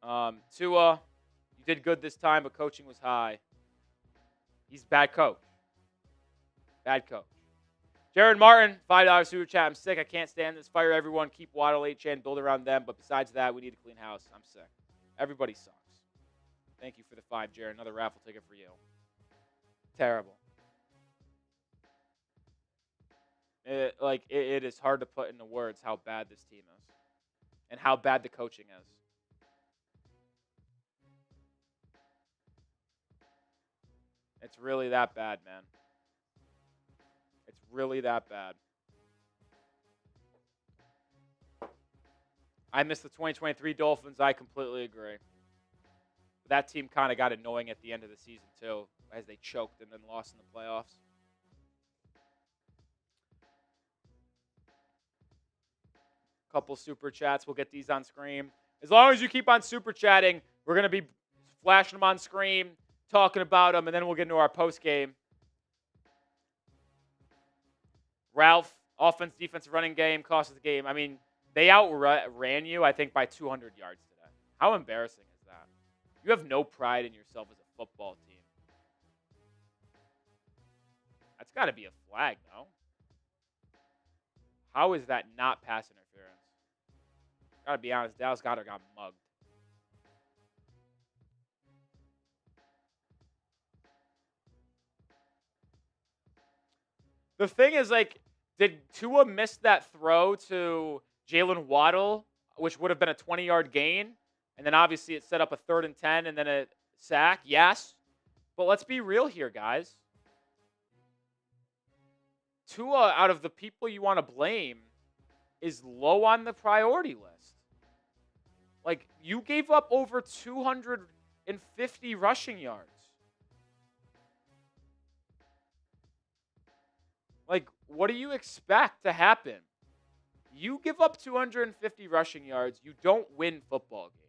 McDaniel. Tua, you did good this time, but coaching was high. He's a bad coach. Bad coach. Jared Martin, $5 super chat. I'm sick. I can't stand this. Fire everyone. Keep Waddle, H.N. Build around them. But besides that, we need a clean house. I'm sick. Everybody sucks. Thank you for the 5, Jared. Another raffle ticket for you. Terrible. It is hard to put into words how bad this team is and how bad the coaching is. It's really that bad, man. It's really that bad. I miss the 2023 Dolphins. I completely agree. That team kind of got annoying at the end of the season, too, as they choked and then lost in the playoffs. Couple super chats. We'll get these on screen. As long as you keep on super chatting, we're going to be flashing them on screen, talking about them, and then we'll get into our post game. Ralph, offense, defense, running game, cost of the game. I mean, they outran you, I think, by 200 yards today. How embarrassing is that? You have no pride in yourself as a football team. That's got to be a flag, no? How is that not pass interference? Gotta be honest, Dallas Goedert got mugged. The thing is, like, did Tua miss that throw to Jalen Waddle, which would have been a 20-yard gain? And then obviously it set up a 3rd and 10 and then a sack? Yes. But let's be real here, guys. Tua, out of the people you want to blame, is low on the priority list. Like, you gave up over 250 rushing yards. Like, what do you expect to happen? You give up 250 rushing yards, you don't win football games.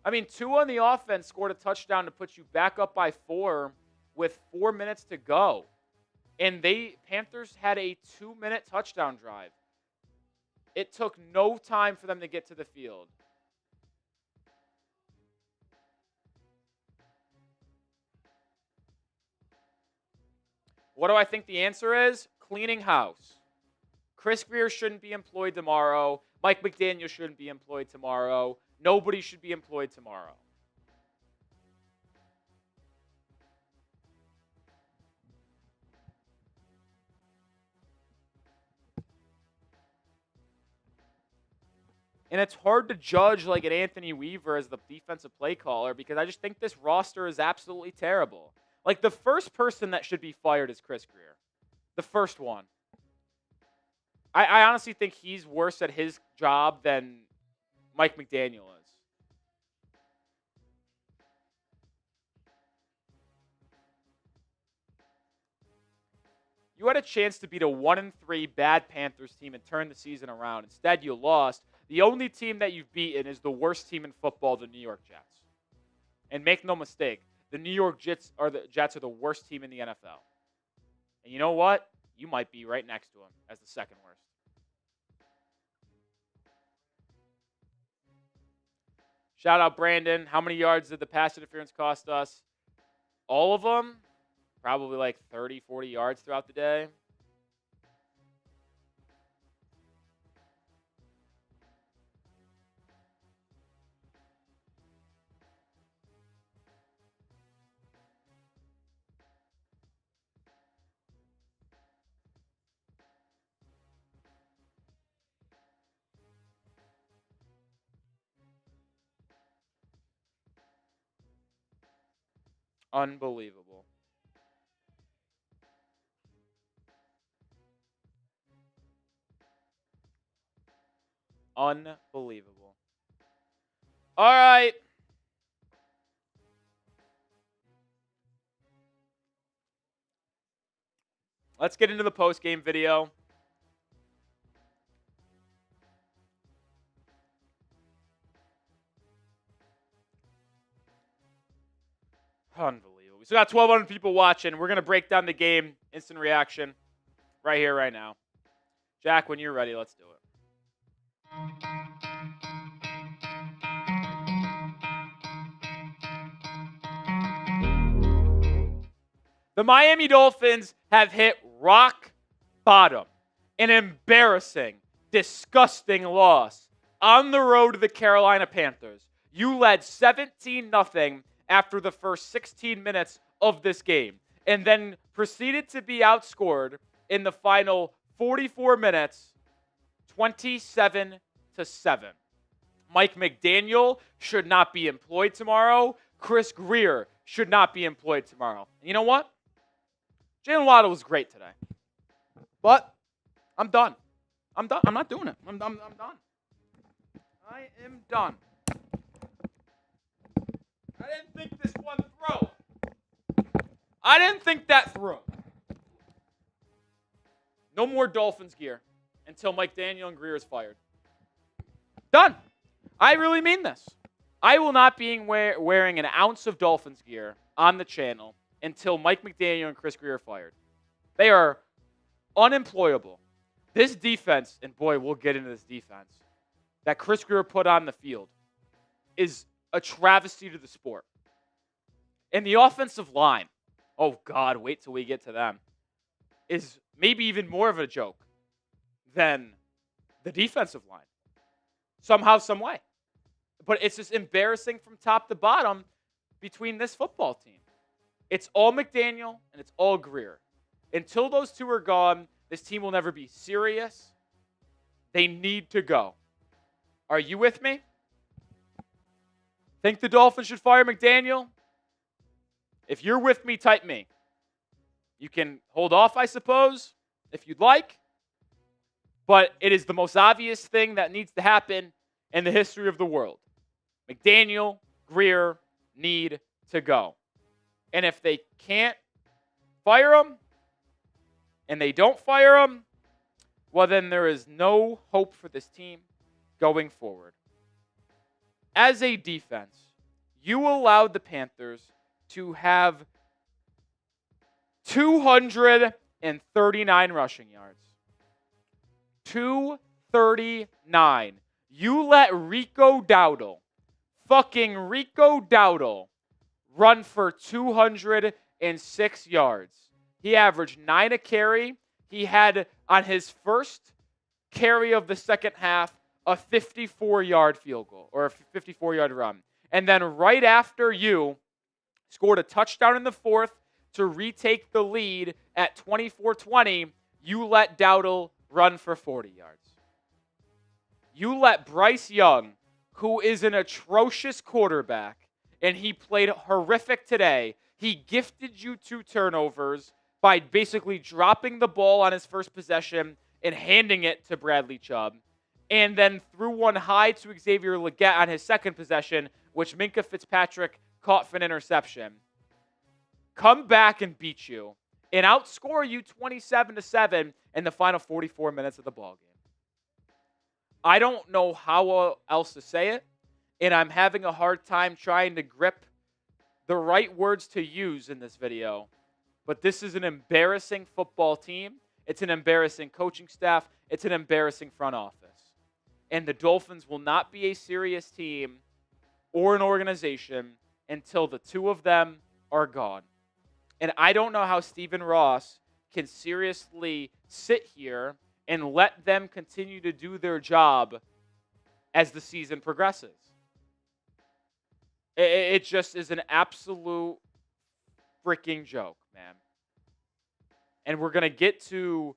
I mean, two on the offense scored a touchdown to put you back up by 4 with 4 minutes to go. And Panthers had a 2-minute touchdown drive. It took no time for them to get to the field. What do I think the answer is? Cleaning house. Chris Grier shouldn't be employed tomorrow. Mike McDaniel shouldn't be employed tomorrow. Nobody should be employed tomorrow. And it's hard to judge like an Anthony Weaver as the defensive play caller because I just think this roster is absolutely terrible. Like, the first person that should be fired is Chris Grier. The first one. I honestly think he's worse at his job than Mike McDaniel is. You had a chance to beat a 1-3 bad Panthers team and turn the season around. Instead, you lost. The only team that you've beaten is the worst team in football, the New York Jets. And make no mistake, the New York Jets are the worst team in the NFL. And you know what? You might be right next to them as the second worst. Shout out Brandon. How many yards did the pass interference cost us? All of them? Probably like 30, 40 yards throughout the day. Unbelievable. Unbelievable. All right. Let's get into the post-game video. Unbelievable. We still got 1,200 people watching. We're going to break down the game, instant reaction, right here, right now. Jack, when you're ready, let's do it. The Miami Dolphins have hit rock bottom. An embarrassing, disgusting loss on the road to the Carolina Panthers. You led 17-0 after the first 16 minutes of this game, and then proceeded to be outscored in the final 44 minutes, 27-7. Mike McDaniel should not be employed tomorrow. Chris Grier should not be employed tomorrow. And you know what? Jalen Waddle was great today. But I'm done. I'm done. I'm not doing it. I'm done. I am done. I didn't think this one through. I didn't think that through. No more Dolphins gear until Mike Daniel and Grier is fired. Done. I really mean this. I will not be wearing an ounce of Dolphins gear on the channel until Mike McDaniel and Chris Grier are fired. They are unemployable. This defense, and boy, we'll get into this defense, that Chris Grier put on the field is a travesty to the sport. And the offensive line, oh God, wait till we get to them, is maybe even more of a joke than the defensive line. Somehow, some way. But it's just embarrassing from top to bottom between this football team. It's all McDaniel and it's all Grier. Until those two are gone, this team will never be serious. They need to go. Are you with me? Think the Dolphins should fire McDaniel? If you're with me, type me. You can hold off, I suppose, if you'd like. But it is the most obvious thing that needs to happen in the history of the world. McDaniel, Grier need to go. And if they can't fire him, and they don't fire him, well, then there is no hope for this team going forward. As a defense, You allowed the Panthers to have 239 rushing yards. 239. You let fucking Rico Dowdle, run for 206 yards. He averaged 9 a carry. He had, on his first carry of the second half, a 54-yard field goal, or a 54-yard run. And then right after you scored a touchdown in the fourth to retake the lead at 24-20, you let Dowdle run for 40 yards. You let Bryce Young, who is an atrocious quarterback, and he played horrific today, he gifted you 2 turnovers by basically dropping the ball on his first possession and handing it to Bradley Chub, and then threw one high to Xavier Legette on his second possession, which Minkah Fitzpatrick caught for an interception. Come back and beat you and outscore you 27-7 in the final 44 minutes of the ballgame. I don't know how else to say it, and I'm having a hard time trying to grip the right words to use in this video. But this is an embarrassing football team. It's an embarrassing coaching staff. It's an embarrassing front office. And the Dolphins will not be a serious team or an organization until the two of them are gone. And I don't know how Stephen Ross can seriously sit here and let them continue to do their job as the season progresses. It just is an absolute freaking joke, man. And we're going to get to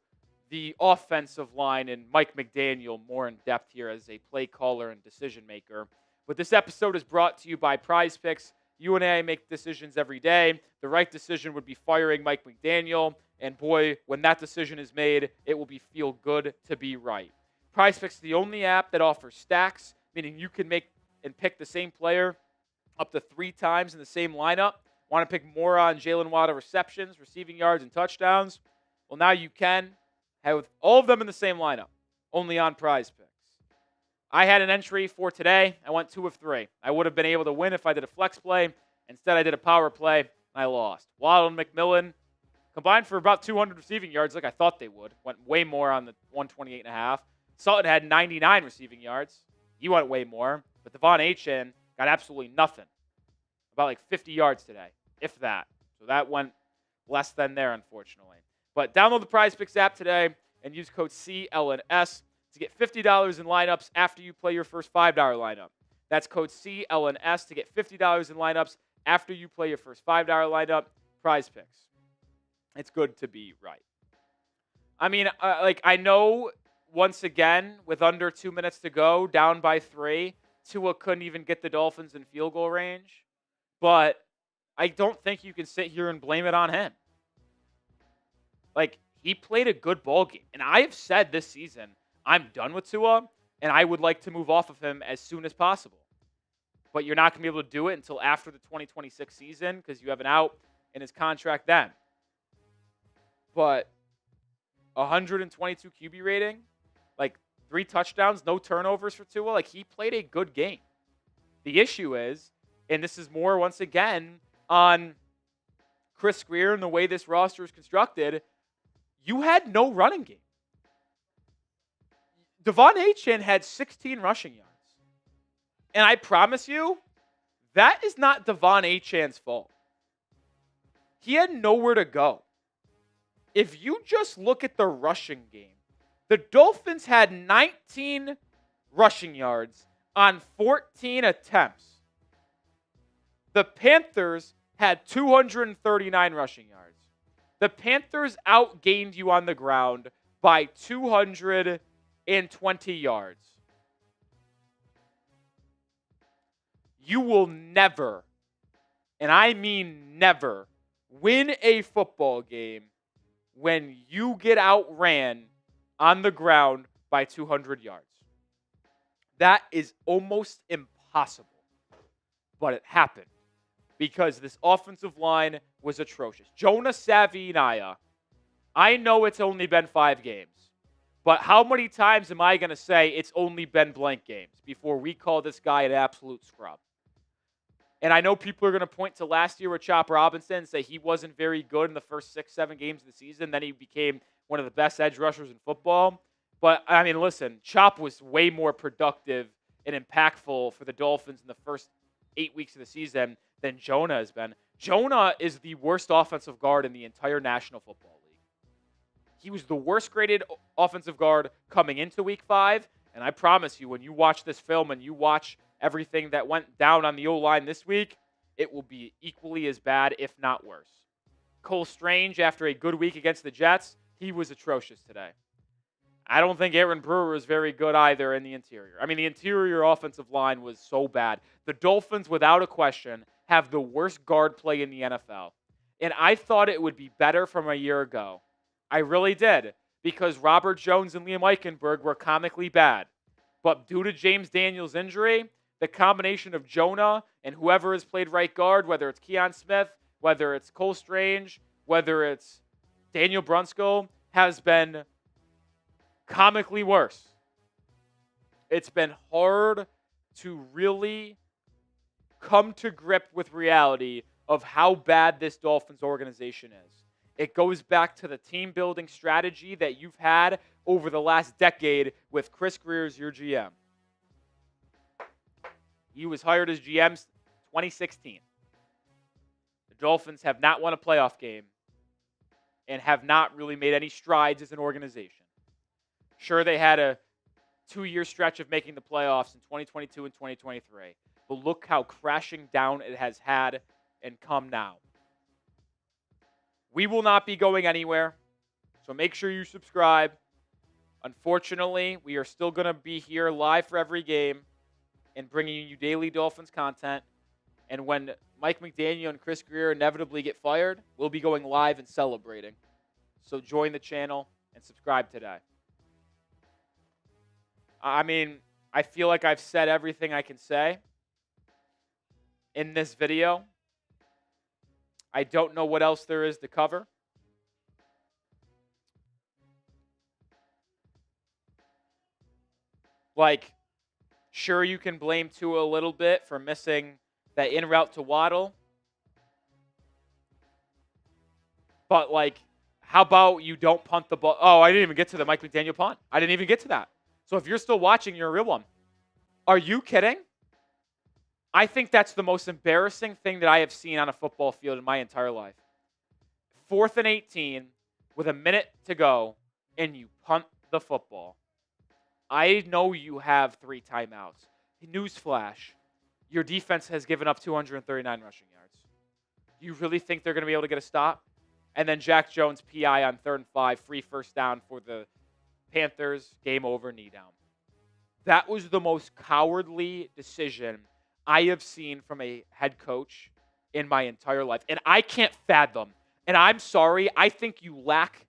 the offensive line and Mike McDaniel more in depth here as a play caller and decision maker. But this episode is brought to you by Prize Picks. You and I make decisions every day. The right decision would be firing Mike McDaniel. And boy, when that decision is made, it will feel good to be right. Prize Picks is the only app that offers stacks, meaning you can make and pick the same player up to 3 times in the same lineup. Want to pick more on Jalen Waddle receptions, receiving yards, and touchdowns? Well, now you can have all of them in the same lineup, only on Prize Picks. I had an entry for today. I went 2 of 3. I would have been able to win if I did a flex play. Instead, I did a power play, and I lost. Waddle and McMillan combined for about 200 receiving yards like I thought they would. Went way more on the 128.5. Sutton had 99 receiving yards. He went way more. But Devon Achane got absolutely nothing. About like 50 yards today, if that. So that went less than there, unfortunately. But download the Prize Picks app today and use code CLNS to get $50 in lineups after you play your first $5 lineup. That's code CLNS to get $50 in lineups after you play your first $5 lineup. Prize Picks. It's good to be right. I mean, I know, once again, with under 2 minutes to go, down by 3, Tua couldn't even get the Dolphins in field goal range. But I don't think you can sit here and blame it on him. Like, he played a good ball game. And I have said this season, I'm done with Tua, and I would like to move off of him as soon as possible. But you're not going to be able to do it until after the 2026 season because you have an out in his contract then. But 122 QB rating, like 3 touchdowns, no turnovers for Tua. Like, he played a good game. The issue is, and this is more, once again, on Chris Greer and the way this roster is constructed, you had no running game. Devon Achane had 16 rushing yards. And I promise you, that is not Devon Achane's fault. He had nowhere to go. If you just look at the rushing game, the Dolphins had 19 rushing yards on 14 attempts. The Panthers had 239 rushing yards. The Panthers outgained you on the ground by 220 yards. You will never, and I mean never, win a football game when you get outran on the ground by 200 yards. That is almost impossible. But it happened because this offensive line was atrocious. Jonah Savinaya, I know it's only been 5 games, but how many times am I going to say it's only been blank games before we call this guy an absolute scrub? And I know people are going to point to last year with Chop Robinson and say he wasn't very good in the first 6-7 games of the season. Then he became one of the best edge rushers in football. But, I mean, listen, Chop was way more productive and impactful for the Dolphins in the first 8 weeks of the season than Jonah has been. Jonah is the worst offensive guard in the entire National Football League. He was the worst graded offensive guard coming into Week 5. And I promise you, when you watch this film and you watch everything that went down on the O-line this week, it will be equally as bad, if not worse. Cole Strange, after a good week against the Jets, he was atrocious today. I don't think Aaron Brewer is very good either in the interior. I mean, the interior offensive line was so bad. The Dolphins, without a question, have the worst guard play in the NFL. And I thought it would be better from a year ago. I really did, because Robert Jones and Liam Eichenberg were comically bad. But due to James Daniels' injury, the combination of Jonah and whoever has played right guard, whether it's Keon Smith, whether it's Cole Strange, whether it's Daniel Brunskill, has been comically worse. It's been hard to really come to grip with reality of how bad this Dolphins organization is. It goes back to the team building strategy that you've had over the last decade with Chris Greer as your GM. He was hired as GM 2016. The Dolphins have not won a playoff game and have not really made any strides as an organization. Sure, they had a 2-year stretch of making the playoffs in 2022 and 2023, but look how crashing down it has had and come now. We will not be going anywhere, so make sure you subscribe. Unfortunately, we are still going to be here live for every game and bringing you daily Dolphins content. And when Mike McDaniel and Chris Greer inevitably get fired, we'll be going live and celebrating. So join the channel and subscribe today. I mean, I feel like I've said everything I can say in this video. I don't know what else there is to cover. Like, sure, you can blame Tua a little bit for missing that in route to Waddle. But, like, how about you don't punt the ball? Oh, I didn't even get to the Mike McDaniel punt. I didn't even get to that. So if you're still watching, you're a real one. Are you kidding? I think that's the most embarrassing thing that I have seen on a football field in my entire life. 4th and 18 with a minute to go, and you punt the football. I know you have 3 timeouts. Newsflash, your defense has given up 239 rushing yards. Do you really think they're going to be able to get a stop? And then Jack Jones PI on 3rd and 5, free first down for the Panthers, game over, knee down. That was the most cowardly decision I have seen from a head coach in my entire life. And I can't fathom, and I'm sorry, I think you lack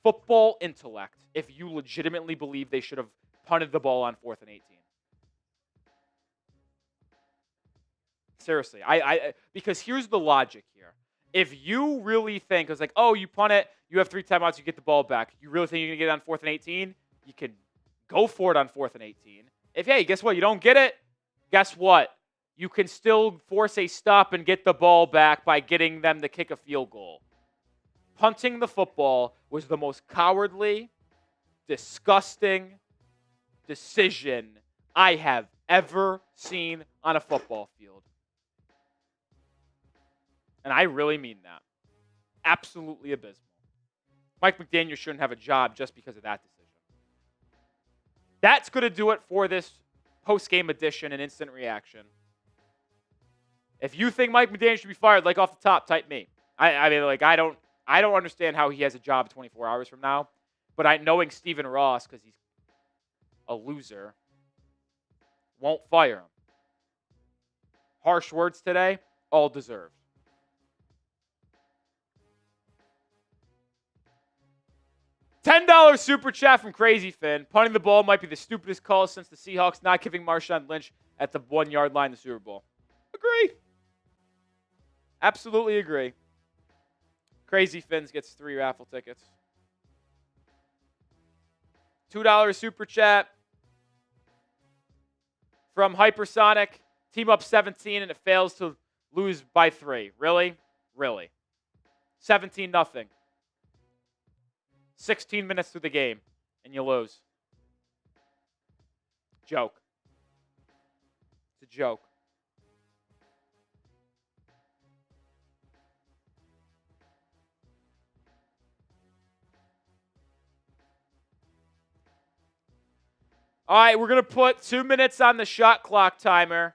football intellect if you legitimately believe they should have punted the ball on 4th and 18. Seriously, because here's the logic here. If you really think, it's like, oh, you punt it, you have 3 timeouts, you get the ball back. You really think you're going to get it on 4th and 18? You can go for it on 4th and 18. If, hey, guess what? You don't get it, guess what? You can still force a stop and get the ball back by getting them to kick a field goal. Punting the football was the most cowardly, disgusting decision I have ever seen on a football field. And I really mean that. Absolutely abysmal. Mike McDaniel shouldn't have a job just because of that decision. That's going to do it for this post-game edition and instant reaction. If you think Mike McDaniel should be fired, like off the top, type me. I mean, like, I don't understand how he has a job 24 hours from now. But knowing Stephen Ross, because he's a loser, won't fire him. Harsh words today, all deserved. $10 super chat from Crazy Finn. Punting the ball might be the stupidest call since the Seahawks not giving Marshawn Lynch at the 1-yard line in the Super Bowl. Agree. Absolutely agree. Crazy Fins gets 3 raffle tickets. $2 super chat from Hypersonic. Team up 17 and it fails to Lose by 3. Really? Really? 17-0. 16 minutes through the game, and you lose. Joke. It's a joke. All right, we're going to put 2 minutes on the shot clock timer.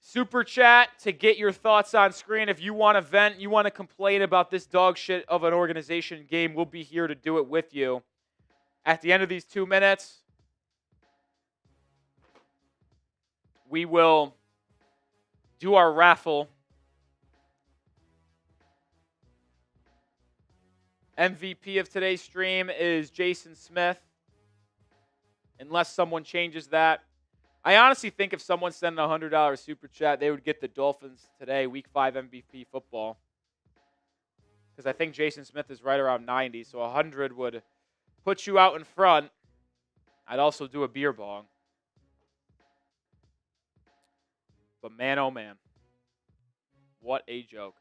Super chat to get your thoughts on screen. If you want to vent, you want to complain about this dog shit of an organization game, we'll be here to do it with you. At the end of these 2 minutes, we will do our raffle. MVP of today's stream is Jason Smith. Unless someone changes that. I honestly think if someone sent a $100 super chat, they would get the Dolphins today, Week 5 MVP football. Because I think Jason Smith is right around 90, so 100 would put you out in front. I'd also do a beer bong. But man, oh man. What a joke.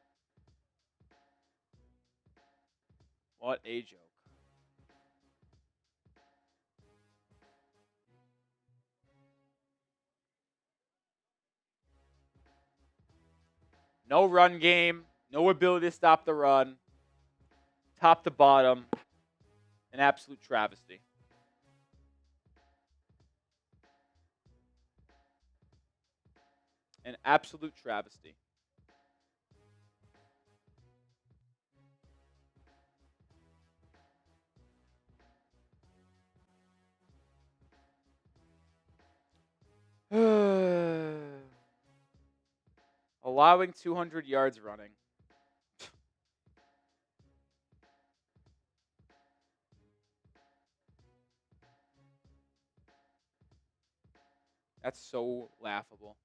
What a joke. No run game. No ability to stop the run. Top to bottom. An absolute travesty. An absolute travesty. Allowing 200 yards running. That's so laughable.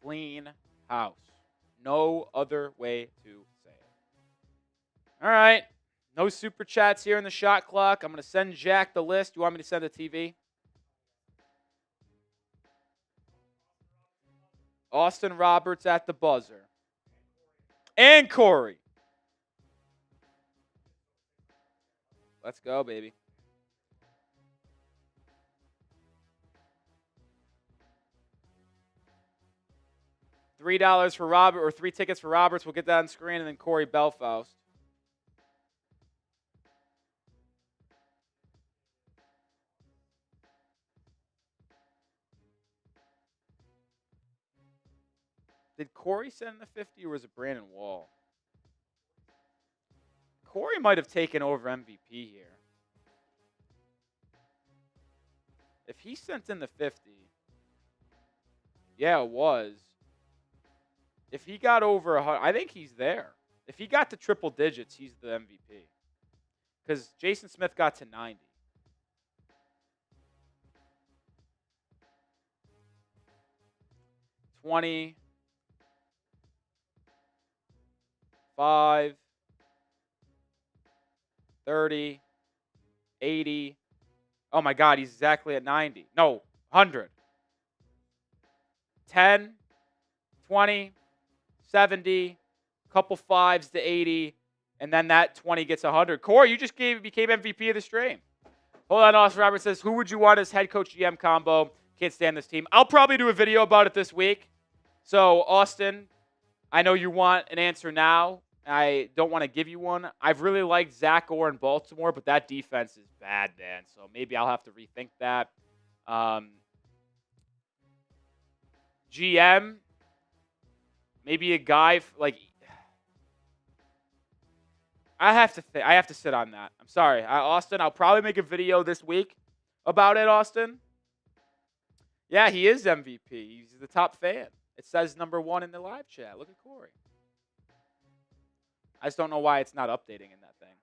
Clean house. No other way to say it. All right. No super chats here in the shot clock. I'm going to send Jack the list. You want me to send the TV? Austin Roberts at the buzzer. And Corey. Let's go, baby. $3 for Robert, or 3 tickets for Roberts. We'll get that on screen, and then Corey Belfaust. Did Corey send the 50, or was it Brandon Wall? Corey might have taken over MVP here. If he sent in the 50, yeah, it was. If he got over 100, I think he's there. If he got to triple digits, he's the MVP. Because Jason Smith got to 90. $20, $5, $30, $80. Oh my God, he's exactly at 90. No, $100. $10, $20, $70, couple fives to $80, and then that $20 gets $100. Corey, you just became MVP of the stream. Hold on, Austin Roberts says, who would you want as head coach GM combo? Can't stand this team. I'll probably do a video about it this week. So, Austin, I know you want an answer now. I don't want to give you one. I've really liked Zach Orr in Baltimore, but that defense is bad, man. So maybe I'll have to rethink that. GM, maybe a guy like I have to sit on that. I'm sorry, Austin. I'll probably make a video this week about it, Austin. Yeah, he is MVP. He's the top fan. It says #1 in the live chat. Look at Corey. I just don't know why it's not updating in that thing.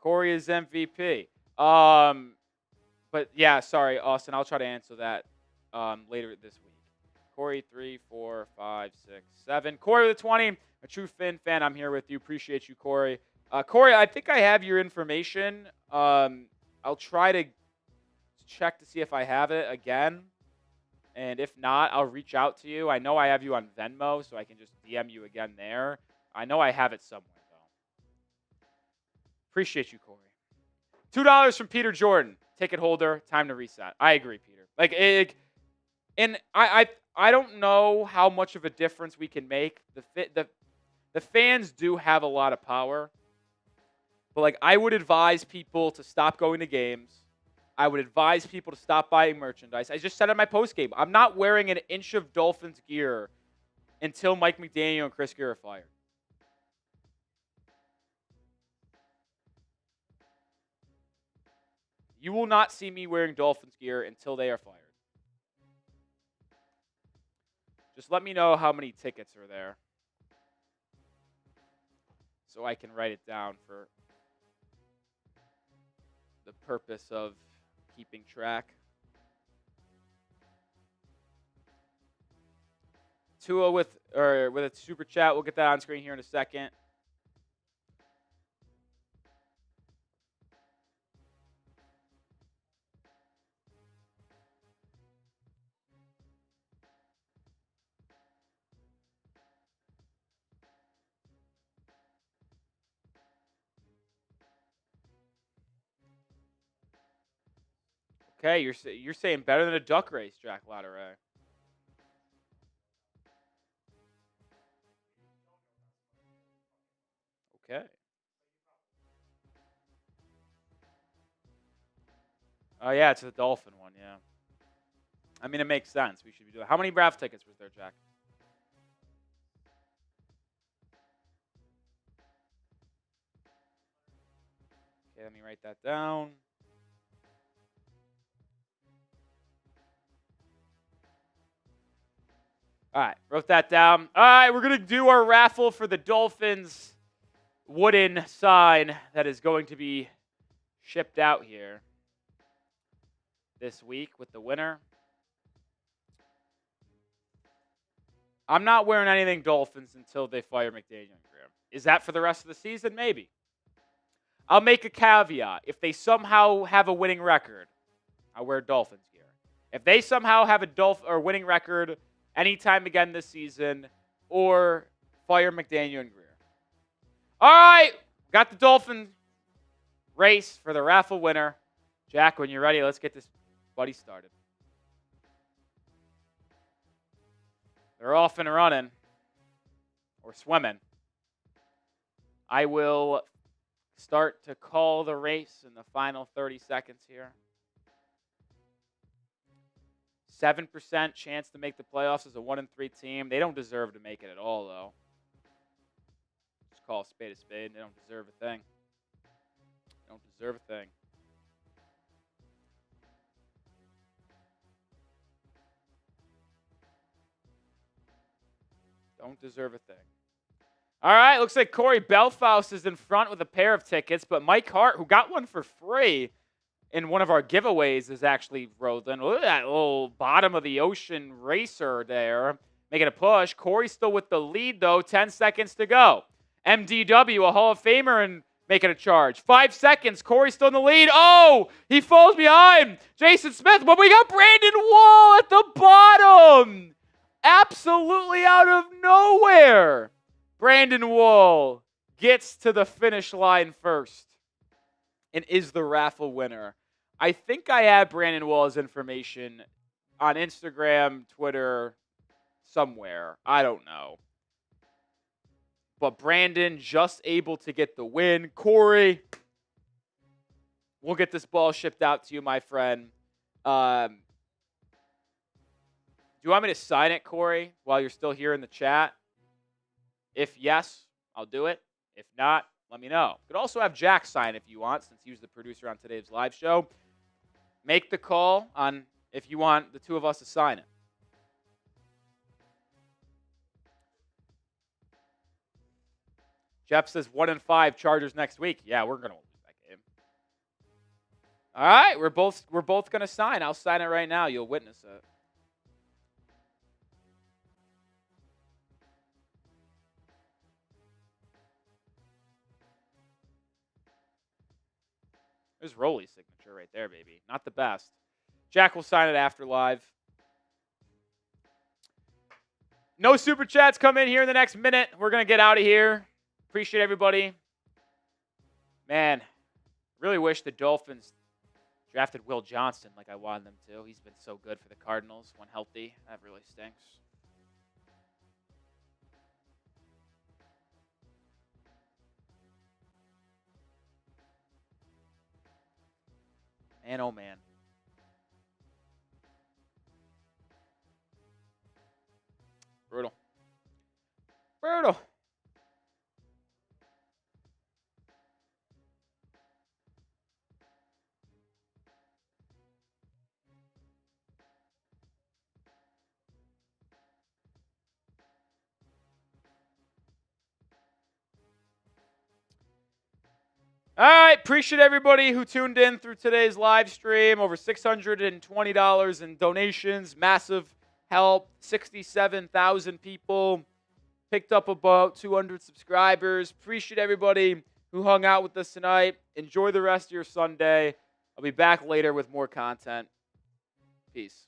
Corey is MVP. But yeah, sorry, Austin. I'll try to answer that later this week. Corey, 3, 4, 5, 6, 7. Corey with a 20. A true Finn fan. I'm here with you. Appreciate you, Corey. Corey, I think I have your information. I'll try to check to see if I have it again. And if not, I'll reach out to you. I know I have you on Venmo, so I can just DM you again there. I know I have it somewhere, though. Appreciate you, Corey. $2 from Peter Jordan. Ticket holder. Time to reset. I agree, Peter. And I don't know how much of a difference we can make. The fans do have a lot of power. But, I would advise people to stop going to games. I would advise people to stop buying merchandise. I just said in my postgame, I'm not wearing an inch of Dolphins gear until Mike McDaniel and Chris Gear are fired. You will not see me wearing Dolphins gear until they are fired. Just let me know how many tickets are there so I can write it down for the purpose of keeping track. Tua with a super chat. We'll get that on screen here in a second. Okay, you're saying better than a duck race, Jack Latteray. Okay. Oh yeah, it's the Dolphin one. Yeah. I mean, it makes sense. We should be doing. How many draft tickets was there, Jack? Okay, let me write that down. All right, wrote that down. All right, we're going to do our raffle for the Dolphins wooden sign that is going to be shipped out here this week with the winner. I'm not wearing anything Dolphins until they fire McDaniel and Graham. Is that for the rest of the season? Maybe. I'll make a caveat. If they somehow have a winning record, I'll wear Dolphins gear. If they somehow have a winning record anytime again this season, or fire McDaniel and Greer. All right, got the Dolphin race for the raffle winner. Jack, when you're ready, let's get this buddy started. They're off and running, or swimming. I will start to call the race in the final 30 seconds here. 7% chance to make the playoffs as a 1-3 team. They don't deserve to make it at all, though. Just call a spade a spade. They don't deserve a thing. They don't deserve a thing. Don't deserve a thing. All right, looks like Corey Belfaust is in front with a pair of tickets, but Mike Hart, who got one for free in one of our giveaways, is actually rolling. Look at that little bottom of the ocean racer there, making a push. Corey's still with the lead, though. 10 seconds to go. MDW, a Hall of Famer, and making a charge. 5 seconds. Corey's still in the lead. Oh, he falls behind Jason Smith, but we got Brandon Wall at the bottom. Absolutely out of nowhere. Brandon Wall gets to the finish line first and is the raffle winner. I think I have Brandon Wall's information on Instagram, Twitter, somewhere. I don't know. But Brandon just able to get the win. Corey, we'll get this ball shipped out to you, my friend. Do you want me to sign it, Corey, while you're still here in the chat? If yes, I'll do it. If not, let me know. You could also have Jack sign if you want, since he was the producer on today's live show. Make the call on if you want the two of us to sign it. Jeff says 1-5 Chargers next week. Yeah, we're going to lose that game. All right, we're both gonna sign. I'll sign it right now. You'll witness it. There's Rolly's signature right there, baby. Not the best. Jack will sign it after live. No super chats come in here in the next minute. We're going to get out of here. Appreciate everybody. Man, really wish the Dolphins drafted Will Johnson like I wanted them to. He's been so good for the Cardinals when healthy. That really stinks. Man, oh man. Brutal. Brutal. All right, appreciate everybody who tuned in through today's live stream. Over $620 in donations, massive help. 67,000 people, picked up about 200 subscribers. Appreciate everybody who hung out with us tonight. Enjoy the rest of your Sunday. I'll be back later with more content. Peace.